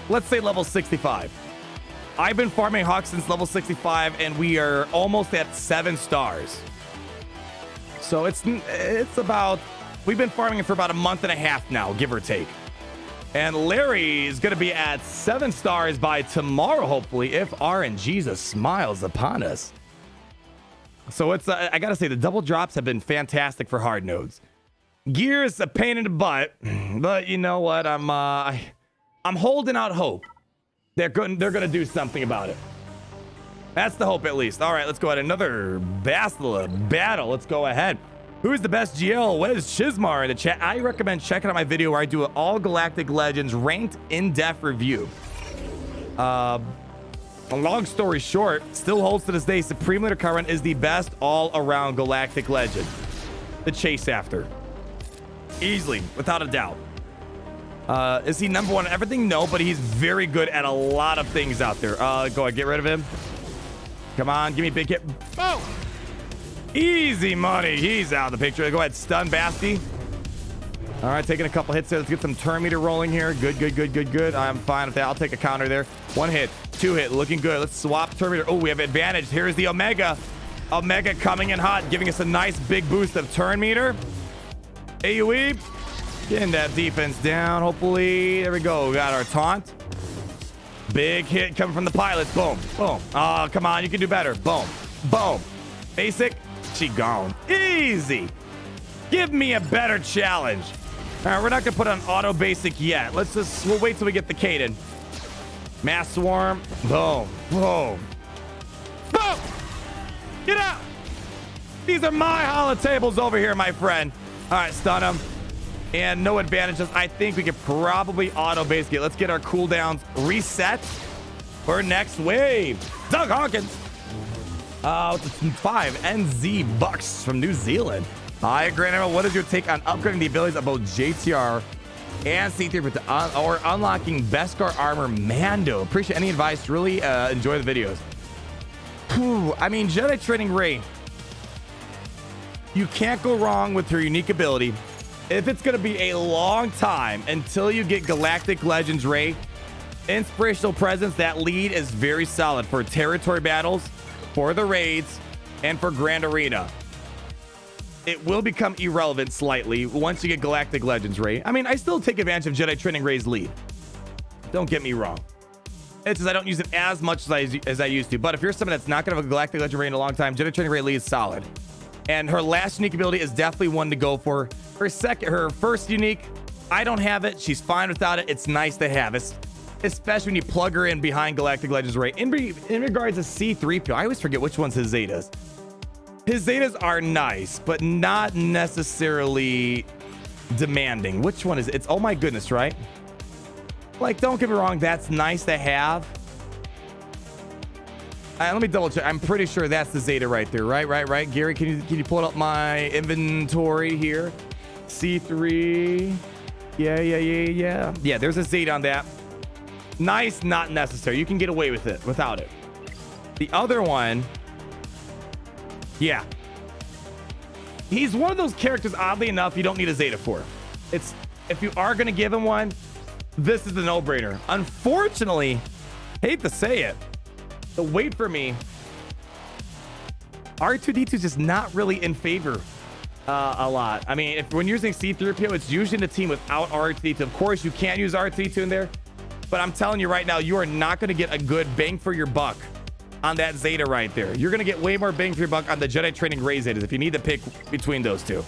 Let's say level 65. I've been farming Hux since level 65, and we are almost at 7 stars. So it's about... We've been farming it for about a month and a half now, give or take. And Larry is going to be at 7 stars by tomorrow, hopefully, if RNGesus smiles upon us. So it's, I got to say, the double drops have been fantastic for hard nodes. Gear is a pain in the butt, but you know what? I'm holding out hope. They're going to do something about it. That's the hope, at least. All right, let's go ahead. Another Bastila battle. Let's go ahead. Who's the best GL? What is Shizmar in the chat? I recommend checking out my video where I do an all Galactic Legends ranked in-depth review. A long story short, still holds to this day, Supreme Leader Current is the best all-around Galactic Legend to chase after. Easily, without a doubt. Is he number one in everything? No, but he's very good at a lot of things out there. Go ahead, get rid of him. Come on, give me a big hit. Boom! Easy money. He's out of the picture. Go ahead, stun Basti. All right, taking a couple hits there. Let's get some turn meter rolling here. Good. I'm fine with that. I'll take a counter there. 1 hit, 2 hit, looking good. Let's swap turn meter. Oh, we have advantage. Here's the Omega. Omega coming in hot, giving us a nice big boost of turn meter. AoE. Getting that defense down, hopefully. There we go. We got our taunt. Big hit coming from the pilots. Boom. Oh, come on. You can do better. Boom. Basic. She gone. Easy. Give me a better challenge. All right, we're not going to put on auto basic yet. We'll wait till we get the Kaden. Mass Swarm. Boom. Get out. These are my holotables over here, my friend. All right, stun him. And no advantages. I think we could probably auto basic it. Let's get our cooldowns reset for next wave. Doug Hawkins. 5 NZ Bucks from New Zealand. Hi, Grand Admiral. What is your take on upgrading the abilities of both JTR and C3 or unlocking Beskar Armor Mando? Appreciate any advice. Really enjoy the videos. I mean, Jedi Training Rey. You can't go wrong with her unique ability. If it's going to be a long time until you get Galactic Legends Rey, Inspirational presence. That lead is very solid for territory battles, for the raids, and for Grand Arena. It will become irrelevant slightly once you get Galactic Legends raid. I mean, I still take advantage of Jedi Training Raid's lead. Don't get me wrong. It's just I don't use it as much as I used to. But if you're someone that's not going to have a Galactic Legend raid in a long time, Jedi Training Raid lead is solid. And her last unique ability is definitely one to go for. Her first unique, I don't have it. She's fine without it. It's nice to have. Especially when you plug her in behind Galactic Legends raid. In regards to C-3PO, I always forget which one's his Zetas. His Zetas are nice, but not necessarily demanding. Which one is it? It's, oh my goodness, right? Like, don't get me wrong, that's nice to have. Let me double check. I'm pretty sure that's the Zeta right there. Right. Gary, can you pull up my inventory here? C3. Yeah. Yeah, there's a Zeta on that. Nice, not necessary. You can get away with it without it. The other one, yeah. He's one of those characters, oddly enough, you don't need a Zeta for. If you are going to give him one, this is the no-brainer. Unfortunately, hate to say it, the wait for me, R2-D2 is just not really in favor a lot. I mean, when you're using C-3PO, it's usually in a team without R2-D2. Of course, you can't use R2-D2 in there, but I'm telling you right now, you are not going to get a good bang for your buck on that Zeta right there. You're going to get way more bang for your buck on the Jedi Training Ray Zetas if you need to pick between those two.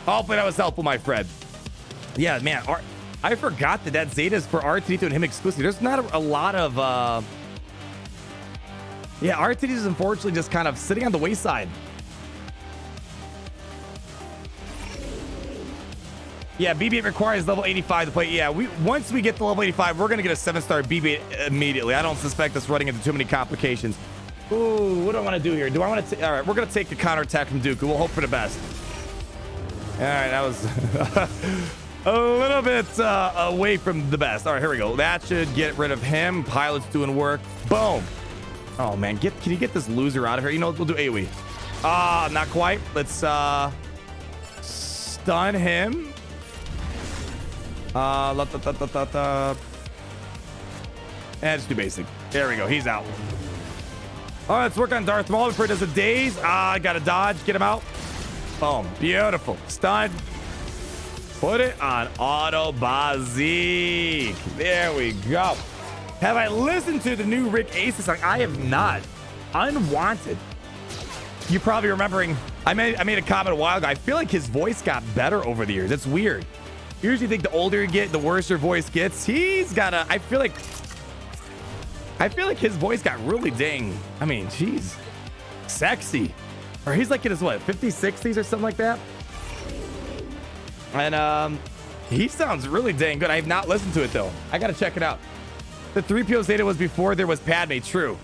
Hopefully that was helpful, my friend. Yeah, man, I forgot that Zeta is for R2-D2 and him exclusively. There's not a lot of... Yeah, R2-D2 is unfortunately just kind of sitting on the wayside. Yeah, BB-8 requires level 85 to play. Yeah, once we get to level 85, we're going to get a 7-star BB-8 immediately. I don't suspect us running into too many complications. Ooh, what do I want to do here? All right, we're going to take the counterattack from Dooku. We'll hope for the best. All right, that was... a little bit away from the best. All right, here we go. That should get rid of him. Pilot's doing work. Boom. Oh, man. Can you get this loser out of here? You know, we'll do AoE. Not quite. Let's stun him. And just do basic. There we go. He's out. All right, let's work on Darth Maul before it does a daze. I got to dodge. Get him out. Boom. Beautiful. Stun. Put it on auto Bazik. There we go. Have I listened to the new Rick Aces song? I have not. Unwanted. You probably remembering, I made a comment a while ago. I feel like his voice got better over the years. It's weird. You usually think the older you get, the worse your voice gets. He's got I feel like his voice got really dang. I mean, geez, sexy. Or he's like in his what, 50s, 60s or something like that. And he sounds really dang good. I have not listened to it though. I gotta check it out. The 3PO Zeta was before there was Padme. True.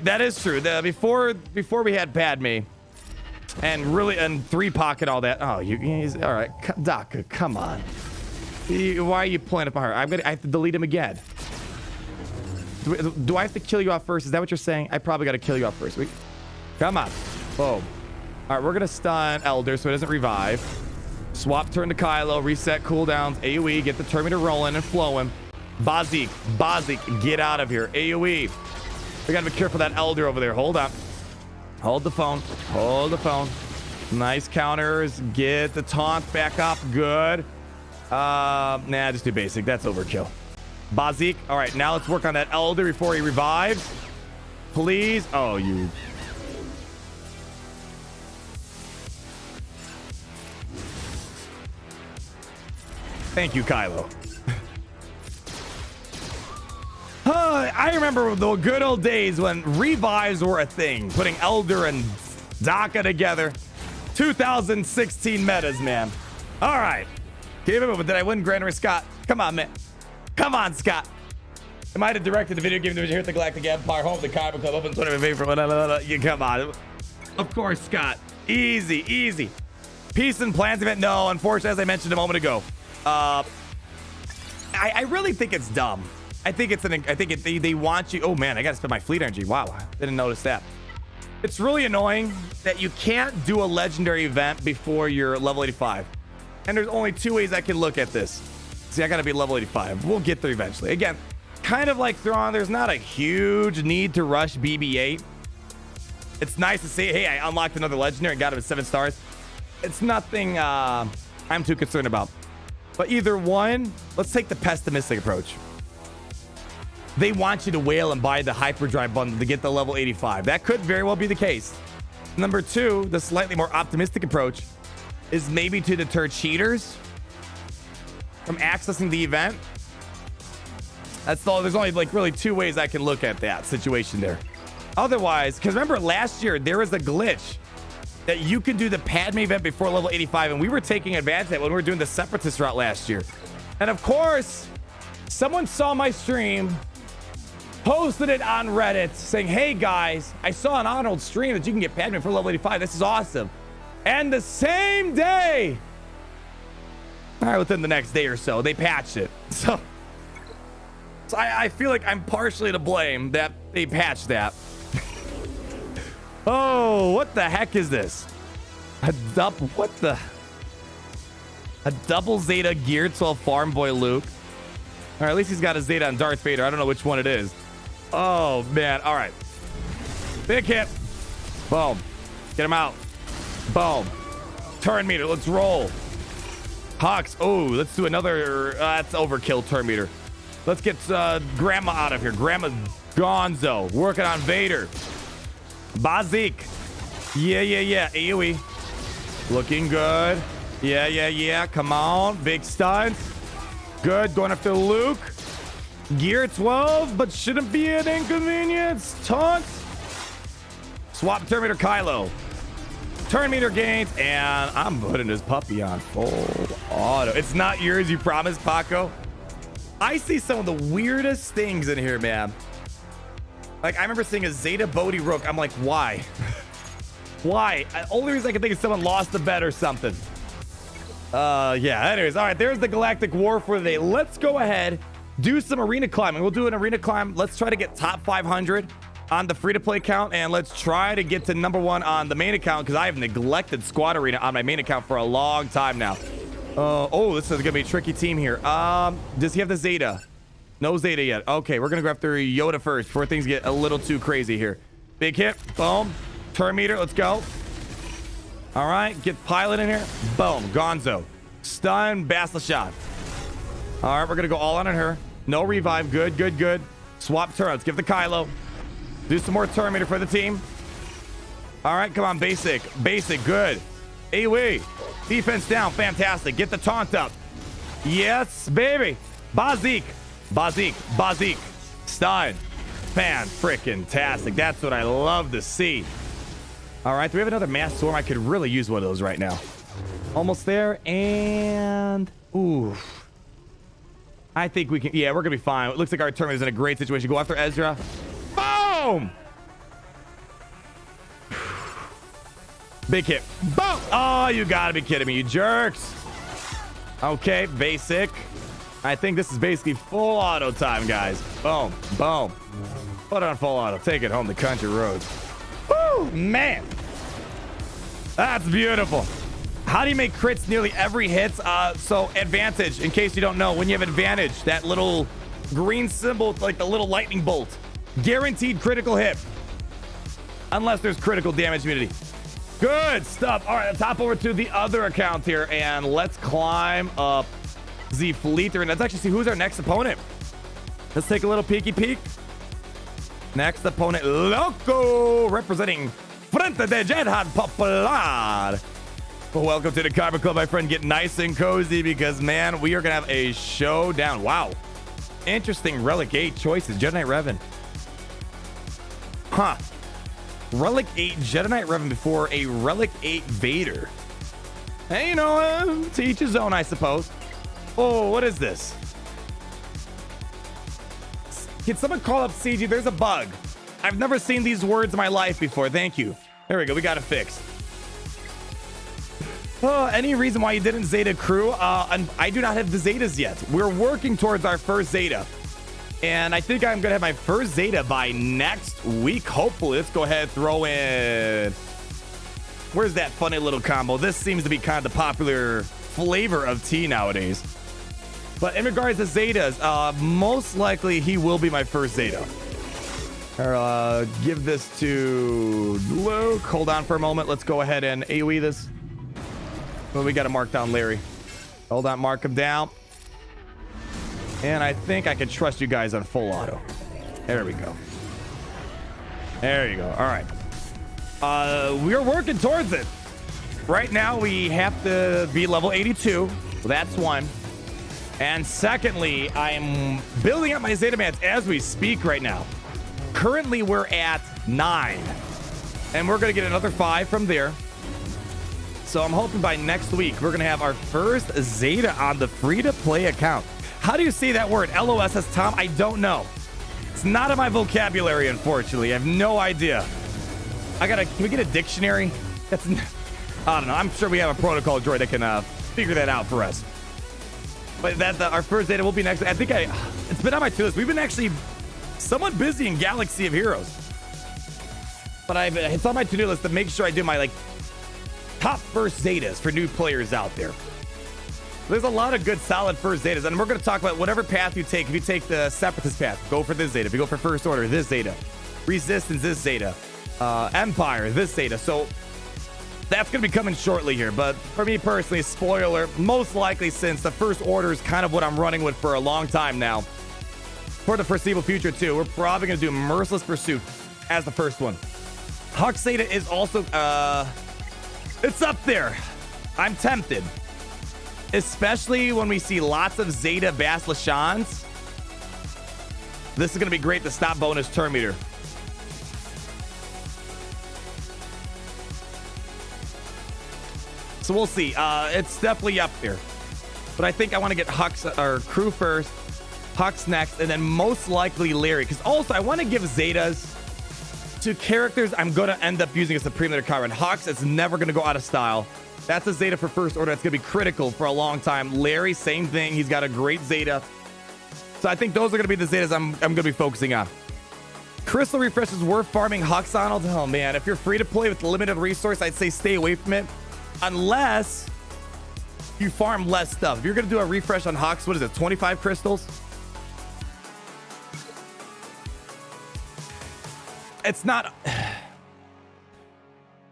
That is true. Before we had Padme, and 3 pocket all that. Oh, he's all right. Doc, come on. Why are you playing up on her? I have to delete him again. Do I have to kill you off first? Is that what you're saying? I probably got to kill you off first. Come on. Boom. All right, we're gonna stun Elder so it doesn't revive. Swap turn to Kylo, reset cooldowns, AoE, get the Terminator rolling and flowing. Bazik, get out of here. AoE. We gotta be careful of that Elder over there. Hold up. Hold the phone. Nice counters. Get the taunt back up. Good. Nah, just do basic. That's overkill. Bazik. All right, now let's work on that Elder before he revives. Please. Oh, you... Thank you, Kylo. I remember the good old days when revives were a thing. Putting Elder and Daka together. 2016 metas, man. All right. Keep it moving. Did I win Grand Arena, Scott? Come on, man. Come on, Scott. I might have directed the video game division here at the Galactic Empire, home of the Comic Club, open 20 favorite. You come on. Of course, Scott. Easy. Peace and plans event. No, unfortunately, as I mentioned a moment ago. I really think it's dumb. They want you. Oh man, I gotta spend my fleet energy. Wow, didn't notice that. It's really annoying that you can't do a legendary event before you're level 85. And there's only 2 ways I can look at this. See, I gotta be level 85. We'll get there eventually. Again, kind of like Thrawn. There's not a huge need to rush BB-8. It's nice to see, hey, I unlocked another legendary and got him at 7 stars. It's nothing I'm too concerned about. But either one, let's take the pessimistic approach. They want you to whale and buy the hyperdrive bundle to get the level 85. That could very well be the case. Number 2, the slightly more optimistic approach is maybe to deter cheaters from accessing the event. That's all. There's only like really 2 ways I can look at that situation there. Otherwise, because remember last year there was a glitch that you can do the Padme event before level 85, and we were taking advantage of that when we were doing the Separatist route last year. And of course, someone saw my stream, posted it on Reddit, saying, hey guys, I saw on Arnold's stream that you can get Padme for level 85. This is awesome. And the same day, all right, within the next day or so, they patched it. So I feel like I'm partially to blame that they patched that. Oh, what the heck is this? A double Zeta Gear 12 Farm Boy Luke. All right, at least he's got a Zeta on Darth Vader. I don't know which one it is. Oh, man. All right. Big hit. Boom. Get him out. Boom. Turn meter. Let's roll. Hawks. Oh, let's do another. That's overkill turn meter. Let's get Grandma out of here. Grandma's gonzo. Working on Vader. Bazik. Yeah. AoE. Looking good. Yeah. Come on. Big stunts. Good. Going after Luke. Gear 12, but shouldn't be an inconvenience. Taunt. Swap turn meter Kylo. Turn meter gains, and I'm putting this puppy on full auto. It's not yours, you promised, Paco. I see some of the weirdest things in here, man. Like, I remember seeing a Zeta Bodhi Rook. I'm like, why? Why? Only reason I can think is someone lost the bet or something. Yeah, anyways. All right, there's the Galactic War for the day. Let's go ahead, do some arena climbing. We'll do an arena climb. Let's try to get top 500 on the free-to-play account, and let's try to get to number 1 on the main account, because I have neglected Squad Arena on my main account for a long time now. Oh, this is gonna be a tricky team here. Does he have the Zeta? No Zeta yet. Okay, we're gonna go after Yoda first before things get a little too crazy here. Big hit. Boom. Turn meter. Let's go. All right, get pilot in here. Boom. Gonzo. Stun. Bastila shot. All right, we're gonna go all on her. No revive. Good. Swap turn. Let's give the Kylo. Do some more turn meter for the team. All right, come on. Basic. Good. AoE. Defense down. Fantastic. Get the taunt up. Yes, baby. Bazik. Stun. Fan-frickin-tastic. That's what I love to see. All right, do we have another mass swarm? I could really use one of those right now. Almost there, and ooh. I think we can. Yeah, we're gonna be fine. It looks like our tournament's in a great situation. Go after Ezra. Boom! Big hit. Boom! Oh, you gotta be kidding me, you jerks. Okay, basic. I think this is basically full auto time, guys. Boom. Put it on full auto. Take it home the country roads. Woo, man. That's beautiful. How do you make crits nearly every hit? So advantage, in case you don't know, when you have advantage, that little green symbol, like the little lightning bolt, guaranteed critical hit. Unless there's critical damage immunity. Good stuff. All right, let's hop over to the other account here, and let's climb up the fleet there. And let's actually see who's our next opponent. Let's take a little peeky peek. Next opponent, Loco, representing Frente de Jedi Popular. Well, welcome to the Carver Club, my friend. Get nice and cozy because, man, we are going to have a showdown. Wow. Interesting Relic 8 choices. Jedi Knight Revan. Huh. Relic 8 Jedi Knight Revan before a Relic 8 Vader. Hey, you know, to each his own, I suppose. Oh, what is this? Can someone call up CG? There's a bug. I've never seen these words in my life before. Thank you. There we go. We got it fixed. Oh, any reason why you didn't Zeta crew? And I do not have the Zetas yet. We're working towards our first Zeta. And I think I'm going to have my first Zeta by next week. Hopefully. Let's go ahead and throw in... Where's that funny little combo? This seems to be kind of the popular flavor of tea nowadays. But in regards to Zetas, most likely he will be my first Zeta. Give this to Luke. Hold on for a moment. Let's go ahead and AoE this. Well, we got to mark down Larry. Hold on, mark him down. And I think I can trust you guys on full auto. There we go. There you go. All right. We're working towards it. Right now, we have to be level 82. That's one. And secondly, I'm building up my Zeta Mans as we speak right now. Currently, we're at 9. And we're going to get another 5 from there. So I'm hoping by next week, we're going to have our first Zeta on the free-to-play account. How do you say that word? LOSS, Tom? I don't know. It's not in my vocabulary, unfortunately. I have no idea. Can we get a dictionary? I don't know. I'm sure we have a protocol droid that can figure that out for us. But our first Zeta will be next. I think it's been on my to-do list. We've been actually somewhat busy in Galaxy of Heroes. But it's on my to-do list to make sure I do my top first Zetas for new players out there. There's a lot of good solid first Zetas, and we're going to talk about whatever path you take. If you take the Separatist path, go for this Zeta. If you go for First Order, this Zeta. Resistance, this Zeta. Empire, this Zeta. So that's going to be coming shortly here. But for me personally, spoiler, most likely since the First Order is kind of what I'm running with for a long time now. For the foreseeable future, too. We're probably going to do Merciless Pursuit as the first one. Hux Zeta is also, it's up there. I'm tempted. Especially when we see lots of Zeta Bastila Shans. This is going to be great to stop bonus turn meter. So we'll see. It's definitely up there. But I think I want to get Hux or Crew first, Hux next, and then most likely Larry. Because also I want to give Zetas to characters I'm going to end up using as the Supreme Leader card. And Hux is never going to go out of style. That's a Zeta for First Order. That's going to be critical for a long time. Larry, same thing. He's got a great Zeta. So I think those are going to be the Zetas I'm going to be focusing on. Crystal refreshes worth farming Hux on. Oh, man. If you're free to play with limited resource, I'd say stay away from it. Unless you farm less stuff. If you're going to do a refresh on Hux, what is it, 25 crystals? It's not...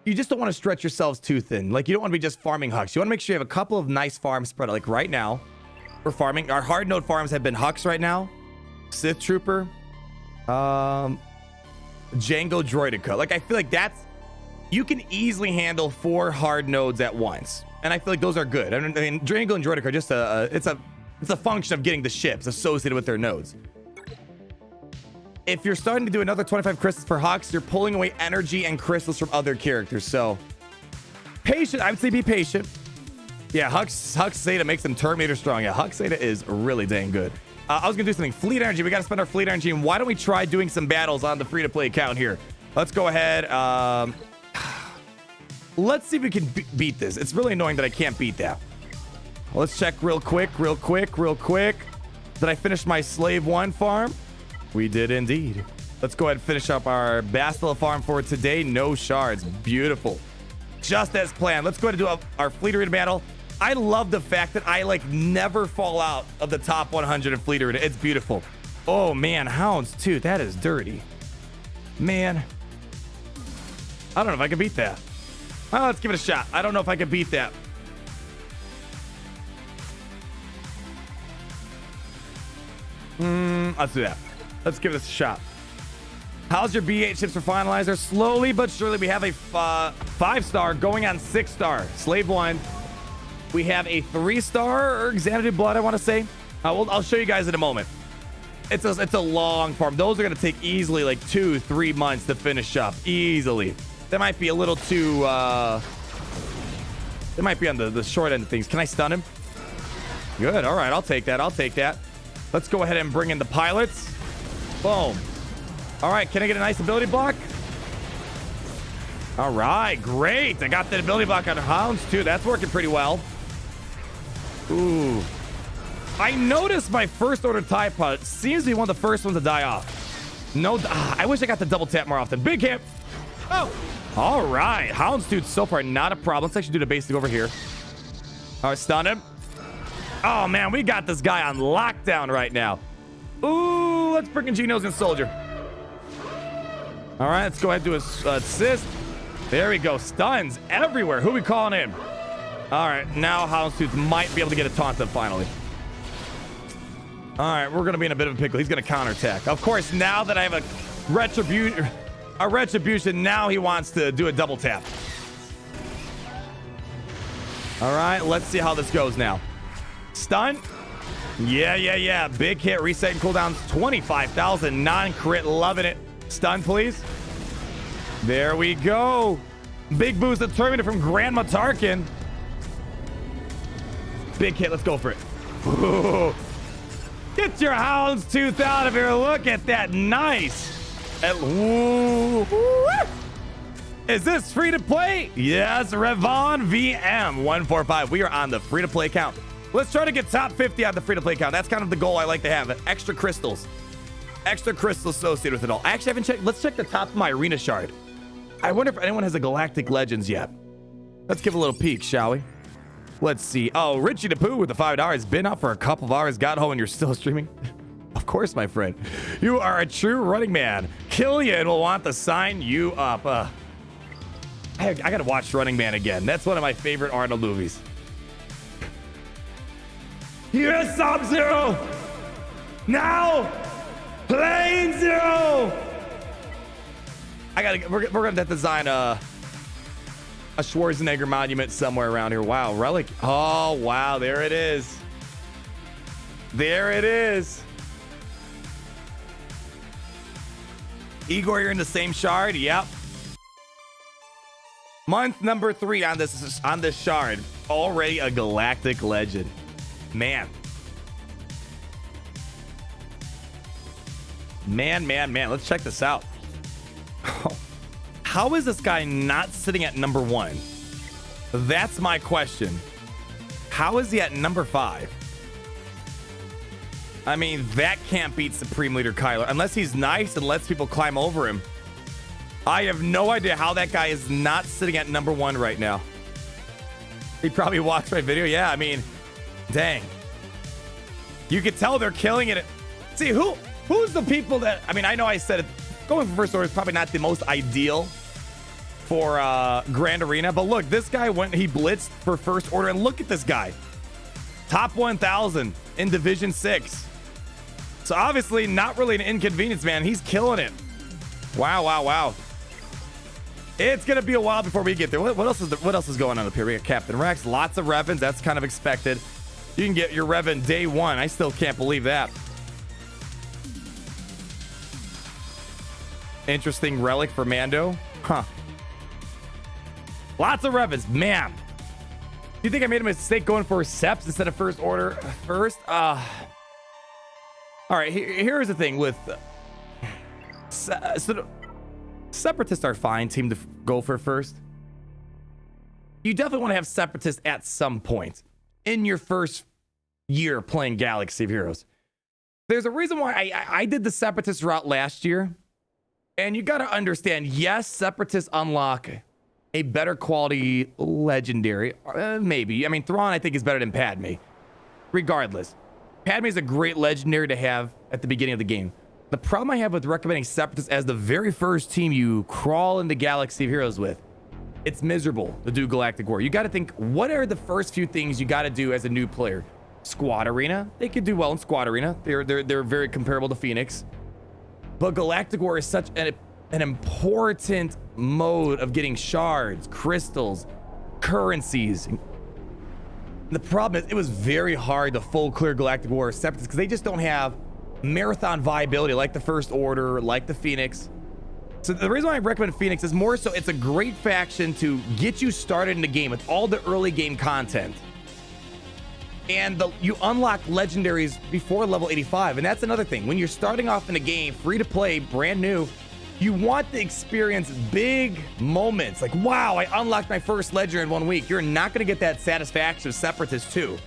You just don't want to stretch yourselves too thin. You don't want to be just farming Hux. You want to make sure you have a couple of nice farms spread out. Right now, we're farming. Our hard node farms have been Hux right now. Sith Trooper. Jango Droidica. I feel like that's... You can easily handle 4 hard nodes at once. And I feel like those are good. I mean Jango and Droidica are just it's a function of getting the ships associated with their nodes. If you're starting to do another 25 crystals for Hux, you're pulling away energy and crystals from other characters. So, patient. I would say be patient. Yeah, Hux Zeta makes them Terminator strong. Yeah, Hux Zeta is really dang good. I was going to do something. Fleet energy. We got to spend our fleet energy. And why don't we try doing some battles on the free-to-play account here? Let's go ahead. Let's see if we can beat this. It's really annoying that I can't beat that. Let's check real quick. Did I finish my Slave 1 farm? We did indeed. Let's go ahead and finish up our Bastila farm for today. No shards. Beautiful. Just as planned. Let's go ahead and do our Fleet Arena battle. I love the fact that I never fall out of the top 100 of Fleet Arena. It's beautiful. Oh man, Hounds too. That is dirty. Man. I don't know if I can beat that. Well, let's give it a shot. I don't know if I can beat that. Let's do that. Let's give this a shot. How's your B8 chips for finalizer? Slowly but surely, we have a 5-star going on 6-star. Slave 1. We have a 3-star Xanadu Blood, I want to say. I'll show you guys in a moment. It's a long farm. Those are going to take easily 2-3 months to finish up. Easily. That might be a little too... It might be on the short end of things. Can I stun him? Good. All right. I'll take that. Let's go ahead and bring in the pilots. Boom. All right. Can I get a nice ability block? All right. Great. I got the ability block on Hounds, too. That's working pretty well. Ooh. I noticed my First Order TIE Pod seems to be one of the first ones to die off. No. I wish I got the double tap more often. Big hit. Oh. All right. Hounds, dude, so far not a problem. Let's actually do the basic over here. All right. Stun him. Oh, man, we got this guy on lockdown right now. Ooh, let's bring in Genos and Soldier. All right, let's go ahead and do a assist. There we go. Stuns everywhere. Who we calling in? All right, now Houndstooth might be able to get a taunt up finally. All right, we're going to be in a bit of a pickle. He's going to counterattack. Of course, now that I have a retribution, now he wants to do a double tap. All right, let's see how this goes now. Stun. Yeah. Big hit, reset and cooldowns, 25,000, non-crit, loving it. Stun, please. There we go. Big boost of Terminator from Grandma Tarkin. Big hit, let's go for it. Ooh. Get your Houndstooth out of here. Look at that, nice. Ooh. Is this free to play? Yes, Revon VM 145. We are on the free to play account. Let's try to get top 50 on the free to play account. That's kind of the goal I like to have. Extra crystals associated with it all. I actually haven't checked. Let's check the top of my arena shard. I wonder if anyone has a Galactic Legends yet. Let's give a little peek, shall we? Let's see. Oh, Richie DePoo with the $5. Been out for a couple of hours. Got home and you're still streaming. Of course, my friend. You are a true running man. Killian will want to sign you up. I gotta watch Running Man again. That's one of my favorite Arnold movies. Here's Sub-Zero! Now! Plane Zero! We're gonna design a Schwarzenegger monument somewhere around here. Wow, relic. Oh, wow, there it is. There it is. Igor, you're in the same shard? Yep. Month number 3 on this shard. Already a Galactic Legend. Man. Let's check this out. How is this guy not sitting at number 1? That's my question. How is he at number 5? I mean, that can't beat Supreme Leader Kylo unless he's nice and lets people climb over him. I have no idea how that guy is not sitting at number 1 right now. He probably watched my video. Yeah, I mean, dang. You could tell they're killing it. See, who's the people that... I mean, I know I said it. Going for First Order is probably not the most ideal for Grand Arena. But look, this guy he blitzed for First Order. And look at this guy. Top 1,000 in Division 6. So obviously not really an inconvenience, man. He's killing it. Wow. It's going to be a while before we get there. What else is going on up here? We got Captain Rex. Lots of Revens. That's kind of expected. You can get your Revan day 1. I still can't believe that. Interesting relic for Mando. Huh. Lots of Revens. Man. Do you think I made a mistake going for Seps instead of First Order first? All right. Here's the thing with... Separatists are fine team to go for first. You definitely want to have Separatists at some point in your first year playing Galaxy of Heroes. There's a reason why I did the Separatist route last year. And you got to understand, yes, Separatists unlock a better quality legendary. Maybe. I mean, Thrawn, I think, is better than Padme. Regardless. Padme is a great legendary to have at the beginning of the game. The problem I have with recommending Separatists as the very first team you crawl into Galaxy of Heroes with, it's miserable to do Galactic War. You got to think, what are the first few things you got to do as a new player? Squad Arena. They could do well in Squad Arena. They're very comparable to Phoenix. But Galactic War is such an important mode of getting shards, crystals, currencies. And the problem is it was very hard to full clear Galactic War Separatists because they just don't have marathon viability like the First Order, like the Phoenix. So the reason why I recommend Phoenix is more so it's a great faction to get you started in the game with all the early game content. And you unlock legendaries before level 85. And that's another thing. When you're starting off in the game, free to play, brand new, you want to experience big moments. Like, wow, I unlocked my first ledger in 1 week. You're not going to get that satisfaction of Separatist 2.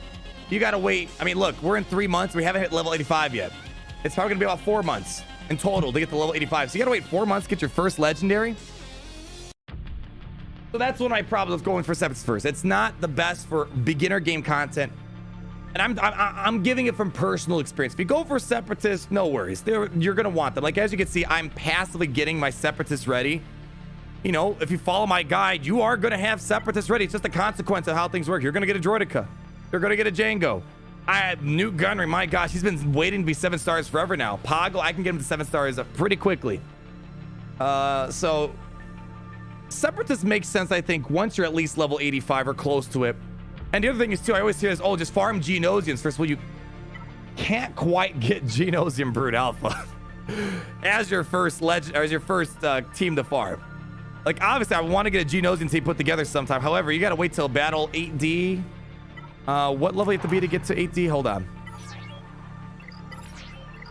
You got to wait. I mean, look, we're in 3 months. We haven't hit level 85 yet. It's probably going to be about 4 months in total to get to level 85. So you got to wait 4 months to get your first legendary. So that's one of my problems with going for Separatists first. It's not the best for beginner game content. And I'm giving it from personal experience. If you go for Separatists, no worries. You're gonna want them. Like, as you can see, I'm passively getting my Separatists ready. You know, if you follow my guide, you are gonna have Separatists ready. It's just a consequence of how things work. You're gonna get a Droideka. You're gonna get a Jango. I have Newt Gunnery. My gosh, he's been waiting to be 7 stars forever now. Poggle, I can get him to 7 stars pretty quickly. So Separatists make sense, I think, once you're at least level 85 or close to it. And the other thing is, too, I always hear is, oh, just farm Genosians first. Well, you can't quite get Genosian Brood Alpha as your first team to farm. Like, obviously, I want to get a Genosian team put together sometime. However, you got to wait till battle 8D. What level you have to be to get to 8D? Hold on.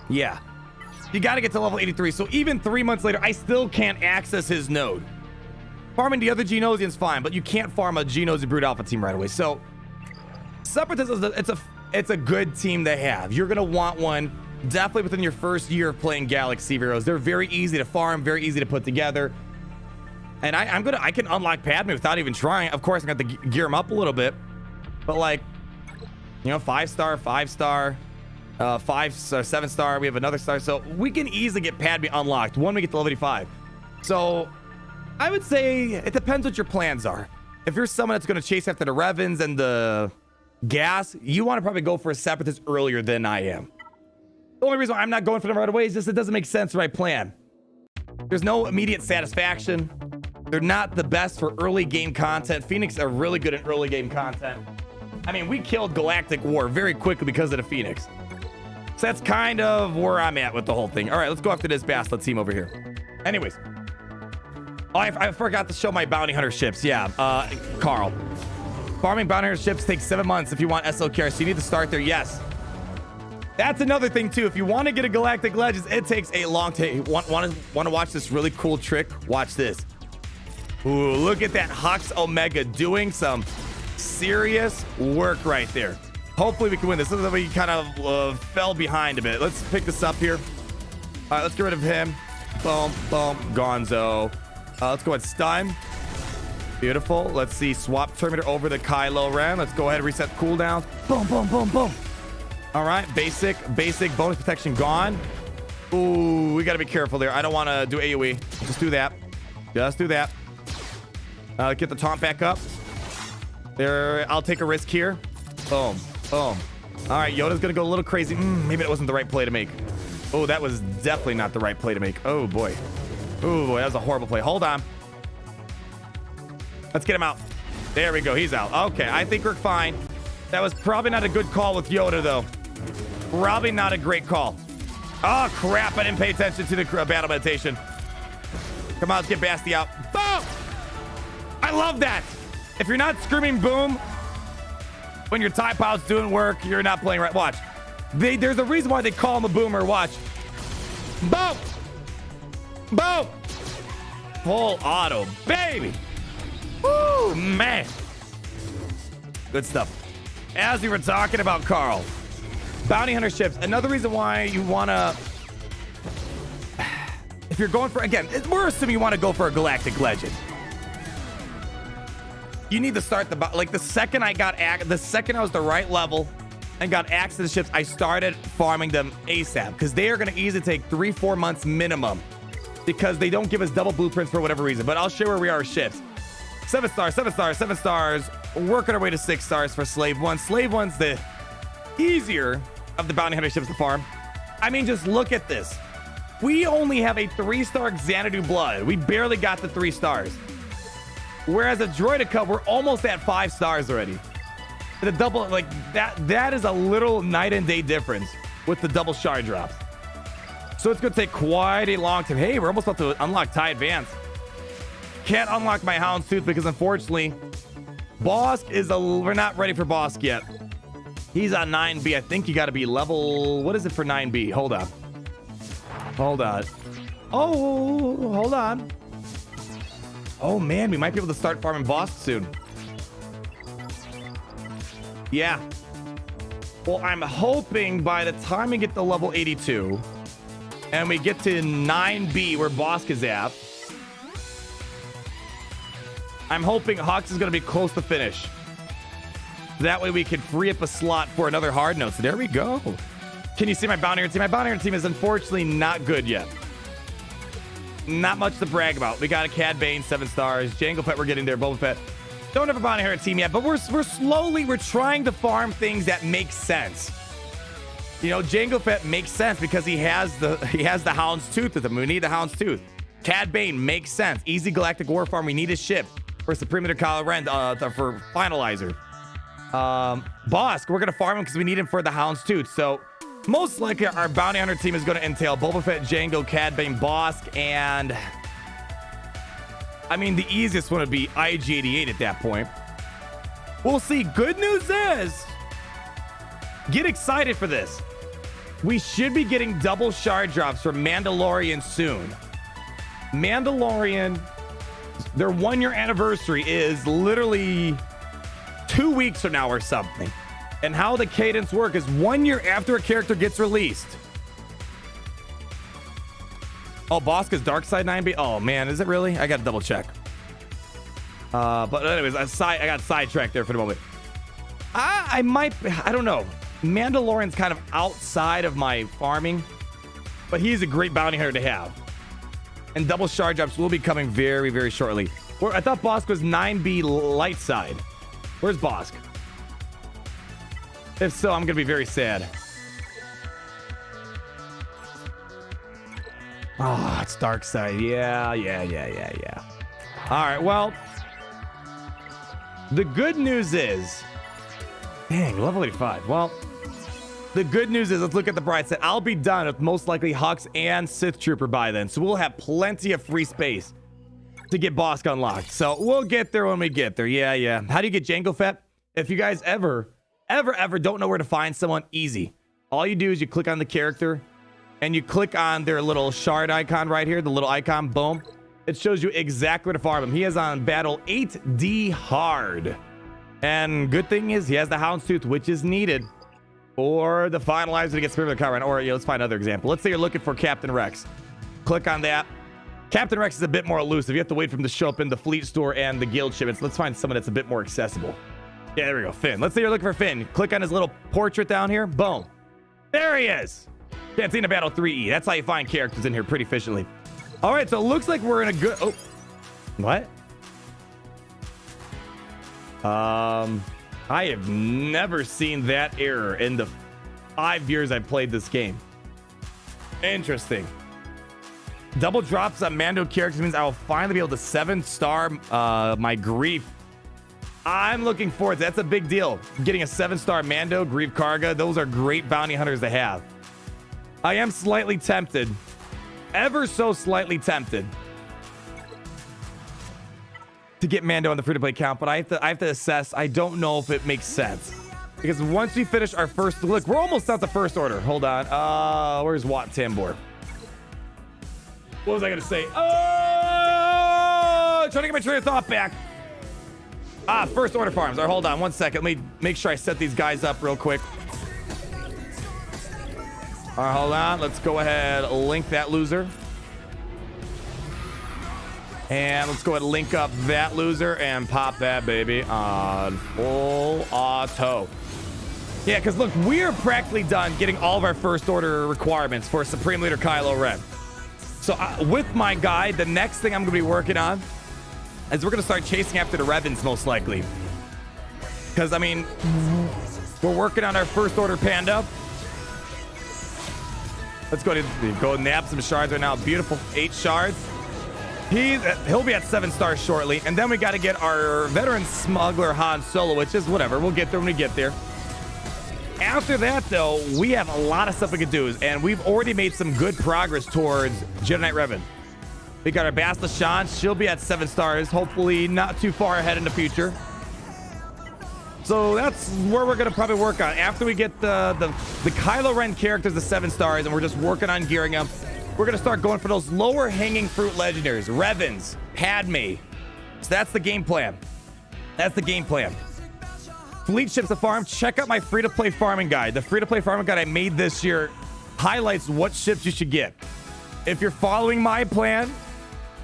Yeah. You got to get to level 83. So even 3 months later, I still can't access his node. Farming the other Genosian's fine, but you can't farm a Genosian Brood Alpha team right away. So Separatists, it's a good team to have. You're going to want one definitely within your first year of playing Galaxy Heroes. They're very easy to farm, very easy to put together. And I can unlock Padme without even trying. Of course, I'm going to have to gear them up a little bit. But, like, you know, 5-star, 5-star, 5-star, 7-star. We have another star. So we can easily get Padme unlocked when we get to level 85. So I would say it depends what your plans are. If you're someone that's going to chase after the Revens and the gas, you want to probably go for a Separatist earlier than I am. The only reason why I'm not going for them right away is just it doesn't make sense for my plan. There's no immediate satisfaction. They're not the best for early game content. Phoenix are really good at early game content. I mean, we killed Galactic War very quickly because of the Phoenix. So that's kind of where I'm at with the whole thing. All right, let's go after this Bastila team over here. Anyways. Oh, I forgot to show my bounty hunter ships. Yeah, Carl. Farming bounty hunter ships takes 7 months if you want SLKR, so you need to start there. Yes. That's another thing, too. If you want to get a Galactic Legends, it takes a long time. Want to watch this really cool trick? Watch this. Ooh, look at that Hux Omega doing some serious work right there. Hopefully we can win this. This is we kind of fell behind a bit. Let's pick this up here. All right, let's get rid of him. Boom, boom, Gonzo. Let's go ahead, stun. Beautiful. Let's see, swap Terminator over the Kylo Ren. Let's go ahead and reset cooldown. Boom, boom, boom, boom. All right, basic bonus protection gone. Ooh, we got to be careful there. I don't want to do AoE. Just do that. Just do that. Get the taunt back up. There, I'll take a risk here. Boom, boom. All right, Yoda's going to go a little crazy. Maybe that wasn't the right play to make. Oh, that was definitely not the right play to make. Oh, boy. Oh, boy, that was a horrible play. Hold on. Let's get him out. There we go. He's out. Okay, I think we're fine. That was probably not a good call with Yoda, though. Probably not a great call. Oh, crap. I didn't pay attention to the battle meditation. Come on, let's get Basti out. Boom! I love that. If you're not screaming boom when your TIE pilot's doing work, you're not playing right. Watch. There's a reason why they call him a boomer. Watch. Boom! Boom! Full auto, baby! Woo, man! Good stuff. As we were talking about, Carl, bounty hunter ships. Another reason why you want to... If you're going for... Again, we're assuming you want to go for a Galactic Legend. You need to start the... Like, the second I was the right level and got access to the ships, I started farming them ASAP. Because they are going to easily take 3-4 months minimum. Because they don't give us double blueprints for whatever reason. But I'll show where we are with ships. 7 stars, 7 stars, 7 stars. Working our way to 6 stars for Slave 1. Slave 1's the easier of the bounty hunter ships to farm. I mean, just look at this. We only have a 3-star Xanadu Blood. We barely got the 3 stars. Whereas a Droideka, we're almost at 5 stars already. The double, like, that is a little night and day difference with the double shard drops. So it's going to take quite a long time. Hey, we're almost about to unlock TIE Advance. Can't unlock my Houndstooth because, unfortunately, Bossk is we're not ready for Bossk yet. He's on 9B. I think you got to be level... What is it for 9B? Hold on. Hold on. Oh, hold on. Oh, man. We might be able to start farming Bossk soon. Yeah. Well, I'm hoping by the time we get to level 82... and we get to 9B where Bossk is at, I'm hoping Hux is going to be close to finish. That way we can free up a slot for another hard note. So there we go. Can you see my bounty hunter team? My bounty hunter team is unfortunately not good yet. Not much to brag about. We got a Cad Bane, 7 stars. Jango Fett, we're getting there. Boba Fett. Don't have a bounty hunter team yet, but we're trying to farm things that make sense. You know, Jango Fett makes sense because he has the Hound's Tooth with him. We need the Hound's Tooth. Cad Bane makes sense. Easy Galactic War Farm. We need a ship for Supreme Leader Kylo Ren for Finalizer. Bossk, we're gonna farm him because we need him for the Hound's Tooth. So most likely our bounty hunter team is going to entail Boba Fett, Jango, Cad Bane, Bossk, and I mean the easiest one would be IG-88 at that point. We'll see. Good news is, get excited for this. We should be getting double shard drops for Mandalorian soon. Mandalorian, their 1-year anniversary is literally 2 weeks from now or something. And how the cadence work is 1 year after a character gets released. Oh, Bossk is Dark Side 9B. Oh man, is it really? I gotta double check. But anyways, I got sidetracked there for the moment. I don't know. Mandalorian's kind of outside of my farming, but he's a great bounty hunter to have. And double shard drops will be coming very, very shortly. I thought Bossk was 9B light side. Where's Bossk? If so, I'm gonna be very sad. Oh, it's Dark Side. Yeah. All right, well, the good news is, dang, level 85. Well, the good news is, let's look at the bright side. I'll be done with most likely Hux and Sith Trooper by then, so we'll have plenty of free space to get Bossk unlocked. So we'll get there when we get there. Yeah. How do you get Jango Fett? If you guys ever don't know where to find someone, easy. All you do is you click on the character and you click on their little shard icon right here, the little icon, boom. It shows you exactly where to farm him. He is on battle 8D hard. And good thing is he has the Hound's Tooth, which is needed for the finalizer to get Spirit of the Kylo Ren. Or let's find another example. Let's say you're looking for Captain Rex. Click on that. Captain Rex is a bit more elusive. You have to wait for him to show up in the fleet store and the guild shipments. Let's find someone that's a bit more accessible. Yeah, there we go. Finn. Let's say you're looking for Finn. Click on his little portrait down here. Boom. There he is. Cantina Battle 3E. That's how you find characters in here pretty efficiently. All right, so it looks like we're in a good... Oh. What? I have never seen that error in the 5 years I've played this game. Interesting. Double drops on Mando characters means I will finally be able to 7-star my Grief. I'm looking forward to that. That's a big deal. Getting a 7-star Mando, Grief Karga, those are great bounty hunters to have. I am slightly tempted. Ever so slightly tempted to get Mando on the free-to-play account, but I have to assess. I don't know if it makes sense. Because once we finish our first... Look, we're almost out the first order. Hold on. Where's Wat Tambor? What was I going to say? Oh! Trying to get my train of thought back. First order farms. All right, hold on 1 second. Let me make sure I set these guys up real quick. All right, hold on. Let's go ahead and link that loser. And let's go ahead and link up that loser and pop that baby on full auto. Yeah, because look, we are practically done getting all of our first order requirements for Supreme Leader Kylo Ren. So with my guide, the next thing I'm going to be working on is we're going to start chasing after the Revans most likely. Because, I mean, we're working on our first order Panda. Let's go and nab some shards right now. Beautiful. 8 shards. He'll be at 7 stars shortly. And then we got to get our veteran smuggler Han Solo, which is whatever. We'll get there when we get there. After that, though, we have a lot of stuff we can do. And we've already made some good progress towards Jedi Knight Revan. We got our Bastila. She'll be at 7 stars. Hopefully not too far ahead in the future. So that's where we're going to probably work on. After we get the Kylo Ren characters to 7 stars and we're just working on gearing them, we're going to start going for those lower hanging fruit legendaries. Revans, Padme. So that's the game plan. That's the game plan. Fleet ships to farm. Check out my free-to-play farming guide. The free-to-play farming guide I made this year highlights what ships you should get. If you're following my plan,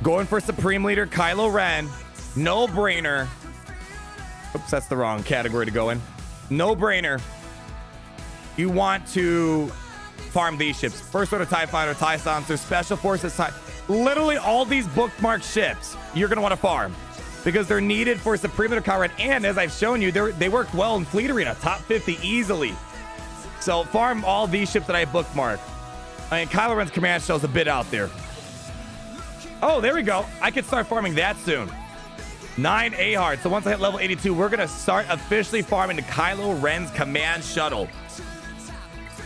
going for Supreme Leader Kylo Ren, no brainer. Oops, that's the wrong category to go in. no brainer. You want to farm these ships. First Order TIE Fighter, TIE Silencer, Special Forces, TIE. Literally all these bookmarked ships you're going to want to farm because they're needed for Supreme Leader Kylo Ren. And as I've shown you, they worked well in Fleet Arena, top 50 easily. So farm all these ships that I bookmarked. I mean, Kylo Ren's command shell's a bit out there. Oh, there we go. I could start farming that soon. 9 A-Hard. So once I hit level 82, we're going to start officially farming the Kylo Ren's command shuttle.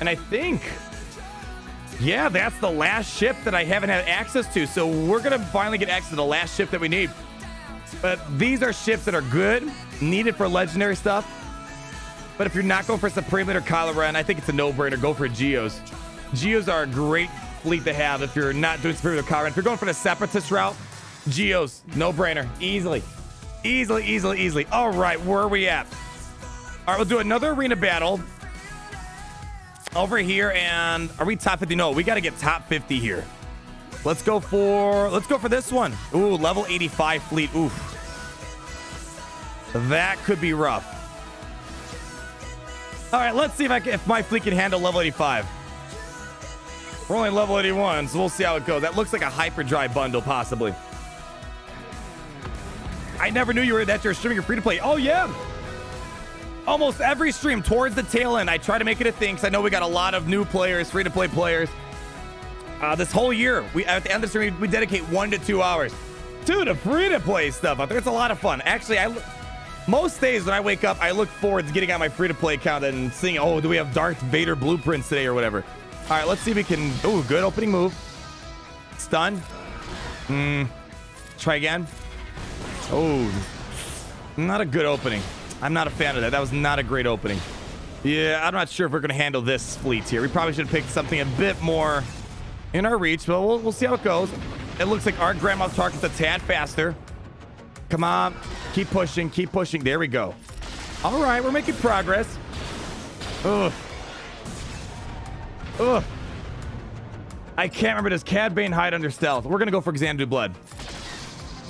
And I think, yeah, that's the last ship that I haven't had access to. So we're going to finally get access to the last ship that we need. But these are ships that are good, needed for legendary stuff. But if you're not going for Supreme Leader Kylo Ren, I think it's a no-brainer. Go for Geos. Geos are a great fleet to have if you're not doing Supreme Leader Kylo Ren. If you're going for the Separatist route, Geos, no-brainer. Easily. Easily. All right, where are we at? All right, we'll do another arena battle over here. And are we top 50? No, we got to get top 50 here. Let's go for this one. Ooh, level 85 fleet. Oof. That could be rough. All right, let's see if my fleet can handle level 85. We're only level 81, so we'll see how it goes. That looks like a hyperdrive bundle, possibly. I never knew that you're streaming your free-to-play. Oh, yeah. Almost every stream towards the tail end, I try to make it a thing, because I know we got a lot of new players, free-to-play players. This whole year, at the end of the stream, we dedicate 1 to 2 hours to the free-to-play stuff out there. It's a lot of fun. Actually, most days when I wake up, I look forward to getting on my free-to-play account and seeing, oh, do we have Darth Vader blueprints today or whatever. All right, let's see if we can... Ooh, good opening move. Stun. Try again. Oh, not a good opening. I'm not a fan of that. That was not a great opening. Yeah, I'm not sure if we're going to handle this fleet here. We probably should have picked something a bit more in our reach, but we'll see how it goes. It looks like our Grandma's target's a tad faster. Come on. Keep pushing. Keep pushing. There we go. All right, we're making progress. Ugh. Ugh. I can't remember. Does Cad Bane hide under stealth? We're going to go for Xanadu Blood.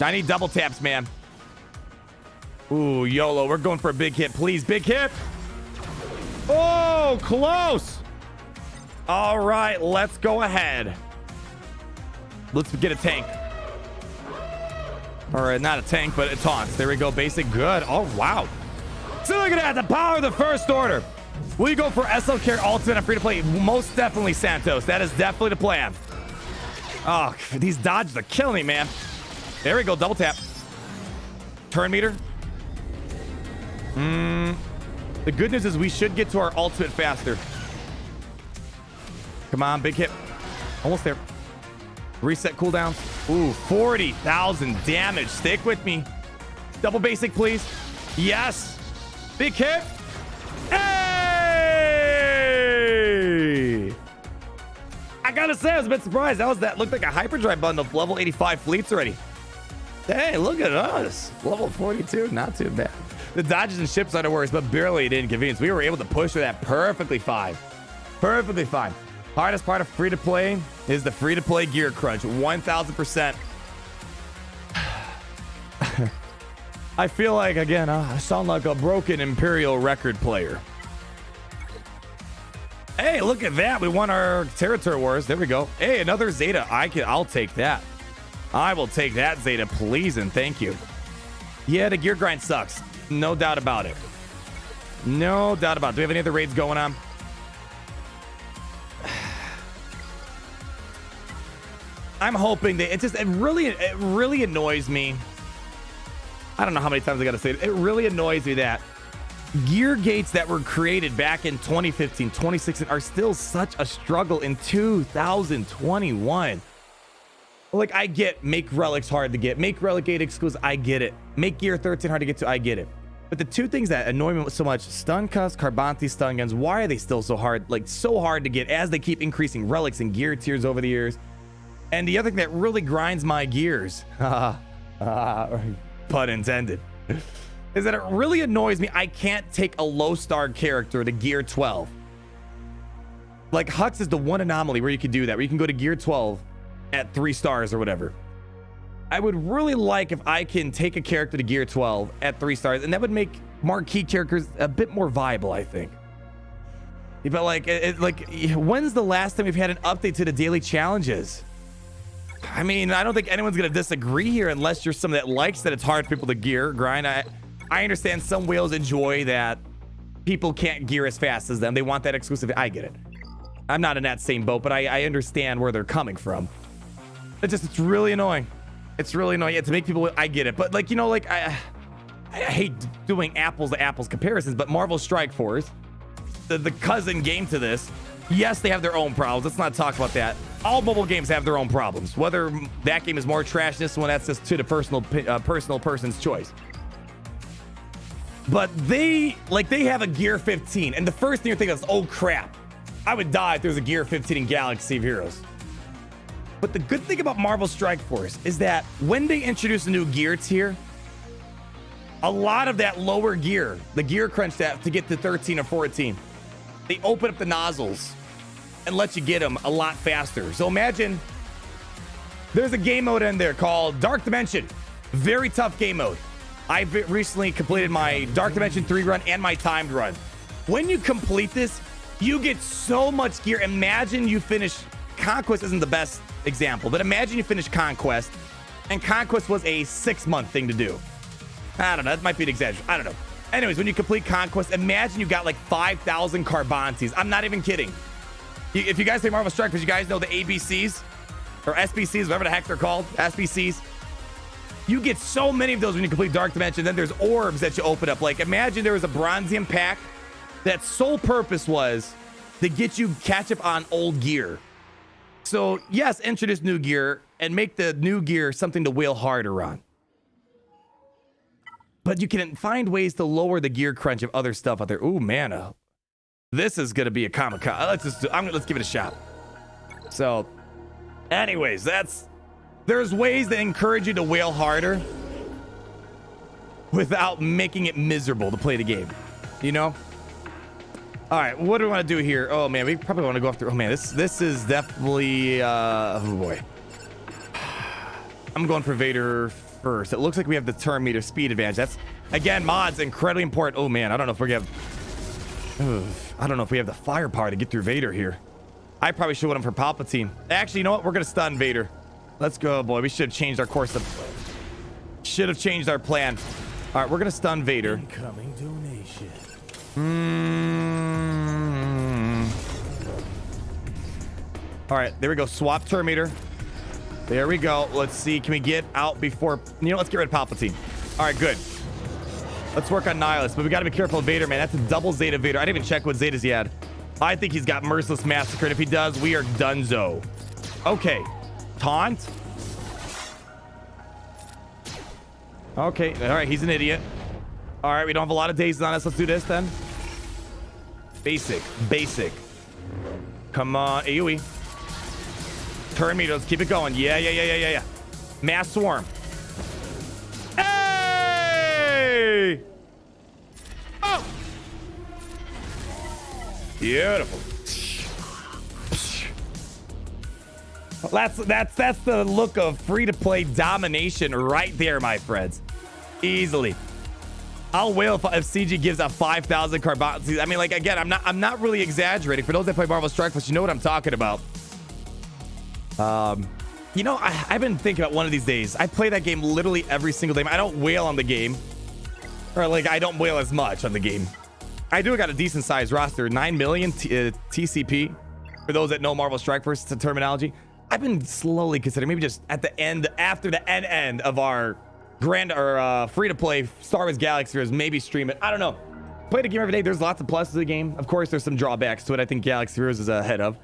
I need double taps, man. Ooh, YOLO. We're going for a big hit. Please, big hit. Oh, close. All right, let's go ahead. Let's get a tank. All right, not a tank, but a taunt. There we go. Basic. Good. Oh, wow. So look at that. The power of the First Order. Will you go for SL Care Ultimate and free to play? Most definitely, Santos. That is definitely the plan. Oh, these dodges are killing me, man. There we go. Double tap. Turn meter. The good news is we should get to our ultimate faster. Come on, big hit. Almost there. Reset cooldowns. Ooh, 40,000 damage. Stick with me. Double basic, please. Yes. Big hit. Hey! I gotta say, I was a bit surprised. That looked like a hyperdrive bundle of level 85 fleets already. Hey, look at us. Level 42. Not too bad. The dodges and ships are the worst, but barely an inconvenience. We were able to push through that perfectly fine. Perfectly fine. Hardest part of free-to-play is the free-to-play gear crunch. 1,000%. I feel like, again, I sound like a broken Imperial record player. Hey, look at that. We won our territory wars. There we go. Hey, another Zeta. I'll take that. I will take that, Zeta, please and thank you. Yeah, the gear grind sucks. No doubt about it. No doubt about it. Do we have any other raids going on? I'm hoping that it really annoys me. I don't know how many times I gotta say it. It really annoys me that gear gates that were created back in 2015, 2016 are still such a struggle in 2021. Like, I get make relics hard to get, make relic gate exclusive, I get it. Make gear 13 hard to get to, I get it. But the two things that annoy me so much, stun cuss, Carbonti stun guns, why are they still so hard, like so hard to get as they keep increasing relics and gear tiers over the years? And the other thing that really grinds my gears, pun intended, is that it really annoys me. I can't take a low star character to gear 12. Like Hux is the one anomaly where you can do that, where you can go to gear 12 at 3 stars or whatever. I would really like if I can take a character to gear 12 at 3 stars, and that would make marquee characters a bit more viable, I think. But like, when's the last time we've had an update to the daily challenges? I mean, I don't think anyone's gonna disagree here unless you're someone that likes that it's hard for people to gear grind. I understand some whales enjoy that people can't gear as fast as them. They want that exclusive. I get it. I'm not in that same boat, but I understand where they're coming from. It's really annoying. It's really annoying. Yeah, to make people, I get it. But like, you know, like I hate doing apples to apples comparisons, but Marvel Strike Force, the cousin game to this, yes, they have their own problems. Let's not talk about that. All mobile games have their own problems. Whether that game is more trash than this one, that's just to the personal person's choice. But they have a gear 15, and the first thing you think of is, oh crap, I would die if there was a gear 15 in Galaxy of Heroes. But the good thing about Marvel Strike Force is that when they introduce a new gear tier, a lot of that lower gear, the gear crunch to get to 13 or 14, they open up the nozzles and let you get them a lot faster. So imagine there's a game mode in there called Dark Dimension. Very tough game mode. I've recently completed my Dark Dimension 3 run and my timed run. When you complete this, you get so much gear. Imagine you finish, Conquest isn't the best example, but imagine you finish Conquest, and Conquest was a 6-month thing to do. I don't know, that might be an exaggeration. I don't know. Anyways, when you complete Conquest, imagine you got like 5,000 Carbantes. I'm not even kidding. If you guys play Marvel Strike, because you guys know the ABCs, or SBCs, whatever the heck they're called, SBCs, you get so many of those when you complete Dark Dimension. Then there's orbs that you open up. Like, imagine there was a Bronzium pack that sole purpose was to get you catch up on old gear. So, yes, introduce new gear and make the new gear something to whale harder on. But you can find ways to lower the gear crunch of other stuff out there. Ooh, mana. This is going to be a Comic-Con. Let's give it a shot. So, anyways, there's ways to encourage you to whale harder without making it miserable to play the game. You know? All right, what do we want to do here? Oh man, we probably want to go after. Oh man, this is definitely. Oh boy, I'm going for Vader first. It looks like we have the turn meter speed advantage. That's again mods incredibly important. Oh man, I don't know if we have. I don't know if we have the firepower to get through Vader here. I probably should have went for Palpatine. Actually, you know what? We're gonna stun Vader. Let's go, boy. We should have changed our course. Should have changed our plan. All right, we're gonna stun Vader. Incoming donation. All right, there we go. Swap turn meter. There we go. Let's see. Can we get out before? You know, let's get rid of Palpatine. All right, good. Let's work on Nihilus, but we got to be careful of Vader, man. That's a double Zeta Vader. I didn't even check what Zetas he had. I think he's got Merciless Massacre, and if he does, we are donezo. Okay. Taunt. Okay. All right, he's an idiot. All right, we don't have a lot of days on us. Let's do this then. Basic. Come on, AoE. Turn meter. Let's keep it going. Yeah. Mass swarm. Hey! Oh! Beautiful. That's the look of free-to-play domination right there, my friends. Easily. I'll wail if CG gives out 5,000 Carbantes. I mean, like, again, I'm not really exaggerating. For those that play Marvel Strike Force, you know what I'm talking about. You know, I've been thinking about one of these days. I play that game literally every single day. I don't wail on the game. Or, like, I don't wail as much on the game. I do got a decent-sized roster. 9 million TCP. For those that know Marvel Strike Force terminology. I've been slowly considering maybe just at the end, after the end of our free-to-play Star Wars Galaxy Heroes, maybe stream it. I don't know. Play the game every day. There's lots of pluses to the game. Of course, there's some drawbacks to it. I think Galaxy Heroes is ahead of.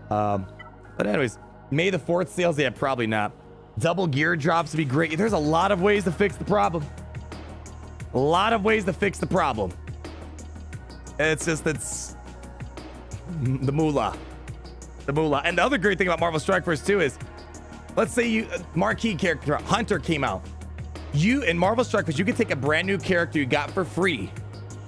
But anyways, May the 4th sales? Yeah, probably not. Double gear drops would be great. There's a lot of ways to fix the problem. A lot of ways to fix the problem. It's the moolah. The moolah. And the other great thing about Marvel Strike Force 2 is, let's say you marquee character Hunter came out. You in Marvel Strike Force, you can take a brand new character you got for free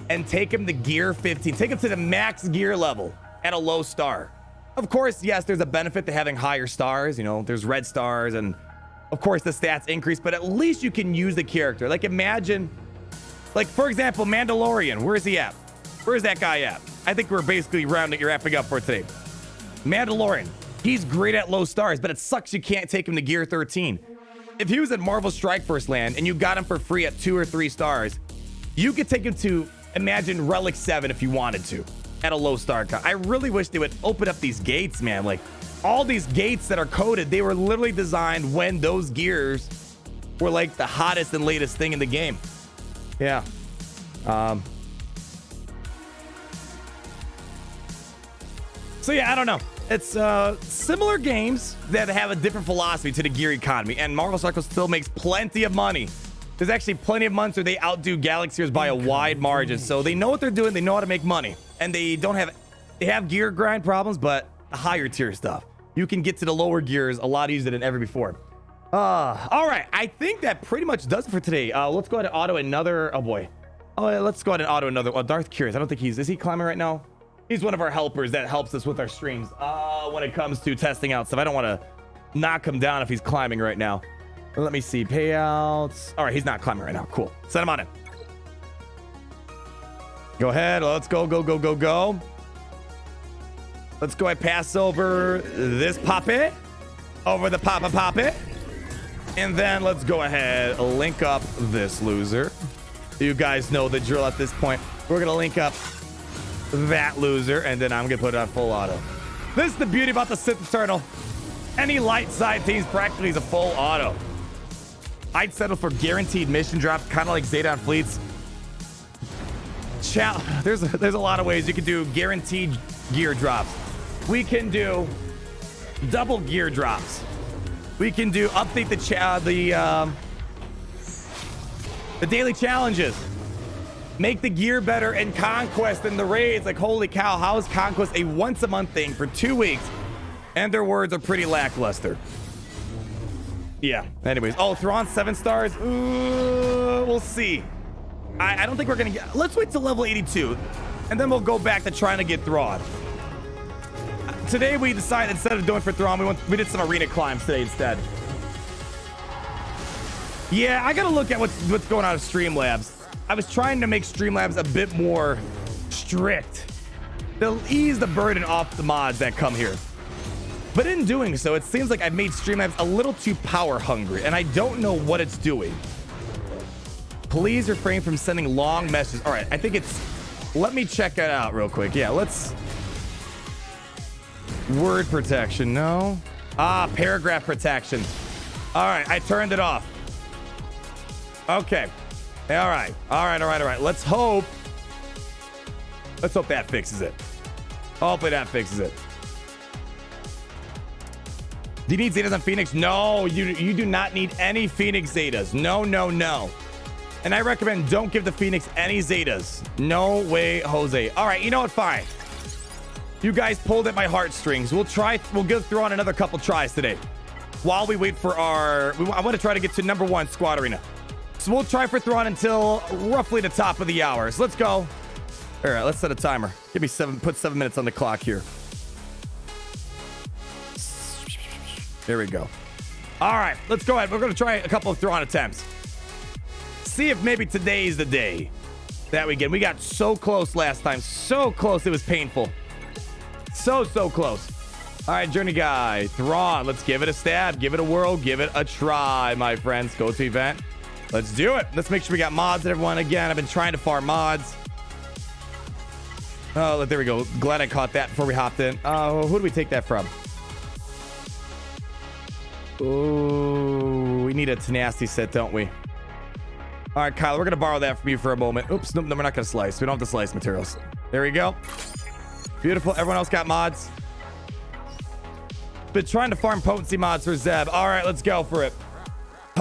and take him to gear 15. Take him to the max gear level at a low star. Of course, yes, there's a benefit to having higher stars. You know, there's red stars and Of course, the stats increase, but at least you can use the character. Like, imagine, like, for example, Mandalorian. Where's he at? Where's that guy at? I think we're basically wrapping up for today. Mandalorian. He's great at low stars, but it sucks you can't take him to gear 13. If he was at Marvel Strike Force Land and you got him for free at 2 or 3 stars, you could take him to, imagine, Relic 7 if you wanted to at a low star count. I really wish they would open up these gates, man. Like, all these gates that are coded, they were literally designed when those gears were like the hottest and latest thing in the game. Yeah. So yeah, I don't know. It's similar games that have a different philosophy to the gear economy, and Marvel Circle still makes plenty of money. There's actually plenty of months where they outdo Galaxiers by a wide margin, so they know what they're doing. They know how to make money, and they have gear grind problems, but the higher tier stuff, you can get to the lower gears a lot easier than ever before. All right, I think that pretty much does it for today. Let's go ahead and auto another. Oh boy. Oh, yeah, let's go ahead and auto another. Oh, Darth Curious. I don't think is he climbing right now? He's one of our helpers that helps us with our streams when it comes to testing out stuff. I don't want to knock him down if he's climbing right now. Let me see. Payouts. All right, he's not climbing right now. Cool. Set him on it. Go ahead. Let's go, go, go, go, go. Let's go ahead, pass over this Poppet, over the Poppet. And then let's go ahead, link up this loser. You guys know the drill at this point. We're going to link up that loser, and then I'm gonna put it on full auto. This is the beauty about the Sith Eternal. Any light side teams practically is a full auto. I'd settle for guaranteed mission drops, kind of like Zeta fleets. There's a lot of ways you can do guaranteed gear drops. We can do double gear drops. We can do update the daily challenges. Make the gear better in Conquest and the raids. Like, holy cow, how is Conquest a once-a-month thing for 2 weeks? And their words are pretty lackluster. Yeah, anyways. Oh, Thrawn 7 stars? We'll see. I don't think we're going to get... Let's wait till level 82, and then we'll go back to trying to get Thrawn. Today, we decided instead of doing for Thrawn, we did some arena climbs today instead. Yeah, I got to look at what's going on at Streamlabs. I was trying to make Streamlabs a bit more strict. They'll ease the burden off the mods that come here. But in doing so, it seems like I've made Streamlabs a little too power hungry, and I don't know what it's doing. Please refrain from sending long messages. All right, I think it's... Let me check it out real quick. Yeah, let's... Word protection, no. Paragraph protection. All right, I turned it off. Okay. All right. Let's hope that fixes it. Hopefully that fixes it. Do you need Zetas on Phoenix? No, you do not need any Phoenix Zetas. No. And I recommend don't give the Phoenix any Zetas. No way, Jose. All right, you know what? Fine. You guys pulled at my heartstrings. We'll go through on another couple tries today. While we wait for I want to try to get to #1 squad arena. So we'll try for Thrawn until roughly the top of the hour. So let's go. All right, let's set a timer. Give me put 7 minutes on the clock here. There we go. All right, let's go ahead. We're going to try a couple of Thrawn attempts. See if maybe today's the day that we get. We got so close last time. So close, it was painful. So close. All right, Journey Guy. Thrawn, let's give it a stab. Give it a whirl. Give it a try, my friends. Go to event. Let's do it. Let's make sure we got mods, everyone. Again, I've been trying to farm mods. Oh, there we go. Glad I caught that before we hopped in. Who do we take that from? Oh, we need a tenacity set, don't we? All right, Kyle, we're going to borrow that from you for a moment. Oops, no, we're not going to slice. We don't have to slice materials. There we go. Beautiful. Everyone else got mods. Been trying to farm potency mods for Zeb. All right, let's go for it.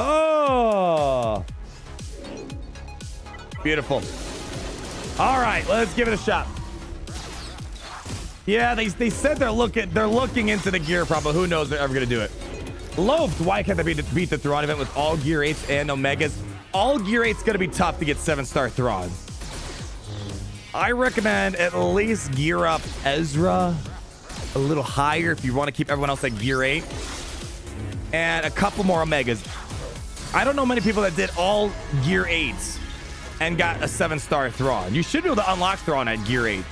Oh, beautiful. All right, let's give it a shot. Yeah, they said they're looking into the gear problem. Who knows they're ever gonna do it. Loathed, why can't they beat the Thrawn event with all gear 8s and Omegas? All gear 8's gonna be tough to get 7-star Thrawn. I recommend at least gear up Ezra a little higher if you want to keep everyone else at gear 8. and a couple more Omegas. I don't know many people that did all Gear 8s and got a 7-star Thrawn. You should be able to unlock Thrawn at Gear 8.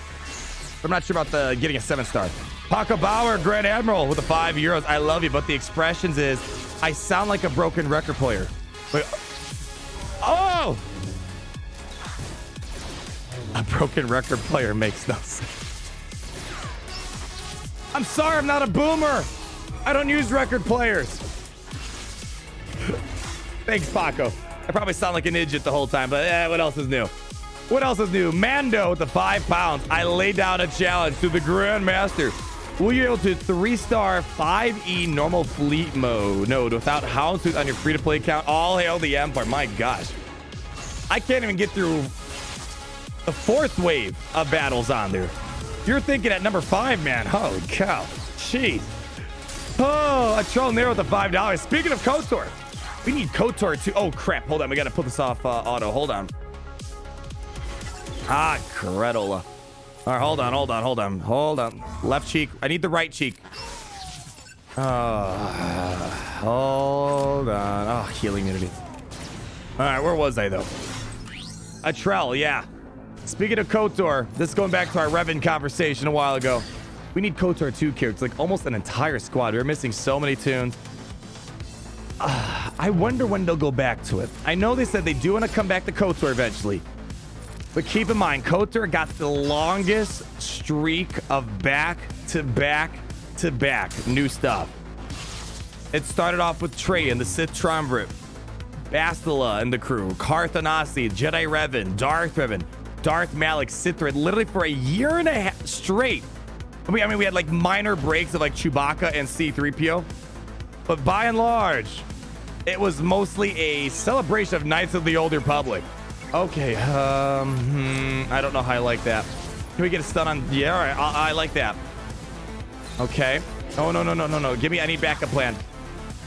I'm not sure about the getting a 7-star. Paco Bauer, Grand Admiral with the €5. I love you, but the expressions is, I sound like a broken record player. Like, oh! A broken record player makes no sense. I'm sorry, I'm not a boomer. I don't use record players. Thanks, Paco. I probably sound like an idiot the whole time, but what else is new? What else is new? Mando with the 5 pounds. I laid down a challenge to the Grandmaster. Will you be able to 3-star 5E normal fleet mode without Houndstooth on your free-to-play account? All hail the Empire. My gosh. I can't even get through the 4th wave of battles on there. You're thinking at number 5, man. Holy cow. Jeez. Oh, a troll there with the $5. Speaking of KOTOR, we need KOTOR too. Oh, crap. Hold on. We got to put this off auto. Hold on. Ah, Credola. All right, hold on. Left cheek. I need the right cheek. Hold on. Oh, healing immunity. All right, where was I, though? A Trell, yeah. Speaking of KOTOR, this is going back to our Revan conversation a while ago. We need KOTOR 2 characters, like almost an entire squad. We're missing so many tunes. I wonder when they'll go back to it. I know they said they do want to come back to KOTOR eventually. But keep in mind, KOTOR got the longest streak of back-to-back-to-back new stuff. It started off with Traya and the Sith Triumvirate, Bastila and the crew, Carthanasi, Jedi Revan, Darth Revan, Darth Malak, Sith Red, literally for a year and a half straight. I mean, we had like minor breaks of like Chewbacca and C-3PO. But by and large, it was mostly a celebration of Knights of the Old Republic. Okay, I don't know how I like that. Can we get a stun on? Yeah, all right, I like that. Okay. Oh, no. Give me any backup plan.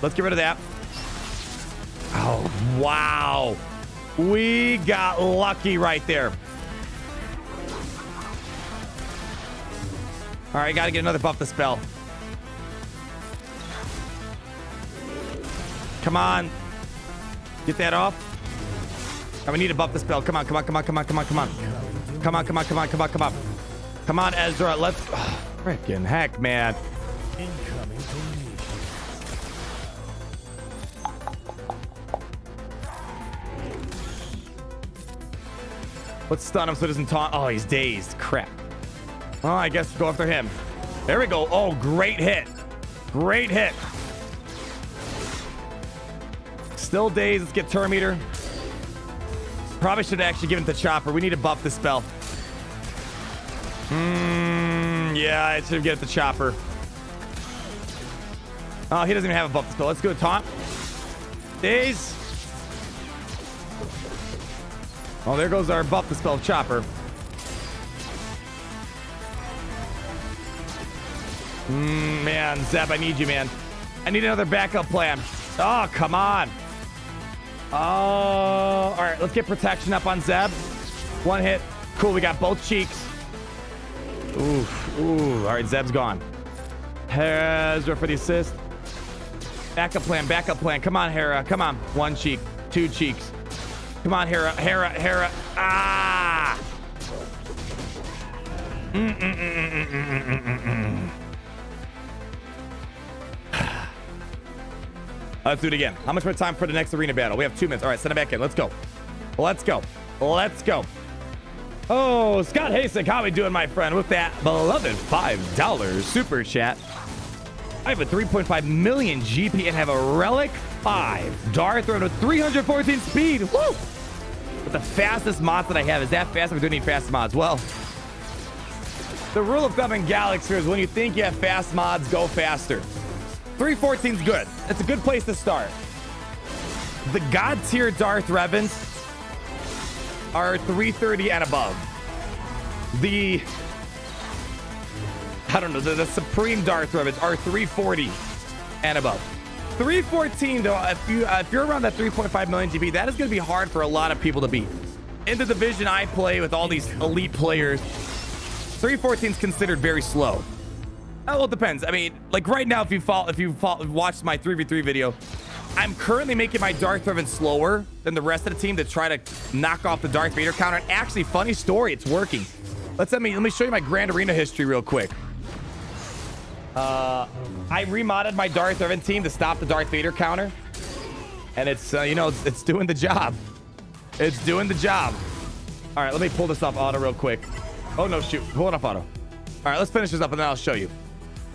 Let's get rid of that. Oh, wow. We got lucky right there. All right, gotta get another buff to spell. Come on. Get that off. We need to buff the spell. Come on. Come on, Ezra. Let's... Oh, freaking heck, man. Incoming donation. Let's stun him so he doesn't taunt. Oh, he's dazed. Crap. Oh, I guess go after him. There we go. Oh, great hit. Great hit. Still dazed. Let's get turn meter. Probably should have actually given it to Chopper. We need to buff the spell. Yeah, I should have given it to Chopper. Oh, he doesn't even have a buff the spell. Let's go taunt. Daze. Oh, there goes our buff the spell Chopper. Man, Zeb, I need you, man. I need another backup plan. Oh, come on. Oh, all right, let's get protection up on Zeb. One hit. Cool, we got both cheeks. Ooh. All right, Zeb's gone. Ezra for the assist. Backup plan. Come on, Hera. Come on. One cheek, 2 cheeks. Come on, Hera. Ah! Let's do it again. How much more time for the next arena battle? We have 2 minutes. All right, send it back in. Let's go. Oh, Scott Hasek, how we doing, my friend? With that beloved $5 super chat. I have a 3.5 million GP and have a Relic 5. Darth Revan with 314 speed. Woo! With the fastest mods that I have. Is that fast? We do need fast mods. Well, the rule of thumb in Galaxy is when you think you have fast mods, go faster. 314 is good. It's a good place to start. The God tier Darth Revans are 330 and above. The Supreme Darth Revans are 340 and above. 314 though, if you're around that 3.5 million GP, that is going to be hard for a lot of people to beat. In the division I play with all these elite players, 314 is considered very slow. Well, it depends. I mean, like right now, if you watched my 3v3 video, I'm currently making my Darth Revan slower than the rest of the team to try to knock off the Darth Vader counter. And actually, funny story, it's working. Let me show you my Grand Arena history real quick. I remodded my Darth Revan team to stop the Darth Vader counter, and it's it's doing the job. It's doing the job. All right, let me pull this off auto real quick. Oh no, shoot, pull it off auto. All right, let's finish this up and then I'll show you.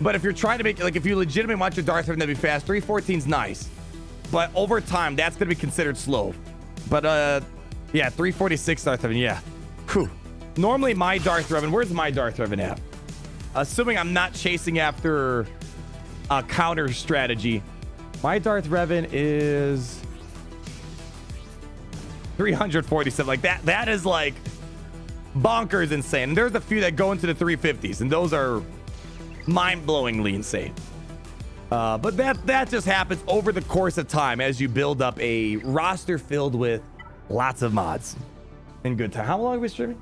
But if you're trying to make, like, if you legitimately want your Darth Revan to be fast, 314's nice. But over time, that's going to be considered slow. But, yeah, 346 Darth Revan, yeah. Whew. Normally, my Darth Revan, where's my Darth Revan at? Assuming I'm not chasing after a counter strategy, my Darth Revan is 347. Like, that is, like, bonkers insane. And there's a few that go into the 350s, and those are mind-blowingly insane. But that just happens over the course of time as you build up a roster filled with lots of mods in good time. How long have we streaming?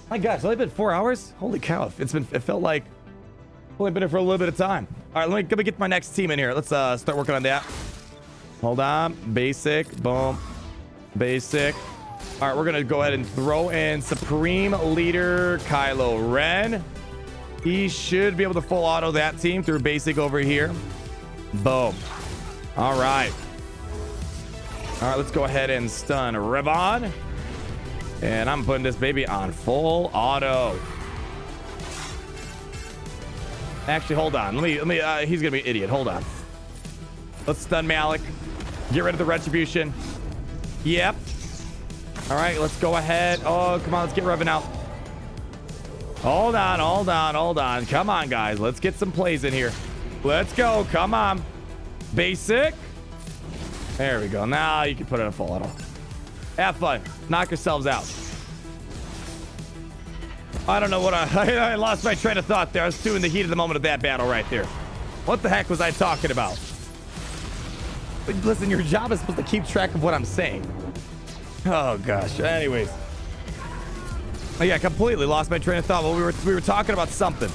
My gosh, it's only been 4 hours. Holy cow! It felt like I've only been here for a little bit of time. All right, let me get my next team in here. Let's start working on that. Hold on, basic, boom, basic. All right, we're gonna go ahead and throw in Supreme Leader Kylo Ren. He should be able to full auto that team through basic over here. Boom. All right. All right, let's go ahead and stun Ribbon. And I'm putting this baby on full auto. Actually, hold on. Let me, he's gonna be an idiot. Hold on. Let's stun Malik. Get rid of the retribution. Yep. All right, let's go ahead. Oh, come on, let's get Revan out. Hold on. Come on, guys. Let's get some plays in here. Let's go. Come on. Basic. There we go. Now you can put it in full auto. Have fun. Knock yourselves out. I don't know what I lost my train of thought there. I was doing the heat of the moment of that battle right there. What the heck was I talking about? Listen, your job is supposed to keep track of what I'm saying. Oh, gosh. Anyways. Oh, yeah, completely lost my train of thought. Well, we were talking about something.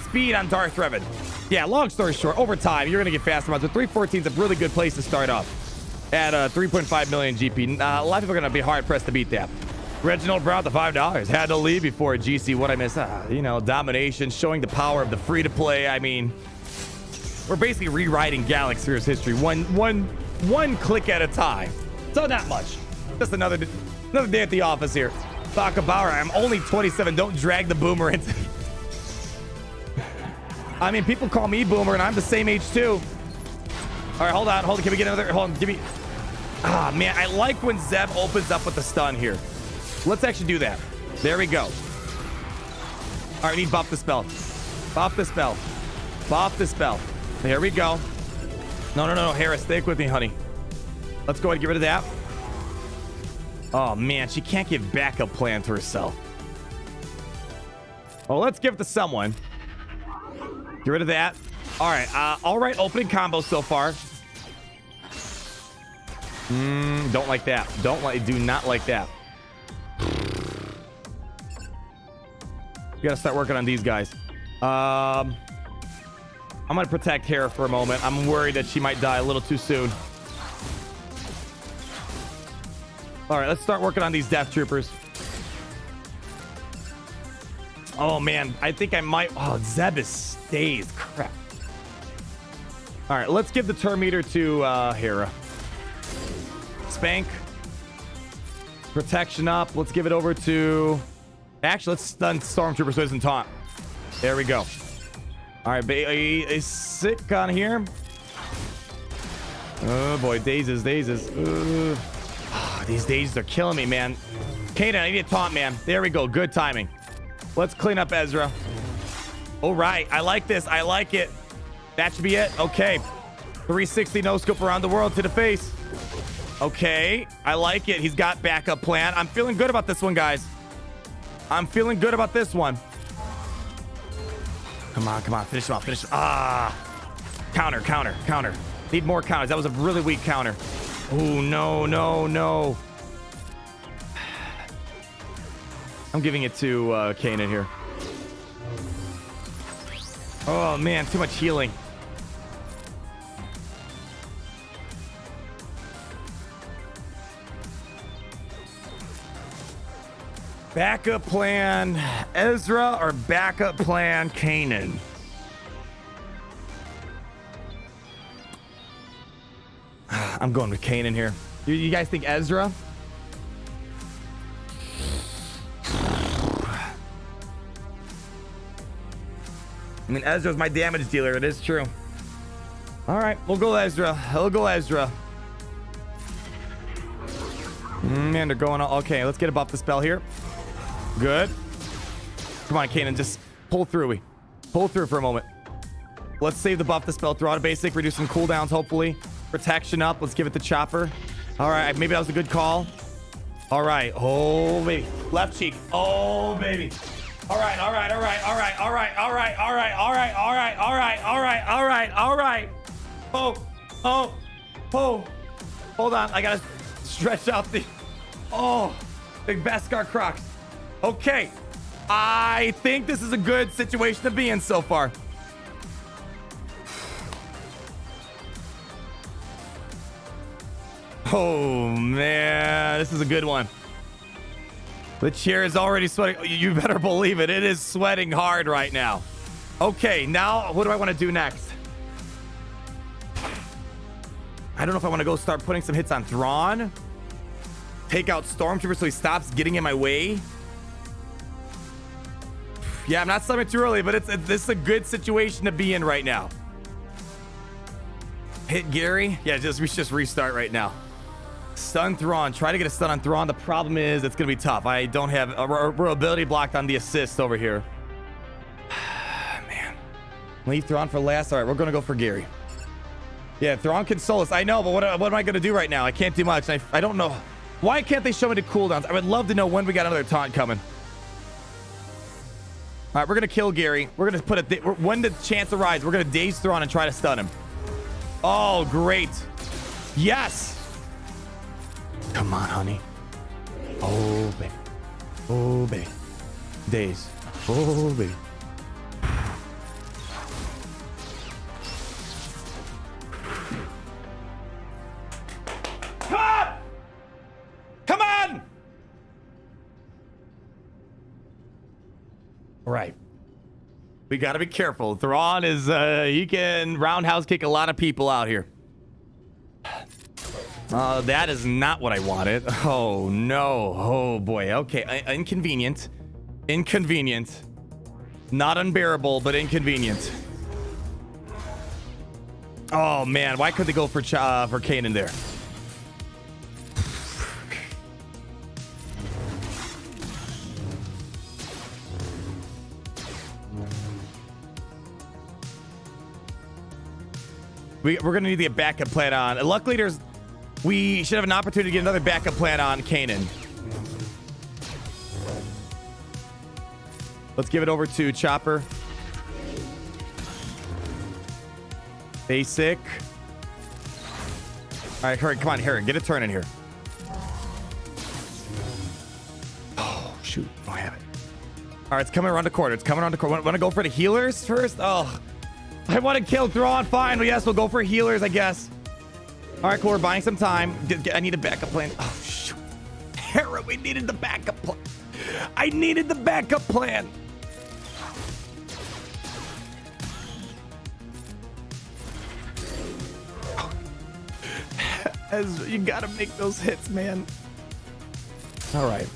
Speed on Darth Revan. Yeah, long story short, over time, you're going to get faster mods. So 314 is a really good place to start off at 3.5 million GP. A lot of people are going to be hard-pressed to beat that. Reginald Brown, the $5. Had to leave before GC. What I missed? Domination, showing the power of the free-to-play. I mean, we're basically rewriting Galaxy's history one click at a time. So not much. Just another day at the office here. Baka Bauer, I'm only 27. Don't drag the boomer into... I mean, people call me boomer, and I'm the same age, too. All right, hold on. Can we get another... Hold on, give me... man, I like when Zeb opens up with the stun here. Let's actually do that. There we go. All right, we need buff the spell. Buff the spell. Buff the spell. There we go. No, Harris, stick with me, honey. Let's go ahead and get rid of that. Oh, man, she can't give backup plan to herself. Well, let's give it to someone. Get rid of that. All right, opening combo so far. Don't like that. Do not like that. We gotta start working on these guys. I'm gonna protect Hera for a moment. I'm worried that she might die a little too soon. All right, let's start working on these Death Troopers. Oh, man. I think I might... Oh, Zeb stays. Crap. All right, let's give the turn meter to Hera. Spank. Protection up. Let's give it over to... Actually, let's stun Stormtrooper so he doesn't taunt. There we go. All right, a sick on here. Oh, boy. Dazes. These dazes are killing me, man. Kanan, I need a taunt, man. There we go. Good timing. Let's clean up Ezra. All right. I like this. I like it. That should be it. Okay. 360 no-scope around the world to the face. Okay. I like it. He's got backup plan. I'm feeling good about this one, guys. I'm feeling good about this one. Come on. Finish him off. Counter. Need more counters. That was a really weak counter. Oh, no. I'm giving it to Kanan here. Oh man, too much healing. Backup plan Ezra or backup plan Kanan? I'm going with Kanan here. You guys think Ezra? I mean, Ezra's my damage dealer. It is true. All right, we'll go Ezra. We'll go Ezra. Man, they're going on. Okay, let's get a buff the spell here. Good. Come on, Kanan, just pull through. Pull through for a moment. Let's save the buff the spell. Throw out a basic, reduce some cooldowns, hopefully. Protection up. Let's give it the chopper. All right, maybe that was a good call. All right. Oh, baby. Left cheek. Oh, baby. All right. Oh. Hold on. I gotta stretch out the... Oh, big Beskar Crocs. Okay. I think this is a good situation to be in so far. Oh, man. This is a good one. The chair is already sweating. You better believe it. It is sweating hard right now. Okay, now what do I want to do next? I don't know if I want to go start putting some hits on Thrawn. Take out Stormtrooper so he stops getting in my way. Yeah, I'm not summoning too early, but this is a good situation to be in right now. Hit Gary. Yeah, we should just restart right now. Stun Thrawn. Try to get a stun on Thrawn. The problem is it's going to be tough. I don't have we're ability blocked on the assist over here. Man. Leave Thrawn for last. All right, we're going to go for Gary. Yeah, Thrawn can soul us. I know, but what am I going to do right now? I can't do much. I don't know. Why can't they show me the cooldowns? I would love to know when we got another taunt coming. All right, we're going to kill Gary. We're going to put when the chance arrives, we're going to daze Thrawn and try to stun him. Oh, great. Yes. Come on, honey. Oh, baby. Oh, baby. Daze. Oh, baby. Come on! Come on! All right. We got to be careful. Thrawn is, he can roundhouse kick a lot of people out here. That is not what I wanted. Oh, no. Oh, boy. Okay. Inconvenient. Inconvenient. Not unbearable, but inconvenient. Oh, man. Why couldn't they go for Kanan there? We're going to need the backup plan on. Luckily, we should have an opportunity to get another backup plan on Kanan. Let's give it over to Chopper. Basic. All right, hurry. Come on, hurry. Get a turn in here. Oh, shoot. Oh, I have it. All right, it's coming around the corner. It's coming around the corner. Want to go for the healers first? Oh, I want to kill Thrawn. Fine. Well, yes, we'll go for healers, I guess. All right, cool. We're buying some time. I need a backup plan. Oh, shoot. Hera, we needed the backup plan. I needed the backup plan. Ezra, you got to make those hits, man. All right.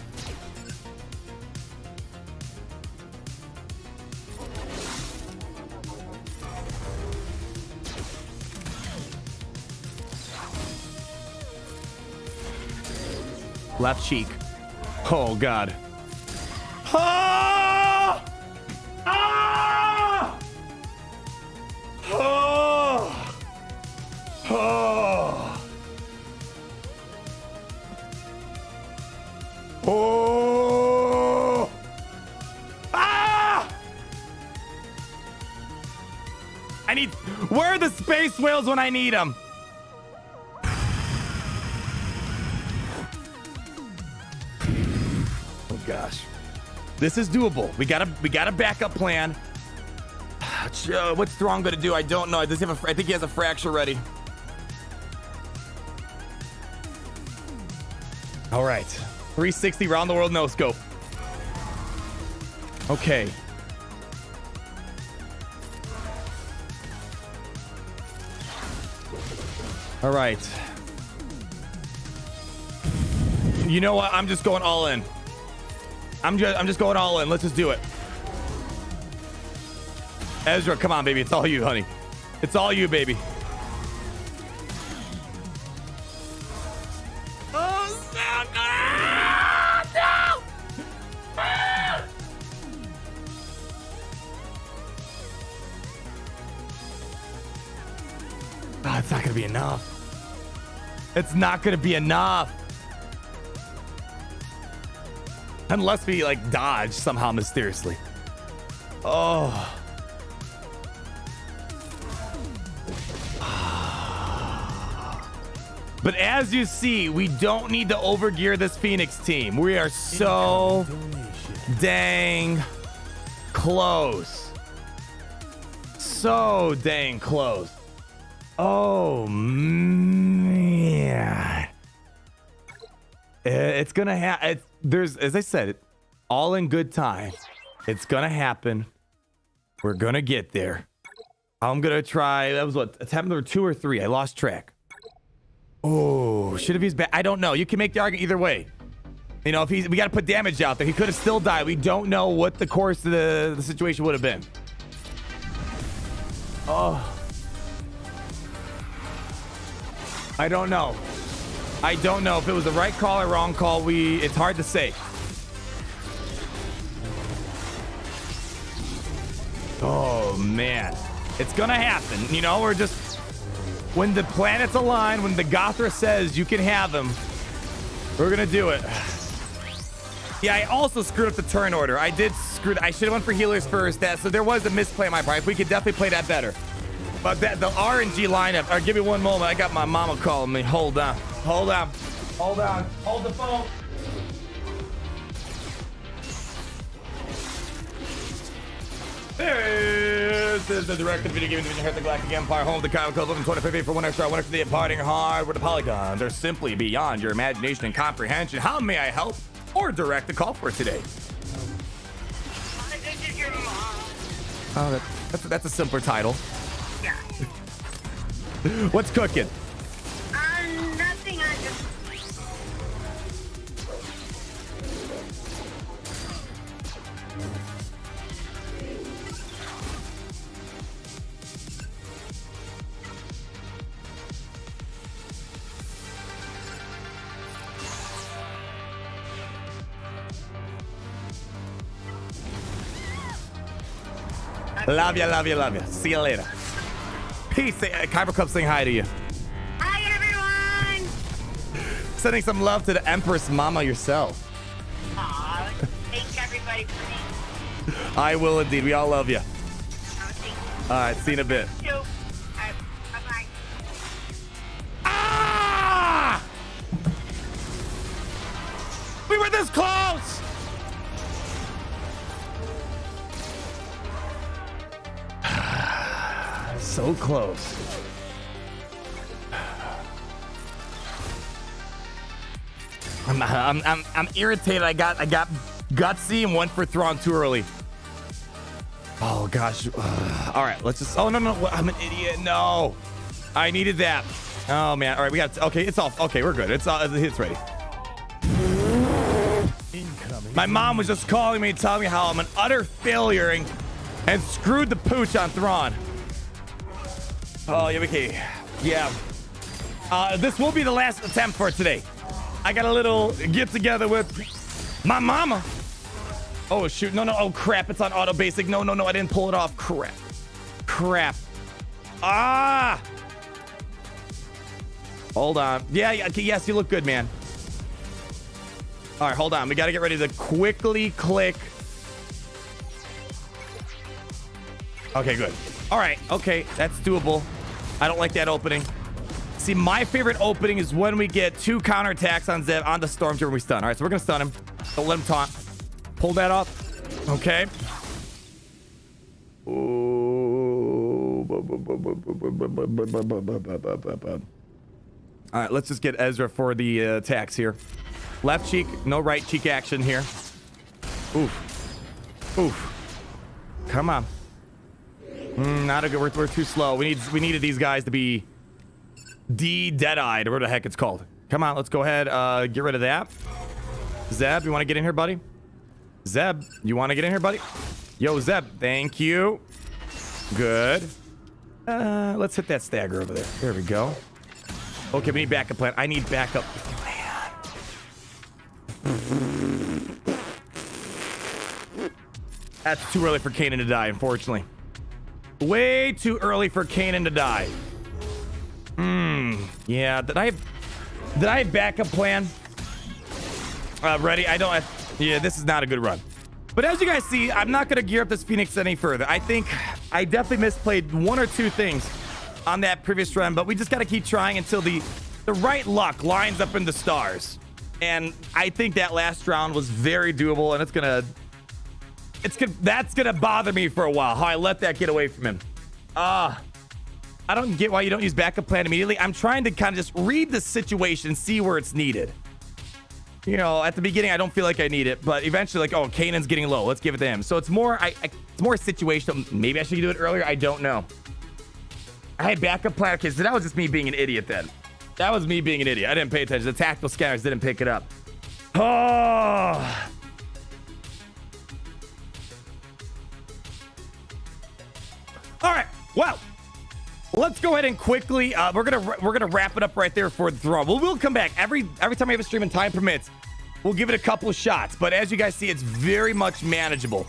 Left cheek. Oh, God. Ah! Ah! Oh! Oh! Oh! Ah! Where are the space whales when I need them? Gosh, this is doable. We got a backup plan. What's Thrawn gonna do? I don't know. I think he has a fracture ready. All right. 360 round the world no scope. Okay. All right. You know what? I'm just going all in. I'm just going all in. Let's just do it. Ezra, come on, baby. It's all you, honey. It's all you, baby. Oh, no! Oh, it's not gonna be enough. It's not gonna be enough. Unless we like dodge somehow mysteriously. Oh. But as you see, we don't need to overgear this Phoenix team. We are so dang close. So dang close. Oh, man. It's going to happen. There's, as I said, all in good time. It's going to happen. We're going to get there. I'm going to try. That was what? Attempt number 2 or 3. I lost track. Oh, should have used back. I don't know. You can make the argument either way. You know, if we got to put damage out there, he could have still died. We don't know what the course of the situation would have been. Oh. I don't know. I don't know if it was the right call or wrong call. It's hard to say. Oh, man. It's going to happen. You know, we're just... When the planets align, when the Gothra says you can have them, we're going to do it. Yeah, I also screwed up the turn order. I should have went for healers first. So there was a misplay on my part. We could definitely play that better. But the RNG lineup, or give me one moment. I got my mama calling me. Hold on. Hold on. Hold on. Hold the phone. This is the directed video game division here at the Galactic Empire, home of the Kyle Code, looking 25 for 1 extra, 1 extra, the partying hard with the polygons are simply beyond your imagination and comprehension. How may I help or direct the call for today? Oh, that's a simpler title. Yeah. What's cooking? Nothing. I just... Love ya, love ya, love ya. See you later. Peace. Kyber Cup saying hi to you. Hi, everyone. Sending some love to the Empress Mama yourself. Aw, thanks everybody for me. I will indeed. We all love you. Oh, thank you. All right, see you in a bit. Bye-bye. Ah! We were this close! So close. I'm irritated. I got gutsy and went for Thrawn too early. Oh gosh. All right, let's just. Oh no, I'm an idiot. No, I needed that. Oh man. All right, we got. Okay, it's off. Okay, we're good. It's ready. Incoming. My mom was just calling me, telling me how I'm an utter failure and screwed the pooch on Thrawn. Oh, yeah, okay. Yeah. This will be the last attempt for today. I got a little get together with my mama. Oh, shoot. No. Oh, crap. It's on auto basic. No. I didn't pull it off. Crap. Ah. Hold on. Yeah. Okay, yes, you look good, man. All right, hold on. We got to get ready to quickly click. Okay, good. All right. Okay, that's doable. I don't like that opening. See, my favorite opening is when we get 2 counterattacks on Zev on the Stormtrooper and we stun. All right, so we're going to stun him. Don't let him taunt. Pull that off. Okay. Ooh. All right, let's just get Ezra for the attacks here. Left cheek, no right cheek action here. Oof. Oof. Come on. Not a good. We're too slow. We needed these guys to be dead-eyed, or whatever the heck it's called. Come on, let's go ahead. Get rid of that. Zeb, you want to get in here, buddy? Zeb, you want to get in here, buddy? Yo, Zeb, thank you. Good. Let's hit that stagger over there. There we go. Okay, we need backup plan. I need backup plan. That's too early for Kanan to die, unfortunately. Way too early for Kanan to die. Yeah, did I have backup plan? Ready? Yeah, this is not a good run. But as you guys see, I'm not going to gear up this Phoenix any further. I think I definitely misplayed one or two things on that previous run, but we just got to keep trying until the right luck lines up in the stars. And I think that last round was very doable, and that's gonna bother me for a while, how I let that get away from him. I don't get why you don't use backup plan immediately. I'm trying to kind of just read the situation, see where it's needed. You know, at the beginning, I don't feel like I need it, but eventually, like, oh, Kanan's getting low. Let's give it to him. So it's more, it's more situational. Maybe I should do it earlier. I don't know. I had backup plan. Okay, so that was just me being an idiot then. That was me being an idiot. I didn't pay attention. The tactical scanners didn't pick it up. Oh. All right. Well, let's go ahead and quickly. We're gonna wrap it up right there for the throne. We'll come back every time we have a stream and time permits. We'll give it a couple of shots. But as you guys see, it's very much manageable.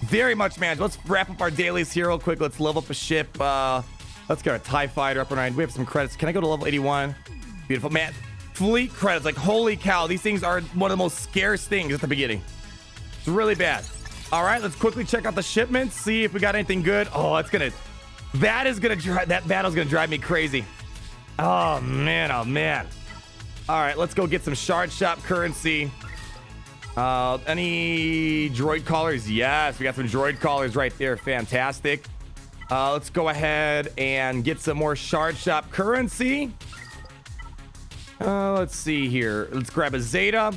Very much manageable. Let's wrap up our dailies here real quick. Let's level up a ship. Let's get our TIE fighter up and running. We have some credits. Can I go to level 81? Beautiful, man. Fleet credits. Like, holy cow. These things are one of the most scarce things at the beginning. It's really bad. All right, let's quickly check out the shipments. See if we got anything good. Oh, that battle's gonna drive me crazy. Oh man, oh man. All right, let's go get some shard shop currency. Any droid callers? Yes, we got some droid callers right there. Fantastic. Let's go ahead and get some more shard shop currency. Let's see here. Let's grab a Zeta.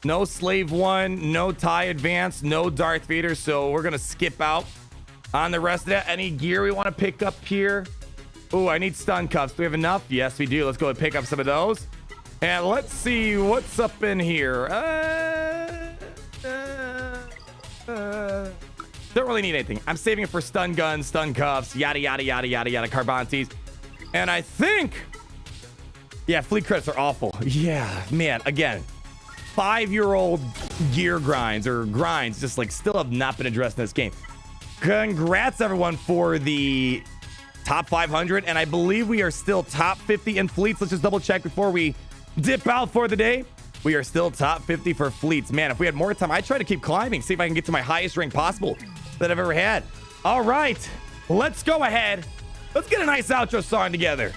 No Slave 1, no TIE Advance, no Darth Vader, so we're gonna skip out on the rest of that. Any gear we want to pick up here? Oh, I need stun cuffs. Do we have enough? Yes, we do. Let's go and pick up some of those. And let's see what's up in here. Don't really need anything. I'm saving it for stun guns, stun cuffs, yada, yada, yada, yada, yada, Carbantes. And I think, yeah, fleet credits are awful. Yeah, man, again, 5-year-old gear grinds just like still have not been addressed in this game. Congrats everyone for the top 500, and I believe we are still top 50 in fleets. Let's just double check before we dip out for the day. We are still top 50 for fleets. Man, if we had more time, I'd try to keep climbing, see if I can get to my highest rank possible that I've ever had. All right, let's go ahead. Let's get a nice outro song together.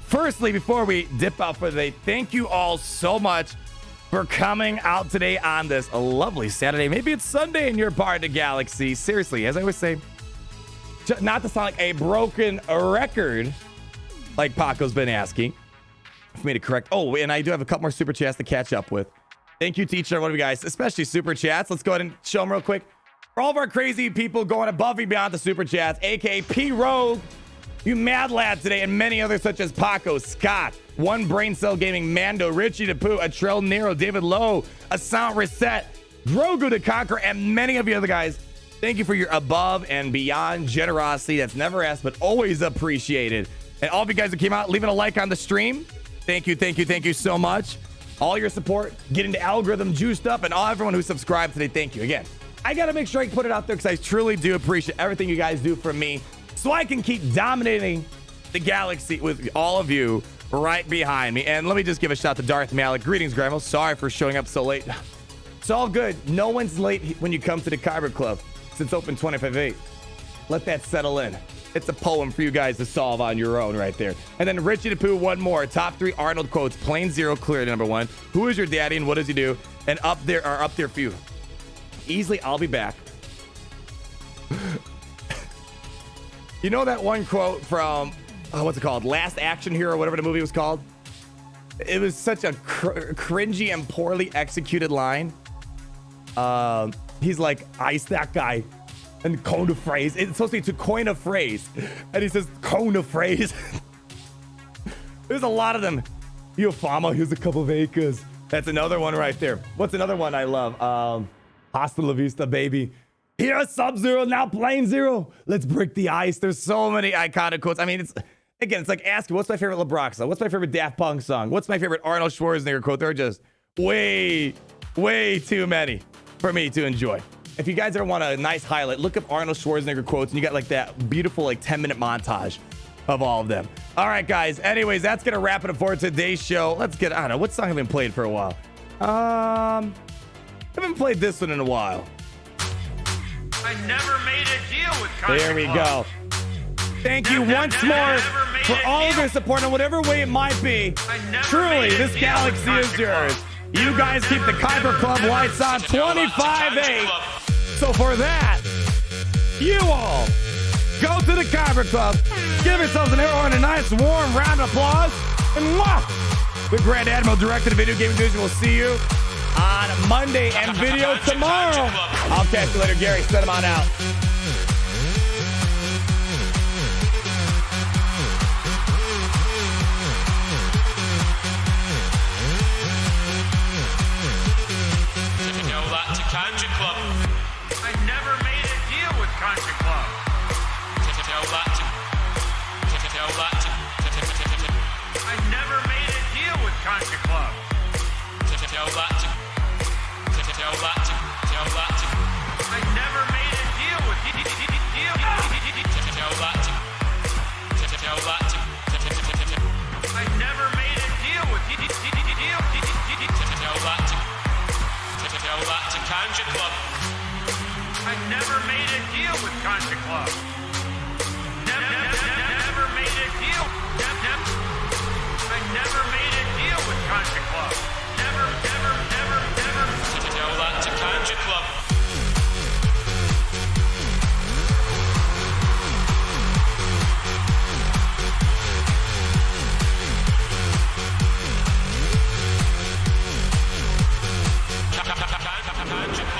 Firstly, before we dip out for the day, thank you all so much for coming out today on this lovely Saturday. Maybe it's Sunday in your part of the galaxy. Seriously, as I always say, not to sound like a broken record, like Paco's been asking for me to correct. Oh, and I do have a couple more super chats to catch up with. Thank you to each and every one of you guys, especially super chats. Let's go ahead and show them real quick. For all of our crazy people going above and beyond the super chats, aka P Rogue, you mad lad today, and many others such as Paco, Scott, One Brain Cell Gaming, Mando, Richie DePoo, Atrell Nero, David Lowe, A Sound Reset, Grogu to Conquer, and many of you other guys. Thank you for your above and beyond generosity. That's never asked, but always appreciated. And all of you guys who came out, leaving a like on the stream. Thank you so much. All your support, getting the algorithm juiced up, and everyone who subscribed today, thank you again. I got to make sure I put it out there because I truly do appreciate everything you guys do for me, so I can keep dominating the galaxy with all of you right behind me. And let me just give a shout to Darth Malik. Greetings, Grandma. Sorry for showing up so late. It's all good. No one's late when you come to the Kyber Club. It's open 25/8. Let that settle in. It's a poem for you guys to solve on your own right there. And then Richie DePoo, one more. Top 3 Arnold quotes. Plane Zero clear number 1. Who is your daddy and what does he do? And up there for you. Easily, I'll be back. You know that one quote from, what's it called? Last Action Hero, whatever the movie was called? It was such a cringy and poorly executed line. He's like, ice that guy and coin a phrase. It's supposed to be to coin a phrase. And he says, coin a phrase. There's a lot of them. Yo, Fama, here's a couple of acres. That's another one right there. What's another one I love? Hasta la vista, baby. Here's Sub-Zero, now Plane Zero. Let's break the ice. There's so many iconic quotes. I mean, it's like asking, what's my favorite LeBron song? What's my favorite Daft Punk song? What's my favorite Arnold Schwarzenegger quote? There are just way too many for me to enjoy. If you guys ever want a nice highlight, look up Arnold Schwarzenegger quotes, and you got like that beautiful 10-minute montage of all of them. All right, guys. Anyways, that's gonna wrap it up for today's show. Let's get, I don't know, what song have been played for a while? I haven't played this one in a while. I never made a deal with Country There we Club. go. Thank you once more for all of your support in whatever way it might be. Truly, this galaxy is yours. You guys keep the Kuiper Club lights on 25/8. So for that, you all go to the Kuiper Club, give yourselves an arrow and a nice warm round of applause, and mwah! The Grand Admiral directed the video gaming division will see you on Monday and video tomorrow. I'll catch you later, Gary. Send them on out. Tell that to Country Club. I never made a deal with Country Club. Tell that to. I never made a deal with Country Club. Tell that to. I never made a deal with deal. Tell that to. I never made a deal with deal. Tell that to Country Club. I never made a deal with Country Club. Never made a deal. I never made a deal with Country Club. Never. Tell that to Country Club. Country Club.